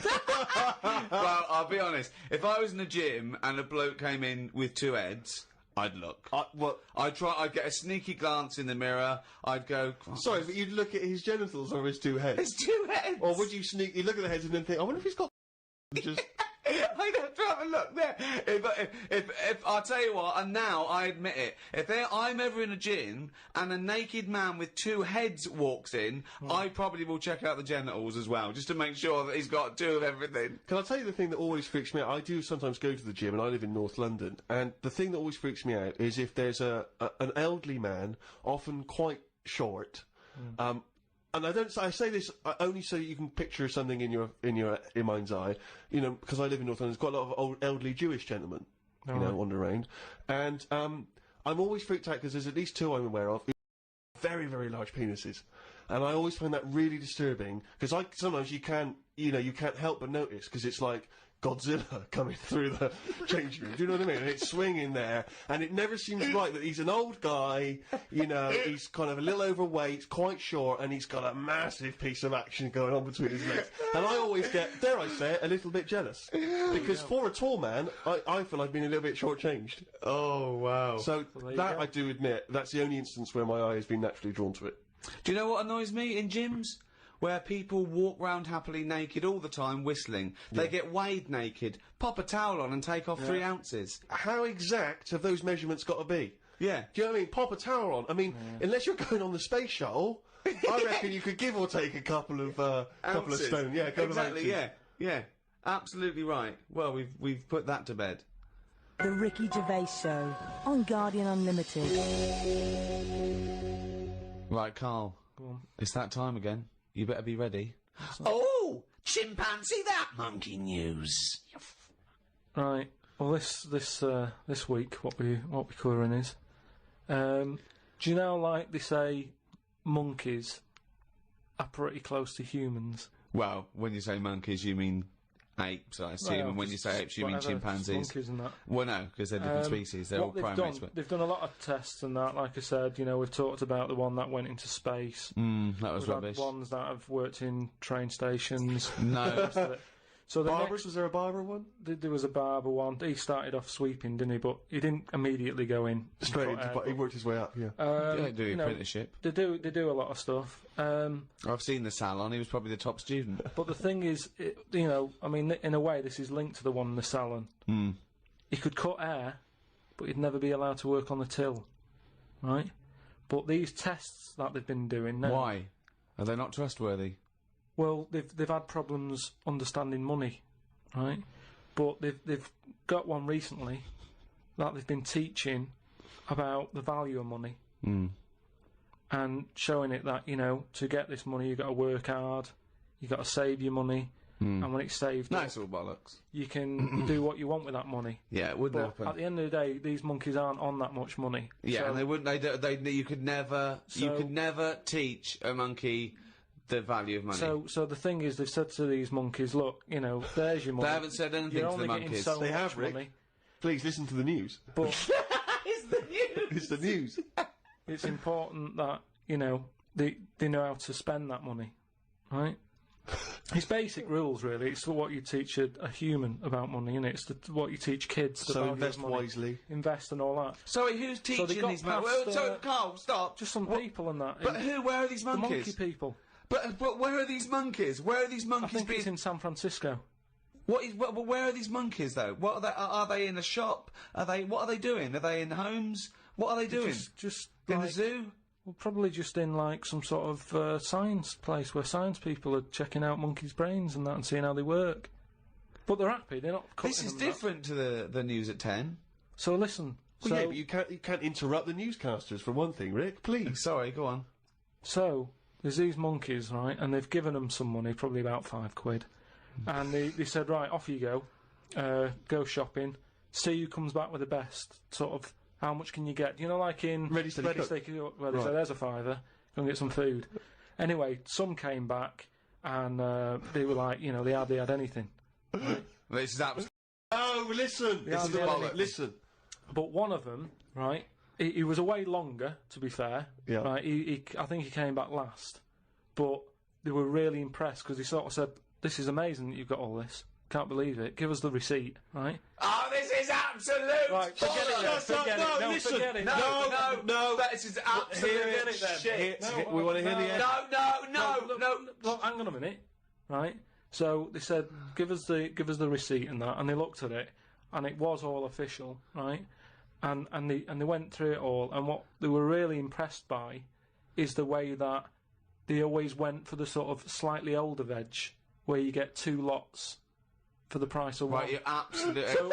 Well, I'll be honest. If I was in a gym and a bloke came in with two heads, I'd look. I'd get a sneaky glance in the mirror. I'd go. Sorry, but you'd look at his genitals or his two heads? His two heads. Or would you sneakily look at the heads and then think, I wonder if he's got just... I'd have to have a look there. If I'll tell you what, and now I admit it, if I'm ever in a gym and a naked man with two heads walks in, I probably will check out the genitals as well, just to make sure that he's got two of everything. Can I tell you the thing that always freaks me out? I do sometimes go to the gym, and I live in North London, and the thing that always freaks me out is if there's an elderly man, often quite short, and I say this only so you can picture something in your mind's eye, you know, because I live in North London. There's quite a lot of old elderly Jewish gentlemen, wander around, and I'm always freaked out because there's at least two I'm aware of who have very, very large penises, and I always find that really disturbing because sometimes you can't help but notice because it's like Godzilla coming through the changing room. Do you know what I mean? And it's swinging there, and it never seems right that he's an old guy, you know, he's kind of a little overweight, quite short, and he's got a massive piece of action going on between his legs. And I always get, dare I say it, a little bit jealous. Because for a tall man, I feel I've been a little bit shortchanged. Oh, wow. So that, I do admit, that's the only instance where my eye has been naturally drawn to it. Do you know what annoys me in gyms? Where people walk round happily naked all the time whistling. They get weighed naked, pop a towel on and take off 3 ounces. How exact have those measurements got to be? Yeah. Do you know what I mean? Pop a towel on. I mean, unless you're going on the space shuttle, I reckon you could give or take a couple of stone. Yeah, a couple of ounces. Yeah. Absolutely right. Well, we've put that to bed. The Ricky Gervais Show on Guardian Unlimited. Right, Carl. Go on. It's that time again. You better be ready. Oh, chimpanzee that monkey news. Right. Well, this week, what we're covering is, do you know, like they say, monkeys are pretty close to humans. Well, when you say monkeys, you mean apes, I assume, Well, and when you say apes, you mean chimpanzees. Monkeys and that. Well, no, because they're different species. They're all primates. They've done a lot of tests and that. Like I said, you know, we've talked about the one that went into space. That was We've rubbish. had ones that have worked in train stations. No. So the Barbers, was there a barber one? There was a barber one. He started off sweeping, didn't he? But he didn't immediately go in Straight into, but he worked his way up, yeah. They do apprenticeship. They do a lot of stuff. I've seen the salon. He was probably the top student. But the thing is, you know, I mean, in a way, this is linked to the one in the salon. He could cut hair, but he'd never be allowed to work on the till, right? But these tests that they've been doing now. Why? Are they not trustworthy? Well, they've had problems understanding money, right? But they've got one recently that they've been teaching about the value of money and showing it that, you know, to get this money you've got to work hard, you've got to save your money, and when it's saved, Nice all bollocks. you can do what you want with that money. Yeah, it wouldn't But happen. at the end of the day, these monkeys aren't on that much money. Yeah, So- and they wouldn't. You could never teach a monkey the value of money. So the thing is, they've said to these monkeys, look, you know, there's your money. They haven't said anything You're to the only getting monkeys. so They much have, Rick. money, Please listen to the news. but It's the news. it's important that, you know, they know how to spend that money, right? It's basic rules, really. It's what you teach a human about money, and it's what you teach kids. The So value invest of money. wisely. Invest and all that. Sorry, who's they teaching got these monkeys? past, So, Carl, stop. Just some people and that. But where are these the monkeys? monkey people. But where are these monkeys? Where are these I monkeys think being? it's in San Francisco. Where are these monkeys though? What are they in a shop? What are they doing? Are they in homes? What are they doing? Just in like, the zoo? Well, probably just in like some sort of science place where science people are checking out monkeys' brains and that and seeing how they work. But they're happy. They're not. This is different to the news at 10. So listen. Well, yeah, but you can't interrupt the newscasters for one thing, Rick. Please. Sorry, go on. So there's these monkeys, right? And they've given them some money, probably about £5, and they said, right, off you go, go shopping. See who comes back with the best. Sort of, how much can you get? You know, like in Ready, Steady, Cook. Well, they said, there's a £5. Go and get some food. Anyway, some came back and they were like, you know, they hardly had anything. Right? This is absolutely. Oh, listen! This is bollocks. Listen. But one of them, right, he was away longer, to be fair. Yeah. Right, I think he came back last. But they were really impressed because he sort of said, this is amazing that you've got all this. Can't believe it. Give us the receipt, right? Oh, this is absolute. Right, forget it then. Forget it. No, listen. forget it. No. This is absolute Forget it then. shit. We want to hear the end. No. Look, hang on a minute, right? So they said, give us the receipt and that, and they looked at it, and it was all official, right? And they went through it all, and what they were really impressed by is the way that they always went for the sort of slightly older veg, where you get 2 lots for the price of one. Right, you're absolute. So,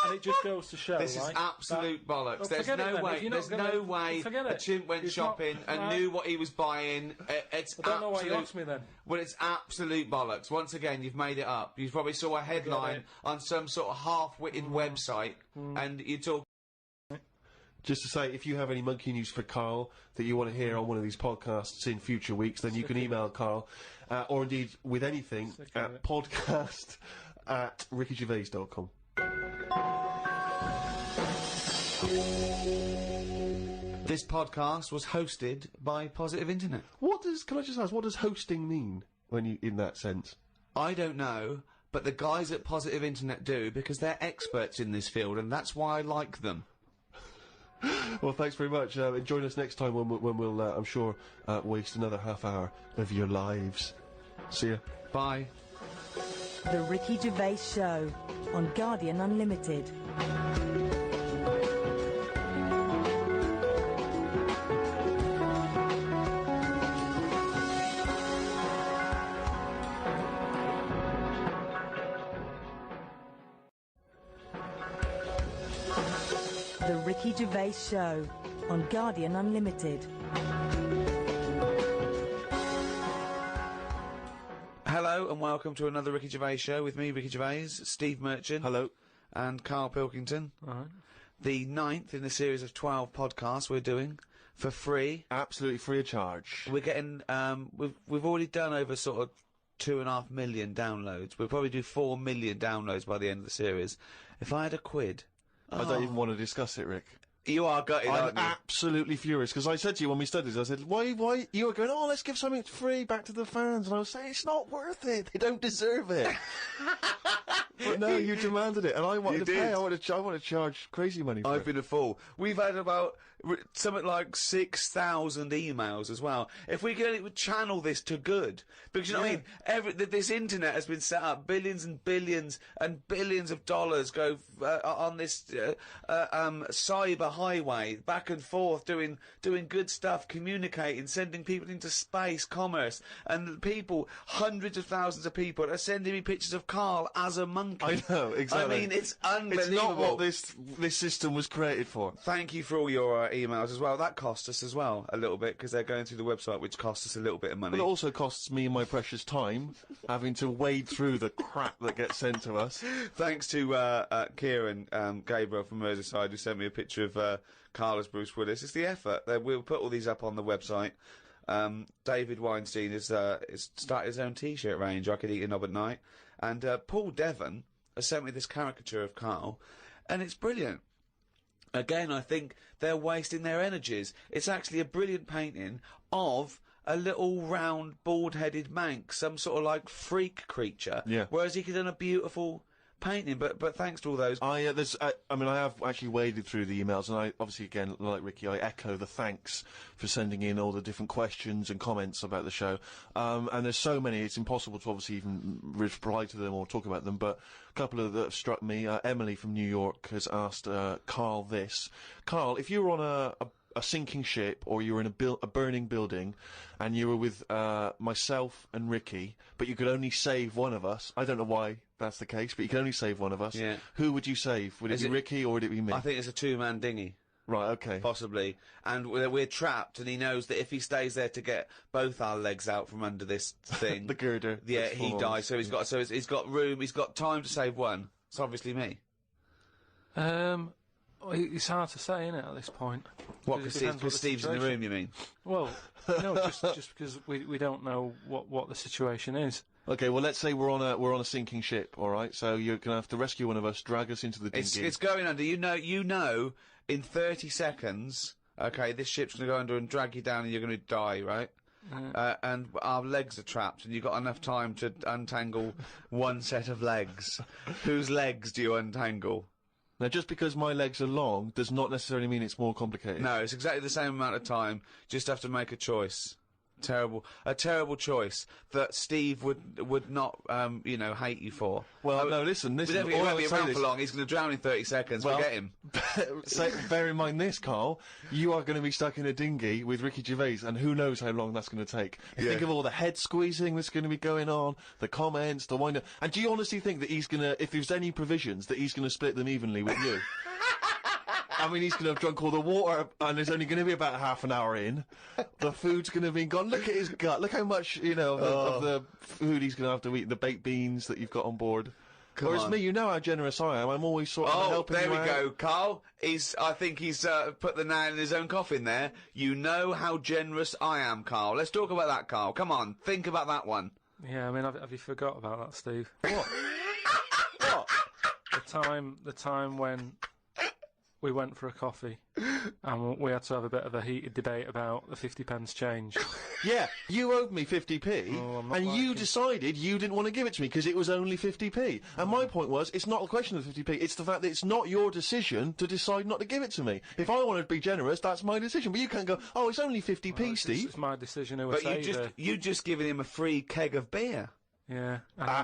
and it just goes to show, This is right, absolute bollocks. Well, There's forget it no then. way. If you're There's not no gonna- way forget a it. chimp went It's shopping not- and right. knew what he was buying. It's I don't know why you absolute. asked me then. Well, it's absolute bollocks. Once again, you've made it up. You probably saw a headline it. on some sort of half-witted website, and you talk. Just to say, if you have any monkey news for Karl that you want to hear on one of these podcasts in future weeks, then you can email Karl, or indeed with anything at podcast@rickygervais.com. This podcast was hosted by Positive Internet. Can I just ask, what does hosting mean when you, in that sense? I don't know, but the guys at Positive Internet do, because they're experts in this field, and that's why I like them. Well, thanks very much. Join us next time when we'll I'm sure, waste another half hour of your lives. See ya. Bye. The Ricky Gervais Show on Guardian Unlimited. The Ricky Gervais Show on Guardian Unlimited. Hello and welcome to another Ricky Gervais Show with me, Ricky Gervais, Steve Merchant. Hello. And Karl Pilkington. Alright. The 9th in the series of 12 podcasts we're doing for free. Absolutely free of charge. We're getting, we've already done over sort of 2.5 million downloads. We'll probably do 4 million downloads by the end of the series. If I had a quid. I don't even want to discuss it, Rick. You are gutted, I'm aren't you? absolutely furious, because I said to you when we studied this, I said, why, you were going, oh, let's give something free back to the fans, and I was saying, it's not worth it, they don't deserve it. But no, you demanded it, and I wanted to pay, I want to charge crazy money for I've it. been a fool. We've had about something like 6,000 emails as well. If we could only channel this to good, because you know what I mean. This internet has been set up. Billions and billions and billions of dollars go on this cyber highway back and forth, doing good stuff, communicating, sending people into space, commerce, and people, hundreds of thousands of people are sending me pictures of Karl as a monkey. I know, exactly. I mean, it's unbelievable. It's not what this system was created for. Thank you for all your emails as well. That cost us as well a little bit, because they're going through the website, which cost us a little bit of money. But it also costs me my precious time, having to wade through the crap that gets sent to us. Thanks to Kieran Gabriel from Merseyside, who sent me a picture of Karl as Bruce Willis. It's the effort. We'll put all these up on the website. David Weinstein has started his own T-shirt range. I could eat a knob at night. And Paul Devon has sent me this caricature of Karl, and it's brilliant. Again, I think they're wasting their energies. It's actually a brilliant painting of a little round, bald-headed Manx, some sort of like freak creature. Yeah. Whereas he could have done a beautiful painting, but thanks to all those. I mean, I have actually waded through the emails, and I obviously, again, like Ricky, I echo the thanks for sending in all the different questions and comments about the show. And there's so many, it's impossible to obviously even reply to them or talk about them, but a couple of that have struck me. Emily from New York has asked Karl this. Karl, if you were on a sinking ship, or you were in a burning building, and you were with myself and Ricky, but you could only save one of us. I don't know why that's the case, but you can only save one of us. Yeah. Who would you save? Would it be Ricky or would it be me? I think it's a two-man dinghy. Right, okay. Possibly. And we're trapped, and he knows that if he stays there to get both our legs out from under this thing... the girder. Yeah, he dies, so he's got room, he's got time to save one. It's obviously me. It's hard to say, isn't it, at this point? What, because Steve's in the room, you mean? Well, no, just because we don't know what the situation is. Okay, well, let's say we're on a sinking ship, all right? So you're gonna have to rescue one of us, drag us into the dinghy. It's going under. You know, in 30 seconds, okay, this ship's gonna go under and drag you down, and you're gonna die, right? And our legs are trapped, and you've got enough time to untangle one set of legs. Whose legs do you untangle? Now, just because my legs are long does not necessarily mean it's more complicated. No, it's exactly the same amount of time. Just have to make a choice. A terrible choice that Steve would not, hate you for. Well, no, listen. He won't be around for long. He's going to drown in 30 seconds. Well, forget him. Bear in mind this, Carl. You are going to be stuck in a dinghy with Ricky Gervais, and who knows how long that's going to take. Think of all the head squeezing that's going to be going on, the comments, the wind up. And do you honestly think that he's going to, if there's any provisions, that he's going to split them evenly with you? I mean, he's going to have drunk all the water, and there's only going to be about half an hour in. The food's going to be gone. Look at his gut. Look how much, of the food he's going to have to eat. The baked beans that you've got on board. Whereas me, you know how generous I am. I'm always sort of helping you out. Oh, there we go, Carl. I think he's put the nail in his own coffin there. You know how generous I am, Carl. Let's talk about that, Carl. Come on, think about that one. Yeah, I mean, have you forgot about that, Steve? What? What? The time when we went for a coffee, and we had to have a bit of a heated debate about the 50p change. Yeah, you owed me 50p, and you liking- decided you didn't want to give it to me because it was only 50p. And my point was, it's not a question of 50p, it's the fact that it's not your decision to decide not to give it to me. If I wanted to be generous, that's my decision, but you can't go, oh, it's only 50p, Steve. It's my decision who I But say you just given him a free keg of beer. Yeah.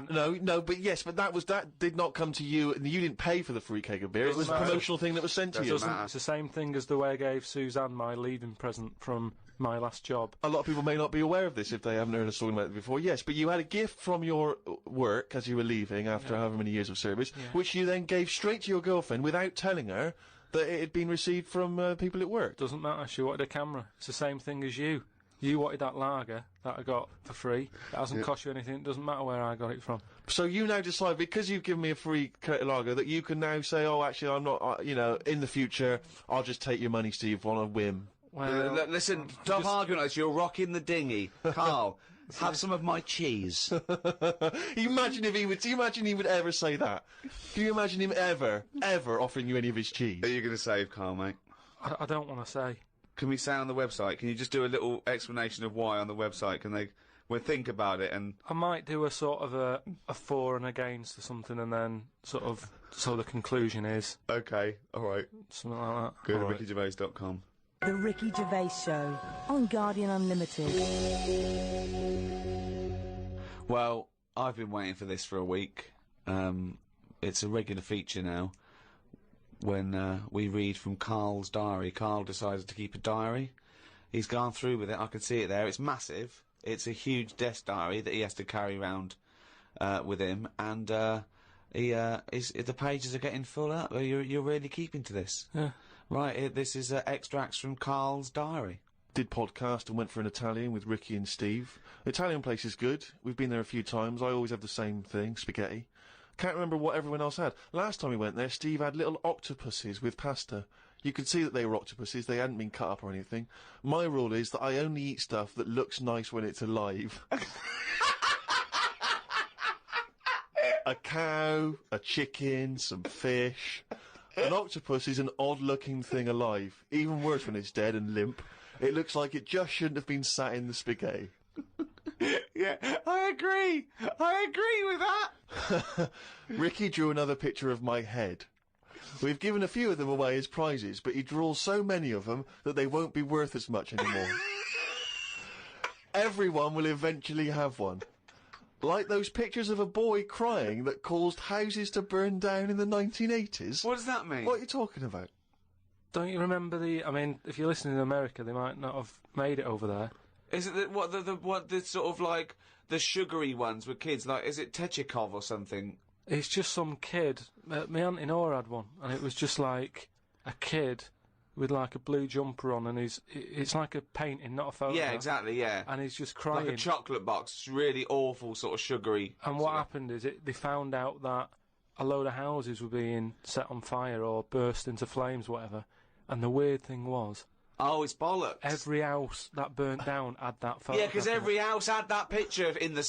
No, but that did not come to you, and you didn't pay for the free keg of beer. It was a promotional thing that was sent to you. It's the same thing as the way I gave Suzanne my leaving present from my last job. A lot of people may not be aware of this if they haven't heard us talking about it before. Yes, but you had a gift from your work as you were leaving after however many years of service, which you then gave straight to your girlfriend without telling her that it had been received from people at work. Doesn't matter. She wanted a camera. It's the same thing as you. You wanted that lager that I got for free. It hasn't cost you anything. It doesn't matter where I got it from. So you now decide, because you've given me a free lager, that you can now say, oh, actually, I'm not, in the future, I'll just take your money, Steve, on a whim. Well, listen, stop arguing like this. You're rocking the dinghy. Carl, have some of my cheese. Imagine if he would, do you imagine he would ever say that? Can you imagine him ever offering you any of his cheese? Are you going to save Carl, mate? I don't want to say. Can we say on the website? Can you just do a little explanation of why on the website? Can they... We'll think about it and... I might do a sort of a for and against or something, and then sort of... So the conclusion is... Okay, alright. Something like that. Go to rickygervais.com. The Ricky Gervais Show on Guardian Unlimited. Well, I've been waiting for this for a week. It's a regular feature now. When we read from Karl's diary. Karl decided to keep a diary. He's gone through with it. I can see it there. It's massive. It's a huge desk diary that he has to carry around with him, and the pages are getting full up. You're really keeping to this, right? This is extracts from Karl's diary. Did podcast and went for an Italian with Ricky and Steve. The Italian place is good. We've been there a few times. I always have the same thing, spaghetti. Can't remember what everyone else had. Last time we went there, Steve had little octopuses with pasta. You could see that they were octopuses, they hadn't been cut up or anything. My rule is that I only eat stuff that looks nice when it's alive. A cow, a chicken, some fish. An octopus is an odd-looking thing alive. Even worse when it's dead and limp. It looks like it just shouldn't have been sat in the spaghetti. Yeah, I agree with that. Ricky drew another picture of my head. We've given a few of them away as prizes, but he draws so many of them that they won't be worth as much anymore. Everyone will eventually have one. Like those pictures of a boy crying that caused houses to burn down in the 1980s. What does that mean? What are you talking about? Don't you remember I mean, if you're listening in America, they might not have made it over there. Is it the sort of like the sugary ones with kids? Like, is it Techikov or something? It's just some kid. My auntie Nora had one, and it was just like a kid with like a blue jumper on, and it's like a painting, not a photo. Yeah, exactly. Yeah, and he's just crying. Like a chocolate box. It's really awful, sort of sugary. And what happened is they found out that a load of houses were being set on fire or burst into flames, whatever. And the weird thing was, oh, it's bollocks. every house that burnt down had that photo. Yeah, because every house had that picture in the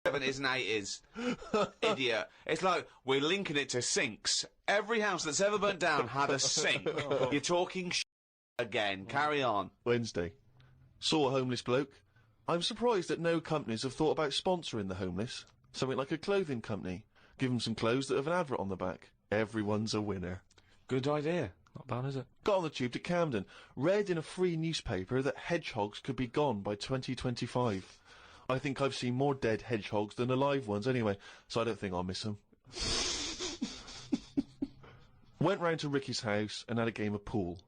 70s and 80s. Idiot. It's like, we're linking it to sinks. Every house that's ever burnt down had a sink. You're talking again. Carry on. Wednesday. Saw a homeless bloke. I'm surprised that no companies have thought about sponsoring the homeless. Something like a clothing company. Give them some clothes that have an advert on the back. Everyone's a winner. Good idea. Not bad, is it? Got on the tube to Camden. Read in a free newspaper that hedgehogs could be gone by 2025. I think I've seen more dead hedgehogs than alive ones anyway, so I don't think I'll miss them. Went round to Ricky's house and had a game of pool.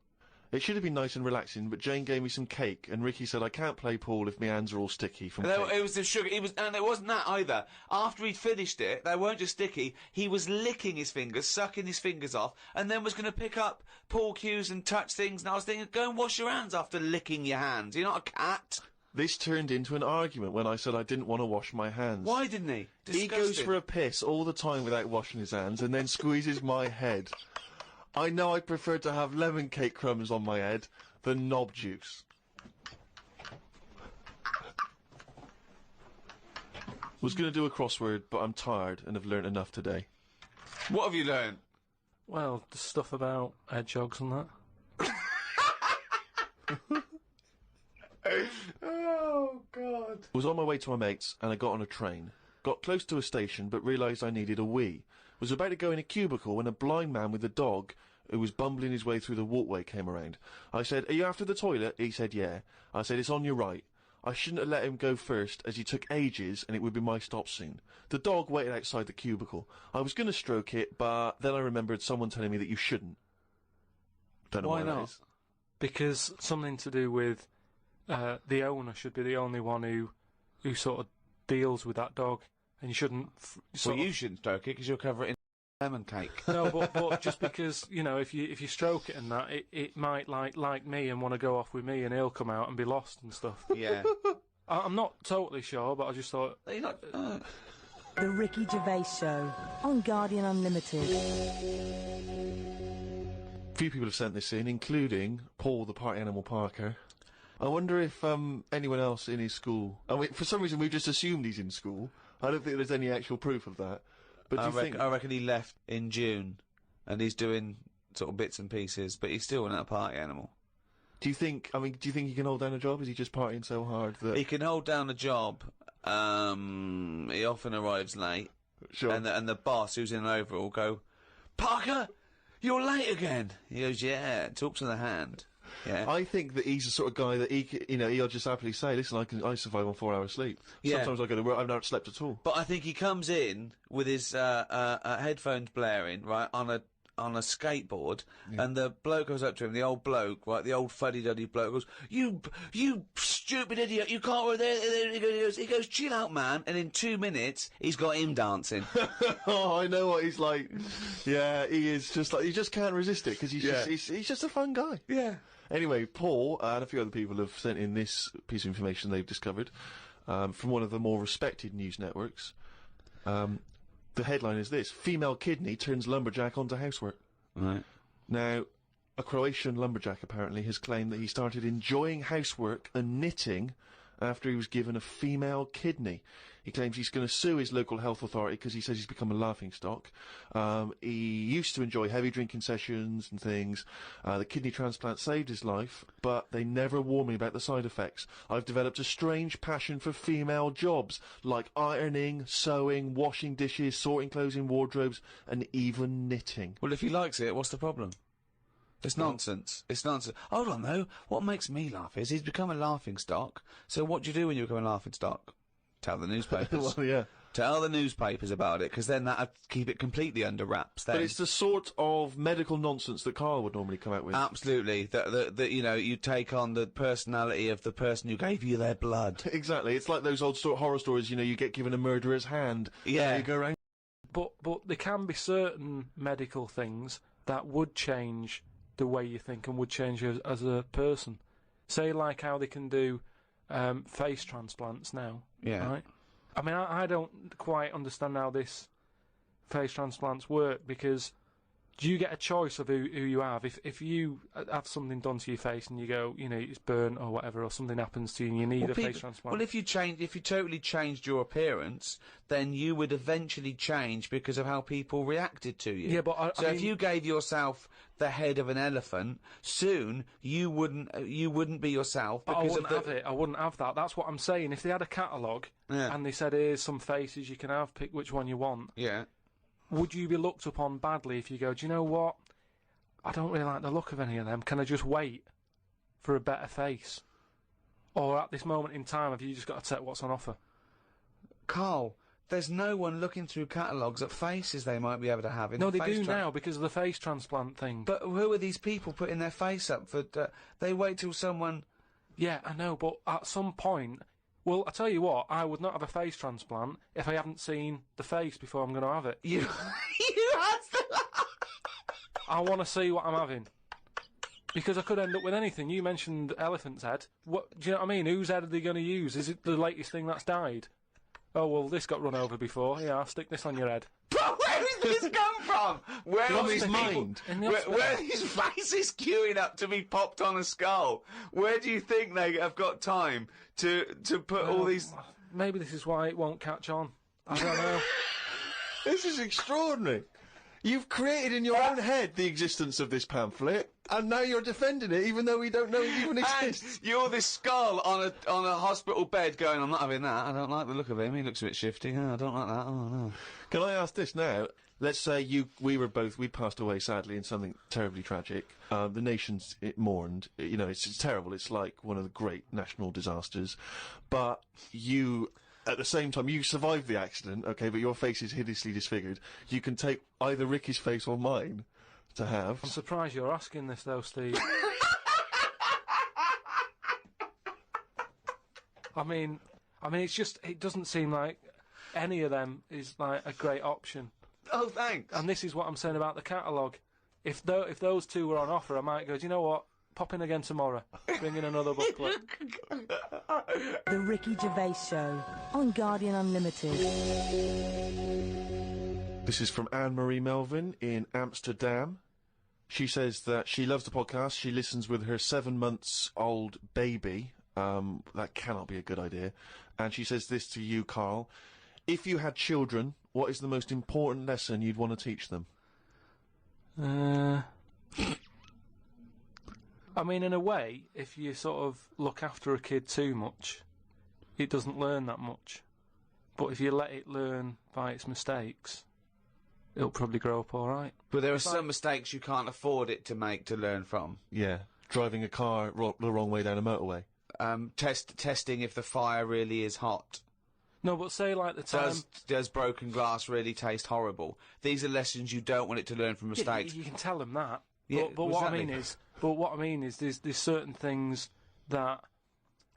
It should have been nice and relaxing, but Jane gave me some cake, and Ricky said I can't play pool if my hands are all sticky from cake. It was the sugar. And it wasn't that either. After he'd finished it, they weren't just sticky. He was licking his fingers, sucking his fingers off, and then was going to pick up pool cues and touch things. And I was thinking, go and wash your hands after licking your hands. You're not a cat. This turned into an argument when I said I didn't want to wash my hands. Why didn't he? Disgusting. He goes for a piss all the time without washing his hands, and then squeezes my head. I know I prefer to have lemon cake crumbs on my head than knob juice. Was going to do a crossword, but I'm tired and have learnt enough today. What have you learned? Well, the stuff about hedgehogs and that. Oh, God. Was on my way to my mates, and I got on a train. Got close to a station, but realised I needed a wee. Was about to go in a cubicle when a blind man with a dog, who was bumbling his way through the walkway, came around. I said, "Are you after the toilet?" He said, "Yeah." I said, "It's on your right." I shouldn't have let him go first, as he took ages, and it would be my stop soon. The dog waited outside the cubicle. I was going to stroke it, but then I remembered someone telling me that you shouldn't. Don't know why not? that is. Because something to do with the owner should be the only one who sort of deals with that dog, and you shouldn't. Well, you shouldn't stroke it because you'll cover it in lemon cake. No, but just because, you know, if you stroke it and that, it might like me and want to go off with me, and he'll come out and be lost and stuff. Yeah. I'm not totally sure, but I just thought. The Ricky Gervais Show on Guardian Unlimited. Few people have sent this in, including Paul, the party animal Parker. I wonder if anyone else in his school. I mean, for some reason we've just assumed he's in school. I don't think there's any actual proof of that. But do you think? I reckon he left in June, and he's doing sort of bits and pieces, but he's still not a party animal. Do you think? I mean, do you think he can hold down a job? Is he just partying so hard that he can hold down a job? He often arrives late. Sure. And the boss, who's in an overall, will go, "Parker, you're late again." He goes, "Yeah." Talk to the hand. Yeah. I think that he's the sort of guy that he'll just happily say, "Listen, I survive on 4 hours sleep. Yeah. Sometimes I go to work, I've not slept at all." But I think he comes in with his headphones blaring, right, on a skateboard, and the bloke goes up to him, the old bloke, right, the old fuddy-duddy bloke goes, "You stupid idiot, you can't work there." He goes, "Chill out, man," and in 2 minutes, he's got him dancing. Oh, I know what he's like. Yeah, he is just like, he just can't resist it, because he's just a fun guy. Yeah. Anyway, Paul and a few other people have sent in this piece of information they've discovered from one of the more respected news networks. The headline is this: female kidney turns lumberjack onto housework. Right. Now, a Croatian lumberjack apparently has claimed that he started enjoying housework and knitting after he was given a female kidney. He claims he's going to sue his local health authority because he says he's become a laughingstock. He used to enjoy heavy drinking sessions and things. The kidney transplant saved his life, but they never warned me about the side effects. I've developed a strange passion for female jobs, like ironing, sewing, washing dishes, sorting clothes in wardrobes, and even knitting. Well, if he likes it, what's the problem? It's nonsense. It's nonsense. Hold on, though. What makes me laugh is he's become a laughingstock. So what do you do when you become a laughingstock? Tell the newspapers. Well, yeah. Tell the newspapers about it, because then that'd keep it completely under wraps. Then. But it's the sort of medical nonsense that Karl would normally come out with. Absolutely. That you know, you take on the personality of the person who gave you their blood. Exactly. It's like those old horror stories, you know, you get given a murderer's hand. Yeah. And you go around. But there can be certain medical things that would change the way you think and would change you as a person. Say, like how they can do face transplants now. Yeah. Right? I mean, I don't quite understand how this face transplants work, because do you get a choice of who you have? If you have something done to your face and you go, you know, it's burnt or whatever, or something happens to you and you need a face transplant. Well, if you totally changed your appearance, then you would eventually change because of how people reacted to you. Yeah, but so if you gave yourself the head of an elephant, soon you wouldn't be yourself because I wouldn't have that. That's what I'm saying. If they had a catalogue and they said, here's some faces you can have, pick which one you want. Yeah. Would you be looked upon badly if you go, do you know what? I don't really like the look of any of them. Can I just wait for a better face? Or at this moment in time, have you just got to take what's on offer? Karl, there's no one looking through catalogues at faces they might be able to have. No, they do now because of the face transplant thing. But who are these people putting their face up for? They wait till someone. Yeah, I know, but at some point. Well, I tell you what, I would not have a face transplant if I haven't seen the face before I'm going to have it. You had to. I want to see what I'm having. Because I could end up with anything. You mentioned elephant's head. What, do you know what I mean? Whose head are they going to use? Is it the latest thing that's died? Oh, well, this got run over before. Yeah, I'll stick this on your head. Where did this come from? Where From are his these mind. Where are these faces queuing up to be popped on a skull? Where do you think they have got time to put all these? Maybe this is why it won't catch on. I don't know. This is extraordinary. You've created in your own head the existence of this pamphlet, and now you're defending it, even though we don't know it even exists. And you're this skull on a hospital bed going, I'm not having that, I don't like the look of him, he looks a bit shifty, oh, I don't like that, oh no. Can I ask this now? Let's say we passed away sadly in something terribly tragic. The nation's mourned. You know, it's terrible. It's like one of the great national disasters. But you, at the same time, you survived the accident, okay, but your face is hideously disfigured. You can take either Ricky's face or mine to have. I'm surprised you're asking this though, Steve. I mean, it's just, it doesn't seem like any of them is like a great option. Oh, thanks. And this is what I'm saying about the catalogue. If those two were on offer, I might go, do you know what? Pop in again tomorrow. Bring in another booklet. The Ricky Gervais Show on Guardian Unlimited. This is from Anne-Marie Melvin in Amsterdam. She says that she loves the podcast. She listens with her 7-month-old baby. That cannot be a good idea. And she says this to you, Karl. If you had children, what is the most important lesson you'd want to teach them? I mean, in a way, if you sort of look after a kid too much, it doesn't learn that much. But if you let it learn by its mistakes, it'll probably grow up alright. But there are some mistakes you can't afford it to make to learn from. Yeah, driving a car the wrong way down a motorway. Testing if the fire really is hot. No, but say like the time... Does broken glass really taste horrible? These are lessons you don't want it to learn from mistakes. Yeah, you can tell them that. Yeah, but what I mean is, there's certain things that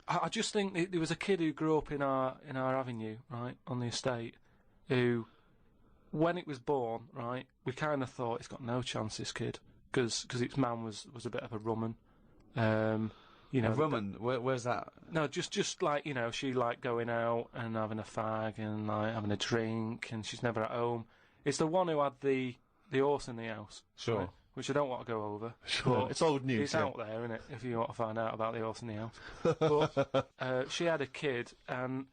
I just think there was a kid who grew up in our avenue, right, on the estate, who, when it was born, right, we kind of thought it's got no chance, this kid, because its man was a bit of a rumman. You know, a rumman? Where's that? No, just like, you know, she liked going out and having a fag and like having a drink, and she's never at home. It's the one who had the horse in the house. Sure. Right? Which I don't want to go over. Sure, it's old news. It's out there, isn't it, if you want to find out about the horse in the house. But she had a kid, and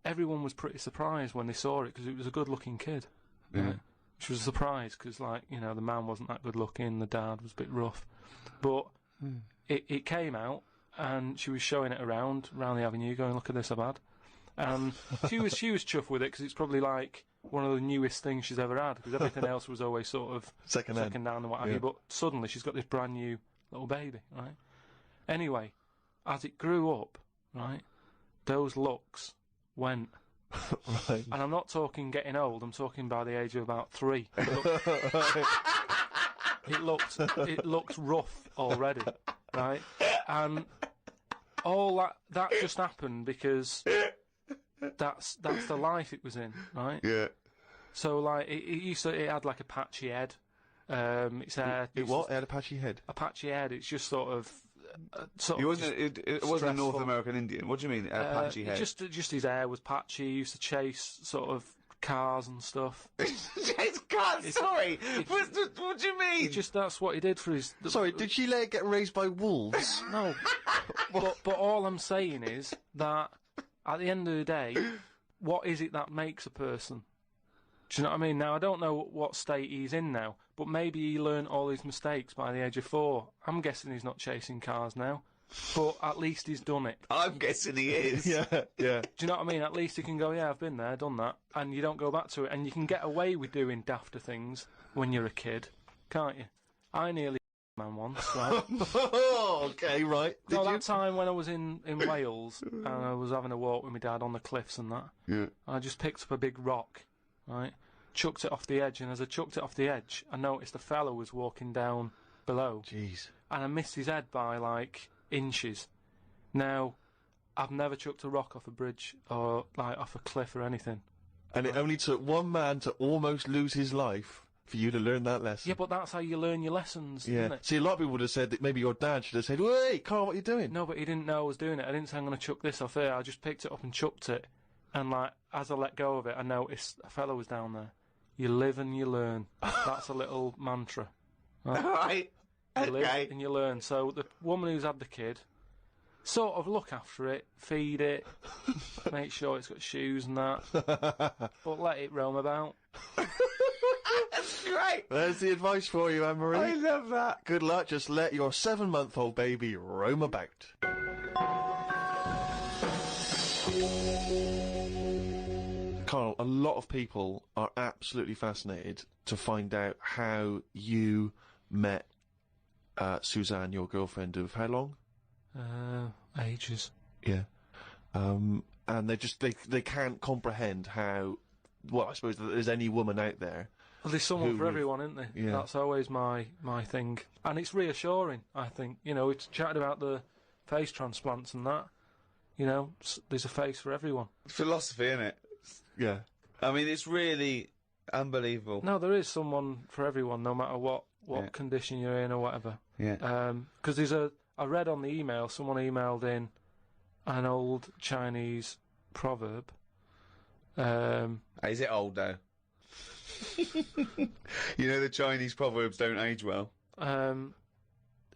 everyone was pretty surprised when they saw it, because it was a good-looking kid. Yeah. Right? Which was a surprise, because, like, you know, the man wasn't that good-looking, the dad was a bit rough. But it came out, and she was showing it around the avenue, going, look at this I've had. And she was chuffed with it, because it's probably, like, one of the newest things she's ever had, because everything else was always sort of second down and what have you, but suddenly she's got this brand new little baby, right? Anyway, as it grew up, right, those looks went, Right. And I'm not talking getting old, I'm talking by the age of about 3. It looked rough already, right? And all that just happened because that's the life it was in, right? Yeah. So like it had like a patchy head. Its hair. It what? It had a patchy head. A patchy head. It's just sort of. It wasn't a North American Indian. What do you mean? A patchy head. Just his hair was patchy. He used to chase sort of cars and stuff. Chase cars. Sorry. What do you mean? That's what he did for his. Sorry, did she let it get raised by wolves? No. but all I'm saying is that at the end of the day, what is it that makes a person? Do you know what I mean? Now, I don't know what state he's in now, but maybe he learned all his mistakes by the age of 4. I'm guessing he's not chasing cars now, but at least he's done it. I'm guessing he is. Yeah. Do you know what I mean? At least he can go, yeah, I've been there, done that, and you don't go back to it, and you can get away with doing dafter things when you're a kid, can't you? I nearly man once, right? Okay, right. That time when I was in Wales, and I was having a walk with my dad on the cliffs and that, Yeah. I just picked up a big rock, right? Chucked it off the edge, and as I chucked it off the edge, I noticed a fella was walking down below. Jeez. And I missed his head by, like, inches. Now, I've never chucked a rock off a bridge, or, like, off a cliff or anything. And it only took one man to almost lose his life for you to learn that lesson. Yeah, but that's how you learn your lessons, Yeah. isn't it? See, a lot of people would have said that maybe your dad should have said, "Hey, Carl, what are you doing?" No, but he didn't know I was doing it. I didn't say I'm going to chuck this off here. I just picked it up and chucked it. And, like, as I let go of it, I noticed a fella was down there. You live and you learn. That's a little mantra. Right? Right. You live and you learn. So the woman who's had the kid, sort of look after it, feed it, make sure it's got shoes and that, but let it roam about. That's great. There's the advice for you, Anne-Marie. I love that. Good luck. Just let your 7-month-old baby roam about. Carl, a lot of people are absolutely fascinated to find out how you met Suzanne, your girlfriend of how long? Ages. Yeah. And they can't comprehend how, well, I suppose that there's any woman out there. Well, there's someone for everyone, isn't there? Yeah. That's always my thing. And it's reassuring, I think. You know, it's chatted about the face transplants and that. You know, there's a face for everyone. Philosophy, innit? Yeah. I mean, it's really unbelievable. No, there is someone for everyone, no matter what condition you're in or whatever. Yeah. Because I read on the email, someone emailed in an old Chinese proverb. Is it old, though? You know the Chinese proverbs don't age well.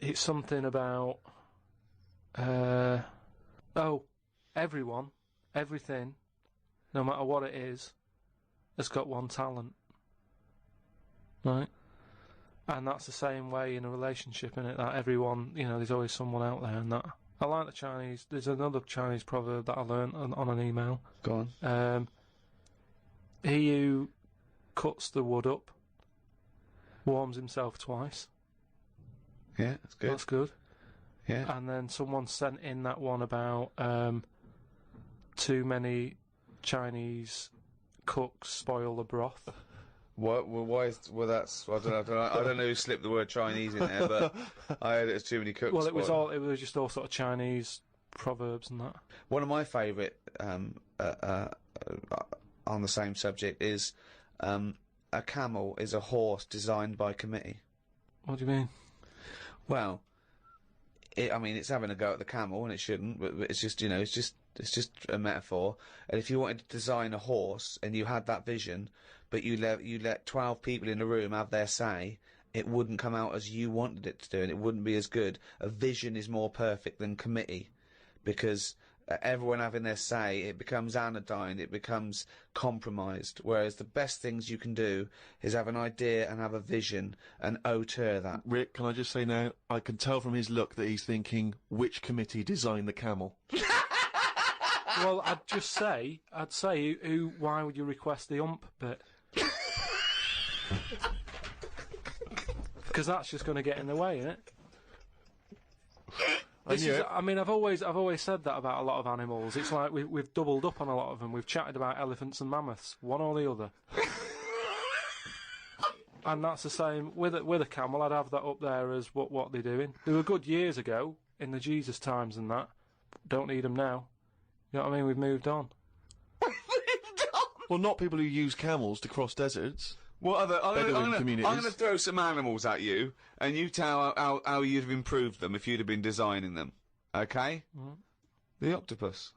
It's something about... everyone, everything, no matter what it is, has got one talent. Right? And that's the same way in a relationship, innit? That everyone, you know, there's always someone out there and that. I like the Chinese. There's another Chinese proverb that I learned on an email. Go on. He who cuts the wood up warms himself twice. Yeah, that's good. That's good. Yeah. And then someone sent in that one about too many Chinese cooks spoil the broth. What? Well, why is? Well, that's. I don't know who slipped the word Chinese in there, but I heard it was too many cooks. Well, it was just all sort of Chinese proverbs and that. One of my favourite on the same subject is a camel is a horse designed by committee. What do you mean? Well, it's having a go at the camel, and it shouldn't. But it's just, you know, it's just a metaphor. And if you wanted to design a horse and you had that vision, but you let 12 people in the room have their say, it wouldn't come out as you wanted it to do, and it wouldn't be as good. A vision is more perfect than committee, because everyone having their say, it becomes anodyne, it becomes compromised. Whereas the best things you can do is have an idea and have a vision and auteur that. Rick, can I just say now, I can tell from his look that he's thinking, which committee designed the camel? Well, I'd say, why would you request the ump bit? Because that's just going to get in the way, isn't it? I mean, I've always said that about a lot of animals. It's like we've doubled up on a lot of them. We've chatted about elephants and mammoths, one or the other. And that's the same with a camel. I'd have that up there as what they're doing. They were good years ago in the Jesus times and that. Don't need them now. You know what I mean? We've moved on. Well, not people who use camels to cross deserts. What other? Bedouin communities. I'm going to throw some animals at you, and you tell how you'd have improved them if you'd have been designing them. Okay? Mm. The octopus.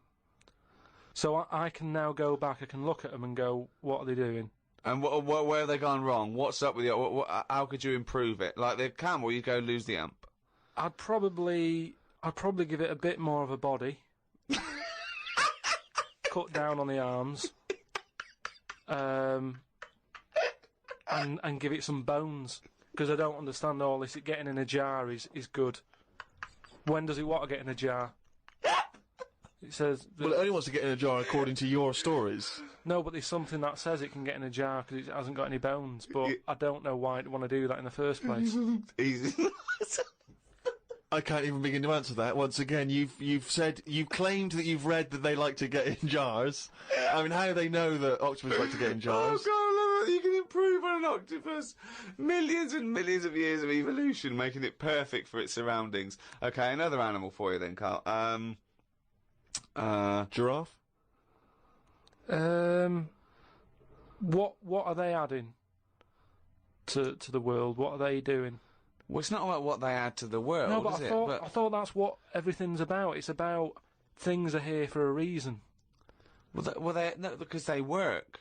So I can now go back. I can look at them and go, what are they doing? And where have they gone wrong? What's up with you? How could you improve it? Like the camel, you go lose the amp. I'd probably give it a bit more of a body. Cut down on the arms. And give it some bones. Because I don't understand all this. It getting in a jar is good. When does it want to get in a jar? It says... Well, it only wants to get in a jar according to your stories. No, but there's something that says it can get in a jar because it hasn't got any bones. But I don't know why it want to do that in the first place. I can't even begin to answer that. Once again, you've claimed that you've read that they like to get in jars. I mean, how do they know that octopus like to get in jars? Oh God, I love it. You can improve on an octopus. Millions and millions of years of evolution, making it perfect for its surroundings. Okay, another animal for you then, Carl. Giraffe? What are they adding to the world? What are they doing? Well, it's not about what they add to the world, No, but is I thought that's what everything's about. It's about things are here for a reason. No, because they work.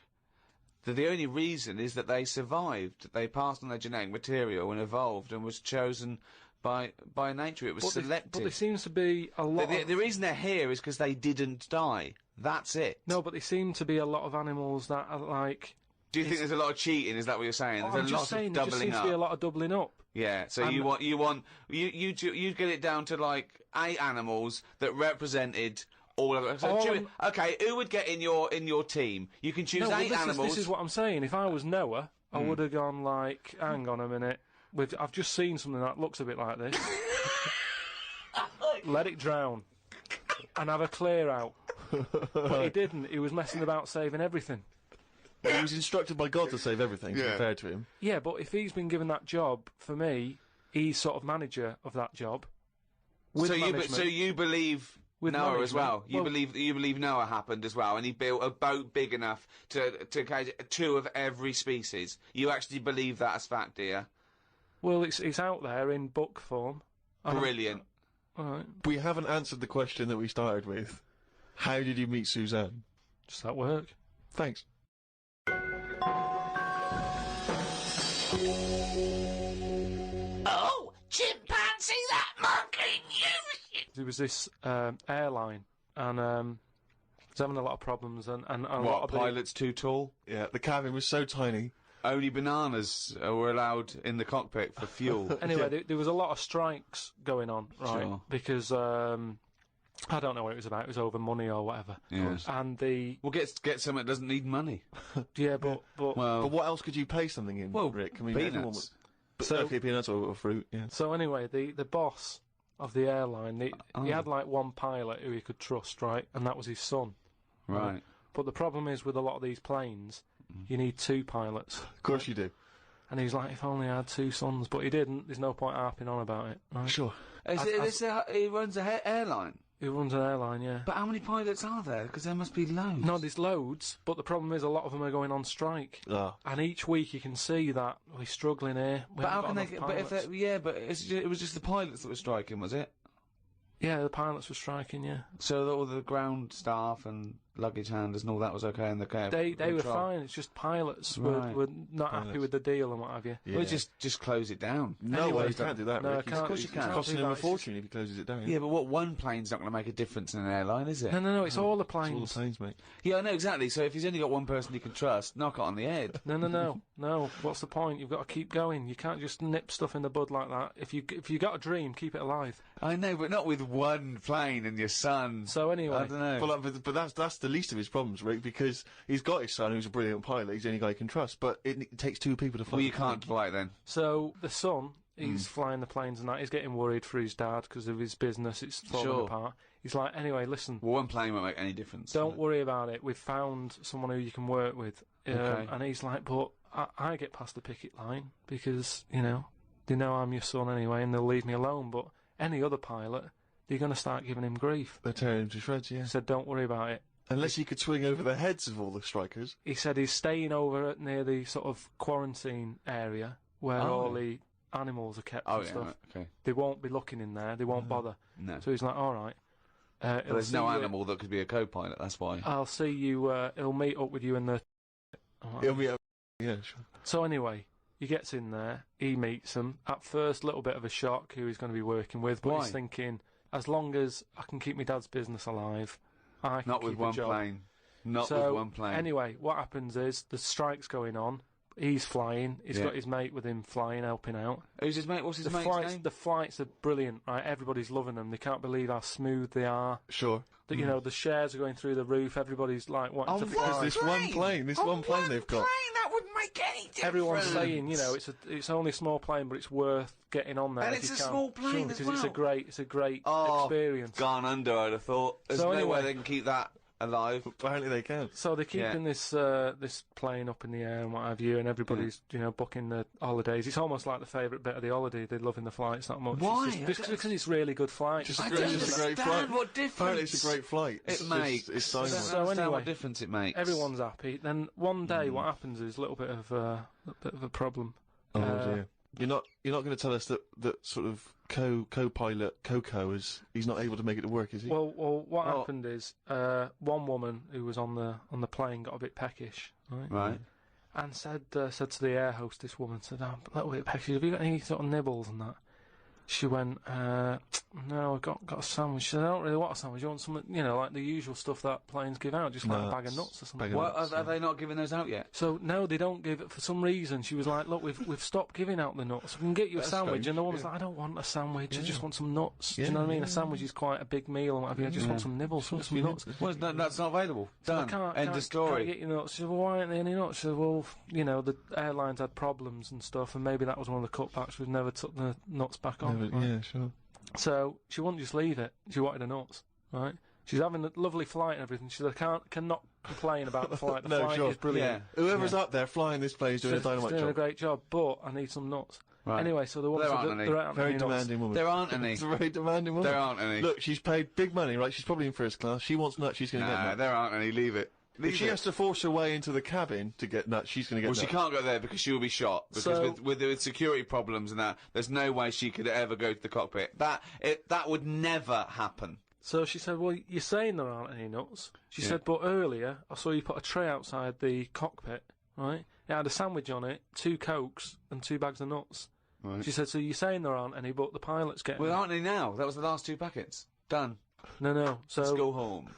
The only reason is that they survived. They passed on their genetic material and evolved and was chosen by nature. It was selected. But there seems to be a lot. The reason they're here is because they didn't die. That's it. No, but there seem to be a lot of animals that are like. Do you think there's a lot of cheating? Is that what you're saying? There's I'm just saying, there just seems to be a lot of doubling up. Yeah, so you get it down to like 8 animals that represented all of it. So okay, who would get in your team? You can choose 8 animals. This is what I'm saying. If I was Noah, I would have gone like, hang on a minute. I've just seen something that looks a bit like this. Let it drown and have a clear out. But he didn't. He was messing about saving everything. He was instructed by God to save everything, to be fair to him. Yeah, but if he's been given that job, for me, he's sort of manager of that job. So you believe Noah as well? You believe Noah happened as well, and he built a boat big enough to catch 2 of every species. You actually believe that as fact, do you? Well, it's out there in book form. Brilliant. All right. We haven't answered the question that we started with. How did you meet Suzanne? Just at work. Thanks. Oh, chimpanzee, that monkey news! There was this airline, and it's having a lot of problems, and a lot of pilots too tall? Yeah, the cabin was so tiny. Only bananas were allowed in the cockpit for fuel. Anyway, there was a lot of strikes going on, right? Sure. Because I don't know what it was about. It was over money or whatever. Yes. And well, get something that doesn't need money. Yeah, but but what else could you pay something in? Well, Rick, I mean, peanuts. Okay, peanuts or fruit. Yeah. So anyway, the boss of the airline, he had like one pilot who he could trust, right? And that was his son. Right. But the problem is with a lot of these planes, you need 2 pilots. Of course you do. And he's like, if only I had 2 sons, but he didn't. There's no point harping on about it. Right? Sure. He runs an airline. He runs an airline, yeah. But how many pilots are there? Because there must be loads. No, there's loads, but the problem is a lot of them are going on strike. Oh. And each week you can see that we're struggling here. But how can they? It was just the pilots that were striking, was it? Yeah, the pilots were striking, yeah. So all the ground staff and luggage handlers and all that was okay in the cab? They were fine, it's just pilots were not happy with the deal and what have you. Yeah. Well, just close it down. No way, you can't do that, no, Rick. Of course you can't. It's costing him a fortune if he closes it down. Yeah, but one plane's not going to make a difference in an airline, is it? No, it's all the planes. It's all the planes, mate. Yeah, I know, exactly. So if he's only got one person he can trust, knock it on the head. No. What's the point? You've got to keep going. You can't just nip stuff in the bud like that. If you got a dream, keep it alive. I know, but not with one plane and your son. So anyway, I don't know. Well, but that's the least of his problems, Rick, because he's got his son who's a brilliant pilot. He's the only guy he can trust. But it takes 2 people to fly. Well, you can't fly then. So the son He's flying the planes and that. He's getting worried for his dad because of his business. It's falling apart. He's like, anyway, listen. Well, one plane won't make any difference. Don't worry about it. We've found someone who you can work with. And he's like, but I get past the picket line because, you know, they know I'm your son anyway and they'll leave me alone. But any other pilot, they're going to start giving him grief. They're tearing him to shreds, yeah. He said, don't worry about it. Unless he could swing over the heads of all the strikers. He said he's staying over near the sort of quarantine area where all the animals are kept and stuff. Okay. They won't be looking in there. They won't bother. No. So he's like, all right. But there's no animal that could be a co-pilot, that's why. I'll see you, he'll meet up with you in the... He'll be yeah, sure. So anyway, he gets in there, he meets them. At first, little bit of a shock who he's going to be working with, but he's thinking, as long as I can keep my dad's business alive, I can Not keep with a one job. plane. Not So, with one plane. Anyway, what happens is, the strike's going on, he's flying, he's got his mate with him flying, helping out. Who's his mate? What's his mate's name? The flights are brilliant, right? Everybody's loving them. They can't believe how smooth they are. Sure. You know, the shares are going through the roof. Everybody's like wanting to fly. This one plane they've got. That wouldn't make any difference. Everyone's saying, you know, it's only a small plane, but it's worth getting on there. And if it's you a can. small plane because as well. it's a great experience. Gone under, I'd have thought. There's So no anyway- way they can keep that alive. Apparently they can. So they're keeping this plane up in the air and what have you, and everybody's you know booking the holidays. It's almost like the favourite bit of the holiday. They're loving the flights that much. Why? It's just because it's really good flights. It's a I great, don't it's a great understand flight. what difference. Apparently it's a great flight. It makes. It's I don't Steinway. So understand anyway, what difference it makes. Everyone's happy. Then one day, what happens is a little bit of a problem. Oh dear. You're not going to tell us that sort of co-pilot Coco he's not able to make it to work, is he? Well, what happened is one woman who was on the plane got a bit peckish, right? Right. And said to the air hostess woman, said, "I'm a little bit peckish. Have you got any sort of nibbles and that?" She went, "No, I've got a sandwich." She said, "I don't really want a sandwich. You want something, you know, like the usual stuff that planes give out, just like a bag of nuts or something." What, are they not giving those out yet? So no, they don't give it for some reason. She was like, "Look, we've stopped giving out the nuts. We can get you a sandwich." strange, And the woman's like, "I don't want a sandwich. I just want some nuts." Do you know what I mean? A sandwich is quite a big meal and what have you. I just want some nibbles, want some nuts. Well, that's not available. So Done. End of story. Can't get your nuts. She said, "Well, why aren't there any nuts?" She said, "Well, you know, the airlines had problems and stuff, and maybe that was one of the cutbacks. We've never took the nuts back on." Right? Yeah, sure. So she wouldn't just leave it. She wanted the nuts, right? She's having a lovely flight and everything. She said, "I cannot complain about the flight. The No, flight sure. is brilliant. Whoever's up there flying this plane is doing a She's dynamite doing a job. great job, but I need some nuts." Right. Anyway, so the woman There said aren't that any. there aren't Very any nuts. demanding woman. There aren't any. It's a very demanding woman. There aren't any. Look, she's paid big money, right? She's probably in first class. She wants nuts, she's going to get Nah, nuts. there aren't any. Leave it. If she has to force her way into the cabin to get nuts, she's going to get Well, nuts. she can't go there because she will be shot. Because So- with security problems and that, there's no way she could ever go to the cockpit. That would never happen. So she said, "Well, you're saying there aren't any nuts." She said, "But earlier I saw you put a tray outside the cockpit, right? It had a sandwich on it, 2 Cokes, and 2 bags of nuts." Right. She said, "So you're saying there aren't any, but the pilot's getting Well, them." aren't they now? That was the last 2 packets. Done. No. So Let's go home.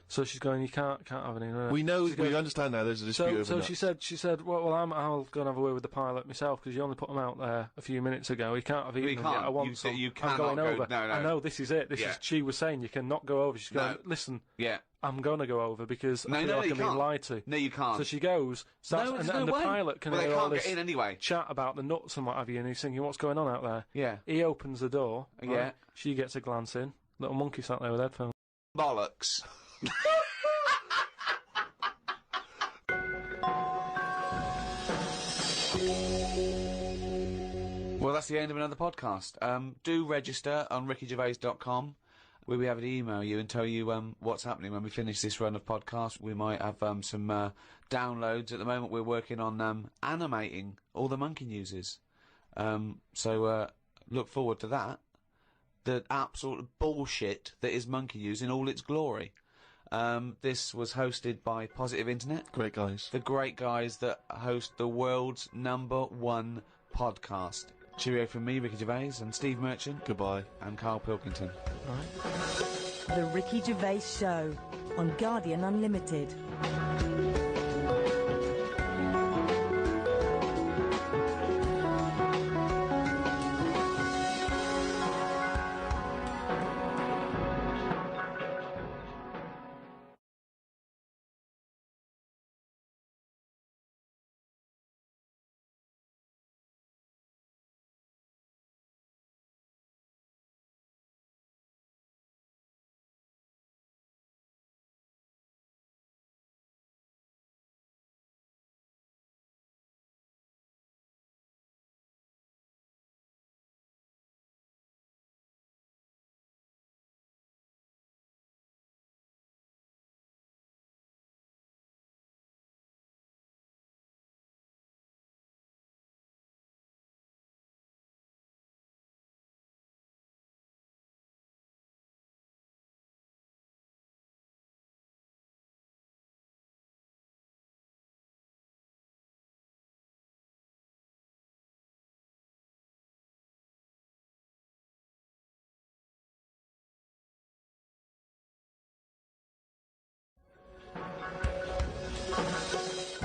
So she's going, "You can't have any." No. We know, She goes- we understand now there's a dispute So, over so nuts. she said, well, I'll go and have a word with the pilot myself because you only put them out there a few minutes ago. He can't have eaten them can't. yet. I want You some. you I'm cannot going go- over. no, no. I know this is it. This Yeah. is. She was saying you cannot go over. She's going, "Listen, Yeah. I'm going to go over because No, I feel no, like you I'm being can't. lied to." No, you can't. So she goes, starts, No, and, there's and no the way. pilot can Well, they hear all can't this get in anyway. chat about the nuts and what have you, and he's thinking, "What's going on out there?" Yeah. He opens the door. right? Yeah. She gets a glance in. Little monkey sat there with headphones. Bollocks. Well, that's the end of another podcast. Do register on rickygervais.com. We'll be able to email you and tell you what's happening when we finish this run of podcasts. We might have some downloads. At the moment, we're working on animating all the monkey newses. So look forward to that. The absolute bullshit that is monkey news in all its glory. This was hosted by Positive Internet. Great guys. The great guys that host the world's #1 podcast. Cheerio from me, Ricky Gervais, and Steve Merchant. Goodbye. And Karl Pilkington. The Ricky Gervais Show on Guardian Unlimited.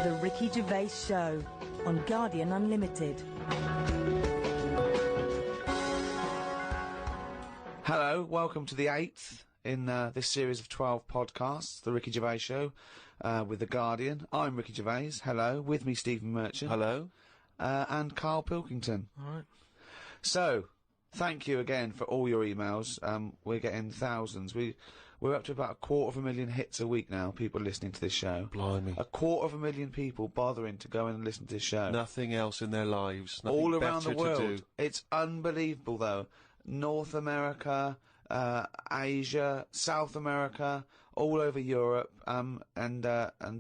The Ricky Gervais Show on Guardian Unlimited. Hello, welcome to the 8th in this series of 12 podcasts, The Ricky Gervais Show, with The Guardian. I'm Ricky Gervais, hello. With me, Stephen Merchant. Hello. And Karl Pilkington. Alright. So, thank you again for all your emails. We're getting thousands. We're up to about 250,000 hits a week now, people listening to this show. Blimey. 250,000 people bothering to go in and listen to this show. Nothing else in their lives. Nothing All around the better world. to do. It's unbelievable, though. North America, Asia, South America, all over Europe, and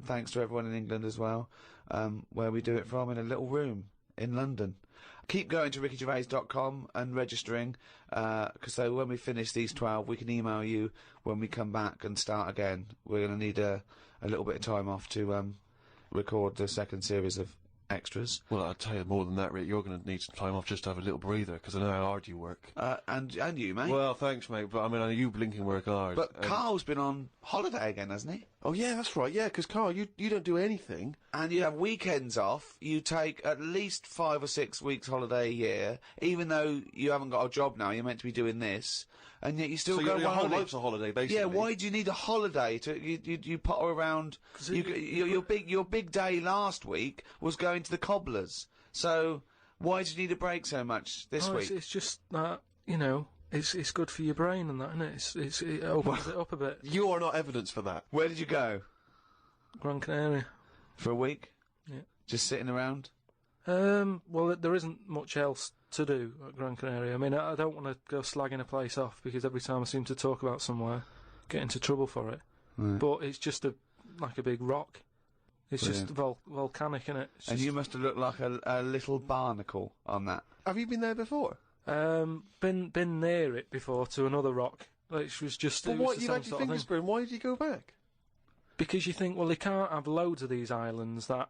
thanks to everyone in England as well, where we do it from in a little room in London. Keep going to rickygervais.com and registering, so when we finish these 12, we can email you when we come back and start again. We're going to need a little bit of time off to record the second series of extras. Well, I'll tell you more than that, Rick. You're going to need some time off just to have a little breather, because I know how hard you work. And you, mate. Well, thanks, mate, but I mean, I know you blinking work hard. But Carl's been on holiday again, hasn't he? Oh, yeah, that's right, yeah, because, Carl, you don't do anything. And you have weekends off. You take at least 5 or 6 weeks holiday a year, even though you haven't got a job now. You're meant to be doing this, and yet you still So go your on whole holiday. life's a holiday, basically. Yeah, why do you need a holiday to you potter around? Your big day last week was going to the cobblers. So why do you need a break so much this week? It's just that, you know, it's good for your brain and that, isn't it? It opens it up a bit. You are not evidence for that. Where did you go? Gran Canaria. For a week? Yeah. Just sitting around? Well, there isn't much else to do at Gran Canaria. I mean, I don't want to go slagging a place off, because every time I seem to talk about somewhere, get into trouble for it. Right. But it's just like a big rock. It's Brilliant. just volcanic, innit? It's And just, you must have looked like a little barnacle on that. Have you been there before? been near it before to another rock, which was just. But it what, was the you've same had your sort of fingers thing. burned, why did you go back? Because you think, well, they can't have loads of these islands that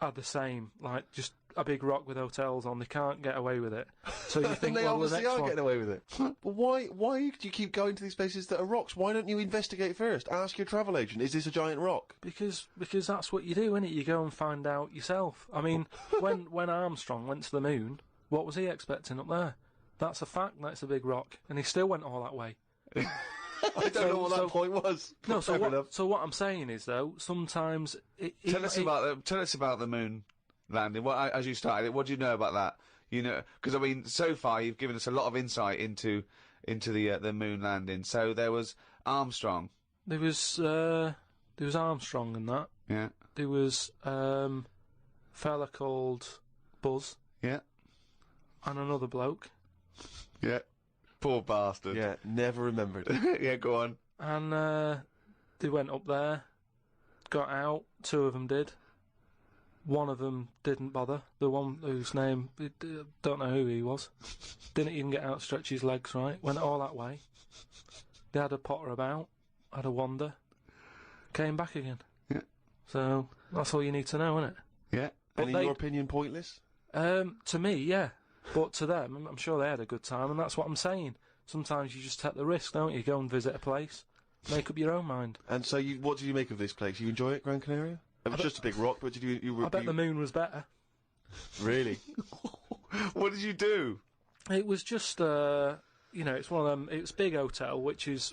are the same, like just a big rock with hotels on. They can't get away with it. So you think, And they well, obviously the next are one. getting away with it. But why do you keep going to these places that are rocks? Why don't you investigate first? Ask your travel agent, is this a giant rock? Because that's what you do, innit? You go and find out yourself. I mean, when Armstrong went to the moon, what was he expecting up there? That's a fact. That's a big rock, and he still went all that way. I don't know what that point was. No, Fair enough. so what I'm saying is, though, sometimes Tell us about the moon landing. As you started it, what do you know about that? You know, because I mean, so far you've given us a lot of insight into the moon landing. So there was Armstrong. There was Armstrong and that. Yeah. There was fella called Buzz Yeah. and another bloke, Yeah. Poor bastard. Yeah, never remembered. Yeah, go on. and they went up there, got out. 2 of them did. One of them didn't bother. The one whose name, don't know who he was. Didn't even get out, stretch his legs right. Went all that way. They had a potter about, had a wander, came back again. Yeah. So that's all you need to know, isn't it? Yeah. And in they- your opinion, pointless? To me, yeah. But to them, I'm sure they had a good time, and that's what I'm saying. Sometimes you just take the risk, don't you? Go and visit a place, make up your own mind. And so, what did you make of this place? You enjoy it, Gran Canaria? It was just a big rock, but did you I bet the moon was better. Really? What did you do? It was just, it's one of them. It was a big hotel, which is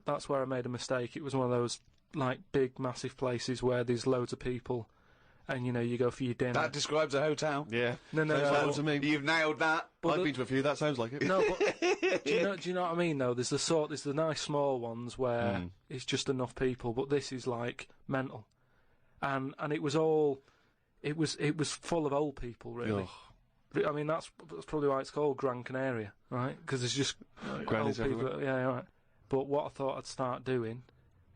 that's where I made a mistake. It was one of those like big, massive places where there's loads of people, and you go for your dinner. That describes a hotel. Yeah. No, Sounds like one to me. You've nailed that. I've been to a few, that sounds like it. No, but do you know what I mean? Though there's the nice small ones where it's just enough people, but this is like mental, and it was all, it was full of old people really. I mean that's probably why it's called Gran Canaria, right? Because there's just old Grannies people. everywhere. Yeah, right. But what I thought I'd start doing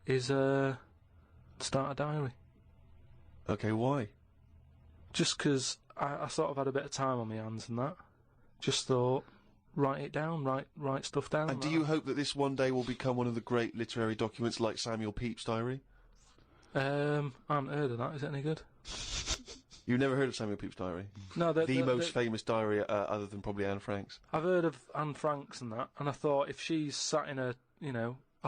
is start a diary. Okay, why? Just 'cause I sort of had a bit of time on my hands and that. Just thought, write it down, write stuff down. And do you hope that this one day will become one of the great literary documents like Samuel Pepys' diary? I haven't heard of that. Is it any good? You've never heard of Samuel Pepys' diary? No, The most famous diary, other than probably Anne Frank's. I've heard of Anne Frank's and that, and I thought if she's sat in a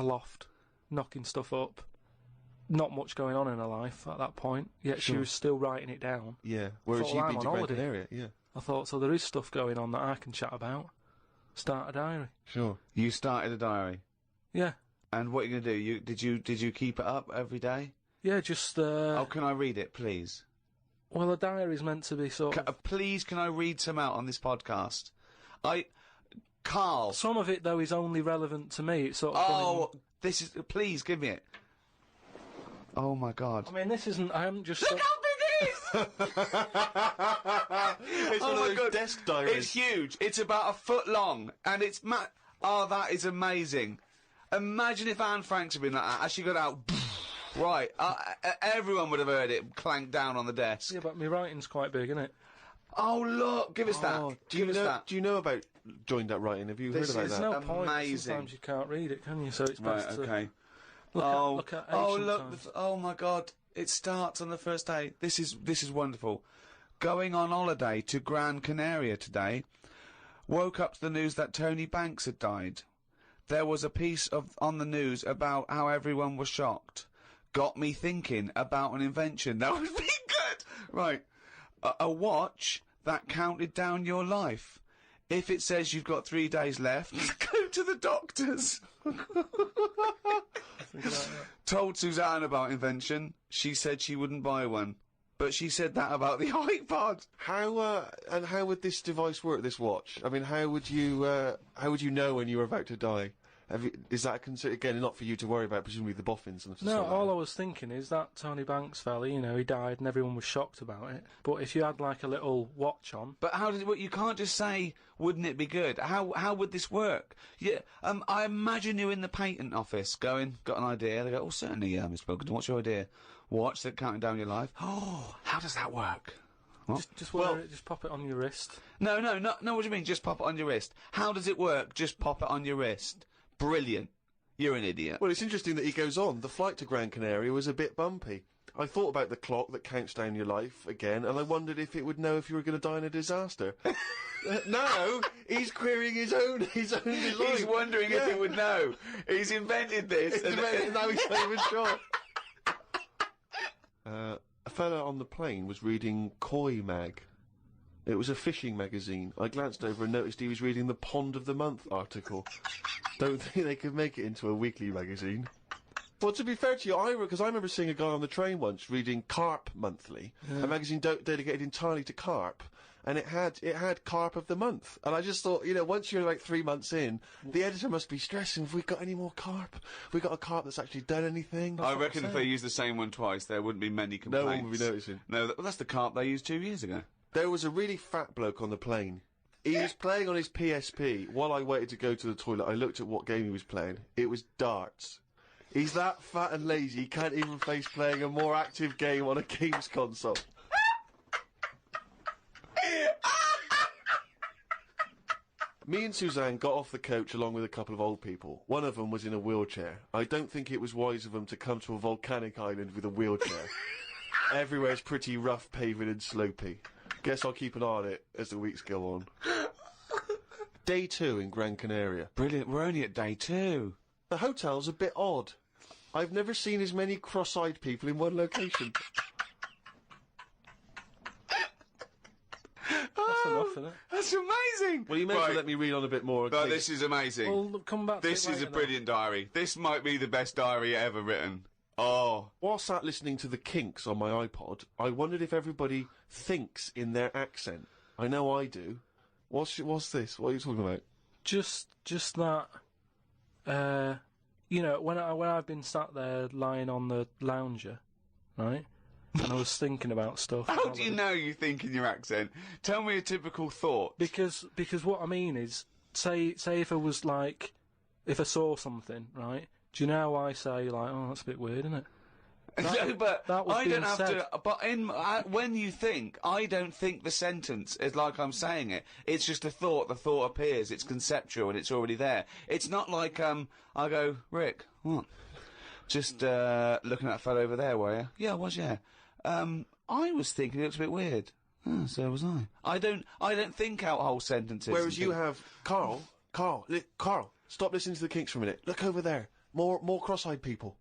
loft, knocking stuff up, not much going on in her life at that point, yet she Sure. was still writing it down. Yeah. Whereas Thought, you've well, been I'm to on Gran holiday. Canaria. Yeah. I thought, so there is stuff going on that I can chat about. Start a diary. Sure. You started a diary. Yeah. And what are you going to do? Did you keep it up every day? Yeah, just, Oh, can I read it, please? well, a diary's meant to be sort of... Please, can I read some out on this podcast? Carl. Some of it, though, is only relevant to me. It's sort of... Oh, this is... Please, give me it. Oh, my God. I mean, this isn't... I haven't just... Look how big it is! It's one of those desk diaries. It's huge. It's about a foot long, and it's oh, that is amazing. Imagine if Anne Franks had been like that, as she got out, right, everyone would have heard it clank down on the desk. Yeah, but my writing's quite big, isn't it? Oh, look, give us that. Do you Give us know? that. Do you know about joined up writing? Have you This heard about is that? There's no point. Amazing. Sometimes you can't read it, can you? So it's best Right, to okay. look at ancient times. Oh my God, it starts on the first day. This is wonderful. Going on holiday to Gran Canaria today. Woke up to the news that Tony Banks had died. There was a piece on the news about how everyone was shocked. Got me thinking about an invention that would be good. Right. A watch that counted down your life. If it says you've got 3 days left, go to the doctors. Told Suzanne about invention. She said she wouldn't buy one. But she said that about the iPod. How would this device work? This watch? I mean, how would you know when you were about to die? Is that again not for you to worry about? Presumably the boffins and stuff. No, like all that. I was thinking is that Tony Banks fella, you know, he died and everyone was shocked about it. But if you had like a little watch on, But how did it work? You can't just say, wouldn't it be good? How would this work? Yeah, I imagine you in the patent office going, got an idea. They go, oh, certainly, Mr. Pilkington, what's your idea? Watch that counting down your life. Oh, how does that work? What? just wear it, just pop it on your wrist. No, what do you mean, just pop it on your wrist? How does it work? Just pop it on your wrist. Brilliant. You're an idiot. Well, it's interesting that he goes on. The flight to Gran Canaria was a bit bumpy. I thought about the clock that counts down your life again, and I wondered if it would know if you were going to die in a disaster. No, he's querying his own life. He's wondering if it would know. He's invented this. And now he's not even sure. A fella on the plane was reading Koi Mag. It was a fishing magazine. I glanced over and noticed he was reading the Pond of the Month article. Don't think they could make it into a weekly magazine. Well, to be fair to you, because I remember seeing a guy on the train once reading Carp Monthly, a magazine dedicated entirely to carp, and it had Carp of the Month. And I just thought, you know, once you're like 3 months in, the editor must be stressing, have we got any more carp? Have we got a carp that's actually done anything? I reckon if they used the same one twice, there wouldn't be many complaints. No one would be noticing. No, that's the carp they used 2 years ago. There was a really fat bloke on the plane. He was playing on his PSP. While I waited to go to the toilet, I looked at what game he was playing. It was darts. He's that fat and lazy, he can't even face playing a more active game on a games console. Me and Suzanne got off the coach along with a couple of old people. One of them was in a wheelchair. I don't think it was wise of them to come to a volcanic island with a wheelchair. Everywhere's pretty rough paving and slopey. Guess I'll keep an eye on it as the weeks go on. Day 2 in Gran Canaria. Brilliant, we're only at day 2. The hotel's a bit odd. I've never seen as many cross-eyed people in one location. That's enough, isn't it? That's amazing! Well, you may as well let me read on a bit more. No, this is amazing. Well, look, come back to This it is a later, brilliant diary. This might be the best diary ever written. Oh. While sat listening to the Kinks on my iPod, I wondered if everybody thinks in their accent. I know I do. What's this? What are you talking about? Just that, you know, when I've been sat there lying on the lounger, right, and I was thinking about stuff. How do you know you think in your accent? Tell me a typical thought. Because what I mean is, say if I was like, if I saw something, right, do you know how I say, like, oh, that's a bit weird, isn't it? No, but that was I don't being have said. to. But when you think, I don't think the sentence is like I'm saying it. It's just a thought. The thought appears. It's conceptual and it's already there. It's not like I go, Rick, what? Just looking at that fellow over there, were you? Yeah, I was. Yeah. I was thinking it looks a bit weird. Oh, so was I. I don't think out whole sentences. Whereas you have Carl, stop listening to the Kinks for a minute. Look over there. More cross-eyed people.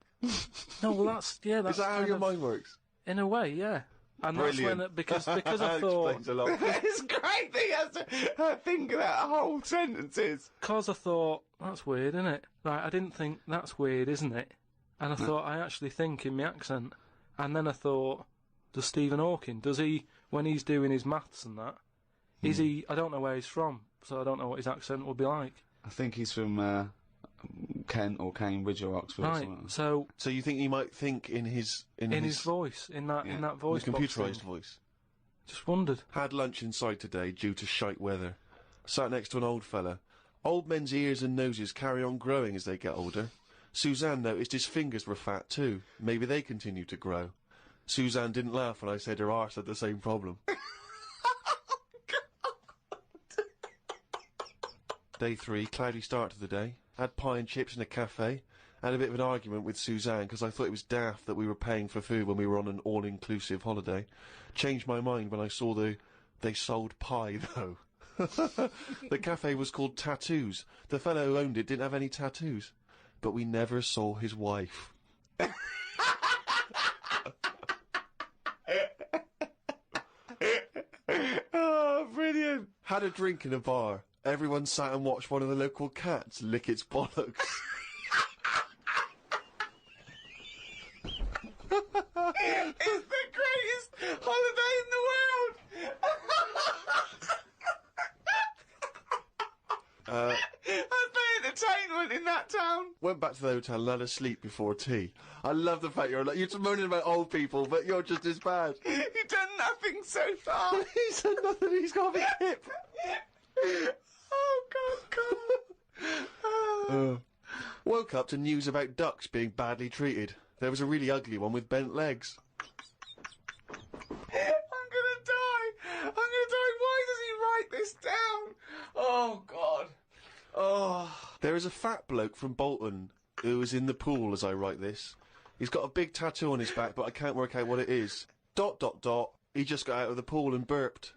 No, well, that's Is that how kind your of- mind works? In a way, yeah. And Brilliant. that's when, because I That thought, explains a lot. It's great that he has to think about whole sentences. because I thought, that's weird, isn't it? Like, I didn't think, that's weird, isn't it? And I thought, I actually think in my accent. And then I thought, does Stephen Hawking, does he, when he's doing his maths and that, is he, I don't know where he's from, so I don't know what his accent would be like. I think he's from Kent or Cambridge or Oxford or something. Right, so, So you think he might think in his voice, in that voice the box computerised thing. voice? Just wondered. Had lunch inside today due to shite weather. Sat next to an old fella. Old men's ears and noses carry on growing as they get older. Suzanne noticed his fingers were fat too. Maybe they continue to grow. Suzanne didn't laugh when I said her arse had the same problem. Day 3, cloudy start to the day. Had pie and chips in a cafe. Had a bit of an argument with Suzanne because I thought it was daft that we were paying for food when we were on an all-inclusive holiday. Changed my mind when I saw they sold pie though. The cafe was called Tattoos. The fellow who owned it didn't have any tattoos. But we never saw his wife. Oh, brilliant. Had a drink in a bar. Everyone sat and watched one of the local cats lick its bollocks. It's the greatest holiday in the world! That's the entertainment in that town! Went back to the hotel and had a sleep before tea. I love the fact you're just moaning about old people, but you're just as bad. You've done nothing so far! He's done nothing, he's got a big hip. Oh, God. Woke up to news about ducks being badly treated. There was a really ugly one with bent legs. I'm gonna die! Why does he write this down? Oh, God. Oh. There is a fat bloke from Bolton who is in the pool as I write this. He's got a big tattoo on his back, but I can't work out what it is. ... He just got out of the pool and burped.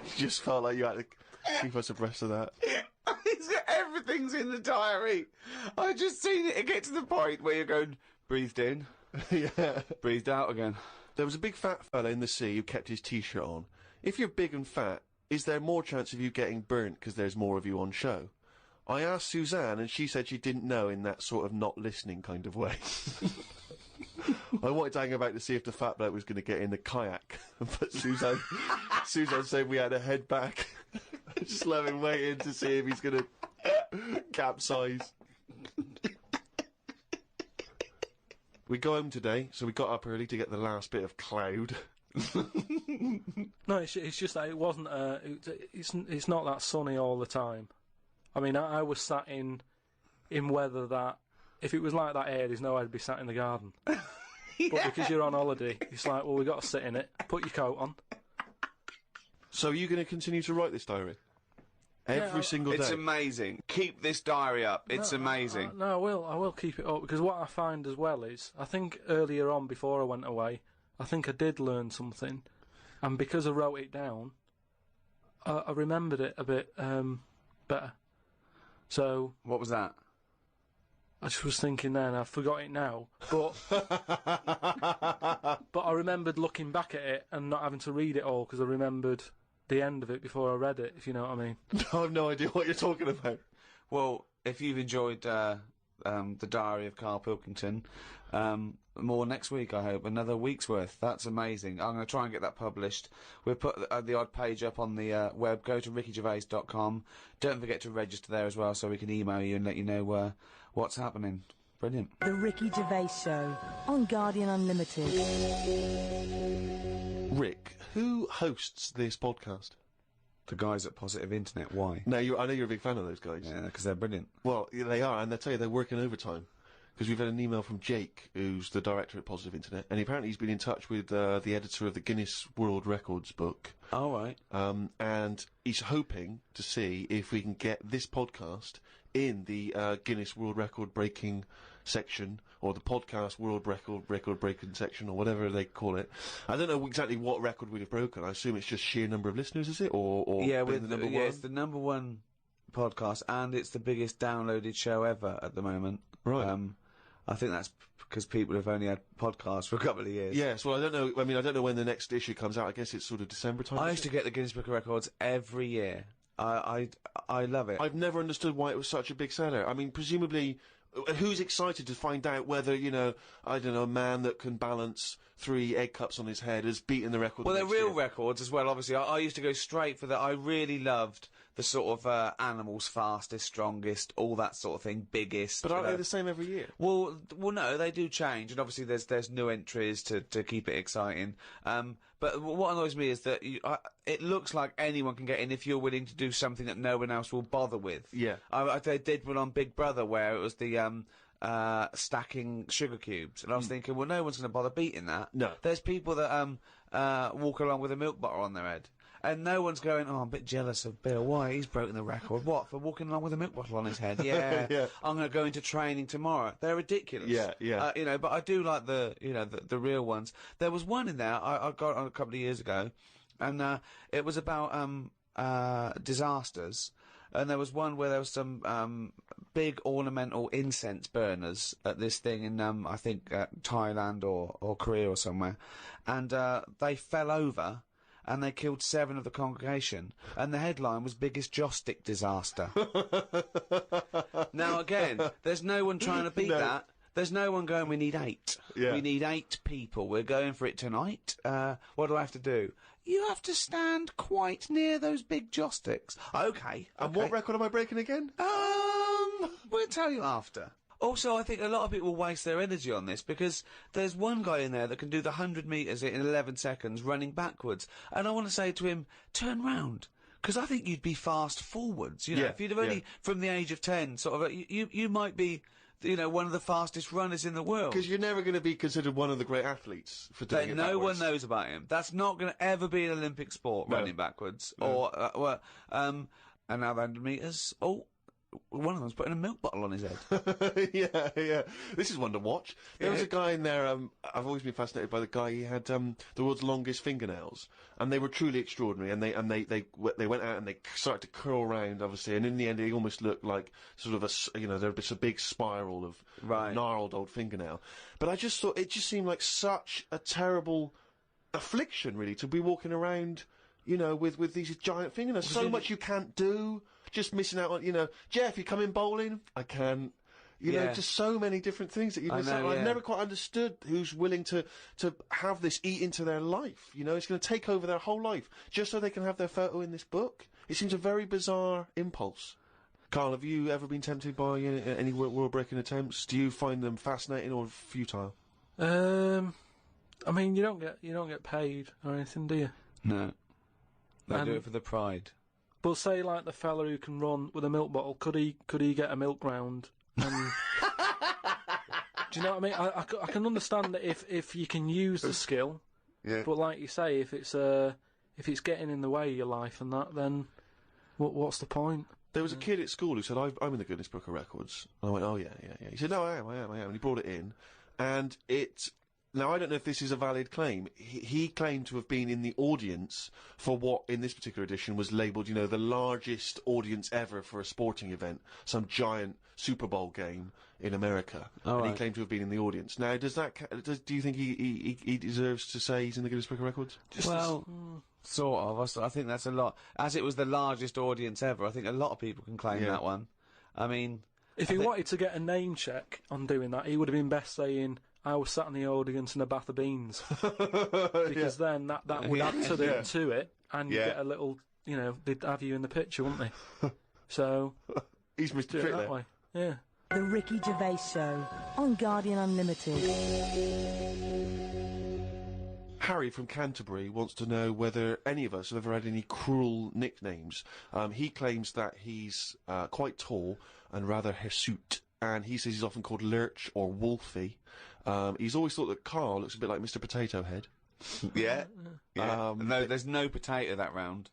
You just felt like you had to keep us abreast of that. Everything's in the diary. I just seen it get to the point where you're going, breathed in, Yeah. breathed out again. There was a big fat fella in the sea who kept his t-shirt on. If you're big and fat, is there more chance of you getting burnt because there's more of you on show? I asked Suzanne and she said she didn't know in that sort of not listening kind of way. I wanted to hang about to see if the fat bloke was going to get in the kayak, but Suzanne said we had to head back. Just love him waiting to see if he's going to capsize. We go home today, so we got up early to get the last bit of cloud. No, it's just that it wasn't. It's not that sunny all the time. I mean, I was sat in weather that if it was like that here, there's no way I'd be sat in the garden. But because you're on holiday, it's like, well, we got to sit in it. Put your coat on. So are you going to continue to write this diary? Every single day? It's amazing. Keep this diary up. It's amazing. No, I will keep it up, because what I find as well is, I think earlier on, before I went away, I think I did learn something, and because I wrote it down, I remembered it a bit better. So What was that? I just was thinking then, I forgot it now, but but I remembered looking back at it and not having to read it all, because I remembered the end of it before I read it, if you know what I mean. I have no idea what you're talking about. Well, if you've enjoyed the diary of Karl Pilkington, more next week, I hope. Another week's worth. That's amazing. I'm going to try and get that published. We'll put the odd page up on the web. Go to rickygervais.com. Don't forget to register there as well, so we can email you and let you know what's happening. Brilliant. The Ricky Gervais Show on Guardian Unlimited. Rick, who hosts this podcast? The guys at Positive Internet. Why? No, I know you're a big fan of those guys. Yeah, because they're brilliant. Well, yeah, they are, and I tell you, they're working overtime. Because we've had an email from Jake, who's the director at Positive Internet, and apparently he's been in touch with the editor of the Guinness World Records book. All right. And he's hoping to see if we can get this podcast in the Guinness World Record breaking section, or the podcast World Record breaking section, or whatever they call it. I don't know exactly what record we'd have broken. I assume it's just sheer number of listeners, is it? Or yeah, been the number one? it's the number one podcast, and it's the biggest downloaded show ever at the moment. Right. I think that's because people have only had podcasts for a couple of years. Yes, well, I don't know. I mean, I don't know when the next issue comes out. I guess it's sort of December time. I used to get the Guinness Book of Records every year. I love it. I've never understood why it was such a big seller. I mean, presumably, who's excited to find out whether, you know, I don't know, a man that can balance 3 egg cups on his head has beaten the record? Well, they're next real year? records as well, obviously. I used to go straight for that. I really loved the sort of, animals fastest, strongest, all that sort of thing, biggest. But aren't they the same every year? Well, no, they do change, and obviously there's new entries to keep it exciting. But what annoys me is that it looks like anyone can get in if you're willing to do something that no one else will bother with. Yeah. They did one on Big Brother where it was the, stacking sugar cubes, and I was thinking, well, no one's going to bother beating that. No. There's people that walk along with a milk bottle on their head, and no one's going, oh, I'm a bit jealous of Bill. Why? He's broken the record. What, for walking along with a milk bottle on his head? Yeah. Yeah. I'm going to go into training tomorrow. They're ridiculous. Yeah. You know, but I do like the real ones. There was one in there I got on a couple of years ago, and it was about disasters. And there was one where there was some big ornamental incense burners at this thing in I think Thailand or Korea or somewhere, and they fell over and they killed 7 of the congregation, and the headline was biggest joss stick disaster. Now again, there's no one trying to beat that. There's no one going, we need 8. Yeah. We need 8 people. We're going for it tonight. What do I have to do? You have to stand quite near those big joss sticks. Okay. And what record am I breaking again? We'll tell you after. Also, I think a lot of people waste their energy on this because there's one guy in there that can do the 100 metres in 11 seconds running backwards. And I want to say to him, turn round. Because I think you'd be fast forwards, you know. Yeah, If you'd have only, from the age of 10, sort of, you might be, you know, one of the fastest runners in the world. Because you're never going to be considered one of the great athletes for doing it No backwards. one knows about him. That's not going to ever be an Olympic sport, No. running backwards. No. Or, and now the 100 metres. Oh, one of them's putting a milk bottle on his head. yeah. This is one to watch. There was a guy in there, I've always been fascinated by the guy, he had, the world's longest fingernails. And they were truly extraordinary. And they went out and they started to curl around, obviously. And in the end, they almost looked like sort of there's a big spiral of gnarled old fingernail. But I just thought, it just seemed like such a terrible affliction, really, to be walking around, you know, with these giant fingernails. So much you can't do. Just missing out on, you know, Jeff, you coming bowling? I can't. You know, just so many different things that you miss out on. I've never quite understood who's willing to have this eat into their life. You know, it's going to take over their whole life just so they can have their photo in this book. It seems a very bizarre impulse. Karl, have you ever been tempted by any world-breaking attempts? Do you find them fascinating or futile? I mean, you don't get paid or anything, do you? No. They do it for the pride. But say, like, the fella who can run with a milk bottle, could he get a milk round? Do you know what I mean? I can understand that if you can use the skill, but like you say, if it's getting in the way of your life and that, then what's the point? There was a kid at school who said, I'm in the Guinness Book of Records. And I went, oh, yeah. He said, no, I am. And he brought it in. And now, I don't know if this is a valid claim. He claimed to have been in the audience for what, in this particular edition, was labelled, you know, the largest audience ever for a sporting event. Some giant Super Bowl game in America. He claimed to have been in the audience. Now, do you think he deserves to say he's in the Guinness Book of Records? Sort of. I think that's a lot. As it was the largest audience ever, I think a lot of people can claim that one. I mean... If he wanted to get a name check on doing that, he would have been best saying, I was sat in the audience in a bath of beans. Because then that would add to it, and you get a little, you know, they'd have you in the picture, wouldn't they? So... He's Mr. Trick there. Way. Yeah. The Ricky Gervais Show on Guardian Unlimited. Harry from Canterbury wants to know whether any of us have ever had any cruel nicknames. He claims that he's quite tall and rather hirsute, and he says he's often called Lurch or Wolfie. He's always thought that Karl looks a bit like Mr. Potato Head. No, there's no potato that round,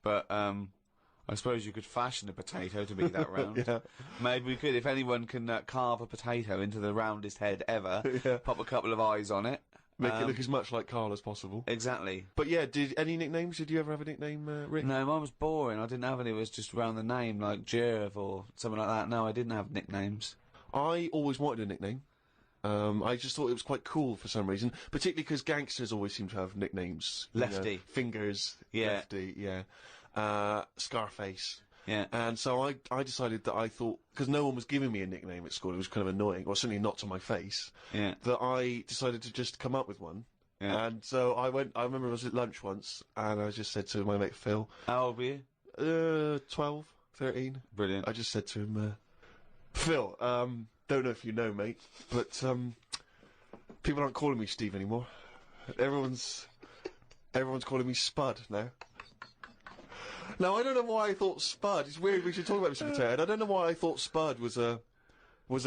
but I suppose you could fashion a potato to be that round. Maybe we could, if anyone can carve a potato into the roundest head ever, pop a couple of eyes on it. Make it look as much like Karl as possible. Exactly. But yeah, any nicknames? Did you ever have a nickname, Rick? No, mine was boring. I didn't have any. It was just around the name, like Gervais or something like that. No, I didn't have nicknames. I always wanted a nickname. I just thought it was quite cool for some reason, particularly because gangsters always seem to have nicknames. you know, Lefty. Fingers. Yeah. Lefty, yeah. Scarface. Yeah. And so I decided that I thought, because no one was giving me a nickname at school, it was kind of annoying, or certainly not to my face, Yeah. that I decided to just come up with one. Yeah. And so I remember I was at lunch once, and I just said to my mate Phil, How old were you? 12, 13. Brilliant. I just said to him, Phil, don't know if you know, mate, but, people aren't calling me Steve anymore. Everyone's calling me Spud now. Now, I don't know why I thought Spud, it's weird, we should talk about this a bit, Ted. I don't know why I thought Spud was a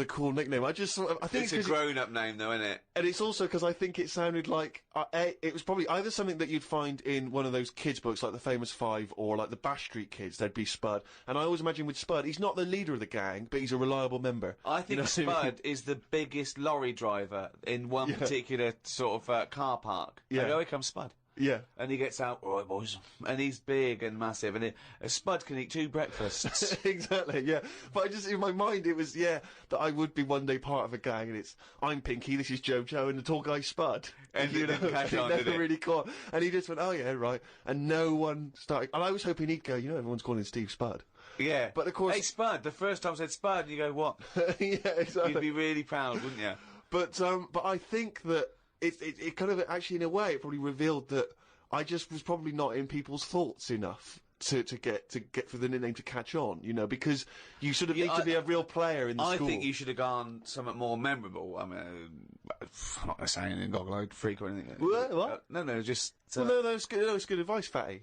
cool nickname. I think It's a grown-up name, though, isn't it? and it's also because I think it sounded like, it was probably either something that you'd find in one of those kids' books, like the Famous Five, or like the Bash Street Kids, there'd be Spud. And I always imagine with Spud, he's not the leader of the gang, but he's a reliable member. I think You know what I mean? Spud is the biggest lorry driver in one particular sort of car park. Yeah. And here comes Spud. Yeah. And he gets out, all right, boys. And he's big and massive, and a Spud can eat 2 breakfasts. Exactly, yeah. But I just, in my mind, it was, that I would be one day part of a gang, and it's, I'm Pinky, this is Jojo, and the tall guy Spud. And it didn't catch on, it did never it? really caught. And he just went, oh yeah, right. And no one started, and I was hoping he'd go, everyone's calling Steve Spud. Yeah. But of course- Hey, Spud, the first time I said Spud, you go, what? Yeah, exactly. You'd be really proud, wouldn't you? But I think that it kind of, actually in a way, it probably revealed that I just was probably not in people's thoughts enough to get for the nickname to catch on, because you sort of need to be a real player in the school. I think you should have gone something more memorable. I mean, I'm not going to say anything, goggle-eyed freak or anything. What? No, just... Well, no, that's good advice, Fatty.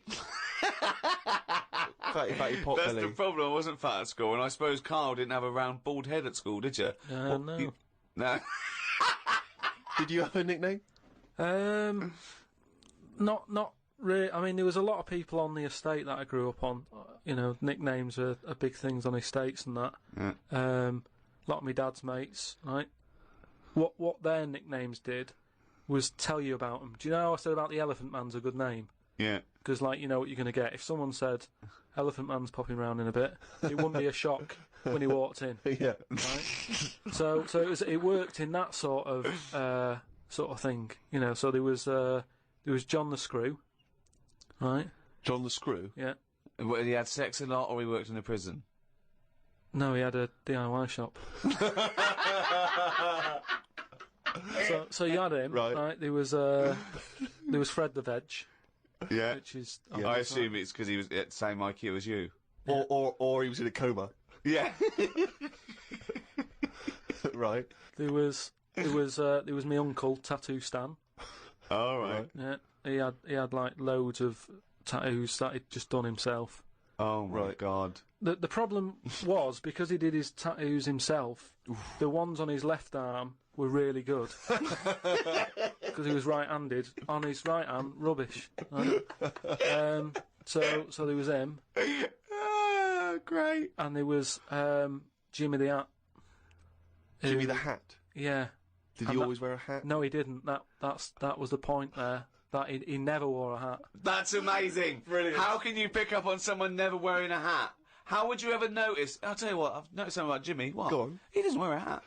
fatty pot That's belly. the problem, I wasn't fat at school, and I suppose Carl didn't have a round bald head at school, did you? No. No. Did you have a nickname? Not really. I mean, there was a lot of people on the estate that I grew up on. Nicknames are big things on estates and that. Yeah. A lot of my dad's mates, right? What their nicknames did was tell you about them. Do you know how I said about the Elephant Man's a good name? Yeah. Because, you know what you're going to get. If someone said, Elephant Man's popping round in a bit, it wouldn't be a shock when he walked in. Yeah. Right? So it worked in that sort of thing. So there was John the Screw, right? John the Screw? Yeah. Well, he had sex a lot, or he worked in a prison? No, he had a DIY shop. so you had him, right? There was Fred the Veg. Yeah. Which is... I assume it's because he was at the same IQ as you. Yeah. Or he was in a coma. Yeah. Right. There was my uncle, Tattoo Stan. All right. Yeah. He had loads of tattoos that he'd just done himself. Oh my God. The problem was, because he did his tattoos himself, the ones on his left arm were really good. Because he was right-handed. On his right hand, rubbish. Right? So there was him. Great. And there was Jimmy the Hat. Jimmy the Hat? Yeah. Did he always wear a hat? No, he didn't. That was the point there. That he never wore a hat. That's amazing. Brilliant. How can you pick up on someone never wearing a hat? How would you ever notice? I'll tell you what, I've noticed something about Jimmy. What? Go on. He doesn't wear a hat.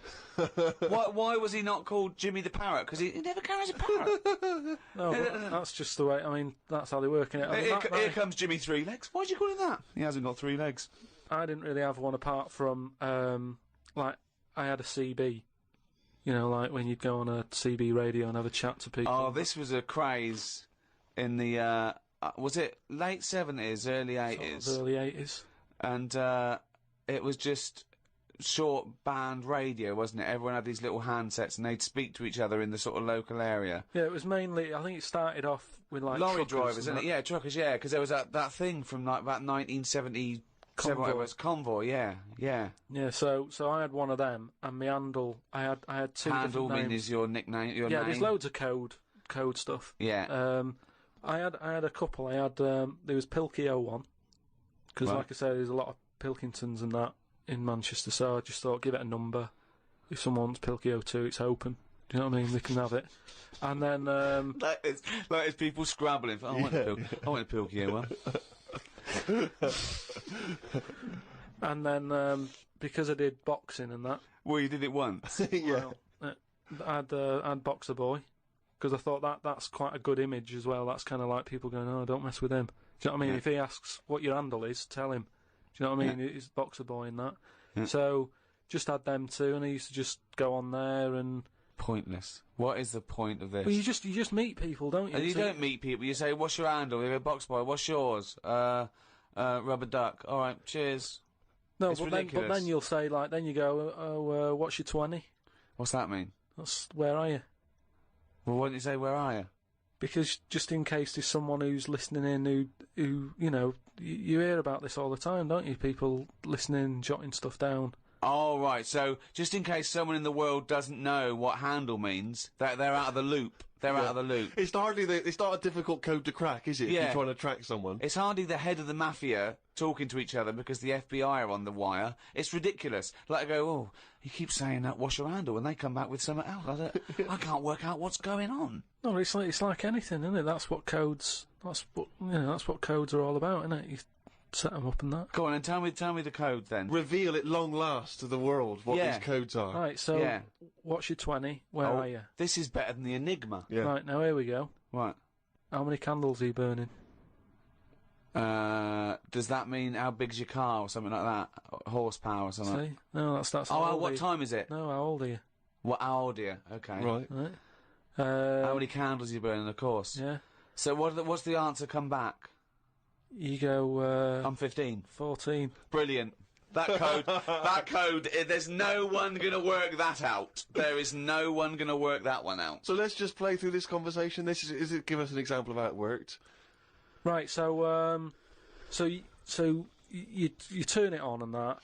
Why was he not called Jimmy the Parrot? Because he never carries a parrot. No, but that's just the way. I mean, that's how they work in it. Here comes Jimmy 3 Legs. Why'd you call him that? He hasn't got 3 legs. I didn't really have one apart from I had a CB. Like when you'd go on a CB radio and have a chat to people. Oh, this was a craze in the, was it late 70s, early 80s? Sort of early 80s. And, it was just short band radio, wasn't it? Everyone had these little handsets and they'd speak to each other in the sort of local area. Yeah, it was mainly, I think it started off with lorry drivers, isn't it? Yeah, truckers, yeah, because there was that thing from about 1970. Convoy, yeah. Yeah, so I had one of them, and my handle, I had two Handle different names. is your nickname, your name? Yeah, there's loads of code stuff. Yeah. I had a couple. I had, there was Pilkio one, because like I say, there's a lot of Pilkingtons and that in Manchester, so I just thought, give it a number. If someone wants Pilkio 2, it's open. Do you know what I mean? They can have it. And then, like it's people scrabbling for, I want a Pilkio one. And then, because I did boxing and that. Well, you did it once. Yeah. Well, I'd Boxer Boy, because I thought that's quite a good image as well. That's kind of like people going, oh, don't mess with him. Do you know what I mean? If he asks what your handle is, tell him. Do you know what I mean? It's Boxer Boy in that. So just had them two, and I used to just go on there and. Pointless. What is the point of this? Well, you just meet people, don't you? And you don't meet people. You say, "What's your handle?" You go, "Box Boy." What's yours? Rubber duck. All right, cheers. No, it's but ridiculous. then you'll say then you go, "Oh, what's your 20?" What's that mean? That's where are you? Well, why don't you say where are you? Because just in case there's someone who's listening in who you know, you hear about this all the time, don't you? People listening, jotting stuff down. Oh, right, so just in case someone in the world doesn't know what handle means, they're out of the loop. They're out of the loop. It's not a difficult code to crack, is it? If you're trying to track someone. It's hardly the head of the mafia talking to each other because the FBI are on the wire. It's ridiculous. Like I go, oh, he keeps saying that, what's your handle? And they come back with something else. I can't work out what's going on. No, it's like anything, isn't it? That's what codes are all about, isn't it? You set them up and that. Go on and tell me the code then. Reveal at long last to the world what these codes are. Right, so what's your 20? Where are you? This is better than the Enigma. Yeah. Right, now here we go. Right. How many candles are you burning? Does that mean how big's your car or something like that? Horsepower or something? See? No, that's Oh, what time is it? No, how old are you? How old are you? Okay. Right. How many candles are you burning, of course? Yeah. So what's the answer come back? You go, I'm 15. 14. Brilliant. That code, there's no one gonna work that out. There is no one gonna work that one out. So let's just play through this conversation. Give us an example of how it worked. Right, so you turn it on and that,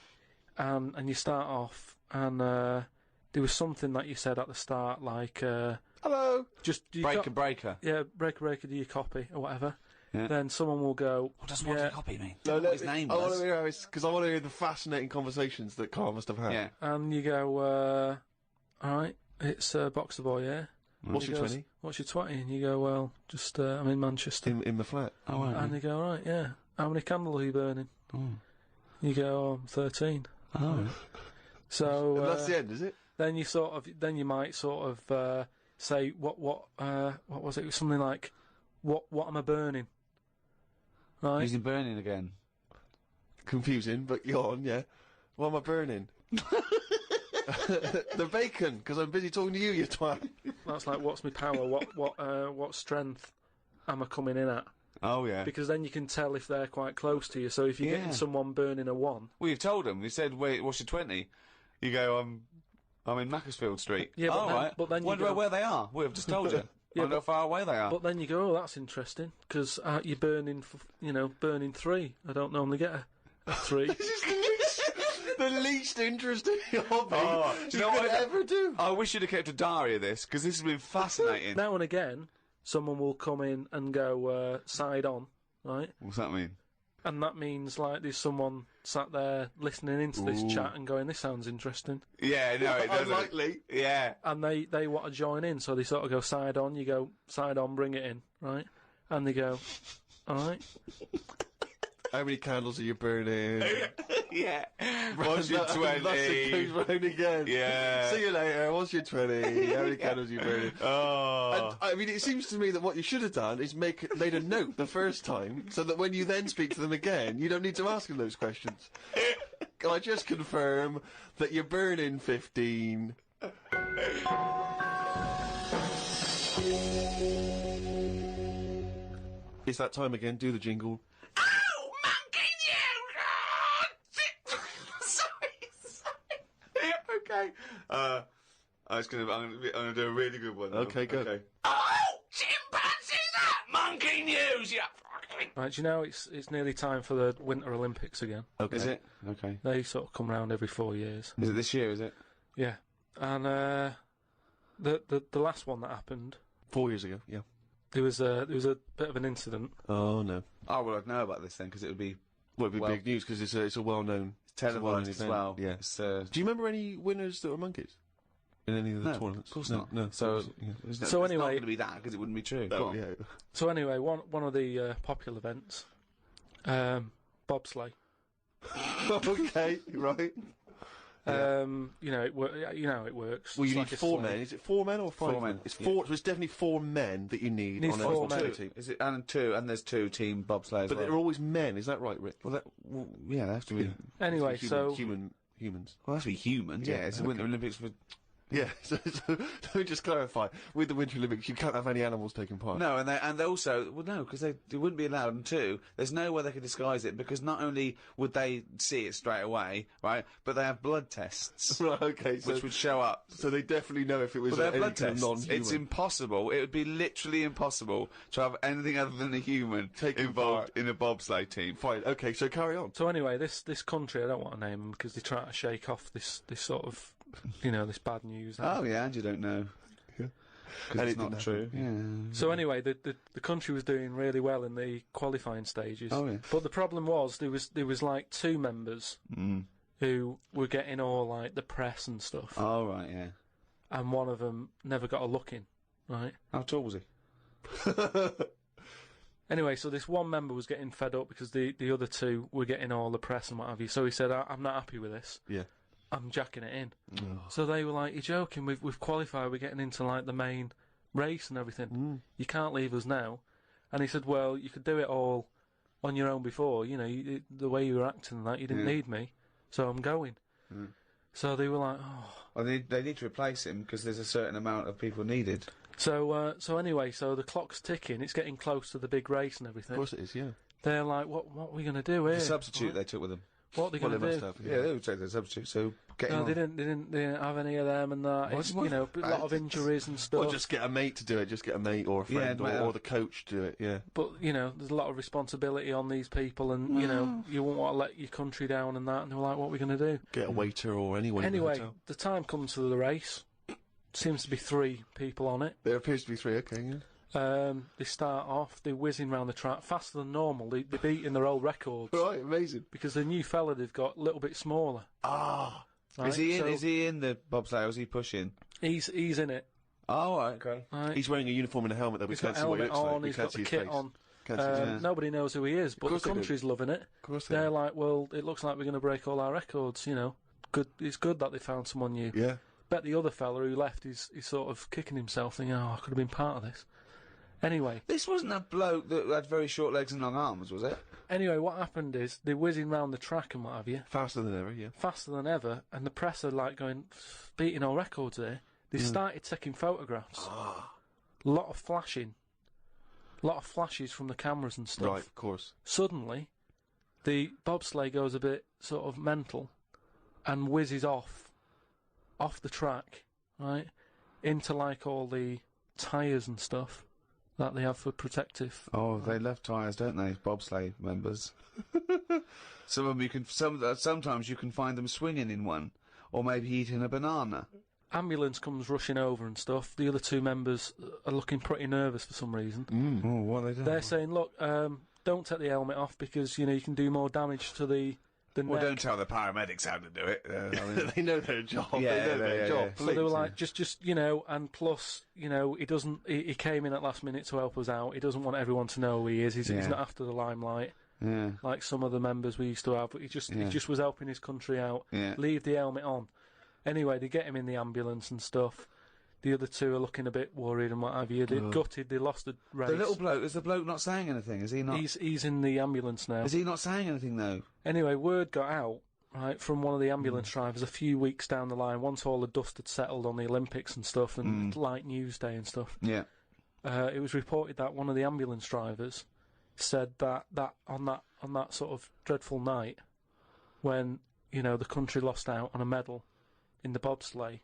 and you start off, and there was something that you said at the start, like hello, just breaker. Yeah, breaker, do you copy or whatever? Yeah. Then someone will go. What does copy mean? No, what his name was. I want to hear because I want to hear the fascinating conversations that Karl must have had. Yeah. And you go, all right, it's Boxer Boy, yeah. What's your 20? What's your 20? And you go, well, just I'm in Manchester. In the flat. Oh, right. And they go, right, yeah. How many candles are you burning? Oh. You go, oh, I'm 13. Oh. So that's the end, is it? Then you might sort of say what was it? It was something like, what am I burning? Right. Using burning again. Confusing, but go on, yeah. What am I burning? The bacon, because I'm busy talking to you, you twat. That's like, what's my power? What strength am I coming in at? Oh, yeah. Because then you can tell if they're quite close to you. So if you're getting someone burning a 1... Well, you've told them. You said, wait, what's your 20? You go, I'm in Macclesfield Street. Yeah, but right. But then you wonder where they are. Well, I've just told you. Wonder how far away they are. But then you go, oh, that's interesting, because you're burning, burning 3. I don't normally get a 3. The least interesting hobby do you know could what ever do. I wish you'd have kept a diary of this, because this has been fascinating. Now and again, someone will come in and go, side on, right? What's that mean? And that means, like, there's someone sat there listening into this chat and going, this sounds interesting. Yeah, no, it doesn't. Unlikely. Yeah. And they want to join in, so they sort of go side on, you go, side on, bring it in, right? And they go, alright. How many candles are you burning? Yeah. What's your 20? That's it goes round again. Yeah. See you later. What's your 20? How many candles are you burning? Oh. And, I mean, it seems to me that what you should have done is made a note the first time, so that when you then speak to them again, you don't need to ask them those questions. Can I just confirm that you're burning 15? It's that time again. Do the jingle. Okay. I'm gonna do a really good one. Okay, go. Okay. Oh, chimpanzees that monkey news, you fucking... Right, do you know, it's nearly time for the Winter Olympics again. Okay. Is it? Okay. They sort of come round every 4 years. Is it this year, is it? Yeah. And, the last one that happened... 4 years ago, yeah. There was a bit of an incident. Oh, no. Oh, well, I'd know about this then, because it would be... Well, it'd be big news, because it's a well-known... televised as well. Yeah. Do you remember any winners that were monkeys? In any of the tournaments? Of course not. No. So, yeah. So anyway... it's not going to be that, because it wouldn't be true. Go on. Yeah. So anyway, one of the popular events, bobsleigh. Okay, right. You know, you know how it works. Well, you It's need like a 4 sleigh. men. Is it 4 men or 5 4 men. It's 4. So it's definitely 4 men that you need Need on 4 a men. team. Is it and there's 2 team bobsleigh as But well. they're always men. Is that right, Rick? Well, yeah, they have to be. Anyway, so humans. Well, that's be humans. Yeah, it's the Winter Olympics for. Yeah. So let me just clarify. With the Winter Olympics, you can't have any animals taking part. No, and they also no, because they wouldn't be allowed. And 2, there's no way they could disguise it because not only would they see it straight away, right, but they have blood tests. Right. Okay. So which would show up. So they definitely know if it was Well, they're any blood kind of tests. non-human. It's impossible. It would be literally impossible to have anything other than a human involved in a bobsleigh team. Fine. Okay. So carry on. So anyway, this country, I don't want to name them because they try to shake off this sort of, you know, this bad news. Oh yeah, and you don't know. Yeah. Because it's not true. Yeah. So anyway, the country was doing really well in the qualifying stages. Oh, yeah. But the problem was there was like 2 members who were getting all like the press and stuff, Oh right, yeah. and one of them never got a look in. Right. How tall was he? Anyway, so this one member was getting fed up because the other 2 were getting all the press and what have you. So he said, "I'm not happy with this. Yeah. I'm jacking it in." So they were like, "You're joking? We've qualified. We're getting into like the main race and everything. You can't leave us now." And he said, "Well, you could do it all on your own before. You know, the way you were acting and that, you didn't need me, so I'm going." So they were like, "Oh." Well, they need to replace him because there's a certain amount of people needed. So anyway, so the clock's ticking. It's getting close to the big race and everything. Of course it is. Yeah. They're like, "What are we going to do here?" The substitute they took with them. What are they Well, going they to do? must have. Yeah, they would take the substitute. So get him No, on. they didn't have any of them and that. It's, you know, a lot of injuries and stuff. Or just get a mate to do it. Just get a mate or a friend Yeah, or the coach to do it. Yeah. But, you know, there's a lot of responsibility on these people and, you know, you won't want to let your country down and that. And they were like, what are we going to do? Get a waiter or anyone. in the Anyway, hotel. the time comes for the race. Seems to be 3 people on it. There appears to be 3. Okay. Yeah. They start off, they're whizzing round the track faster than normal. They're beating their old records. Right. Amazing. Because the new fella they've got a little bit smaller. Ah. Right? Is he in? So Is he in the bobsleigh? Or is he pushing? He's in it. Oh, right, okay. Right? He's wearing a uniform and a helmet. That we He's got can't see what he helmet looks like. on, We he's can't got see the his kit face. on. Can't see his face. Nobody knows who he is, but the course they do. country's loving it. Of course they They're do. like, well, it looks like we're going to break all our records, you know. Good. It's good that they found someone new. Yeah. Bet the other fella who left is sort of kicking himself, thinking, oh, I could have been part of this. Anyway, This wasn't a bloke that had very short legs and long arms, was it? what happened is they're whizzing round the track and what have you, Faster than ever. Yeah. faster than ever, and the press are like going, beating all records there. They started taking photographs. A lot of flashing. A lot of flashes from the cameras and stuff. Right. Of course. Suddenly, the bobsleigh goes a bit sort of mental and whizzes off the track, right, into like all the tyres and stuff that they have for protective. Oh, they love tyres, don't they? Bobsleigh members. Some of them you can. Sometimes you can find them swinging in one, or maybe eating a banana. Ambulance comes rushing over and stuff. The other 2 members are looking pretty nervous for some reason. Oh, what are they doing? They're saying, look, don't take the helmet off because, you know, you can do more damage to the Well, neck. don't tell the paramedics how to do it. They know their job. Yeah, they know their yeah, job. yeah. So they were Please, like, just you know, and plus, you know, he came in at last minute to help us out. He doesn't want everyone to know who he is. He's Yeah. not after the limelight Yeah. like some of the members we used to have. But he just was helping his country out. Yeah. Leave the helmet on. Anyway, they get him in the ambulance and stuff. The other 2 are looking a bit worried and what have you. They're gutted. They lost the race. The little bloke, is the bloke not saying anything? Is he not? He's in the ambulance now. Is he not saying anything though? Anyway, word got out, right, from one of the ambulance drivers a few weeks down the line, once all the dust had settled on the Olympics and stuff, and light news day and stuff. Yeah. It was reported that one of the ambulance drivers said that on that sort of dreadful night, when, you know, the country lost out on a medal in the bobsleigh,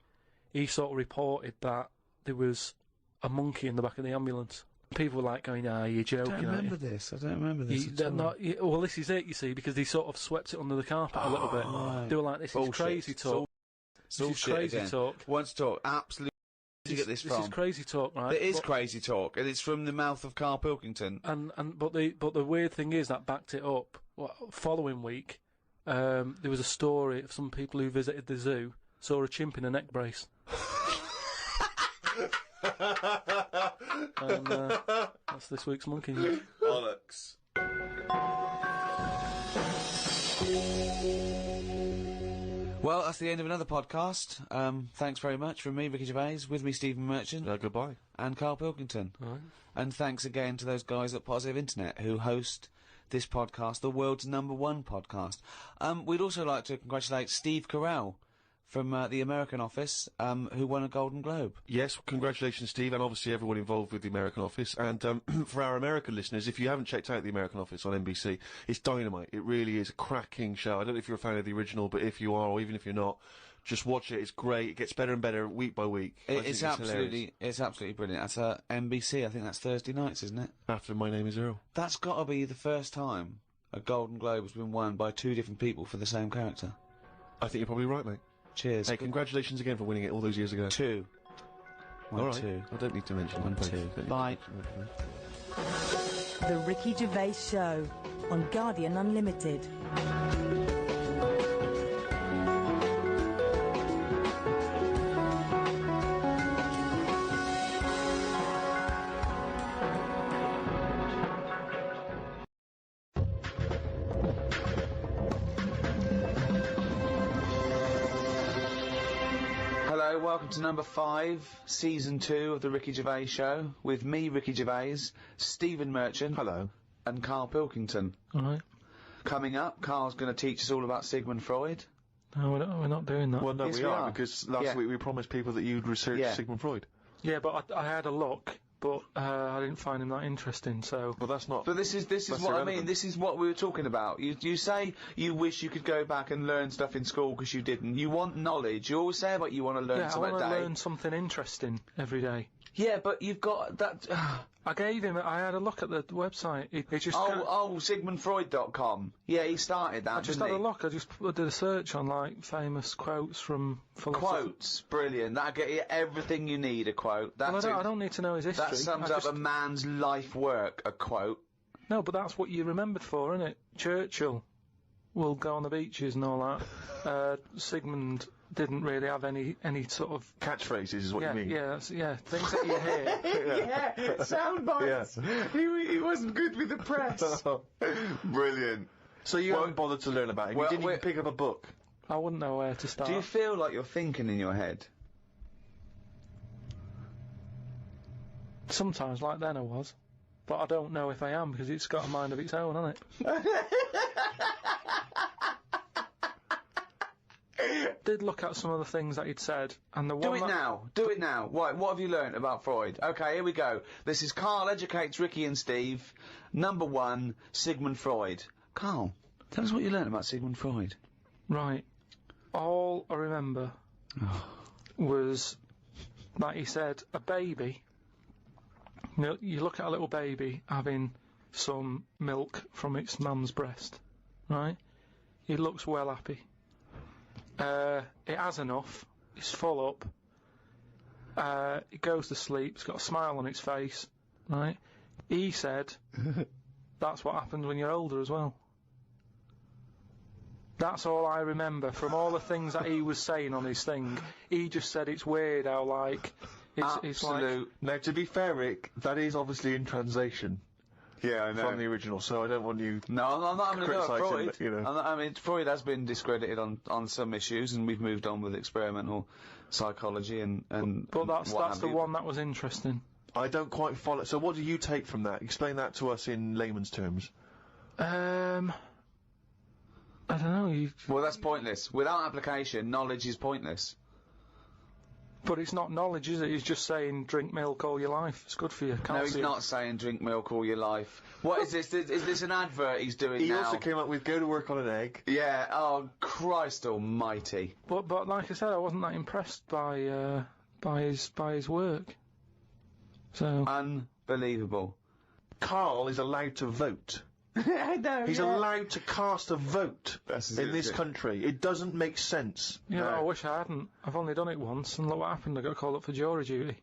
he sort of reported that there was a monkey in the back of the ambulance. People were like going, you're joking, I don't remember this. I don't remember this at all. Well, this is it, you see, because they sort of swept it under the carpet a little bit. right. They were like, this Bullshit. is crazy talk. This is Bullshit crazy again. talk. Once talk, absolutely. Where did you get this This from? is crazy talk, right? It is But- crazy talk, and it's from the mouth of Karl Pilkington. But the weird thing is that backed it up. Following week, there was a story of some people who visited the zoo saw a chimp in a neck brace. And that's this week's Monkey News. Well, that's the end of another podcast. Thanks very much from me, Ricky Gervais, with me, Stephen Merchant. Goodbye. And Karl Pilkington. All right. And thanks again to those guys at Positive Internet who host this podcast, the world's #1 podcast. We'd also like to congratulate Steve Carell from the American office, who won a Golden Globe. Yes, congratulations, Steve, and obviously everyone involved with the American office. And for our American listeners, if you haven't checked out the American office on NBC, it's dynamite. It really is a cracking show. I don't know if you're a fan of the original, but if you are, or even if you're not, just watch it. It's great. It gets better and better week by week. It's absolutely brilliant. That's NBC. I think that's Thursday nights, isn't it? After My Name Is Earl. That's got to be the first time a Golden Globe has been won by 2 different people for the same character. I think you're probably right, mate. Cheers. Hey, congratulations again for winning it all those years ago. 2. All right. 2. I don't need to mention 1, 2. Bye. The Ricky Gervais Show on Guardian Unlimited. Hello, welcome to number 5, season 2 of the Ricky Gervais Show, with me, Ricky Gervais, Stephen Merchant. Hello. And Karl Pilkington. Alright. Coming up, Karl's going to teach us all about Sigmund Freud. No, we're not doing that. Well, no, Yes, we are, because last week we promised people that you'd research Sigmund Freud. Yeah, but I had a look, but I didn't find him that interesting, so... Well, that's not... But this is what irrelevant. I mean, this is what we were talking about. You say you wish you could go back and learn stuff in school because you didn't. You want knowledge. You always say about you want to learn Yeah, I something want a to day. learn something interesting every day. Yeah, but you've got that... I had a look at the website. He just... SigmundFreud.com. Yeah, he started that, I just had a look. I just did a search on, like, famous quotes from philosophers. Quotes, brilliant. That'll get you everything you need, a quote. Well, I don't need to know his history. That sums up a man's life work, a quote. No, but that's what you're remembered for, isn't it? Churchill will go on the beaches and all that. Sigmund didn't really have any sort of... Catchphrases is what you mean. Yeah, things that you hear. Yeah, sound bites. Yeah. He wasn't good with the press. Brilliant. So you haven't bothered to learn about him? You didn't even pick up a book? I wouldn't know where to start. Do you feel like you're thinking in your head? Sometimes, like then I was. But I don't know if I am, because it's got a mind of its own, hasn't it? Did look at some of the things that he'd said, and the one Do it now. Right, what have you learnt about Freud? Okay, here we go. This is Karl Educates Ricky and Steve. Number 1, Sigmund Freud. Karl, tell us what you learnt about Sigmund Freud. Right. All I remember was that he said a baby... You know, you look at a little baby having some milk from its mum's breast, right? It looks well happy. It has enough. It's full up. It goes to sleep. It's got a smile on its face, right? He said that's what happens when you're older as well. That's all I remember from all the things that he was saying on his thing. He just said it's weird how, like... It's like... Now, to be fair, Rick, that is obviously in translation. Yeah, I know. From the original, so I don't want you... No, I'm not having a go at Freud. But, you know. I mean, Freud has been discredited on some issues, and we've moved on with experimental psychology and But that's the one that was interesting. I don't quite follow... So what do you take from that? Explain that to us in layman's terms. I don't know. Well, that's pointless. Without application, knowledge is pointless. But it's not knowledge, is it? He's just saying drink milk all your life. It's good for you. No, he's not saying drink milk all your life. What is this? Is this an advert he's doing now? He now? also came up with go to work on an egg. Yeah, oh, Christ almighty. But like I said, I wasn't that impressed by his work. So... Unbelievable. Karl is allowed to vote. I know, He's allowed to cast a vote in this country. It doesn't make sense. Yeah, no. I wish I hadn't. I've only done it once, and look what happened. I got called up for jury duty.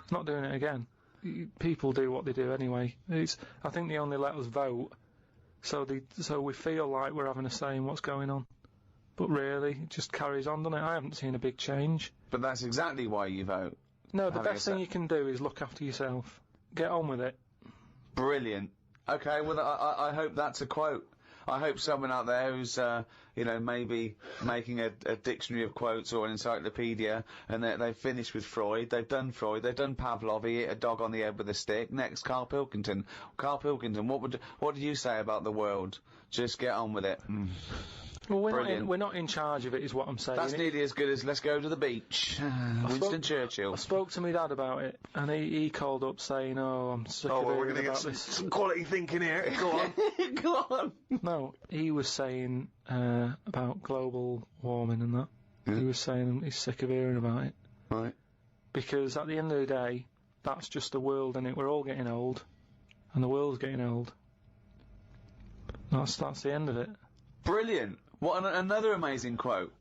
Not doing it again. People do what they do anyway. I think they only let us vote, so we feel like we're having a say in what's going on. But really, it just carries on, doesn't it? I haven't seen a big change. But that's exactly why you vote. No, the best thing you can do is look after yourself. Get on with it. Brilliant. Okay, well, I hope that's a quote. I hope someone out there who's, you know, maybe making a dictionary of quotes or an encyclopedia, and they've finished with Freud, they've done Pavlov, he hit a dog on the head with a stick. Next, Karl Pilkington. Karl Pilkington, what did you say about the world? Just get on with it. Well, we're not in charge of it, is what I'm saying. That's nearly as good as let's go to the beach. Winston Churchill. I spoke to my dad about it, and he called up saying, "Oh, I'm sick of hearing about this." Some quality thinking here. Go on. Go on. No, he was saying about global warming and that. Yeah. He was saying he's sick of hearing about it. Right. Because at the end of the day, that's just the world, innit? We're all getting old, and the world's getting old. That's the end of it. Brilliant. What another amazing quote.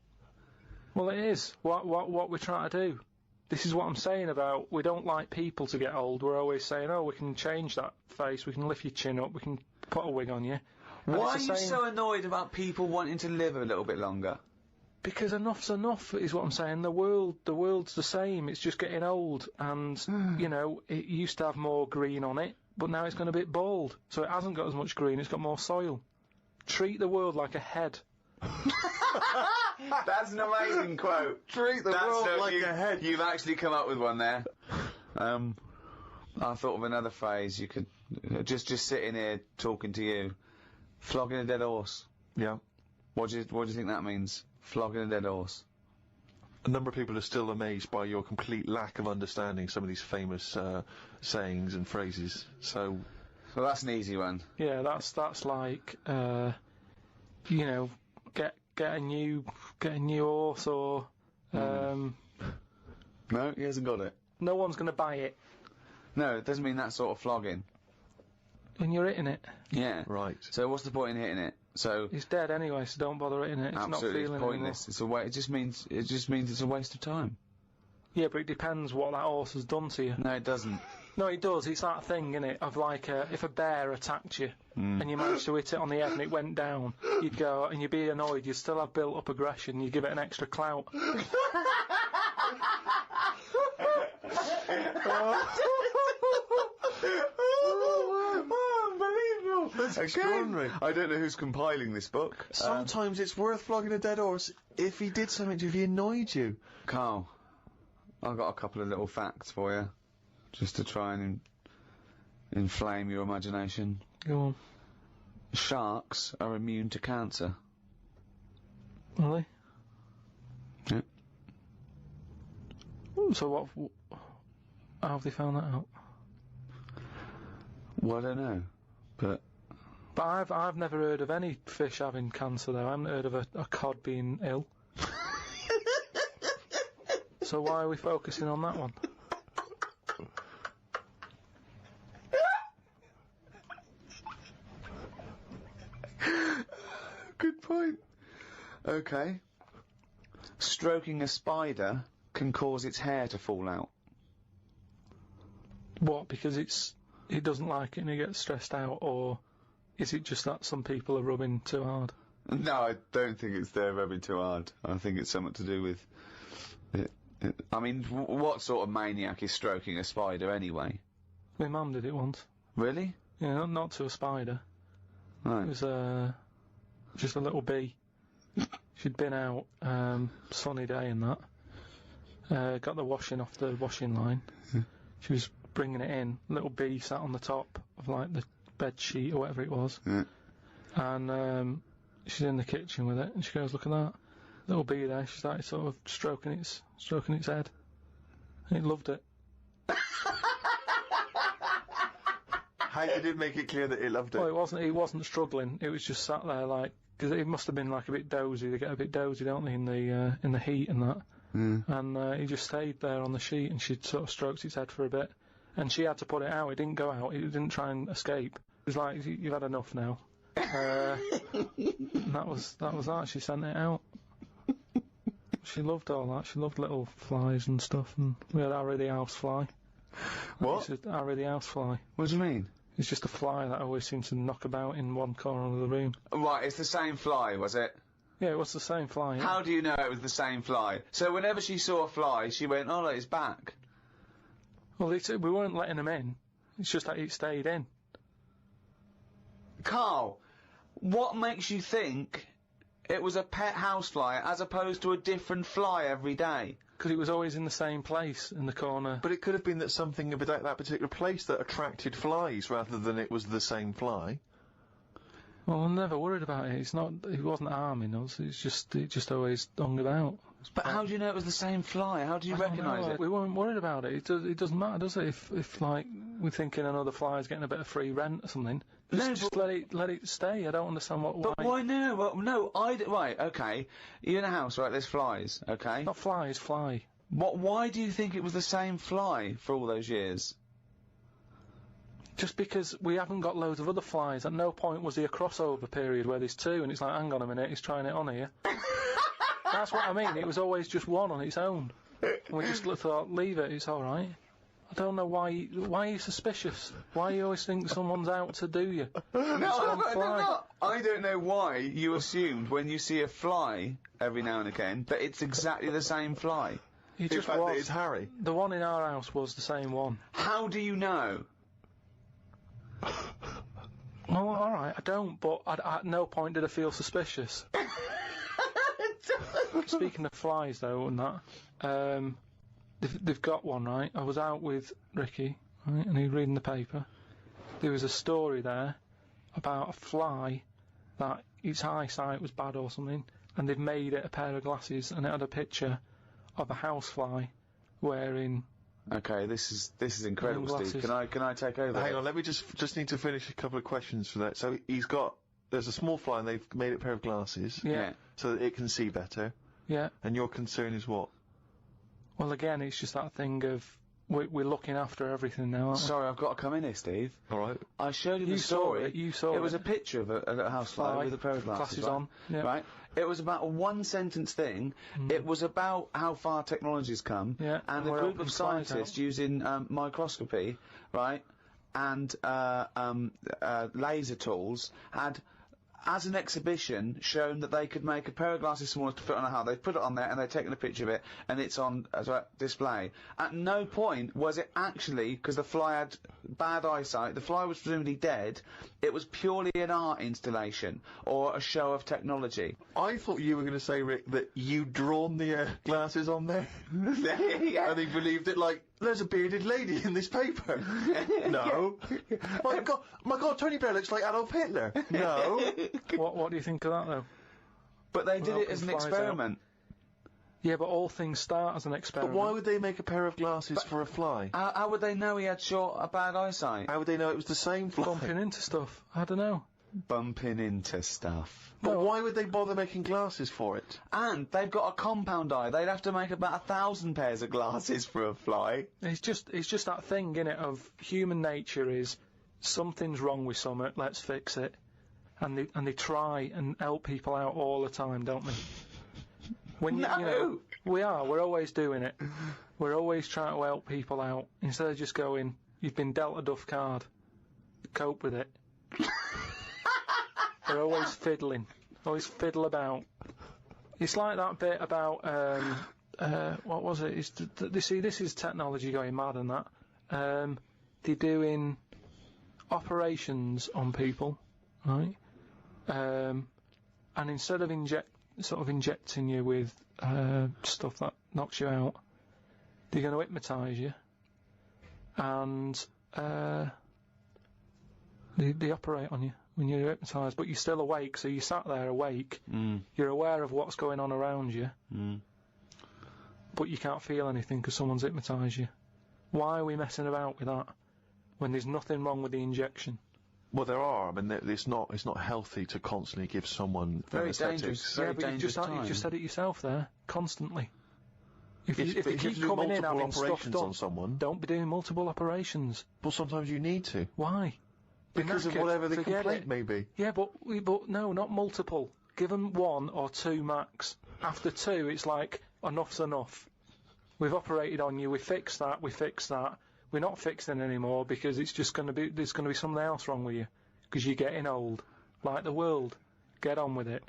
Well, it is. What we're trying to do. This is what I'm saying about we don't like people to get old. We're always saying, oh, we can change that face, we can lift your chin up, we can put a wig on you. And Why are you so annoyed about people wanting to live a little bit longer? Because enough's enough, is what I'm saying. The world's the same. It's just getting old, and you know, it used to have more green on it, but now it's gone a bit bald, so it hasn't got as much green. It's got more soil. Treat the world like a head. That's an amazing quote. Treat the world like a head. You've actually come up with one there. I thought of another phrase. You could just sitting here talking to you, flogging a dead horse. Yeah. What do you think that means? Flogging a dead horse. A number of people are still amazed by your complete lack of understanding some of these famous sayings and phrases. So that's an easy one. Yeah, that's like you know, get a new horse or No, he hasn't got it. No one's going to buy it. No, it doesn't mean that sort of flogging. And you're hitting it. Yeah. Right. So what's the point in hitting it? So it's dead anyway, so don't bother hitting it. It's absolutely, not feeling it's pointless. anymore. It just means it's a waste of time. Yeah, but it depends what that horse has done to you. No, it doesn't. No, it does. It's that thing, innit, of like, if a bear attacked you, and you managed to hit it on the head and it went down, you'd go, and you'd be annoyed, you'd still have built-up aggression, you'd give it an extra clout. Unbelievable! That's extraordinary. I don't know who's compiling this book. Sometimes it's worth flogging a dead horse if he did something to you, if he annoyed you. Carl, I've got a couple of little facts for you, just to try and inflame your imagination. Go on. Sharks are immune to cancer. Are they? Yeah. So how have they found that out? Well, I don't know, but I've never heard of any fish having cancer though. I haven't heard of a cod being ill. So why are we focusing on that one? Good point. Okay. Stroking a spider can cause its hair to fall out. What? Because it doesn't like it and it gets stressed out, or is it just that some people are rubbing too hard? No, I don't think it's they're rubbing too hard. I think it's something to do with it. I mean, what sort of maniac is stroking a spider anyway? My mum did it once. Really? Yeah, not to a spider. Right. It was just a little bee. She'd been out, sunny day and that. Got the washing off the washing line. She was bringing it in. Little bee sat on the top of like the bed sheet or whatever it was. Yeah. And she's in the kitchen with it, and she goes, "Look at that little bee there." She started sort of stroking its head. And it loved it. How did it make it clear that it loved it? Well, it wasn't struggling. It was just sat there like, because it must have been like a bit dozy. They get a bit dozy, don't they, in the heat and that. And he just stayed there on the sheet, and she sort of stroked its head for a bit, and she had to put it out. It didn't go out. It didn't try and escape. It was like, you've had enough now. And that was that. She sent it out. She loved all that. She loved little flies and stuff, and we had Harry the housefly. What? Harry the housefly. What do you mean? It's just a fly that always seems to knock about in one corner of the room. Right, it's the same fly, was it? Yeah, it was the same fly. Yeah. How do you know it was the same fly? So whenever she saw a fly, she went, "Oh, look, it's back." Well, we weren't letting him in. It's just that it stayed in. Carl, what makes you think it was a pet housefly as opposed to a different fly every day? Because it was always in the same place, in the corner. But it could have been that something about that particular place that attracted flies rather than it was the same fly. Well, I'm never worried about it. It wasn't harming us. It just always hung about. But how do you know it was the same fly? How do you recognise it? We weren't worried about it. It doesn't matter, does it? If like, we're thinking another fly's getting a bit of free rent or something. Just let it stay. I don't understand why. But why no? Well, no, right, okay. You're in a house, right, there's flies, okay? Not flies, fly. Why do you think it was the same fly for all those years? Just because we haven't got loads of other flies. At no point was there a crossover period where there's two and it's like, hang on a minute, he's trying it on here. That's what I mean. It was always just one on its own. And we just thought, leave it, it's alright. I don't know why are you suspicious? Why you always think someone's out to do you? No, I don't know why you assumed when you see a fly every now and again that it's exactly the same fly. It just In fact, was. it's Harry. The one in our house was the same one. How do you know? Well, alright, I don't, but at no point did I feel suspicious. Speaking of flies, though, and that, they've got one, right? I was out with Ricky, right, and he was reading the paper. There was a story there about a fly that its eyesight was bad or something, and they've made it a pair of glasses, and it had a picture of a housefly wearing... Okay, this is incredible, Steve. Glasses. Can I take over? Hang on, let me just need to finish a couple of questions for that. So there's a small fly and they've made it a pair of glasses. Yeah. So that it can see better. Yeah. And your concern is what? Well, again, it's just that thing of we're looking after everything now, aren't we? Sorry, I've got to come in here, Steve. Alright. I showed you the You saw story. it, you saw it. It was it. a picture of a housefly with a pair of glasses right? on. Yeah. Right? It was about a one-sentence thing. It was about how far technology's come. Yeah, And we're a group helping of flies scientists out. using microscopy, right, and laser tools had, as an exhibition, shown that they could make a pair of glasses smaller to fit on a hat. They put it on there and they'd taken a picture of it and it's on as a display. At no point was it actually, because the fly had bad eyesight, the fly was presumably dead, it was purely an art installation or a show of technology. I thought you were going to say, Rick, that you'd drawn the glasses on there. Yeah. And he believed it, like, there's a bearded lady in this paper. No. My God, Tony Blair looks like Adolf Hitler. No. What do you think of that, though? But they did it as an Flies experiment. Yeah, but all things start as an But experiment. why would they make a pair of glasses for a fly? How would they know he had bad eyesight? How would they know it was the same fly? Bumping into stuff? I don't know. Bumping into stuff. But why would they bother making glasses for it? And they've got a compound eye. They'd have to make about 1,000 pairs of glasses for a fly. It's just that thing, innit, of human nature is something's wrong with something, let's fix it. And they try and help people out all the time, don't they? When you know, we're always doing it. We're always trying to help people out. Instead of just going, you've been dealt a duff card, cope with it. We're always fiddling. Always fiddle about. It's like that bit about, what was it? This is technology going mad and that. They're doing operations on people, right? And instead of injecting you with stuff that knocks you out, they're going to hypnotise you, and they operate on you when you're hypnotised, but you're still awake, so you sat there awake, you're aware of what's going on around you, but you can't feel anything because someone's hypnotised you. Why are we messing about with that when there's nothing wrong with the injection? Well, there are. I mean, it's not healthy to constantly give someone Very anesthetics. dangerous. Yeah, Very but you've dangerous time. just said it yourself there, constantly. If But you if you keep do coming in multiple having stuff operations done, on someone, don't be doing multiple operations. well, sometimes you need to Why? because of Knackered, whatever the forget complaint it. may be. Yeah, but no, not multiple. Give them 1 or 2 max. After 2, it's like, enough's enough. We've operated on you, we fixed that. We're not fixing anymore because it's just there's gonna be something else wrong with you. Because you're getting old. Like the world. Get on with it.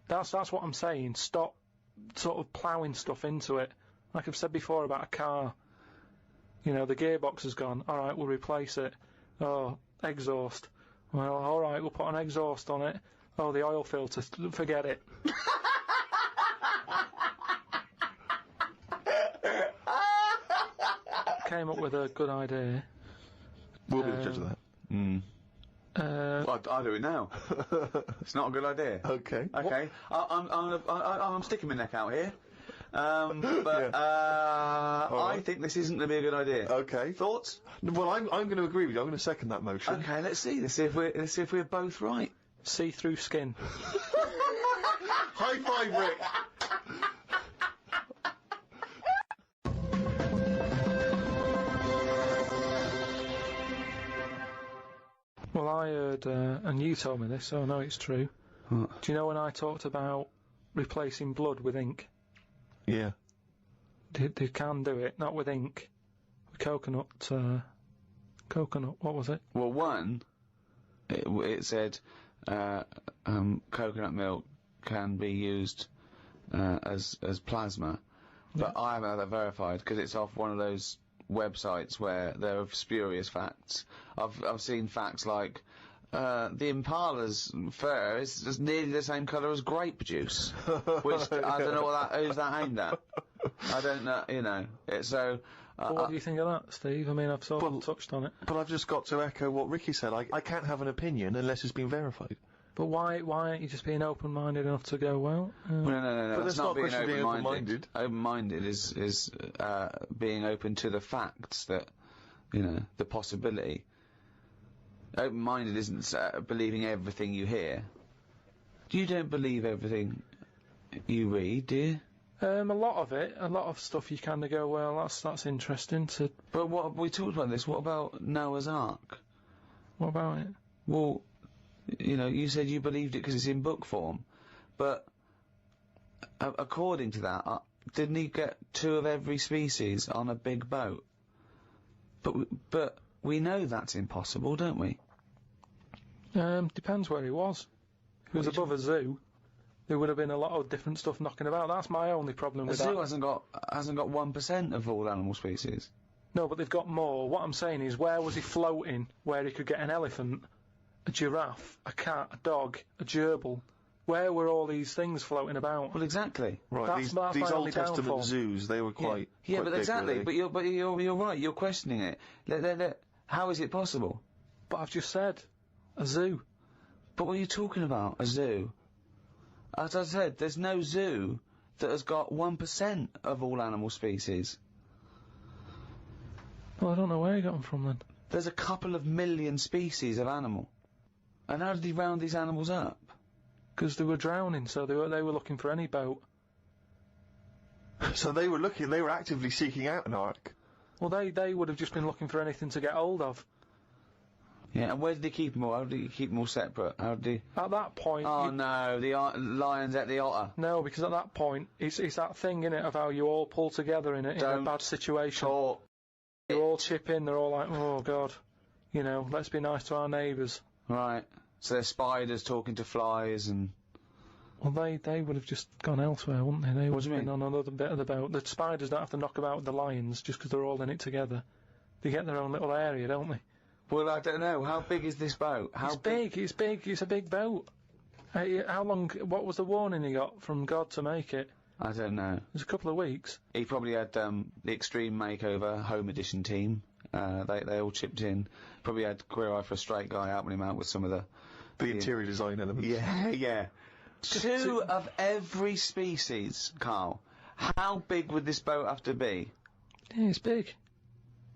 That's what I'm saying. Stop sort of ploughing stuff into it. Like I've said before about a car. You know, the gearbox has gone. Alright, we'll replace it. Oh, exhaust. Well, alright, we'll put an exhaust on it. Oh, the oil filter, forget it. Came up with a good idea. We'll be the judge of that. Well, I'll do it now. It's not a good idea. Okay. Okay. I'm sticking my neck out here. I think this isn't going to be a good idea. Okay. Thoughts? Well, I'm going to agree with you. I'm going to second that motion. Okay, let's see. Let's see if we're both right. See-through skin. High five, Rick! Well, I heard, and you told me this, so I know it's true. What? Do you know when I talked about replacing blood with ink? Yeah. They can do it, not with ink. With coconut, what was it? Well, one, it said coconut milk can be used as plasma, but I haven't had that verified because it's off one of those websites where there are spurious facts. I've seen facts like the impala's fur is just nearly the same colour as grape juice, which I don't know who's that aimed at. I don't know, you know. So. What do you think of that, Steve? I mean, I've sort of touched on it. But I've just got to echo what Ricky said. I can't have an opinion unless it's been verified. But why aren't you just being open-minded enough to go, well? No. But That's that's not not a being question of being open-minded. Open-minded is being open to the facts that, you know, the possibility. Open-minded isn't believing everything you hear. You don't believe everything you read, do you? A lot of stuff you kind of go, well, that's interesting to... But what, we talked about this, what about Noah's Ark? What about it? Well, you know, you said you believed it because it's in book form, but according to that, didn't he get 2 of every species on a big boat? But we know that's impossible, don't we? Depends where he was. If he was above a zoo, there would have been a lot of different stuff knocking about. That's my only problem with that. A zoo hasn't got 1% of all animal species. No, but they've got more. What I'm saying is, where was he floating where he could get an elephant, a giraffe, a cat, a dog, a gerbil? Where were all these things floating about? Well, exactly. Right, That's these my Old only Testament downfall. zoos, they were quite... Yeah, quite but big, exactly. really. But you're right. You're questioning it. How is it possible? But I've just said, a zoo. But what are you talking about? A zoo? As I said, there's no zoo that has got 1% of all animal species. Well, I don't know where he got them from then. There's a couple of million species of animal. And how did he round these animals up? Because they were drowning, so they were looking for any boat. So they were actively seeking out an ark. Well, they would have just been looking for anything to get hold of. Yeah, and where did he keep them all? How did he keep them all separate? How did he... At that point... Oh no, the lions at the otter. No, because at that point, it's that thing, innit, of how you all pull together in a bad situation. You all chip in, they're all like, oh god, you know, let's be nice to our neighbours. Right. So there's spiders talking to flies and... Well, they would have just gone elsewhere, wouldn't they? They would What do you have been mean? on another bit of the boat. The spiders don't have to knock about with the lions just because they're all in it together. They get their own little area, don't they? Well, I don't know. How big is this boat? It's big, it's a big boat. How long, what was the warning he got from God to make it? I don't know. It was a couple of weeks. He probably had the Extreme Makeover Home Edition team. They all chipped in. Probably had Queer Eye for a Straight Guy helping him out with some of the interior design elements. Yeah. 2 of every species, Carl. How big would this boat have to be? Yeah, it's big.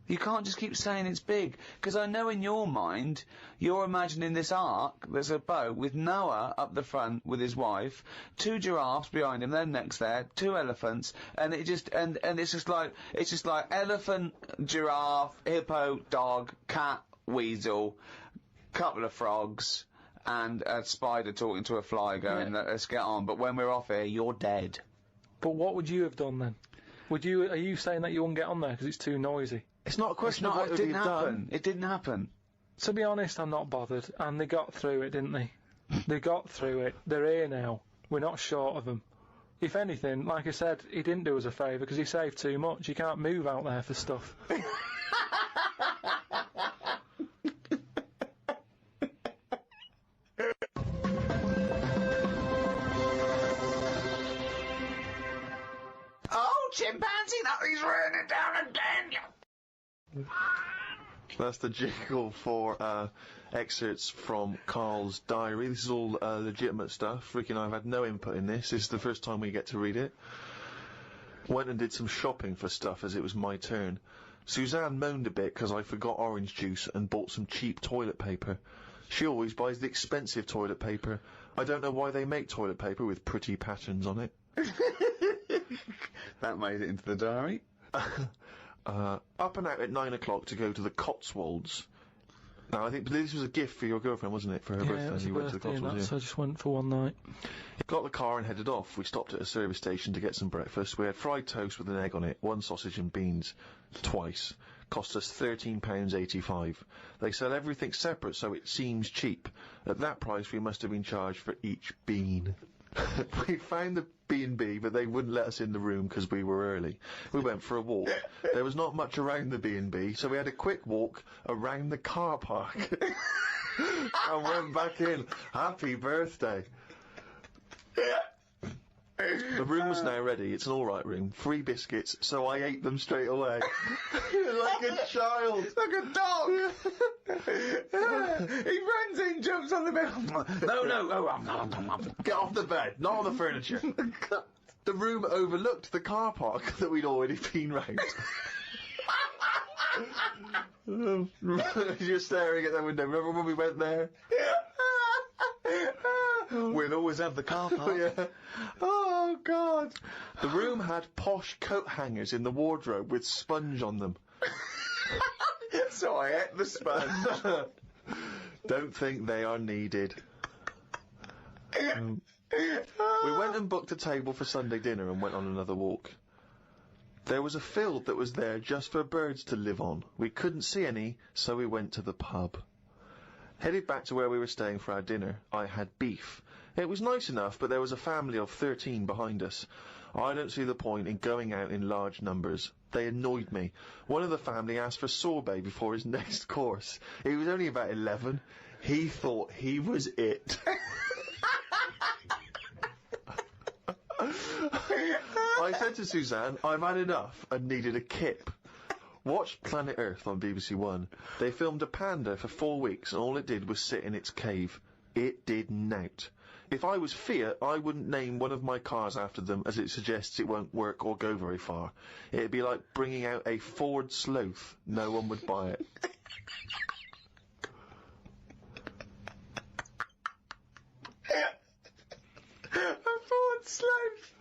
You can't just keep saying it's big, because I know in your mind, you're imagining this ark, there's a boat with Noah up the front with his wife, 2 giraffes behind him, then next there, 2 elephants, and it just, and it's just like elephant, giraffe, hippo, dog, cat, weasel, couple of frogs, and a spider talking to a fly going, let's get on, but when we're off here, you're dead. But what would you have done then? Are you saying that you wouldn't get on there because it's too noisy? It's not a question of what it didn't you've happen. done. It didn't happen. To be honest, I'm not bothered. And they got through it, didn't they? They got through it. They're here now. We're not short of them. If anything, like I said, he didn't do us a favour because he saved too much. You can't move out there for stuff. fancy that he's raining down again. That's the jingle for excerpts from Karl's diary. This is all legitimate stuff. Ricky and I have had no input in this. This is the first time we get to read it. Went and did some shopping for stuff as it was my turn. Suzanne moaned a bit because I forgot orange juice and bought some cheap toilet paper. She always buys the expensive toilet paper. I don't know why they make toilet paper with pretty patterns on it. That made it into the diary. Up and out at 9 o'clock to go to the Cotswolds. Now, I think this was a gift for your girlfriend, wasn't it, for her birthday? Yeah, it was You a went to the birthday and Cotswolds, that, so I just went for one night. Got the car and headed off. We stopped at a service station to get some breakfast. We had fried toast with an egg on it, 1 sausage and beans, twice. Cost us £13.85. They sell everything separate, so it seems cheap. At that price, we must have been charged for each bean. We found the B&B, but they wouldn't let us in the room because we were early. We went for a walk. There was not much around the B&B, so we had a quick walk around the car park. And went back in. Happy birthday. The room was now ready. It's an alright room. 3 biscuits, so I ate them straight away. Like a child. Like a dog. He runs in, jumps on the bed. No. Get off the bed, not on the furniture. The room overlooked the car park that we'd already been round. You're staring at that window. Remember when we went there? We'll always have the car park. Yeah. Oh, God. The room had posh coat hangers in the wardrobe with sponge on them. So I ate the sponge. Don't think they are needed. We went and booked a table for Sunday dinner and went on another walk. There was a field that was there just for birds to live on. We couldn't see any, so we went to the pub. Headed back to where we were staying for our dinner. I had beef. It was nice enough, but there was a family of 13 behind us. I don't see the point in going out in large numbers. They annoyed me. One of the family asked for sorbet before his next course. He was only about 11. He thought he was it. I said to Suzanne, I've had enough and needed a kip. Watched Planet Earth on BBC One. They filmed a panda for 4 weeks and all it did was sit in its cave. It did nout. If I was Fiat, I wouldn't name one of my cars after them as it suggests it won't work or go very far. It'd be like bringing out a Ford Sloth. No one would buy it. A Ford Sloth.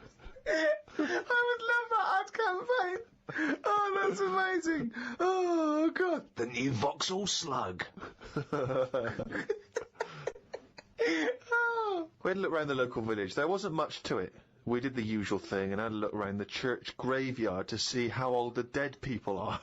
I would love that ad campaign. Oh, that's amazing. Oh, God. The new Vauxhall Slug. We had a look round the local village. There wasn't much to it. We did the usual thing and had a look round the church graveyard to see how old the dead people are.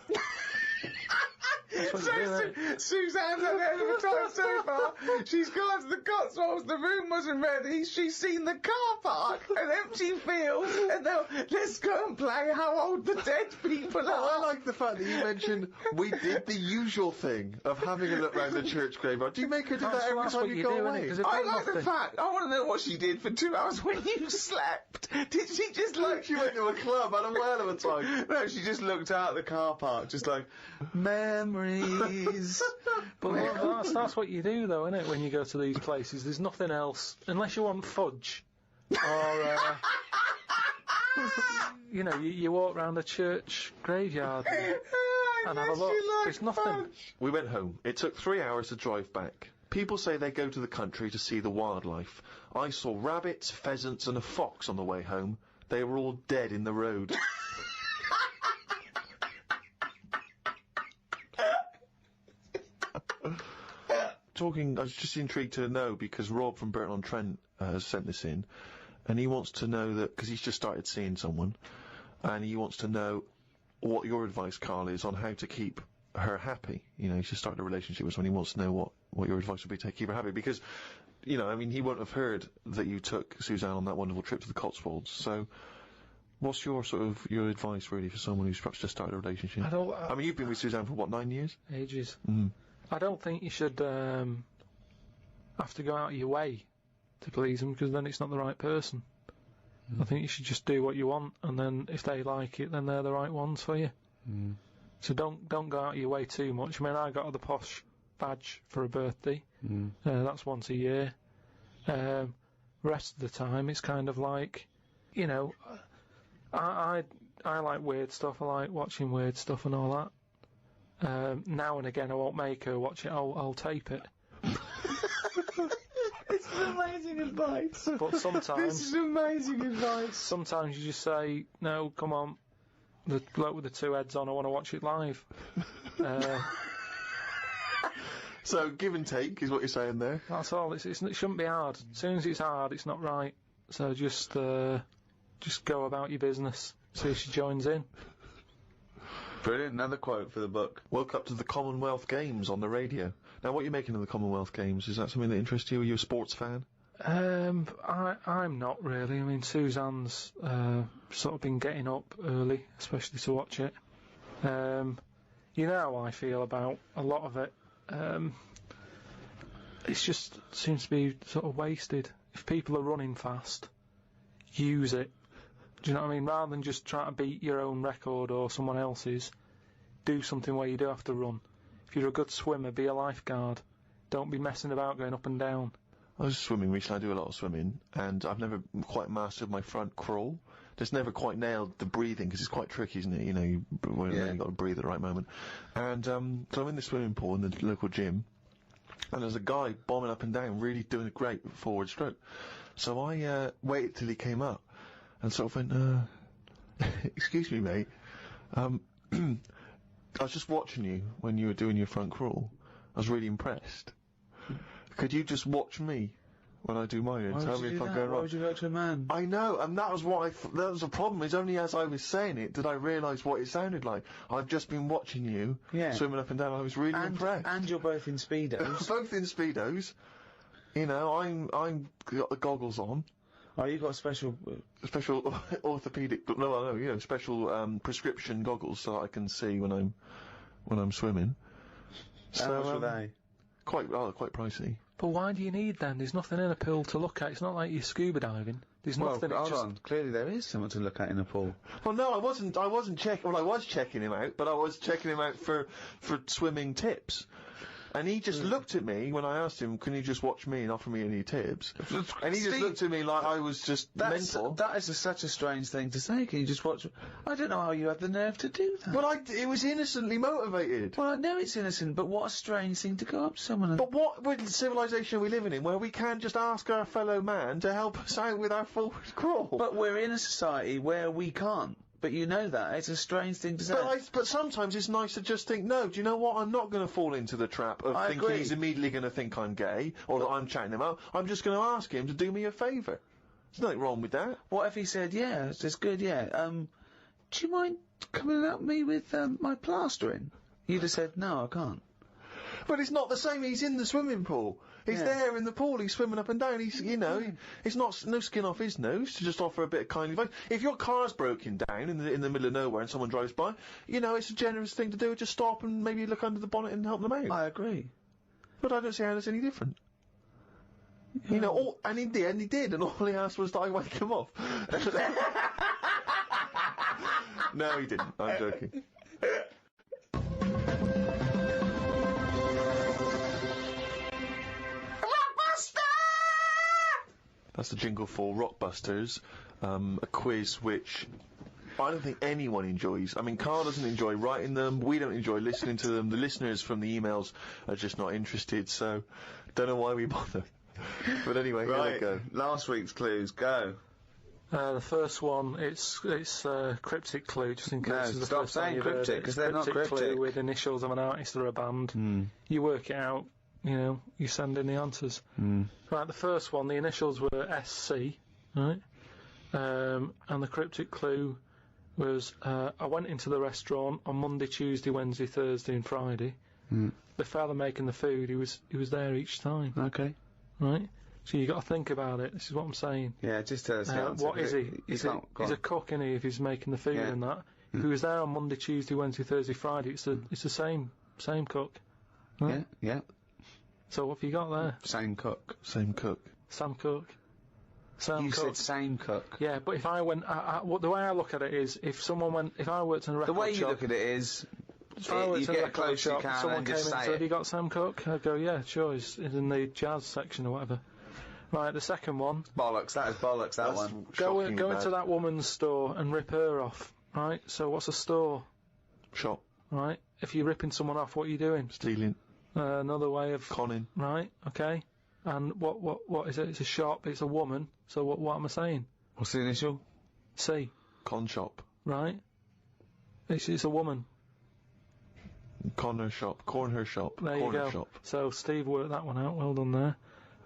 Suzanne's had a hell of a time so far. She's gone to the Cotswolds, the room wasn't ready, she's seen the car park, an empty field, and now let's go and play how old the dead people are. I like the fact that you mentioned we did the usual thing of having a look round the church graveyard. Do you make her do that every time you go away? I like the fact, I want to know what she did for 2 hours when you slept. Did she just like... She went to a club, had a whale of a time. No, she just looked out at the car park, just like, memories. But that's what you do, though, isn't it? When you go to these places, there's nothing else unless you want fudge, or you walk round the church graveyard and have a look. There's nothing. We went home. It took 3 hours to drive back. People say they go to the country to see the wildlife. I saw rabbits, pheasants, and a fox on the way home. They were all dead in the road. I was just intrigued to know, because Rob from Burton-on-Trent has sent this in, and he wants to know that, because he's just started seeing someone, and he wants to know what your advice, Karl, is on how to keep her happy. You know, he's just started a relationship with someone, he wants to know what your advice would be to keep her happy, because, you know, I mean, he won't have heard that you took Suzanne on that wonderful trip to the Cotswolds, so... What's your advice, really, for someone who's perhaps just started a relationship? I mean, you've been with Suzanne for, what, 9 years? Ages. Mm. I don't think you should have to go out of your way to please them, because then it's not the right person. I think you should just do what you want, and then if they like it, then they're the right ones for you. So don't go out of your way too much. I mean, I got the posh badge for a birthday. That's once a year. Rest of the time, it's kind of like, you know, I like weird stuff. I like watching weird stuff and all that. Now and again, I won't make her watch it. I'll tape it. This is amazing advice. But sometimes This is amazing advice. sometimes you just say, no, come on, the bloke with the two heads on, I want to watch it live. So, give and take is what you're saying there. That's all. It shouldn't be hard. As soon as it's hard, it's not right. So just go about your business. See if she joins in. Brilliant. Another quote for the book. Woke up to the Commonwealth Games on the radio. Now, what are you making of the Commonwealth Games? Is that something that interests you? Are you a sports fan? I'm not really. I mean, Suzanne's sort of been getting up early, especially to watch it. You know how I feel about a lot of it. It just seems to be sort of wasted. If people are running fast, use it. Do you know what I mean? Rather than just trying to beat your own record or someone else's, do something where you do have to run. If you're a good swimmer, be a lifeguard. Don't be messing about going up and down. I was swimming recently. I do a lot of swimming, and I've never quite mastered my front crawl. Just never quite nailed the breathing, because it's quite tricky, isn't it? You know, you've got to breathe at the right moment. And so I'm in the swimming pool in the local gym, and there's a guy bombing up and down, really doing a great forward stroke. So I waited till he came up, and sort of went, excuse me, mate. I was just watching you when you were doing your front crawl. I was really impressed. Could you just watch me when I do mine and tell me if I'm going wrong? Why would you go to a man? I know, and that was what that was the problem. Is only as I was saying it did I realise what it sounded like. I've just been watching you swimming up and down. I was really impressed. And you're both in speedos. Both in speedos. You know, I'm got the goggles on. Oh, you got a special orthopedic, special prescription goggles so I can see when I'm swimming. How much are they? Quite pricey. But why do you need them? There's nothing in a pool to look at. It's not like you're scuba diving. There's nothing. Hold on. Clearly there is something to look at in a pool. Well, no, I wasn't checking. Well, I was checking him out, but I was checking him out for swimming tips. And he just looked at me when I asked him, can you just watch me and offer me any tips? And he just looked at me like I was just mental. That is such a strange thing to say. Can you just watch... I don't know how you had the nerve to do that. Well, it was innocently motivated. Well, I know it's innocent, but what a strange thing to go up to someone and... But what civilization are we living in where we can't just ask our fellow man to help us out with our forward crawl? But we're in a society where we can't. But you know that. It's a strange thing to say. But sometimes it's nice to just think, no, do you know what? I'm not going to fall into the trap of thinking he's immediately going to think I'm gay, or that I'm chatting him up. I'm just going to ask him to do me a favour. There's nothing wrong with that. What if he said, yeah, it's good, yeah, do you mind coming and help me with, my plastering? You'd have said, no, I can't. But it's not the same. He's in the swimming pool. He's there in the pool. He's swimming up and down. He's, you know, it's not no skin off his nose to just offer a bit of kindly advice. If your car's broken down in the middle of nowhere and someone drives by, you know, it's a generous thing to do. Just stop and maybe look under the bonnet and help them out. I agree. But I don't see how that's any different. You know, and in the end he did, and all he asked was that I wake him off. No, he didn't. I'm joking. That's the jingle for Rockbusters, a quiz which I don't think anyone enjoys. I mean, Karl doesn't enjoy writing them, we don't enjoy listening to them, the listeners from the emails are just not interested, so don't know why we bother. But anyway, here we go. Last week's clues, go. The first one, it's cryptic clue, just in case. No, it's the stop first time saying you've heard cryptic, it. because they're not cryptic. Clue with initials of an artist or a band. You work it out. You know, you send in the answers. Right, the first one, the initials were SC, right? And the cryptic clue was, I went into the restaurant on Monday, Tuesday, Wednesday, Thursday and Friday. The fella making the food, he was there each time. Okay. Right? So you got to think about it, this is what I'm saying. Yeah, just tell us the answer. What is he? He's a cook, isn't he, if he's making the food and that. If he was there on Monday, Tuesday, Wednesday, Thursday, Friday, it's the same cook. Right? Yeah. So what have you got there? Same cook. Same cook. Sam Cook. Sam You Cooke. said same cook. Yeah, but if I went, the way I look at it is, if I worked in a record The way you shop, look at it is, if I worked you in a get record close you shop, can someone and came in just and say said, "Have you it. got Sam Cooke?" I'd go, "Yeah, sure, he's in the jazz section or whatever." Right, the second one. Bollocks, that is bollocks, that one. Go into that woman's store and rip her off. Right, so what's a store? Shop. Right, if you're ripping someone off, what are you doing? Stealing. Another way of... Conning. Right, okay. And what is it? It's a shop, it's a woman, so what am I saying? What's the initial? C. Con shop. Right. It's a woman. Corn her shop. There you go. Shop. So Steve worked that one out, well done there.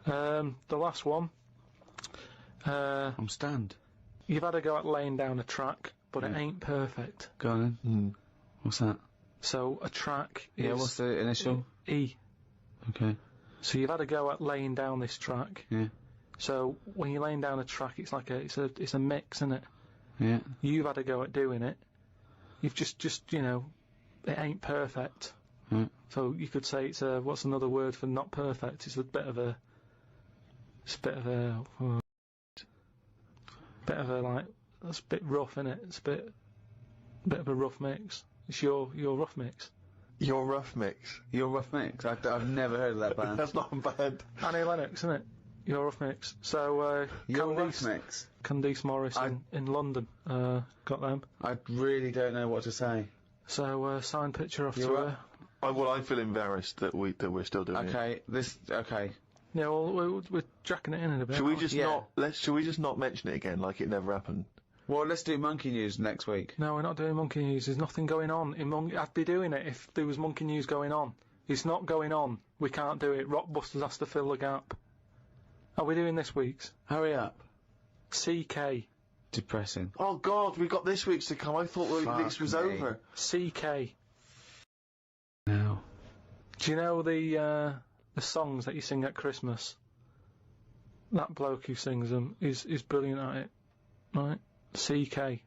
The last one. I'm stunned. You've had a go at laying down a track, but it ain't perfect. Go on then. What's that? So a track is... Yeah, what's the initial? E. Okay. So you've had a go at laying down this track. Yeah. So when you're laying down a track, it's like it's a mix, isn't it? Yeah. You've had a go at doing it. You've just you know, it ain't perfect. So you could say it's a, what's another word for not perfect? It's a bit of a like, that's a bit rough, innit? It's a bit of a rough mix. It's your rough mix. Your rough mix. Your rough mix. I've never heard of that band. That's not bad. Annie Lennox, isn't it? Your rough mix. So Your rough mix. Candice Morris in London. Got them. I really don't know what to say. So signed picture off to her. I feel embarrassed that we're still doing it. Okay. Yeah, well, we're jacking it in a bit. Should we just not mention it again, like it never happened? Well, let's do monkey news next week. No, we're not doing monkey news. There's nothing going on. I'd be doing it if there was monkey news going on. It's not going on. We can't do it. Rockbusters has to fill the gap. Are we doing this week's? Hurry up. CK. Depressing. Oh God, we got this week's to come. I thought this was over. CK. No. Do you know the songs that you sing at Christmas? That bloke who sings them is brilliant at it. Right? CK.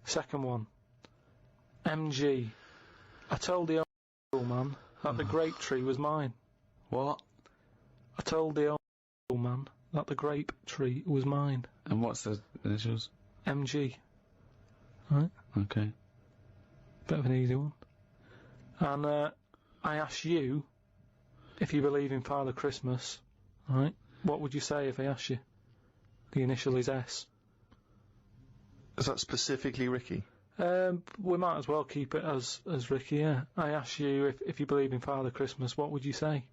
Second one. MG. I told the old man that the grape tree was mine. What? I told the old man that the grape tree was mine. And what's the initials? MG. Right? Okay. Bit of an easy one. And I asked you if you believe in Father Christmas, right? What would you say if I asked you? The initial is S. Is that specifically Ricky? We might as well keep it as Ricky, yeah. I asked you if you believe in Father Christmas, what would you say?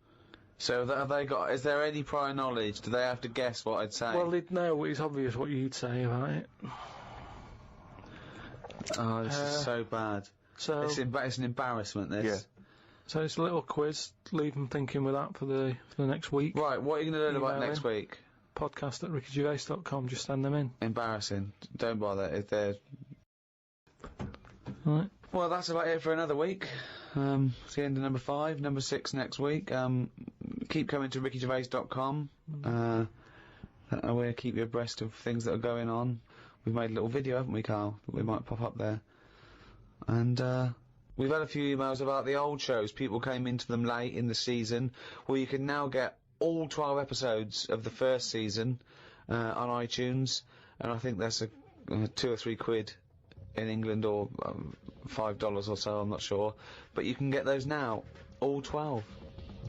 So have they got? Is there any prior knowledge? Do they have to guess what I'd say? Well, they'd know. It's obvious what you'd say about it. Oh, this is so bad. So it's an embarrassment. This. Yeah. So it's a little quiz. Leave them thinking with that for the next week. Right. What are you going to learn about next week? Podcast at rickygervais.com. Just send them in. Embarrassing. Don't bother if they're. Right. Well, that's about it for another week. It's the end of number 5, number 6 next week. Keep coming to rickygervais.com. We'll keep you abreast of things that are going on. We've made a little video, haven't we, Carl? That we might pop up there. And we've had a few emails about the old shows. People came into them late in the season. Well, you can now get all 12 episodes of the first season on iTunes, and I think that's a 2 or 3 quid in England, or $5 or so, I'm not sure. But you can get those now, all 12.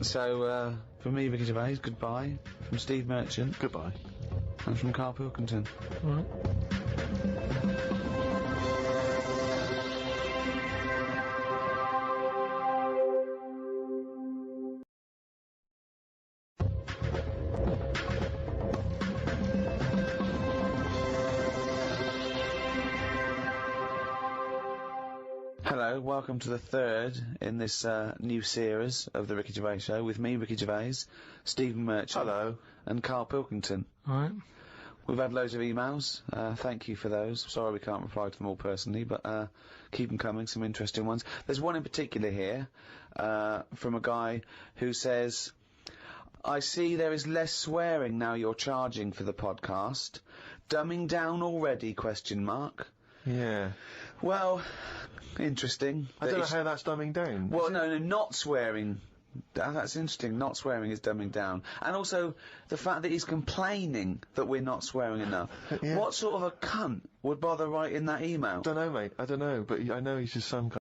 So, from me, Ricky Gervais, goodbye. From Steve Merchant, goodbye. And from Karl Pilkington. Hello, welcome to the third in this new series of the Ricky Gervais Show with me, Ricky Gervais, Stephen Merchant, hello, and Karl Pilkington. Right. We've had loads of emails. Thank you for those. Sorry we can't reply to them all personally, but keep them coming. Some interesting ones. There's one in particular here from a guy who says, "I see there is less swearing now you're charging for the podcast. Dumbing down already? ? Yeah. Well, interesting. I don't know how that's dumbing down. Well, no, not swearing That's interesting. Not swearing is dumbing down. And also, the fact that he's complaining that we're not swearing enough. Yeah. What sort of a cunt would bother writing that email? Don't know, mate. I don't know, but I know he's just some kind.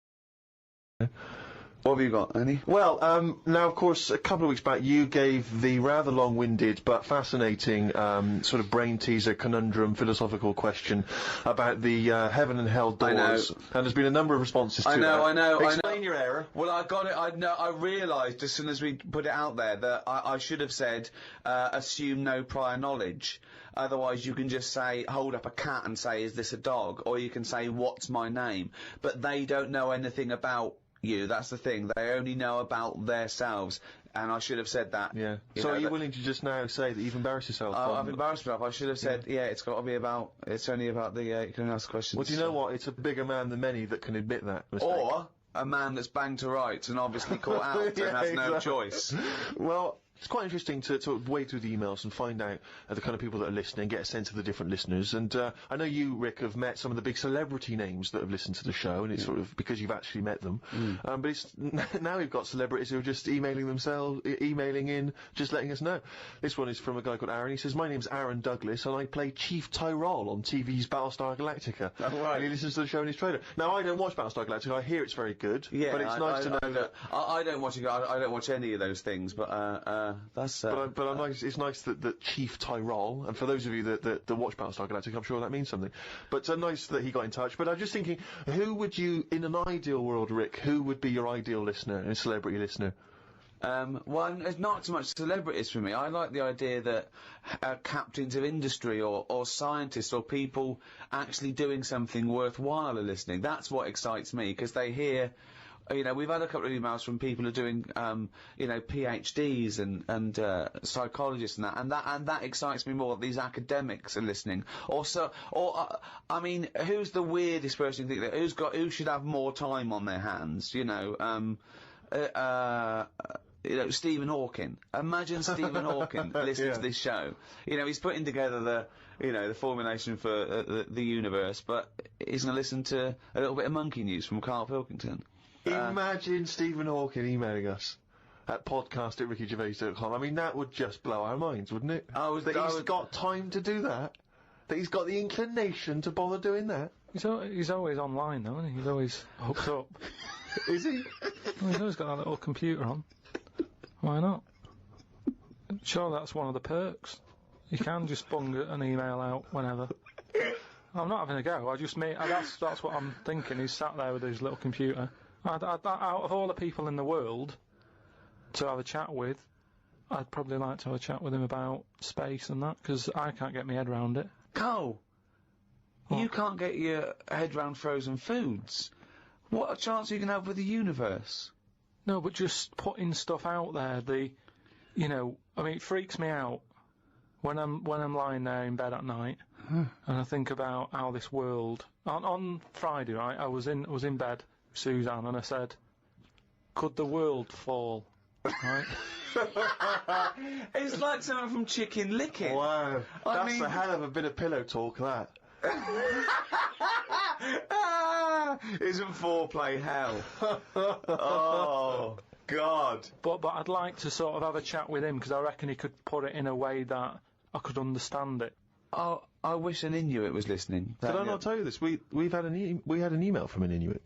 What have you got, Ernie? Well, now, of course, a couple of weeks back, you gave the rather long-winded but fascinating sort of brain teaser, conundrum, philosophical question about the heaven and hell doors. And there's been a number of responses to that. I know. Explain your error. Well, I got it. I realised as soon as we put it out there that I should have said, assume no prior knowledge. Otherwise, you can just say, hold up a cat and say, is this a dog? Or you can say, what's my name? But they don't know anything about you. That's the thing. They only know about themselves. And I should have said that. Yeah. So are you willing to just now say that you've embarrassed yourself? I've embarrassed myself. I should have said, it's got to be about, it's only about the, you can ask questions. Well, do you know what? It's a bigger man than many that can admit that mistake. Or a man that's banged to rights and obviously caught out and has no choice. Well, it's quite interesting to wade through the emails and find out the kind of people that are listening, get a sense of the different listeners. And I know you, Rick, have met some of the big celebrity names that have listened to the show, and it's sort of because you've actually met them. But it's now we've got celebrities who are just emailing themselves, emailing in, just letting us know. This one is from a guy called Aaron. He says, "My name's Aaron Douglas, and I play Chief Tyrol on TV's Battlestar Galactica." Oh, right. And he listens to the show in his trailer. Now, I don't watch Battlestar Galactica. I hear it's very good. Yeah, but it's nice to know that. I don't watch it. I don't watch any of those things. But that's. But I'm nice. It's nice that Chief Tyrol, and for those of you that watch Battlestar Galactica, I'm sure that means something. But nice that he got in touch. But I'm just thinking, who would you, in an ideal world, Rick? Who would be your ideal listener, a celebrity listener? Well, it's not so much celebrities for me. I like the idea that captains of industry or scientists or people actually doing something worthwhile are listening. That's what excites me, because they hear. You know, we've had a couple of emails from people who are doing, you know, PhDs and psychologists and that excites me more. These academics are listening. I mean, who's the weirdest person you think that who should have more time on their hands? You know, Stephen Hawking. Imagine Stephen Hawking listening to this show. You know, he's putting together the formulation for the universe, but he's going to listen to a little bit of monkey news from Karl Pilkington. Imagine Stephen Hawking emailing us at podcast@rickygervais.com. I mean, that would just blow our minds, wouldn't it? He's got time to do that. That he's got the inclination to bother doing that. He's always online, though, isn't he? He's always hooked up. Is he? Well, he's always got that little computer on. Why not? Sure, that's one of the perks. You can just bung an email out whenever. I'm not having a go. I just mean that's what I'm thinking. He's sat there with his little computer. Out of all the people in the world to have a chat with, I'd probably like to have a chat with him about space and that, because I can't get my head round it. Carl, you can't get your head round frozen foods. What a chance you can have with the universe. No, but just putting stuff out there, I mean, it freaks me out when I'm lying there in bed at night and I think about how this world. On Friday, right, I was in bed, Suzanne, and I said, could the world fall? Right? It's like something from Chicken Licken. Wow, that's a hell of a bit of pillow talk, that. Isn't foreplay hell? Oh, God. But I'd like to sort of have a chat with him, because I reckon he could put it in a way that I could understand it. Oh, I wish an Inuit was listening. Did I not tell you this? We had an email from an Inuit.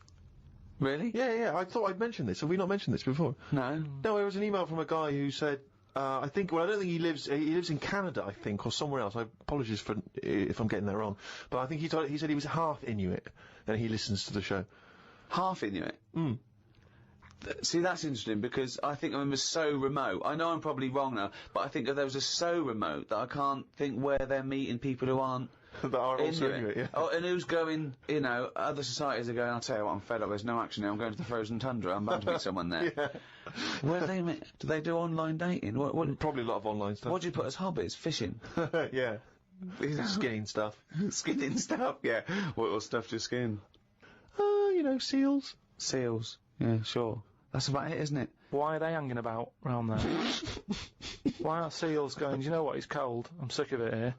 Really? Yeah, I thought I'd mentioned this. Have we not mentioned this before? No. No, it was an email from a guy who said, I don't think he lives in Canada, I think, or somewhere else. I apologize if I'm getting that wrong. But I think he said he was half Inuit, and he listens to the show. Half Inuit? See, that's interesting, because I think them as so remote. I know I'm probably wrong now, but I think that those are so remote that I can't think where they're meeting people who aren't that are also Inuit, yeah. Oh, and who's going, you know, other societies are going, I'll tell you what, I'm fed up, there's no action here, I'm going to the frozen tundra, I'm bound to meet someone there. Yeah. Where do they meet? Do they do online dating? What Probably a lot of online stuff. What do you put as hobbies? Fishing? Yeah. Skinning stuff. Skinning stuff, yeah. What stuff to skin? You know, seals. Seals, yeah, sure. That's about it, isn't it? Why are they hanging about round there? Why are seals going, do you know what, it's cold, I'm sick of it here.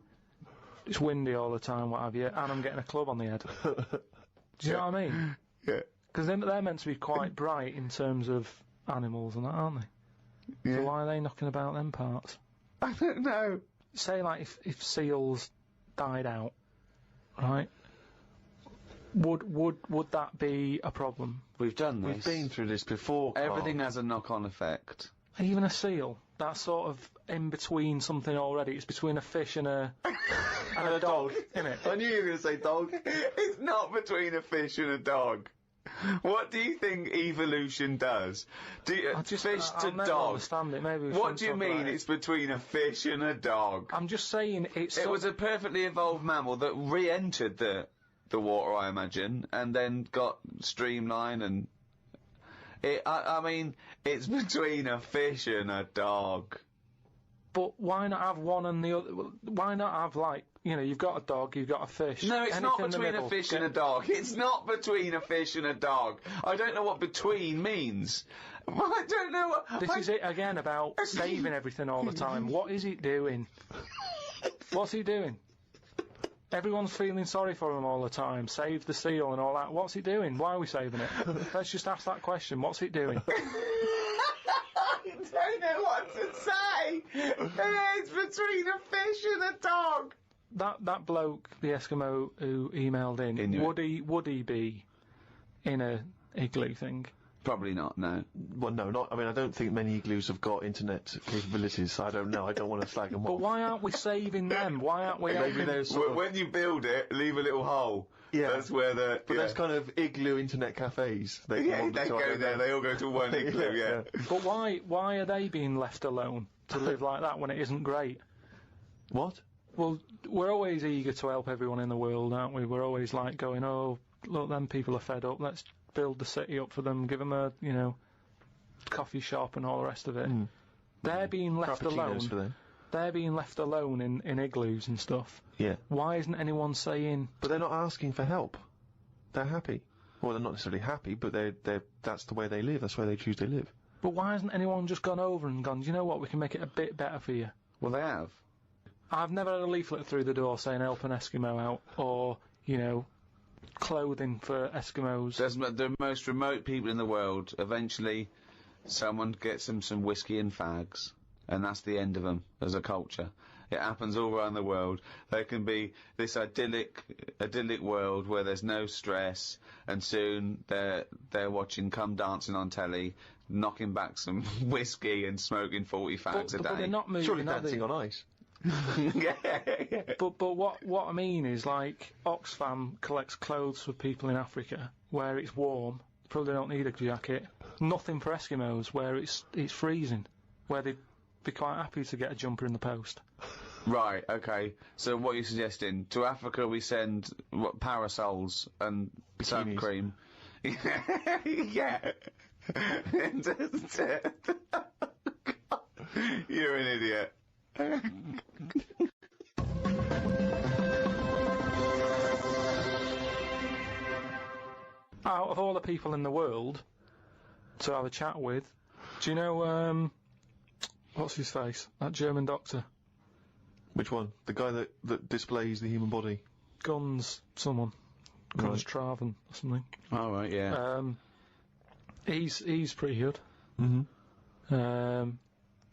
It's windy all the time, what have you, and I'm getting a club on the head. Do you know what I mean? Yeah. Because they're meant to be quite bright in terms of animals and that, aren't they? So why are they knocking about them parts? I don't know. Say, like, if seals died out, right? Would that be a problem? We've done this. We've been through this before, Carl. Everything has a knock-on effect. Even a seal, that's sort of in between something already. It's between a fish and a and a dog, isn't it? I knew you were going to say dog. It's not between a fish and a dog. What do you think evolution does? Fish to I'll never dog. understand it. Maybe we What shouldn't do you talk mean about it. it's between a fish and a dog? I'm just saying it's. It was a perfectly evolved mammal that re-entered the water, I imagine, and then got streamlined and... I mean, it's between a fish and a dog. But why not have one and the other? Why not have, like, you know, you've got a dog, you've got a fish. No, it's not anything in the between middle. a fish and a dog. It's not between a fish and a dog. I don't know what between means. I don't know what... This is it again about saving everything all the time. What is it doing? What's he doing? Everyone's feeling sorry for him all the time. Save the seal and all that. What's it doing? Why are we saving it? Let's just ask that question. What's it doing? I don't know what to say. It's between a fish and a dog. That bloke, the Eskimo who emailed in, would he be in a igloo thing? Probably not, no. Well, no, not. I mean, I don't think many igloos have got internet capabilities. So I don't know. I don't want to slag them off. But why aren't we saving them? Why aren't we? Maybe they're sort of... When you build it, leave a little hole. Yeah. That's where the... But there's kind of igloo internet cafes. They go there. They all go to one igloo, yeah. But why are they being left alone to live like that when it isn't great? What? Well, we're always eager to help everyone in the world, aren't we? We're always like going, oh, look, them people are fed up. Let's build the city up for them, give them a, you know, coffee shop and all the rest of it. They're being left alone. For them. They're being left alone in igloos and stuff. Yeah. Why isn't anyone saying... But they're not asking for help. They're happy. Well, they're not necessarily happy, but that's the way they live. That's where they choose to live. But why hasn't anyone just gone over and gone, do you know what, we can make it a bit better for you? Well, they have. I've never had a leaflet through the door saying help an Eskimo out, or, you know, clothing for Eskimos. The most remote people in the world, eventually someone gets them some whiskey and fags, and that's the end of them as a culture. It happens all around the world. There can be this idyllic world where there's no stress, and soon they're watching Come Dancing on telly, knocking back some whiskey and smoking 40 fags a day. But they're not moving, Surely Dancing on Ice. Yeah. But what I mean is, like, Oxfam collects clothes for people in Africa where it's warm, probably don't need a jacket. Nothing for Eskimos where it's freezing, where they'd be quite happy to get a jumper in the post. Right, okay. So what you're suggesting, to Africa we send parasols and sun cream. Yeah. You're an idiot. Out of all the people in the world to have a chat with, do you know, what's his face? That German doctor. Which one? The guy that displays the human body? Guns Traven or something. Oh, right, yeah. He's pretty good.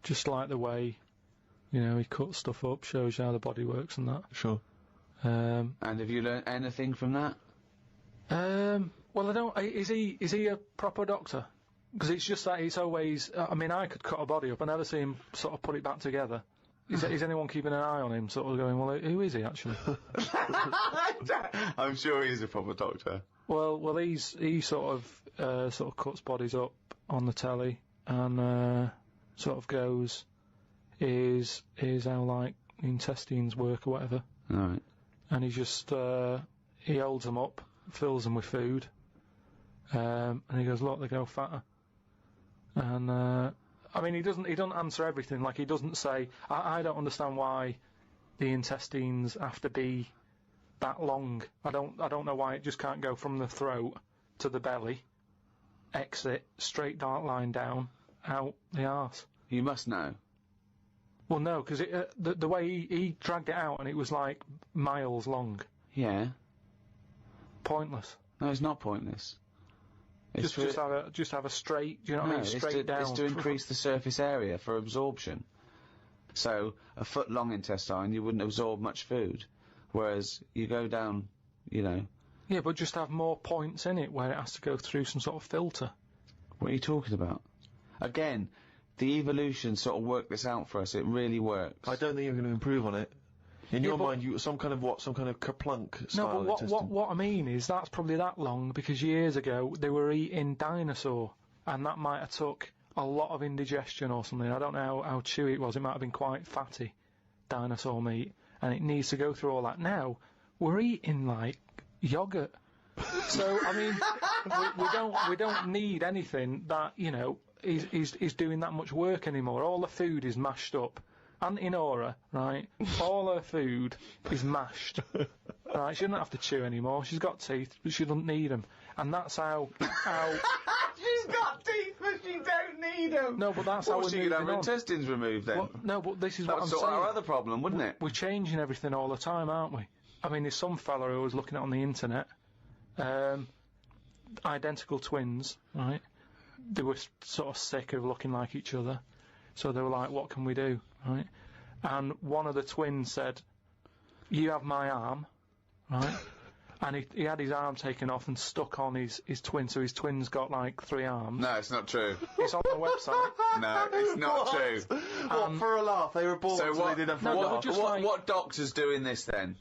Just like the way, you know, he cuts stuff up, shows you how the body works and that. Sure. And have you learnt anything from that? Well, I don't. Is he a proper doctor? Because it's just that it's always. I mean, I could cut a body up. I never see him sort of put it back together. Is anyone keeping an eye on him, sort of going, well, who is he actually? I'm sure he's a proper doctor. Well, he sort of cuts bodies up on the telly and sort of goes, here's how, like, the intestines work or whatever. Alright. And he just he holds them up, fills them with food, and he goes, look, they go fatter. And I mean, he doesn't answer everything. Like, he doesn't say, I don't understand why the intestines have to be that long. I don't know why it just can't go from the throat to the belly, exit, straight dark line down, out the arse. You must know. Well, no, because the way he dragged it out, and it was like miles long. Yeah. Pointless. No, it's not pointless. It's Just have a straight. Do you know what I mean? Straight down. It's to increase the surface area for absorption. So a foot long intestine, you wouldn't absorb much food, whereas you go down, you know. Yeah, but just have more points in it where it has to go through some sort of filter. What are you talking about? Again, the evolution sort of worked this out for us. It really works. I don't think you're going to improve on it. In your mind, you some kind of kerplunk style No, but intestine. what I mean is that's probably that long because years ago they were eating dinosaur, and that might have took a lot of indigestion or something. I don't know how chewy it was. It might have been quite fatty, dinosaur meat, and it needs to go through all that. Now we're eating like yogurt. So I mean, we don't need anything that is doing that much work anymore. All the food is mashed up. Auntie Nora, right? All her food is mashed. Right? She doesn't have to chew anymore. She's got teeth, but she doesn't need them. And that's how. She's got teeth, but she don't need them. No, but that's how we're she moving could have her on. intestines removed then. Well, no, but this is what I'm That's saying. sort of our other problem, wouldn't it? We're changing everything all the time, aren't we? I mean, there's some fella who was looking at on the internet, identical twins, right? They were sort of sick of looking like each other, so they were like, what can we do, right? And one of the twins said, you have my arm, right? And he had his arm taken off and stuck on his twin, so his twin's got like 3 arms. No, it's not true. It's on the website. No, it's not true. What, for a laugh? They were born, So so what, they did have for a no, laugh. just like- what doctor's doing this then?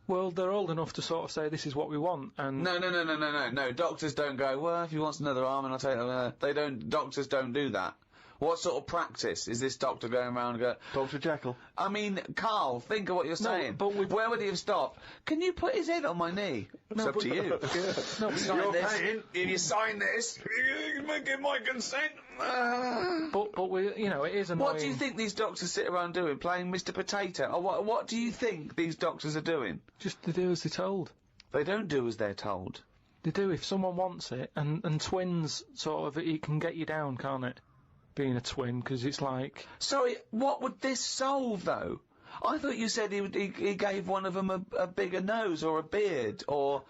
Well, they're old enough to sort of say this is what we want, and No. Doctors don't go, well, if he wants another arm and I'll take it. They don't, doctors don't do that. What sort of practice is this doctor going around and go, Dr. Jekyll. I mean, Carl, think of what you're saying. but where would he have stopped? Can you put his head on my knee? It's up to you. No, but Sign this. If you sign this, you can give my consent. But we, it is annoying. What do you think these doctors sit around doing? Playing Mr. Potato? Or what do you think these doctors are doing? Just to do as they're told. They don't do as they're told. They do if someone wants it, and twins sort of it can get you down, can't it? Being a twin, because it's like. Sorry, what would this solve though? I thought you said he gave one of them a bigger nose or a beard or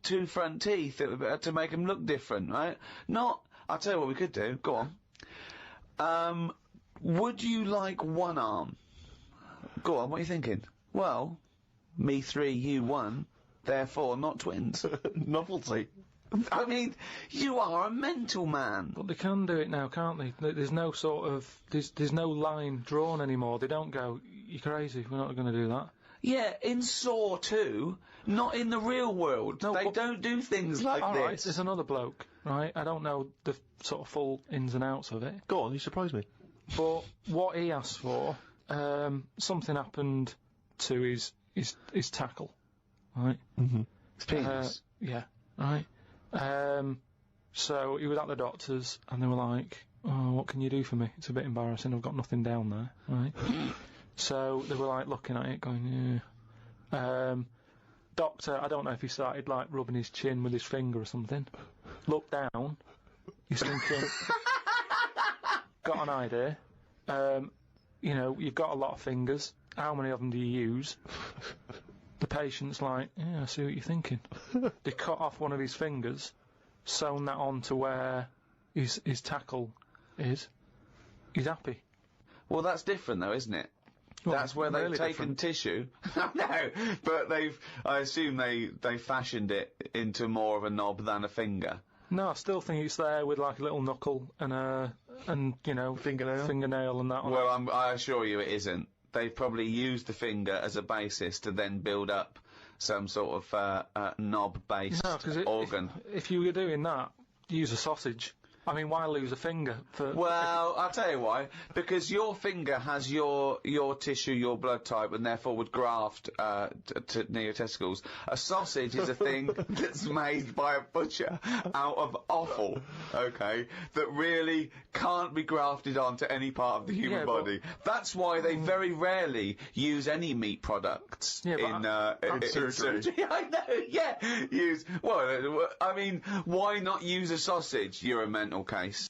2 front teeth to make them look different, right? I'll tell you what we could do. Go on. Would you like 1 arm? Go on, what are you thinking? Well, me 3, you 1, therefore not twins. Novelty. I mean, you are a mental man. But they can do it now, can't they? There's no sort of there's no line drawn anymore. They don't go, you're crazy, we're not going to do that. Yeah, in Saw 2, not in the real world. No, they don't do things like all this. right, there's another bloke, right? I don't know the sort of full ins and outs of it. Go on, you surprised me. But what he asked for, something happened to his tackle, right? Mm-hmm. His penis. Yeah, right. So he was at the doctor's, and they were like, "Oh, what can you do for me? It's a bit embarrassing. I've got nothing down there." Right. So they were like looking at it, going, "Yeah." Doctor, I don't know if he started like rubbing his chin with his finger or something. Looked down. He's thinking, got an idea. You've got a lot of fingers. How many of them do you use? The patient's like, yeah, I see what you're thinking. They cut off one of his fingers, sewn that on to where his tackle is. He's happy. Well, that's different though, isn't it? Well, that's where they've really taken different. tissue. No, but I assume they fashioned it into more of a knob than a finger. No, I still think it's there with like a little knuckle and fingernail and that on it. Well, I assure you it isn't. They've probably used the finger as a basis to then build up some sort of knob-based organ. If you were doing that, use a sausage. I mean, why lose a finger for... Well, I'll tell you why. Because your finger has your tissue, your blood type, and therefore would graft near your testicles. A sausage is a thing that's made by a butcher out of offal, okay, that really can't be grafted onto any part of the human body. That's why they very rarely use any meat products in surgery. I know, yeah. Well, I mean, why not use a sausage? You're a mental case.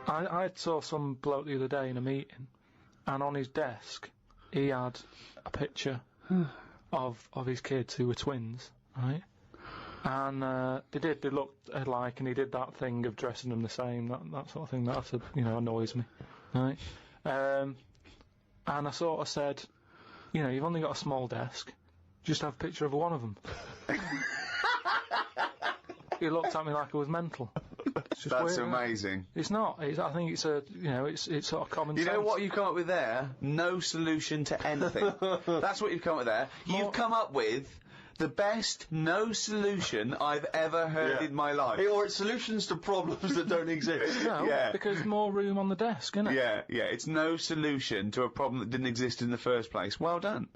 I saw some bloke the other day in a meeting, and on his desk he had a picture of his kids who were twins, right? And they looked alike, and he did that thing of dressing them the same, that sort of thing that annoys me, right? And I sort of said, you've only got a small desk, just have a picture of one of them. He looked at me like I was mental. It's just That's weird, amazing. It's not. I think it's it's sort of common sense. You know what you've come up with there? No solution to anything. That's what you've come up with there. You've come up with the best no solution I've ever heard in my life. Or it's solutions to problems that don't exist. No, because more room on the desk, isn't it? Yeah, it's no solution to a problem that didn't exist in the first place. Well done.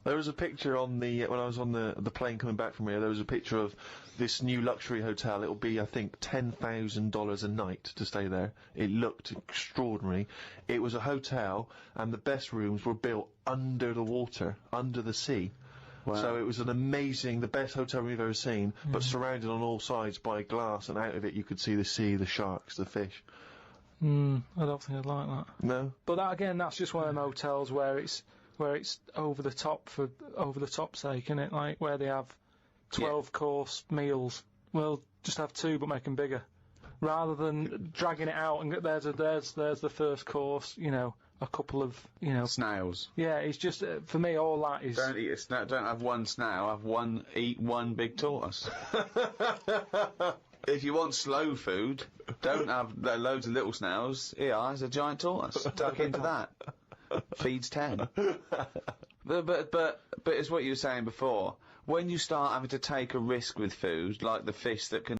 There was a picture on when I was on the plane coming back from here, there was a picture of this new luxury hotel. It'll be, I think, $10,000 a night to stay there. It looked extraordinary. It was a hotel, and the best rooms were built under the water, under the sea. Wow. So it was the best hotel room we've ever seen, but surrounded on all sides by glass, and out of it you could see the sea, the sharks, the fish. I don't think I'd like that. No? But that's just one of them hotels where it's over the top for over the top sake, isn't it? Like where they have 12-course meals. Well, just have 2 but make them bigger, rather than dragging it out and there's the first course. A couple of snails. Yeah, it's just for me all that is. Don't eat a snail. Don't have one snail. Eat one big tortoise. If you want slow food, don't have loads of little snails. Here's a giant tortoise. Tuck into that. Feeds 10. But it's what you were saying before. When you start having to take a risk with food, like the fish that can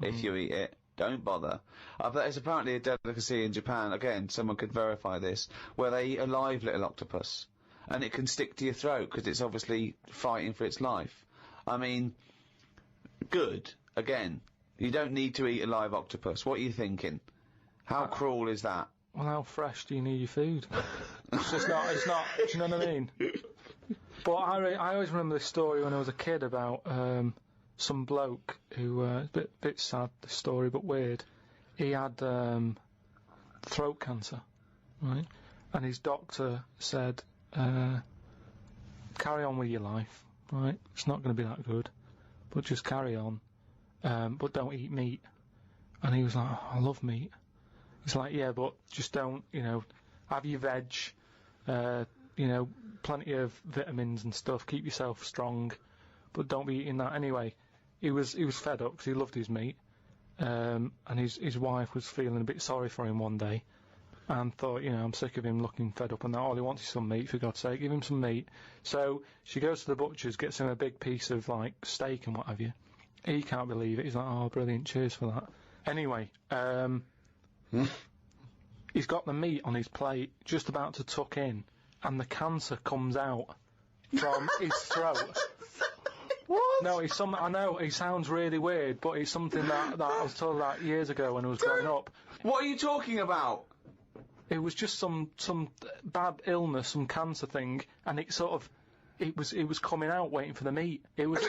if you eat it, don't bother. There's apparently a delicacy in Japan, again, someone could verify this, where they eat a live little octopus. And it can stick to your throat, because it's obviously fighting for its life. I mean, good. Again, you don't need to eat a live octopus. What are you thinking? How cruel is that? Well, how fresh do you need your food? it's not, do you know what I mean? But I always remember this story when I was a kid about, some bloke who, a bit sad, this story, but weird. He had, throat cancer, right? And his doctor said, carry on with your life, right? It's not going to be that good, but just carry on, but don't eat meat. And he was like, I love meat. It's like, yeah, but just don't, have your veg, plenty of vitamins and stuff, keep yourself strong, but don't be eating that anyway. He was fed up because he loved his meat, and his wife was feeling a bit sorry for him one day, and thought, I'm sick of him looking fed up and that, all he wants is some meat, for God's sake, give him some meat. So she goes to the butcher's, gets him a big piece of, steak and what have you. He can't believe it, he's like, oh, brilliant, cheers for that. Anyway, he's got the meat on his plate, just about to tuck in, and the cancer comes out from his throat. What? No, it's something, I know, it sounds really weird, but it's something that I was told about years ago when I was growing up. What are you talking about? It was just some bad illness, some cancer thing, and it sort of, it was coming out waiting for the meat. It was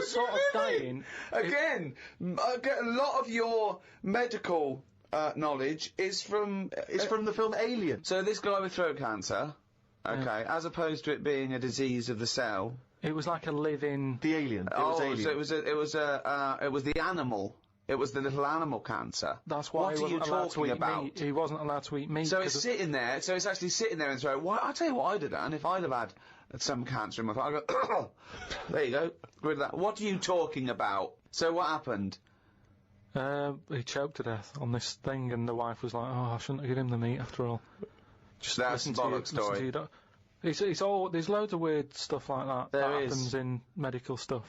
sort of dying. Again, a lot of your medical knowledge is from the film Alien. So this guy with throat cancer, okay, as opposed to it being a disease of the cell, it was like a living. The alien. It was alien. So it was the animal. It was the little animal cancer. That's why what he wasn't allowed to eat meat. He wasn't allowed to eat meat. So it's sitting there. So it's actually sitting there and throat. Well, I'll tell you what I'd have done if I'd have had some cancer in my throat. I'd go, there you go, get rid of that. What are you talking about? So what happened? He choked to death on this thing, and the wife was like, "Oh, I shouldn't have given him the meat after all." Just that's a bollock story. It's all. There's loads of weird stuff like that that happens in medical stuff.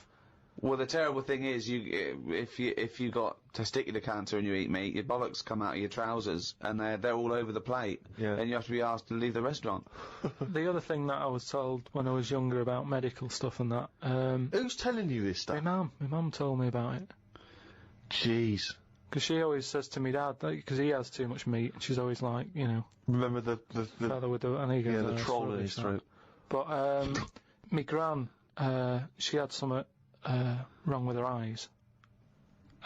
Well, the terrible thing is, if you got testicular cancer and you eat meat, your bollocks come out of your trousers, and they're all over the plate, and you have to be asked to leave the restaurant. The other thing that I was told when I was younger about medical stuff and that. Who's telling you this stuff? My mum told me about it. Jeez. Because she always says to me dad, because he has too much meat, and she's always like, Remember the fella with the, and he goes, the troll in his throat. But my gran, she had something wrong with her eyes,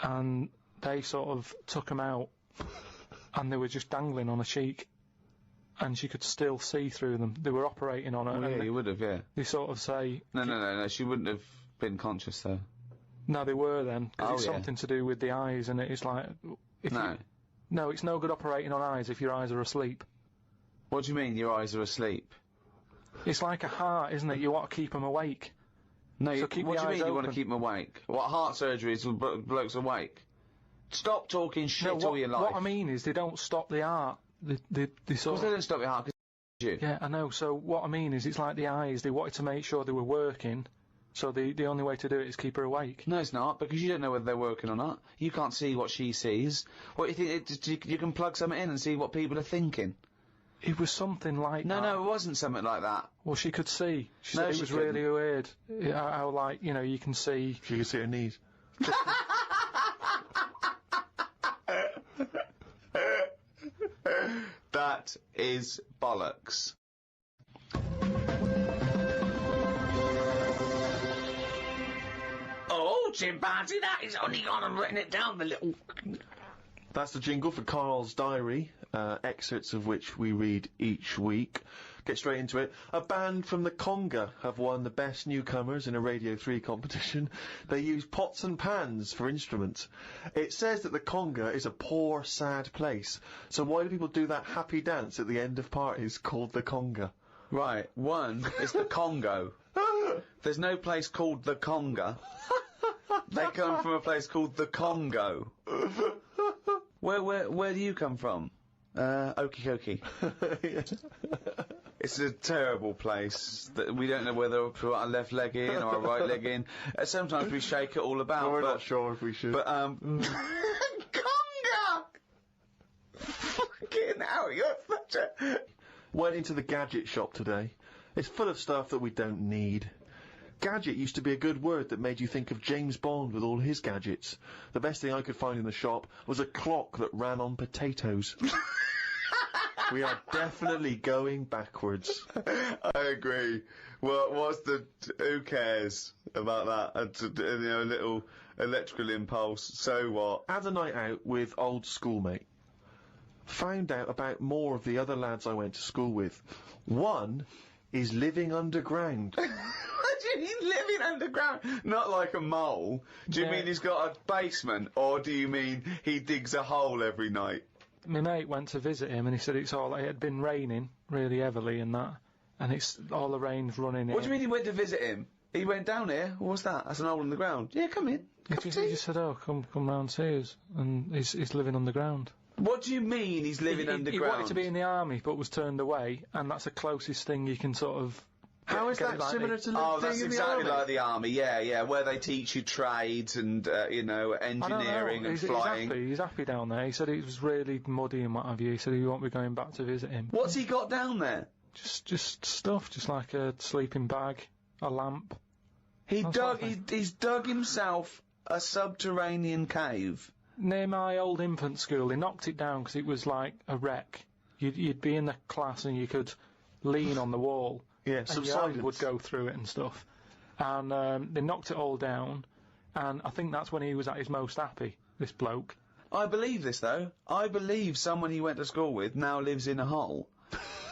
and they sort of took them out, and they were just dangling on a cheek, and she could still see through them. They were operating on her. Well, and yeah, you would have, yeah. They sort of say... No, she wouldn't have been conscious, though. No, they were then, because it's yeah. something to do with the eyes, and it's like... No. No, it's no good operating on eyes if your eyes are asleep. What do you mean, your eyes are asleep? It's like a heart, isn't it? You want to keep them awake. No, So keep what the do you eyes mean you want to open. keep them awake? What, heart surgery is blokes awake? Stop talking shit No, all your life. what I mean is they don't stop the heart. They sort Well, they don't stop your heart, 'cause you. Yeah, I know. So what I mean is it's like the eyes. They wanted to make sure they were working, so the only way to do it is keep her awake. No, it's not, because you don't know whether they're working or not. You can't see what she sees. What, you think, you can plug something in and see what people are thinking? It was something like that. No, it wasn't something like that. Well, she could see. She No, said it she was couldn't. really weird. How, like, you know, you can see... She can see her knees. That is bollocks. Oh, chimpanzee, that is only gone and written it down, the little... That's the jingle for Karl's diary, excerpts of which we read each week. Get straight into it. A band from the Conga have won the Best Newcomers in a Radio 3 competition. They use pots and pans for instruments. It says that the Conga is a poor, sad place. So why do people do that happy dance at the end of parties called the Conga? Right, one is the Congo. There's no place called the Conga. They come from a place called the Congo. Where do you come from? Okie dokie. It's a terrible place that we don't know whether to put our left leg in or our right leg in. Sometimes we shake it all about. We're not sure if we should. But Conga! Fucking hell, you're such a... Went into the gadget shop today. It's full of stuff that we don't need. Gadget used to be a good word that made you think of James Bond with all his gadgets. The best thing I could find in the shop was a clock that ran on potatoes. We are definitely going backwards. I agree. Well, who cares about that? You know, a little electrical impulse, so what? Had a night out with old schoolmate. Found out about more of the other lads I went to school with. One is living underground. What do you mean living underground? Not like a mole. Do you mean he's got a basement, or do you mean he digs a hole every night? My mate went to visit him, and he said it had been raining really heavily and that, and it's all the rain's running in. What do you mean he went to visit him? He went down here. What's that? That's an hole in the ground. Yeah, come in. He just said, "Oh, come round to us," and he's living underground. What do you mean he's living underground? He wanted to be in the army, but was turned away, and that's the closest thing you can sort of... How is that similar to Oh, living that's in the exactly army? like the army, yeah, where they teach you trades and, you know, engineering and flying. He's happy down there. He said it was really muddy and what have you. He said he won't be going back to visit him. What's he got down there? Just stuff, just like a sleeping bag, a lamp. He's dug himself a subterranean cave. Near my old infant school, they knocked it down because it was like a wreck. You'd be in the class and you could lean on the wall. Yeah, and your hand would go through it and stuff. And they knocked it all down, and I think that's when he was at his most happy, this bloke. I believe this, though. I believe someone he went to school with now lives in a hole.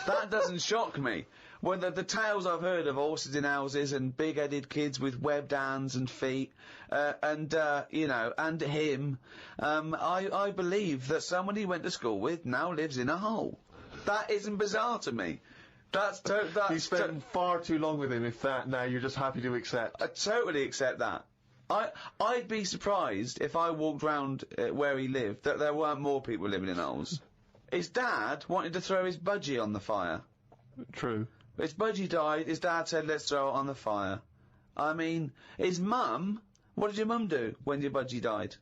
That doesn't shock me. When the tales I've heard of horses in houses and big-headed kids with webbed hands and feet, you know, and him, I believe that someone he went to school with now lives in a hole. That isn't bizarre to me. You spent far too long with him, if that, now you're just happy to accept. I totally accept that. I'd be surprised if I walked round where he lived that there weren't more people living in holes. His dad wanted to throw his budgie on the fire. True. His budgie died, his dad said, let's throw it on the fire. I mean, his mum, what did your mum do when your budgie died?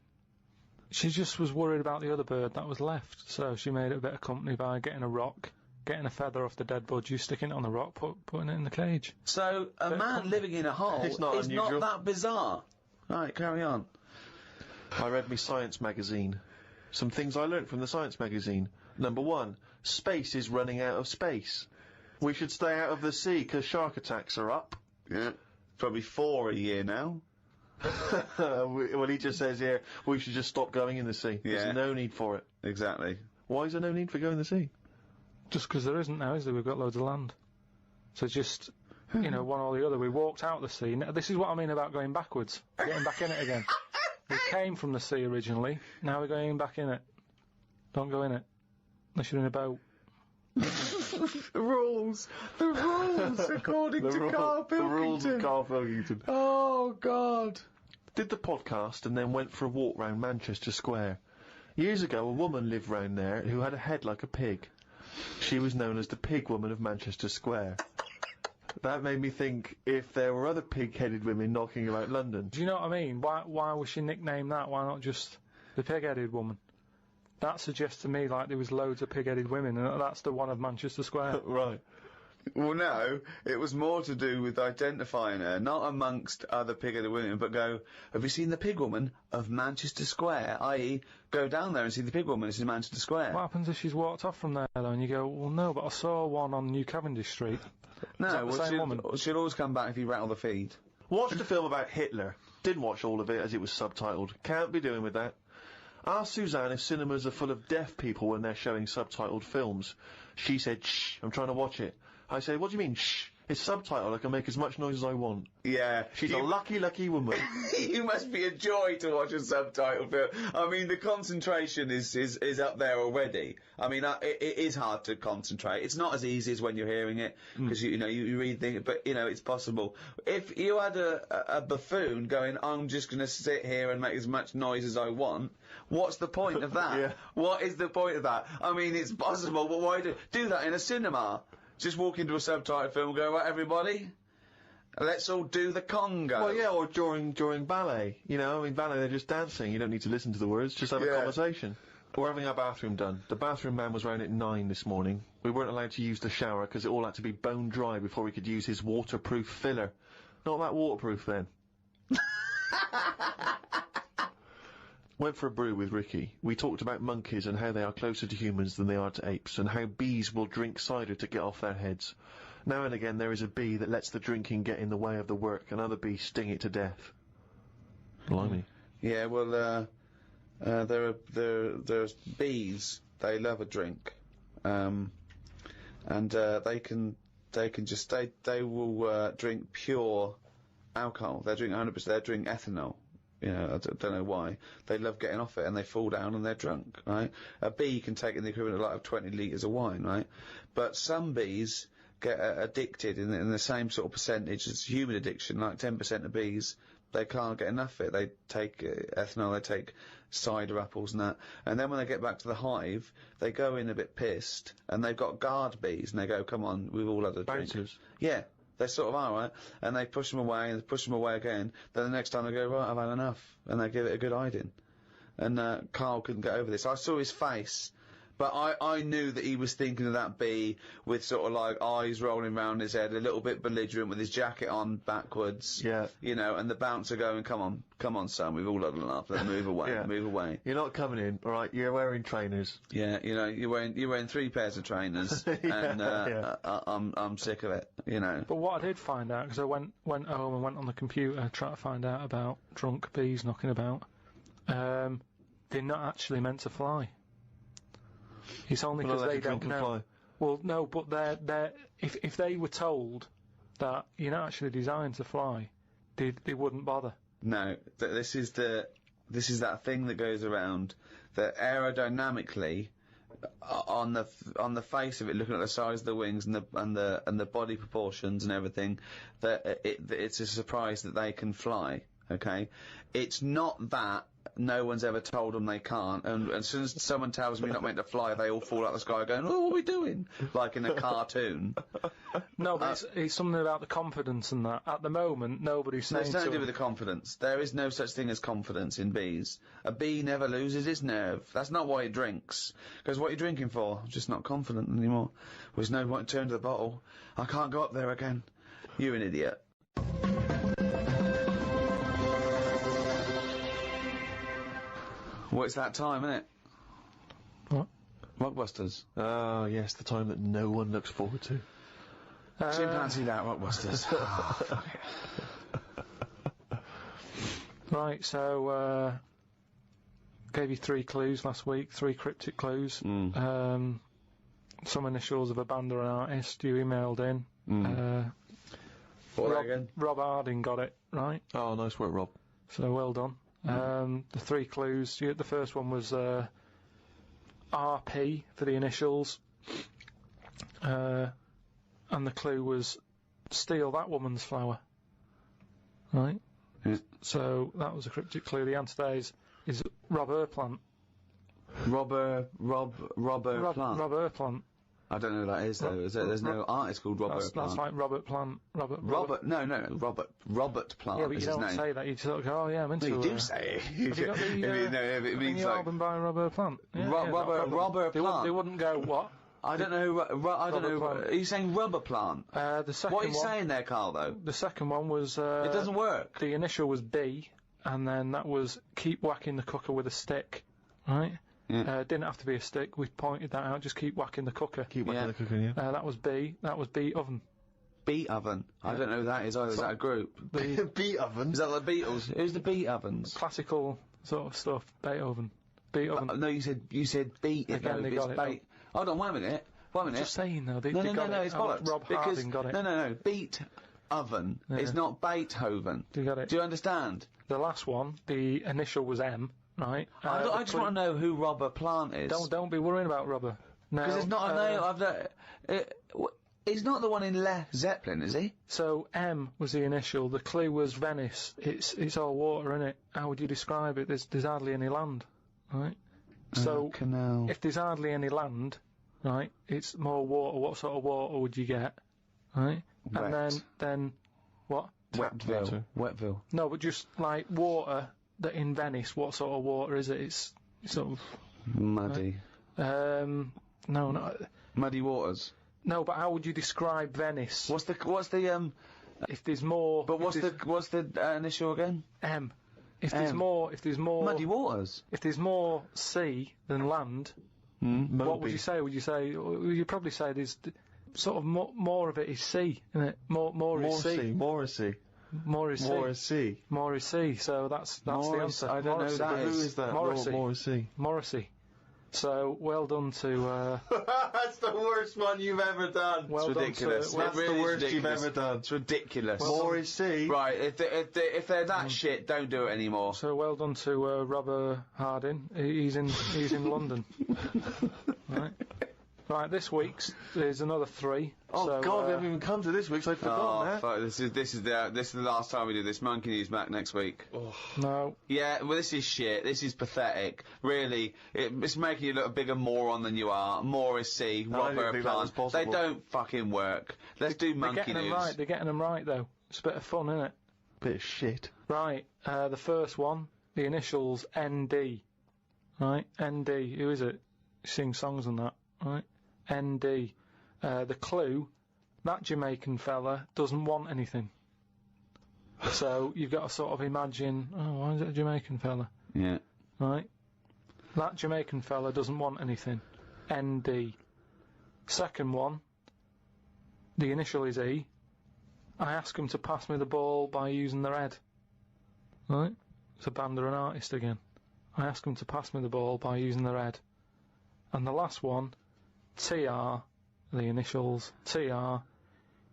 She just was worried about the other bird that was left, so she made it a bit of company by getting a rock, getting a feather off the dead budgie, sticking it on the rock, putting it in the cage. So, a man living in a hole is not that bizarre. Right, carry on. I read me science magazine. Some things I learnt from the science magazine. Number 1, space is running out of space. We should stay out of the sea because shark attacks are up. Yeah, probably 4 a year now. Well, he just says here, we should just stop going in the sea. Yeah. There's no need for it. Exactly. Why is there no need for going in the sea? Just because there isn't now, is there? We've got loads of land. So just, you know, one or the other. We walked out the sea. Now, this is what I mean about going backwards. Getting back in it again. We came from the sea originally. Now we're going back in it. Don't go in it. Unless you're in a boat. The rules, according to Karl Pilkington. The rules of Karl Pilkington. Oh, God. Did the podcast and then went for a walk round Manchester Square. Years ago, a woman lived round there who had a head like a pig. She was known as the Pig Woman of Manchester Square. That made me think if there were other pig-headed women knocking about London. Do you know what I mean? Why was she nicknamed that? Why not just the pig-headed woman? That suggests to me like there was loads of pig-headed women, and that's the one of Manchester Square. Right. Well, no, it was more to do with identifying her, not amongst other pig-headed women, but go, have you seen the pig woman of Manchester Square? I.e., go down there and see the pig woman, it's in Manchester Square. What happens if she's walked off from there, though, and you go, well, no, but I saw one on New Cavendish Street. No, Is that the same woman? she'll always come back if you rattle the feed. Watched a film about Hitler. Didn't watch all of it as it was subtitled. Can't be doing with that. Asked Suzanne if cinemas are full of deaf people when they're showing subtitled films. She said, shh, I'm trying to watch it. I said, what do you mean, shh? It's subtitled, I can make as much noise as I want. Yeah. She's a lucky, lucky woman. You must be a joy to watch a subtitled film. I mean, the concentration is up there already. I mean, it is hard to concentrate. It's not as easy as when you're hearing it, because you read things, but you know, it's possible. If you had a buffoon going, I'm just gonna sit here and make as much noise as I want, what's the point of that? Yeah. What is the point of that? I mean, it's possible, but why do that in a cinema? Just walk into a subtitled film and go, right, everybody, let's all do the conga. Well, yeah, or during ballet. You know, I mean, ballet, they're just dancing. You don't need to listen to the words, just have a conversation. We're having our bathroom done. The bathroom man was round at 9 this morning. We weren't allowed to use the shower because it all had to be bone dry before we could use his waterproof filler. Not that waterproof, then. Went for a brew with Ricky. We talked about monkeys and how they are closer to humans than they are to apes, and how bees will drink cider to get off their heads. Now and again there is a bee that lets the drinking get in the way of the work, and other bees sting it to death. Blimey. Yeah, well, there's bees. They love a drink, and they will drink pure alcohol. They drink 100%. They drink ethanol. You know, I don't know why. They love getting off it and they fall down and they're drunk, right? A bee can take in the equivalent of 20 litres of wine, right? But some bees get addicted in the same sort of percentage as human addiction, like 10% of bees, they can't get enough of it. They take ethanol, they take cider apples and that. And then when they get back to the hive, they go in a bit pissed and they've got guard bees and they go, come on, we've all had a drink. Bouncers. Yeah. They sort of are, right? And they push them away, and they push them away again. Then the next time they go, right, I've had enough. And they give it a good hiding. And, Karl couldn't get over this. I saw his face, but I knew that he was thinking of that bee with sort of like eyes rolling round his head, a little bit belligerent with his jacket on backwards. Yeah. You know, and the bouncer going, come on, son, we've all had enough. Let's move away, Yeah. move away. You're not coming in, alright? You're wearing trainers. Yeah, you know, you're wearing 3 pairs of trainers, and, I'm sick of it, you know. But what I did find out, because I went home and went on the computer trying to find out about drunk bees knocking about, they're not actually meant to fly. It's only because they don't know. Fly. Well, no, but if they were told that you're not actually designed to fly, they wouldn't bother. No, this is that thing that goes around that aerodynamically, on the face of it, looking at the size of the wings and the body proportions and everything, that it's a surprise that they can fly. Okay, it's not that. No one's ever told them they can't, and as soon as someone tells me you're not meant to fly, they all fall out of the sky going, oh, what are we doing? Like in a cartoon. No, but it's something about the confidence and that. At the moment, nobody's saying it's nothing to do with the confidence. There is no such thing as confidence in bees. A bee never loses its nerve. That's not why it drinks. Because what are you drinking for? I'm just not confident anymore. There's no point to turn to the bottle. I can't go up there again. You're an idiot. Well, it's that time, isn't it? What? Rockbusters. Oh, yes, the time that no one looks forward to. Chimpanzee that, Rockbusters. Right, so, gave you 3 clues last week, 3 cryptic clues. some initials of a band or an artist. You emailed in. What again? Rob Harding got it right. Oh, nice work, Rob. So well done. The 3 clues. The first one was RP for the initials, and the clue was steal that woman's flower. Right. Yeah. So that was a cryptic clue. The answer there is Rob Plant. Rob Plant. Rob Plant. I don't know who that is though. There's no artist called Robert Plant. That's like Robert Plant. Robert Robert Plant Yeah, but is you his don't name. say that. You sort of go, oh yeah, I'm into No, you do say it. Have you got the, it means the like album by Robert Plant? Yeah, Robert Plant. They wouldn't go what? I don't know who. I don't know. Plant. Are you saying Rubber Plant? The second What are you one, saying there, Carl? Though the second one was. it doesn't work. The initial was B, and then that was keep whacking the cooker with a stick, right? Yeah. Didn't have to be a stick. We pointed that out. Just keep whacking the cooker. Keep whacking the cooker, yeah. That was B. That was B oven. Beat Oven. I don't know who that is either. Is that a group? Beat Oven? Is that the Beatles? Who's the Beat Ovens? Classical sort of stuff. Beethoven. Beethoven. No, you said beat. Again, they got it. Hold on, wait a minute. Just saying though. They No, got it. it's bollocks. Rob Because Harding got it. no. Beat Oven. It's not Beethoven. You got it. Do you understand? The last one, the initial was M, right? I just want to know who Robert Plant is. Don't be worrying about Robert. No. Because it's not a name. He's not the one in Led Zeppelin, is he? So M was the initial. The clue was Venice. It's all water, innit? How would you describe it? There's hardly any land, right? So Canal. if there's hardly any land, right, it's more water. What sort of water would you get, right? Wet. And then what? Wetville. No, but just like water that in Venice. What sort of water is it? It's sort of Muddy. no, not. Muddy waters. No, but how would you describe Venice? What's the If there's more. But what's the initial again? M. If there's more. Muddy waters. If there's more sea than land, what would you say? Would you say? You'd probably say there's sort of more of it is sea, isn't it? More is sea. More is sea. More is sea. More is sea. So that's the answer. I don't know who that is. Who is that? Morrissey. More is sea. Morrissey. So well done to. That's the worst one you've ever done. Well it's ridiculous. done to, That's the worst you've ever done. It's ridiculous. More is sea. Right, if they're that shit, don't do it anymore. So well done to Robert Harding. He's in London. Right. This week's there's another 3. Oh so, God, we haven't even come to this week, so I forgot that. Fuck, this is the last time we do this. Monkey News back next week. No. Yeah, well, this is shit. This is pathetic. Really, it's making you look a bigger moron than you are. More is C. Robert Plant. They don't fucking work. Let's do Monkey News. They're getting them right though. It's a bit of fun, isn't it? Bit of shit. Right. The first one, the initials ND. Right. ND. Who is it? Sings songs and that. Right. ND. The clue, that Jamaican fella doesn't want anything. So you've got to sort of imagine, why is it a Jamaican fella? Yeah. Right? That Jamaican fella doesn't want anything. ND. Second one, the initial is E. I ask him to pass me the ball by using their head. Right? It's a band or an artist again. I ask him to pass me the ball by using their head. And the last one, TR, the initials, TR,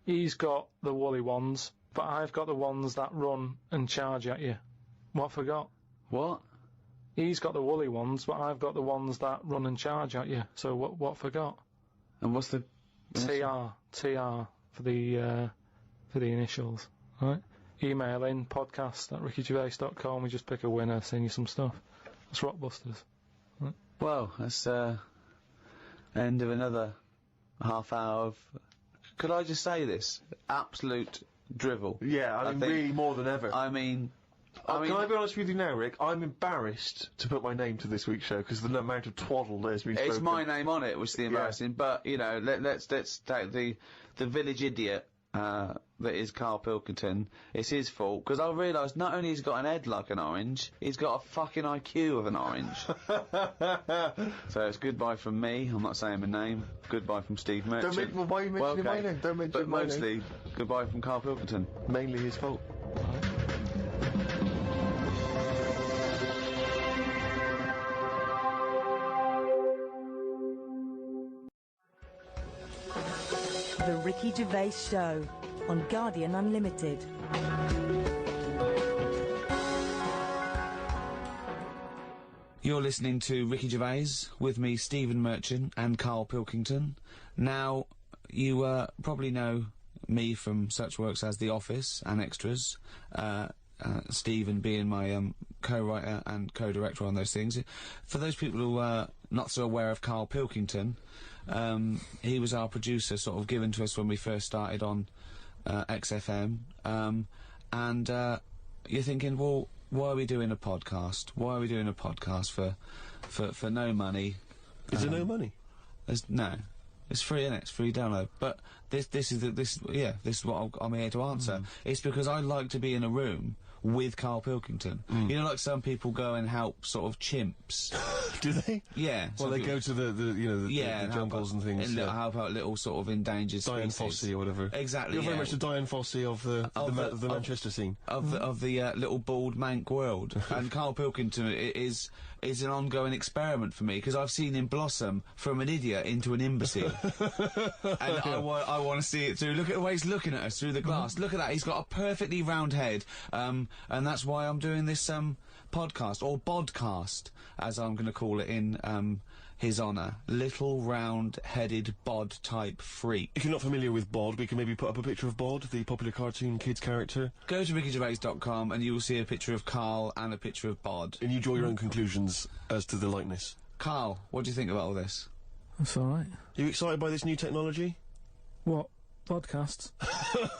he's got the woolly ones, but I've got the ones that run and charge at you. What forgot? What? He's got the woolly ones, but I've got the ones that run and charge at you. So what forgot? And what's the TR for the initials, right? Email in podcast@rickygervais.com. We just pick a winner, send you some stuff. That's Rockbusters. Right? Well, that's end of another half hour of. Could I just say this? Absolute drivel. Yeah, I mean, really more than ever. I mean, can I be honest with you now, Rick? I'm embarrassed to put my name to this week's show because of the amount of twaddle that has been spoken. It's my name on it, which is the embarrassing. But you know, let's take the village idiot that is Karl Pilkington. It's his fault because I realised not only he's got an head like an orange, he's got a fucking IQ of an orange. So it's goodbye from me. I'm not saying my name. Goodbye from Steve Merchant. Why are you mentioning my name? Don't mention my name. But mostly, goodbye from Karl Pilkington. Mainly his fault. Ricky Gervais Show on Guardian Unlimited. You're listening to Ricky Gervais, with me, Stephen Merchant, and Karl Pilkington. Now, you probably know me from such works as The Office and Extras, Stephen being my co-writer and co-director on those things. For those people who are not so aware of Karl Pilkington, he was our producer, sort of given to us when we first started on XFM, and you're thinking, well, why are we doing a podcast? Why are we doing a podcast for no money? Is there no money? No. It's free, innit? It's free download. But this is what I'm here to answer. It's because I like to be in a room with Karl Pilkington. You know, like some people go and help sort of chimps. Do they? Yeah. Well, they go to the jungles and things. And help out little sort of endangered Diane species. Fossey or whatever. Exactly. You're very much the Diane Fossey of the Manchester scene. Of the little bald mank world. And Karl Pilkington is an ongoing experiment for me, because I've seen him blossom from an idiot into an imbecile. And I want to see it through. Look at the way he's looking at us through the glass. Look at that. He's got a perfectly round head. And that's why I'm doing this podcast, or bodcast, as I'm going to call it in his honour. Little round-headed bod-type freak. If you're not familiar with Bod, we can maybe put up a picture of Bod, the popular cartoon kids character. Go to rickygervais.com and you will see a picture of Karl and a picture of Bod. And you draw your own conclusions as to the likeness. Karl, what do you think about all this? That's alright. Are you excited by this new technology? What? Podcasts?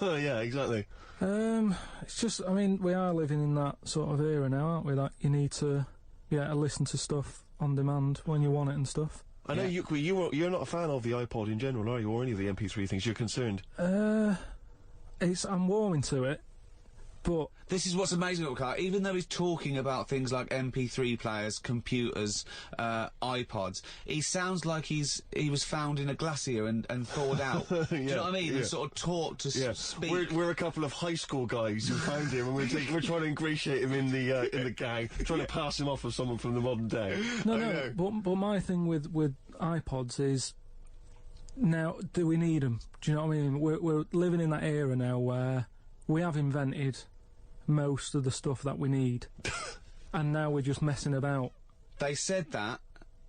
Yeah, exactly. It's just, I mean, we are living in that sort of era now, aren't we? That you need to listen to stuff on demand when you want it and stuff. I know you're not a fan of the iPod in general, are you, or any of the MP3 things? You're concerned. I'm warming to it, but this is what's amazing about Karl. Even though he's talking about things like MP3 players, computers, iPods, he sounds like he was found in a glacier and thawed out. Do you know what I mean? Yeah. And sort of taught to speak. We're a couple of high school guys who found him, and we're trying to ingratiate him in the gang, trying to pass him off as someone from the modern day. No. But my thing with iPods is, now, do we need them? Do you know what I mean? We're living in that era now where we have invented most of the stuff that we need, and now we're just messing about. They said that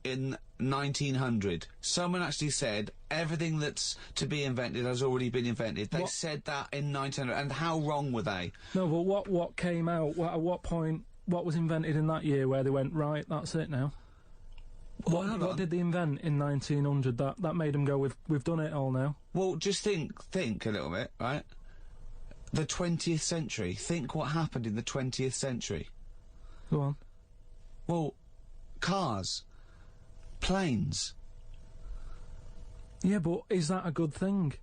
in 1900. Someone actually said everything that's to be invented has already been invented. They said that in 1900, and how wrong were they? No, but what came out? At what point? What was invented in that year where they went, right, that's it now? What did they invent in 1900 that made them go, we've done it all now? Well, just think a little bit, right? The 20th century. Think what happened in the 20th century. Go on. Well, cars, planes. Yeah, but is that a good thing?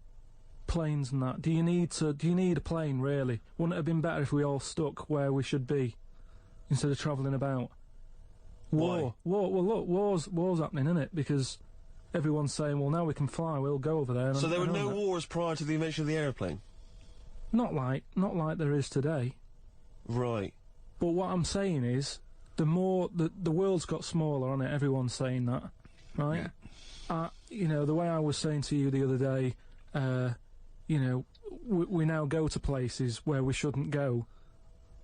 Planes and that. Do you need a plane, really? Wouldn't it have been better if we all stuck where we should be, instead of travelling about? War. Well, look, war's happening, isn't it? Because everyone's saying, well, now we can fly, we'll go over there. So there were no wars prior to the invention of the aeroplane? Not like there is today. Right. But what I'm saying is, the world's got smaller, hasn't it? Everyone's saying that, right? Yeah. You know, the way I was saying to you the other day, you know, we now go to places where we shouldn't go.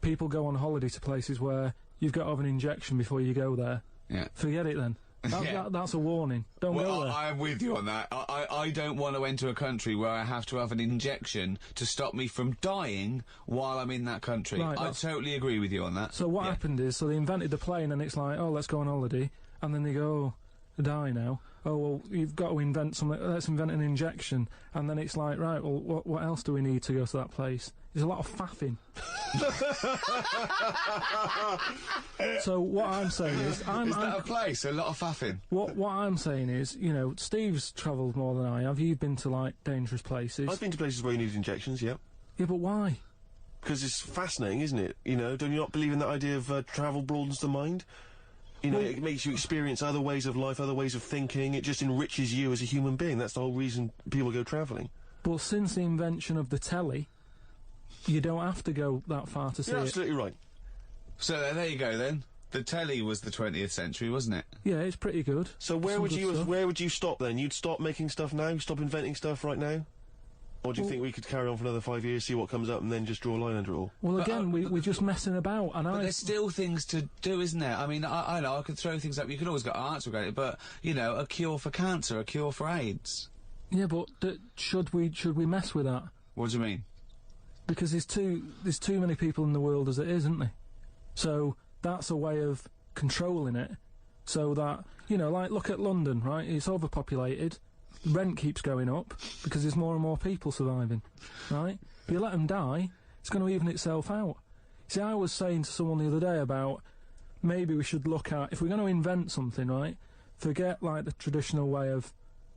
People go on holiday to places where you've got to have an injection before you go there. Yeah. Forget it then. That's a warning. Don't go there. I'm with you on that. I don't want to enter a country where I have to have an injection to stop me from dying while I'm in that country. Right, I totally agree with you on that. So what happened is, they invented the plane, and it's like, oh, let's go on holiday, and then they go, oh, die now. Oh, well, you've got to invent something, let's invent an injection, and then it's like, right, well, what else do we need to go to that place? There's a lot of faffing. So what I'm saying is, is that a place? A lot of faffing. What I'm saying is, you know, Steve's travelled more than I have. You've been to like dangerous places. I've been to places where you need injections. Yeah. Yeah, but why? Because it's fascinating, isn't it? You know, don't you not believe in that idea of travel broadens the mind? You know, it makes you experience other ways of life, other ways of thinking. It just enriches you as a human being. That's the whole reason people go travelling. But since the invention of the telly, you don't have to go that far to see it. You're absolutely right. So there you go then. The telly was the 20th century, wasn't it? Yeah, it's pretty good. So where would you stop then? You'd stop making stuff now? Stop inventing stuff right now? Or do you think we could carry on for another 5 years, see what comes up, and then just draw a line under it all? Well, again, we're just messing about, and But there's still things to do, isn't there? I mean, I know, I could throw things up, you can always get arts regarding it, but, you know, a cure for cancer, a cure for AIDS. Yeah, but should we mess with that? What do you mean? Because there's too many people in the world as it is, isn't there? So that's a way of controlling it, so that, you know, like, look at London, right? It's overpopulated. Rent keeps going up because there's more and more people surviving, right? If you let them die, it's going to even itself out. See, I was saying to someone the other day about maybe we should look at, if we're going to invent something, right, forget, like, the traditional way of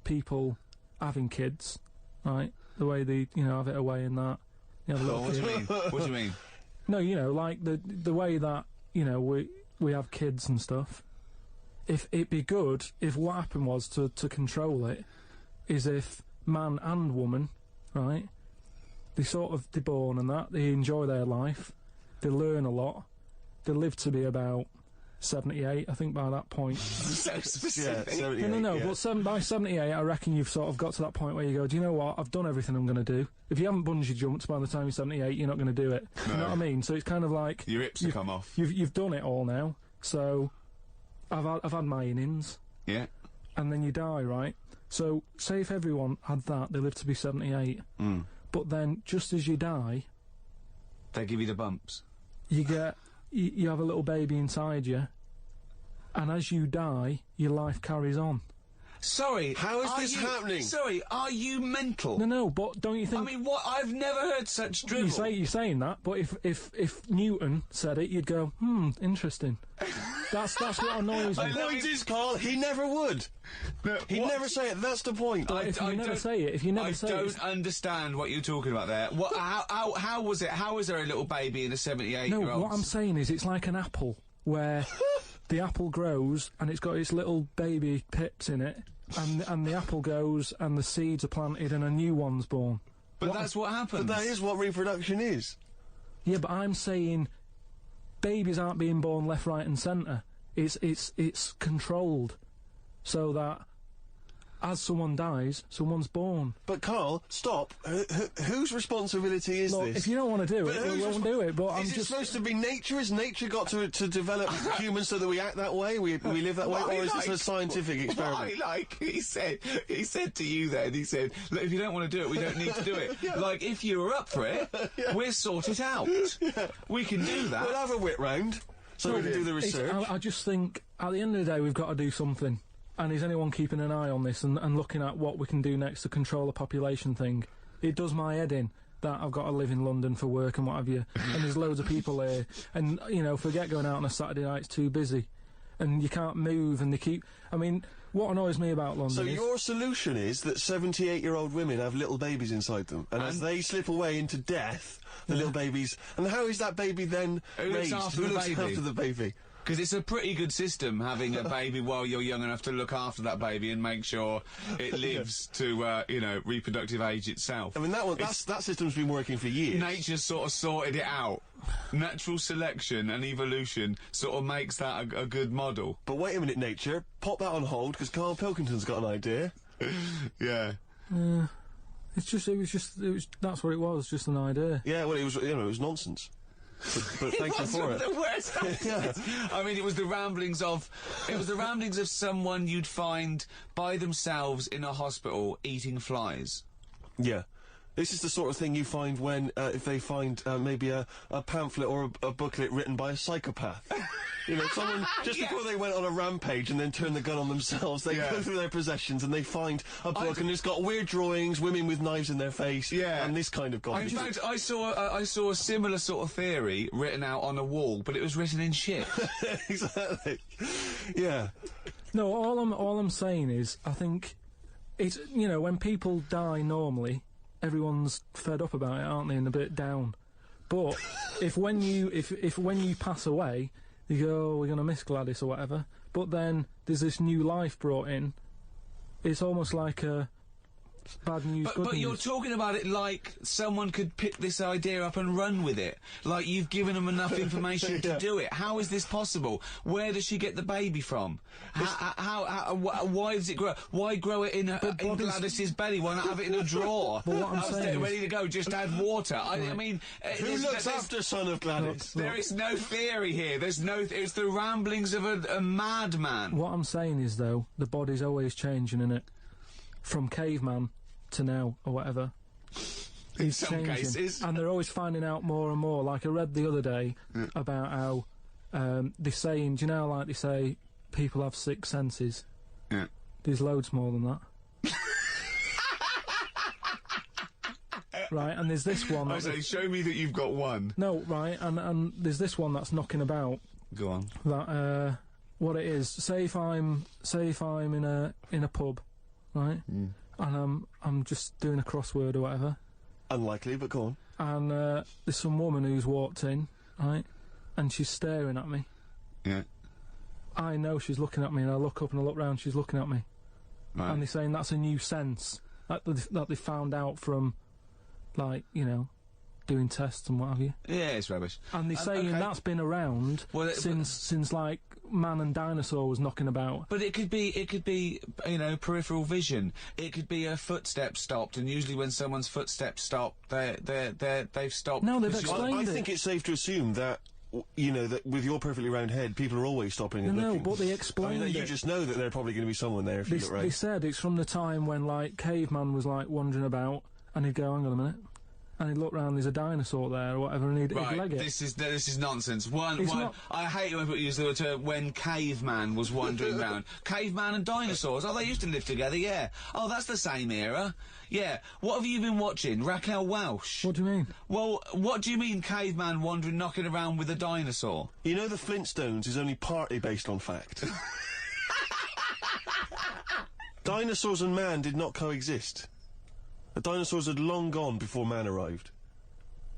people having kids, right, the way they, you know, have it away in that. You know, What do you mean? What do you mean? No, you know, like, the way that, you know, we have kids and stuff. If it'd be good if what happened was to control it, is if man and woman, right, they're born and that, they enjoy their life, they learn a lot, they live to be about 78, I think, by that point. So specific. Yeah, 78, No, yeah. but by 78, I reckon you've sort of got to that point where you go, do you know what, I've done everything I'm going to do. If you haven't bungee jumped by the time you're 78, you're not going to do it. No. You know what I mean? So it's kind of like... Your hips have come off. You've done it all now, so I've had my innings. Yeah. And then you die, right? So, say if everyone had that, they live to be 78. But then, just as you die... They give you the bumps. You get... You have a little baby inside you, and as you die, your life carries on. Sorry, How is this happening? Sorry, are you mental? No, but don't you think... I mean, what? I've never heard such drivel. You're saying that, but if Newton said it, you'd go, interesting. That's what annoys me. The point is, Carl, he never would. He'd what? never say it, that's the point. If you never say it, I don't understand what you're talking about there. What? How was it? How is there a little baby in a 78-year-old? No, what I'm saying is it's like an apple, where the apple grows and it's got its little baby pips in it, and the apple goes and the seeds are planted and a new one's born. But that's what happens. But that is what reproduction is. Yeah, but I'm saying babies aren't being born left, right and centre. It's controlled, so that as someone dies, someone's born. But Carl, stop. Whose responsibility is Look, this? if you don't want to do But it, we whose won't do it, but I'm Is it just... supposed to be nature? Has nature got to develop humans so that we act that way? We live that way? What I Or is this like- a scientific experiment? What I like, he said to you then, he said, look, if you don't want to do it, we don't need to do it. Like, if you were up for it, we'll sort it out. We can do that. We'll have a wit round, so we can do the research. I just think, at the end of the day, we've got to do something. And is anyone keeping an eye on this and looking at what we can do next to control the population thing? It does my head in that I've got to live in London for work and what have you, and there's loads of people here, and, you know, forget going out on a Saturday night, it's too busy. And you can't move, and they keep... I mean, what annoys me about London So is... your solution is that 78-year-old women have little babies inside them, and as they slip away into death, the little babies... And how is that baby then Who looks raised? after Who the looks baby? after the baby? Because it's a pretty good system having a baby while you're young enough to look after that baby and make sure it lives to, you know, reproductive age itself. I mean, that system's been working for years. Nature's sort of sorted it out. Natural selection and evolution sort of makes that a good model. But wait a minute, nature. Pop that on hold, because Karl Pilkington's got an idea. Yeah. It was that's what it was, just an idea. Yeah, well, it was nonsense. But thank you for it. The worst I mean, it was the ramblings of someone you'd find by themselves in a hospital eating flies. Yeah. This is the sort of thing you find when, if they find, maybe a pamphlet or a booklet written by a psychopath. You know, someone, just before they went on a rampage and then turned the gun on themselves, they go through their possessions and they find a book and it's got weird drawings, women with knives in their face, and this kind of In garbage. fact, I saw a similar sort of theory written out on a wall, but it was written in shit. Exactly. Yeah. No, all I'm saying is, I think it's, you know, when people die normally, everyone's fed up about it, aren't they, and a bit down. But if when you pass away, you go, oh, we're going to miss Gladys or whatever, but then there's this new life brought in, it's almost like a bad news, good But news. you're talking about it like someone could pick this idea up and run with it. Like you've given them enough information to do it. How is this possible? Where does she get the baby from? Why does it grow? Why grow it in Gladys's belly? Why not have it in a drawer? But what I'm saying ready to go, just add water. I mean... Who looks after son of Gladys? There is no theory here. There's no... it's the ramblings of a madman. What I'm saying is, though, the body's always changing, innit? From caveman to now, or whatever. In some cases. And they're always finding out more and more. Like, I read the other day about how, they're saying, do you know, like they say, people have 6 senses? Yeah. There's loads more than that. Right, and there's this one... I say, show me that you've got one. No, right, and there's this one that's knocking about. Go on. That, what it is, say if I'm in a pub, right? And I'm just doing a crossword or whatever. Unlikely, but go on. And there's some woman who's walked in, right? And she's staring at me. Yeah. I know she's looking at me, and I look up and I look round, she's looking at me. Right. And they're saying that's a new sense that they found out from, like, you know, doing tests and what have you. Yeah, it's rubbish. And they're saying that's been around since like man and dinosaur was knocking about. But it could be, you know, peripheral vision. It could be a footstep stopped, and usually when someone's footsteps stop, they've stopped. No, they've explained I think it's safe to assume that, you know, that with your perfectly round head, people are always stopping and looking. No, but they explained You just know that there's probably going to be someone there if you look right. They said it's from the time when, like, caveman was, like, wandering about, and he'd go, hang on a minute. And he'd look round, there's a dinosaur there or whatever, and he'd leg it. This is nonsense. I hate when people use the term when caveman was wandering round. Caveman and dinosaurs, oh, they used to live together, yeah. Oh, that's the same era. Yeah. What have you been watching? Raquel Welch? What do you mean? Well, what do you mean caveman wandering, knocking around with a dinosaur? You know the Flintstones is only partly based on fact. Dinosaurs and man did not coexist. The dinosaurs had long gone before man arrived.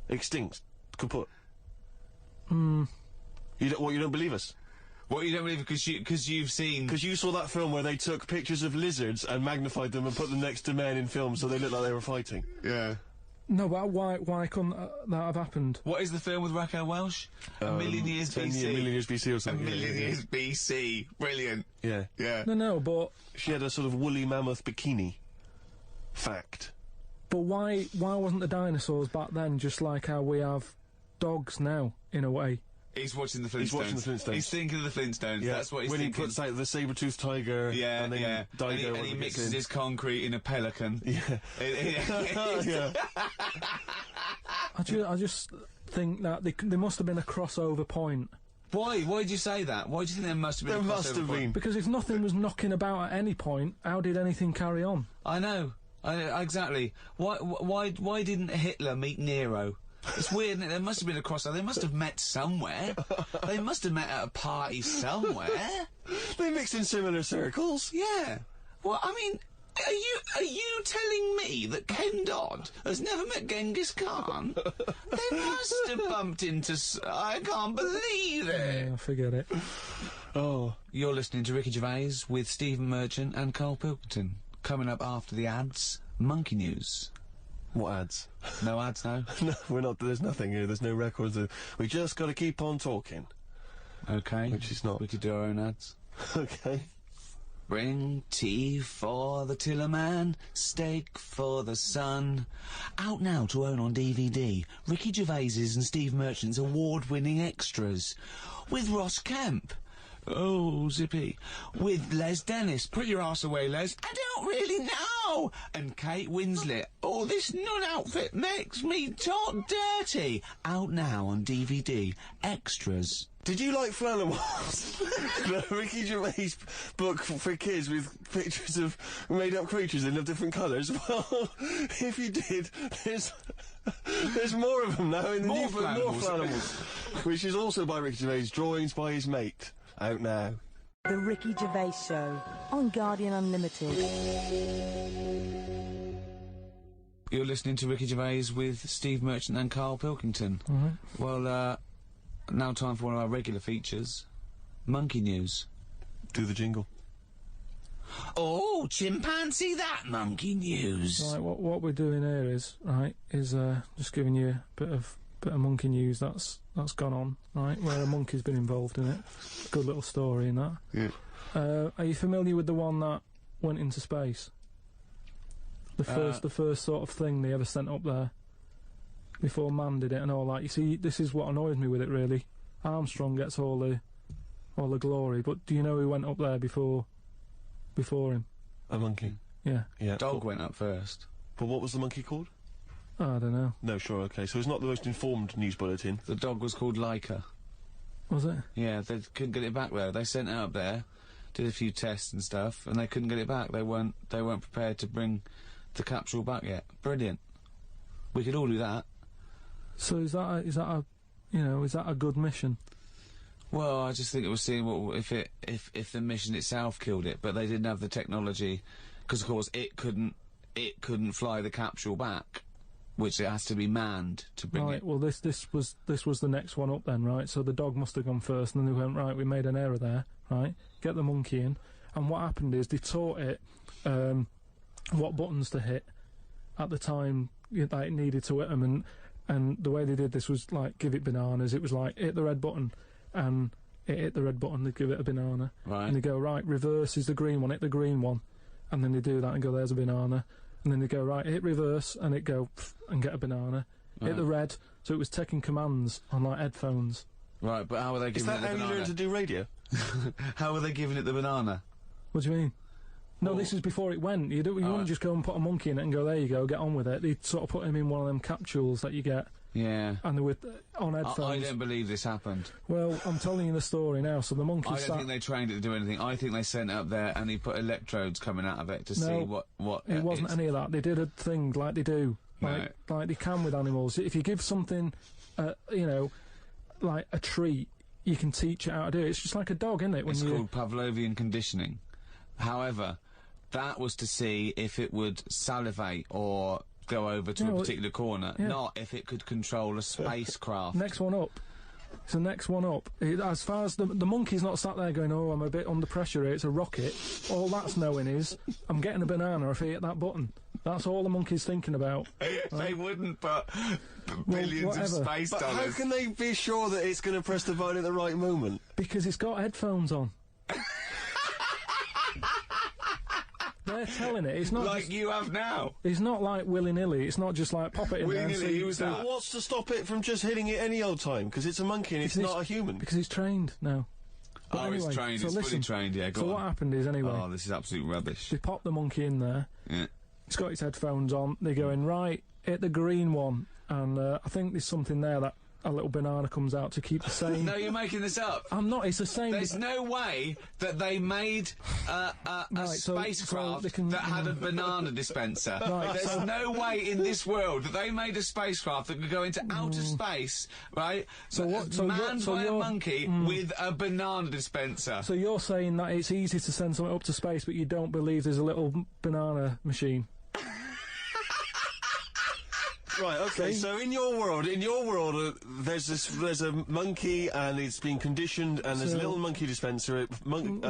Extinct. Kaput. You don't believe us? What, you don't believe because you've seen... Because you saw that film where they took pictures of lizards and magnified them and put them next to men in films so they looked like they were fighting. Yeah. No, but why couldn't that have happened? What is the film with Raquel Welch? A Million Years BC. A Million Years BC or something. A Million Years BC. Brilliant. Yeah. Yeah. No, but... She had a sort of woolly mammoth bikini. Fact. But why wasn't the dinosaurs back then just like how we have dogs now, in a way? He's watching the Flintstones. He's watching the Flintstones. He's thinking of the Flintstones. Yeah. That's what he's when thinking. When he puts out the saber-toothed tiger, and then Dido and he mixes his concrete in a pelican. Yeah. Yeah. I just think that there must have been a crossover point. Why? Why did you say that? Why do you think there must have been a crossover point? Because if nothing was knocking about at any point, how did anything carry on? I know. Exactly. Why didn't Hitler meet Nero? It's weird, isn't it? There must have been a crossover. They must have met somewhere. They must have met at a party somewhere. They mixed in similar circles. Yeah. Well, I mean, are you telling me that Ken Dodd has never met Genghis Khan? They must have bumped into... I can't believe it. Yeah, forget it. Oh. You're listening to Ricky Gervais with Stephen Merchant and Karl Pilkington. Coming up after the ads, Monkey News. What ads? No ads, no? No, we're not. There's nothing here. There's no records. We just got to keep on talking. Okay. Which is not. We could do our own ads. Okay. Bring tea for the Tillerman, steak for the sun. Out now to own on DVD, Ricky Gervais's and Steve Merchant's award-winning extras. With Ross Kemp. Oh, zippy. With Les Dennis. Put your arse away, Les. I don't really know. And Kate Winslet. Oh, this nun outfit makes me talk dirty. Out now on DVD. Extras. Did you like Flannemans? The Ricky Gervais book for kids with pictures of made-up creatures in different colours? Well, if you did, there's more of them now in the new book, more Flannemans, which is also by Ricky Gervais, drawings by his mate. Out now. The Ricky Gervais Show on Guardian Unlimited. You're listening to Ricky Gervais with Steve Merchant and Karl Pilkington. Well, now time for one of our regular features, Monkey News. Do the jingle. Oh, chimpanzee that monkey news. Right, what we're doing here is just giving you a bit of monkey news that's gone on, right? Where a monkey's been involved in it. Good little story in that. Yeah. Are you familiar with the one that went into space? The first sort of thing they ever sent up there before man did it and all that. You see, this is what annoys me with it really. Armstrong gets all the glory, but do you know who went up there before him? A monkey. Yeah. Yeah. Dog went up first. But what was the monkey called? I don't know. No, sure, okay. So it's not the most informed news bulletin. The dog was called Leica. Was it? Yeah, they couldn't get it back there. They sent it up there, did a few tests and stuff, and they couldn't get it back. They weren't prepared to bring the capsule back yet. Brilliant. We could all do that. So is that a good mission? Well, I just think it was seeing what if the mission itself killed it, but they didn't have the technology, because of course it couldn't fly the capsule back, which it has to be manned to bring right, it. Well, this was the next one up then, right? So the dog must have gone first, and then they went, right, we made an error there, right? Get the monkey in, and what happened is they taught it what buttons to hit at the time that it needed to hit them, and the way they did this was like give it bananas. It was like hit the red button, and it hit the red button. They give it a banana, right? And they go right, reverse is the green one, hit the green one, and then they do that and go there's a banana. And then they go, right, hit reverse, and it go, and get a banana. Right. Hit the red, so it was taking commands on, like, headphones. Right, but how were they giving it the banana? Is that how you learn to do radio? How were they giving it the banana? What do you mean? No, this is before it went. You wouldn't just go and put a monkey in it and go, there you go, get on with it. They'd sort of put him in one of them capsules that you get. Yeah. And they were on headphones. I don't believe this happened. Well, I'm telling you the story now, so the monkey I don't think they trained it to do anything. I think they sent it up there and he put electrodes coming out of it to see what... it wasn't any of that. They did a thing like they do. Like they can with animals. If you give something, like a treat, you can teach it how to do it. It's just like a dog, isn't it? It's called Pavlovian conditioning. However, that was to see if it would salivate or go over to a particular corner, not if it could control a spacecraft. Next one up. It's the next one up. As far as the monkey's not sat there going, oh, I'm a bit under pressure here, it's a rocket. All that's knowing is, I'm getting a banana if I hit that button. That's all the monkey's thinking about. They wouldn't put billions of space dollars. How can they be sure that it's going to press the button at the right moment? Because it's got headphones on. They're telling it. It's not like you have now. It's not like willy-nilly. It's not just like pop it in there. Willy-nilly, who's that? What's to stop it from just hitting it any old time? Because it's a monkey and it's not a human. Because it's trained now. But anyway, it's trained. So it's fully trained. Yeah. Go on. So what happened is anyway. Oh, this is absolute rubbish. They pop the monkey in there. Yeah. It's got its headphones on. They're going right. Hit the green one, and I think there's something there that a little banana comes out to keep the same. No, you're making this up. I'm not. It's the same. There's no way that they made a spacecraft that had a banana dispenser. There's no way in this world that they made a spacecraft that could go into outer space, right? Manned by a monkey with a banana dispenser. So you're saying that it's easy to send something up to space, but you don't believe there's a little banana machine? Right, okay, so in your world, there's a monkey and it's been conditioned and there's a little monkey dispenser, monkey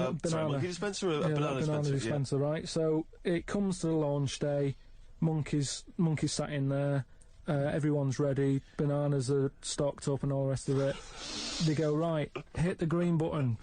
dispenser or a banana dispenser? Right, so it comes to the launch day, monkeys sat in there, everyone's ready, bananas are stocked up and all the rest of it. They go, right, hit the green button.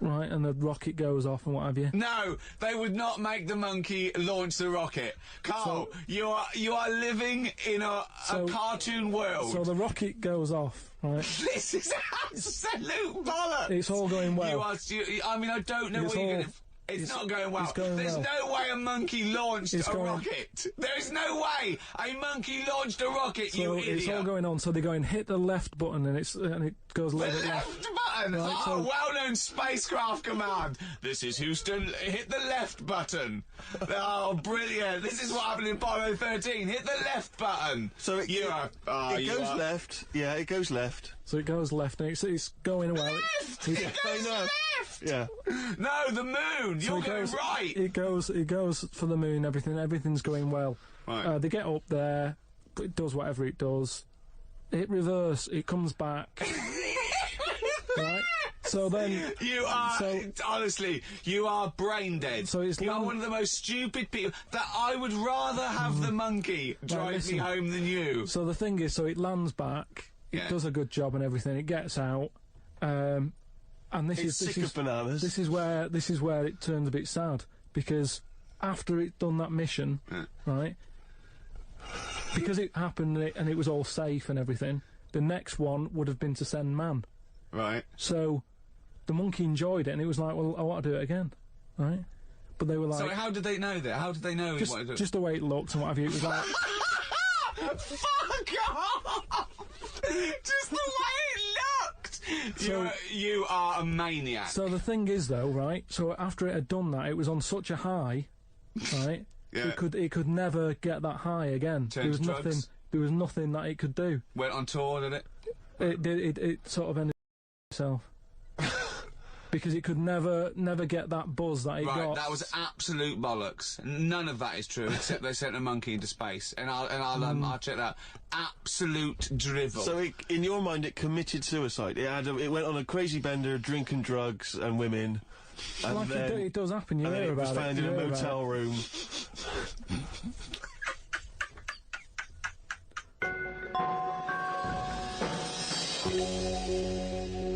Right, and the rocket goes off and what have you. No, they would not make the monkey launch the rocket. Carl, you are living in a cartoon world. So the rocket goes off, right? This is absolute bollocks. It's all going well. I mean, I don't know what you're going to... It's not going well. There's no way a monkey launched a rocket. There's no way a monkey launched a rocket, you idiot. It's all going on, so they're going, hit the left button, and it goes a little bit left. Left button? Right, well-known spacecraft command. This is Houston, hit the left button. Oh, brilliant. This is what happened in Apollo 13. Hit the left button. So it goes left. Yeah, it goes left. So it goes left, and it's going well. Left! It goes left! Yeah. No, the moon! You're going right! It goes for the moon, everything's going well. Right. They get up there, it does whatever it does. Hit reverse, it comes back. Right? So then... You are, honestly, you are brain dead. So it's you are one of the most stupid people, that I would rather have the monkey drive me home than you. So the thing is, so it lands back, it does a good job and everything, it gets out, and this is bananas. This is where it turns a bit sad, because after it done that mission, right, because it happened and it was all safe and everything, the next one would have been to send man. Right. So the monkey enjoyed it and it was like, well, I want to do it again, right? But they were like... So how did they know that? How did they know he wanted to do it? Just the way it looked and what have you, it was like... Fuck off! Just the way it looked! So, you are a maniac. So the thing is, though, right, so after it had done that, it was on such a high, right, Yeah. it could never get that high again. Turn There was to nothing. drugs? There was nothing that it could do. Went on tour, did it? It sort of ended itself. Because it could never get that buzz that it got. Right, that was absolute bollocks. None of that is true, except they sent a monkey into space, and I'll check that. Absolute drivel. So, in your mind, it committed suicide. It went on a crazy bender, drinking drugs and women. And like then, it does happen. You hear about it. was found in a motel room.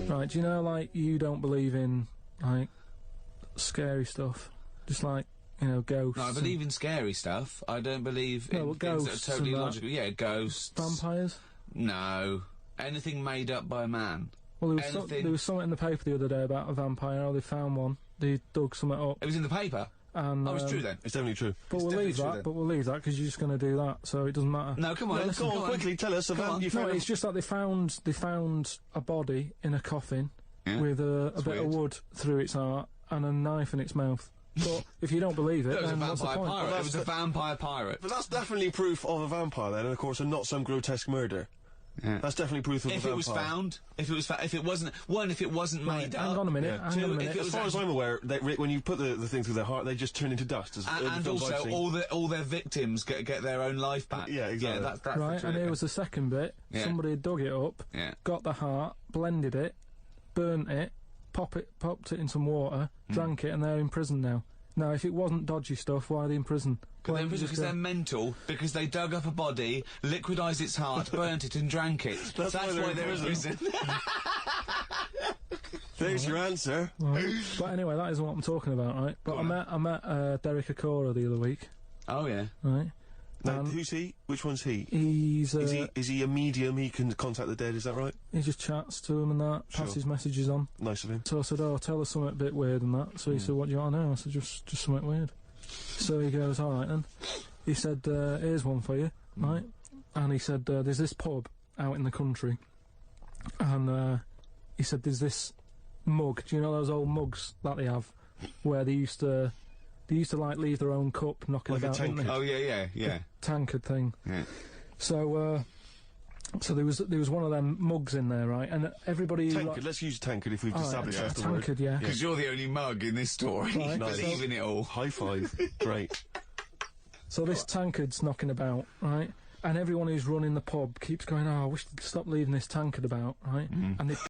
Right, do you know, like, you don't believe in, like, scary stuff? Just like, you know, ghosts. No, I believe in scary stuff. I don't believe No, in but things ghosts that are totally and that. logical. Yeah, ghosts. Vampires? No. Anything made up by a man. Well, there was something in the paper the other day about a vampire. Oh, they found one. They dug something up. It was in the paper? And, oh, it's true then. It's definitely true. But we'll leave that. But we'll leave that because you're just going to do that, so it doesn't matter. No, come on. Come on, quickly, tell us about. No, it's just that they found a body in a coffin with a bit of wood through its heart and a knife in its mouth. But if you don't believe it, It was a then what's the vampire point? pirate. Well, It was a vampire pirate. But that's definitely proof of a vampire, then, and of course, and not some grotesque murder. Yeah. That's definitely proof of a If vampire. it was found, if it wasn't Right, made up. hang on a minute. Yeah. Hang on a minute. As far as I'm aware, when you put the thing through their heart, they just turn into dust. And also, all their victims get their own life back. Yeah, exactly. Yeah, that's Right, the truth. and here was the second bit. Yeah. Somebody had dug it up, got the heart, blended it, burnt it, popped it in some water, drank it, and they're in prison now. Now, if it wasn't dodgy stuff, why are they in prison? Because they're mental, because they dug up a body, liquidised its heart, burnt it and drank it. That's why they're in prison. There's your answer. Right. But anyway, that isn't what I'm talking about, right? But I met Derek Okora the other week. Oh, yeah. Right? Now, who's he? Which one's he? He's Is he a medium? He can contact the dead, is that right? he just chats to him and that, passes messages on. Nice of him. So I said, oh, tell us something a bit weird and that. So he said, what do you want to know? I said, just something weird. So he goes, alright then. He said, here's one for you, right? And he said, there's this pub out in the country. And he said, there's this mug. Do you know those old mugs that they have? Where they used to like leave their own cup knocking Like a about, didn't tankard. they? Oh, yeah. Tankard thing. Yeah. So there was one of them mugs in there, right? And everybody... Tankard, let's use tankard if we've established that's the word. Tankard, yeah. Because you're the only mug in this story. Right, Believe in it all. High five. Great. So this tankard's knocking about, right? And everyone who's running the pub keeps going, oh, I wish they'd stop leaving this tankard about, right? And they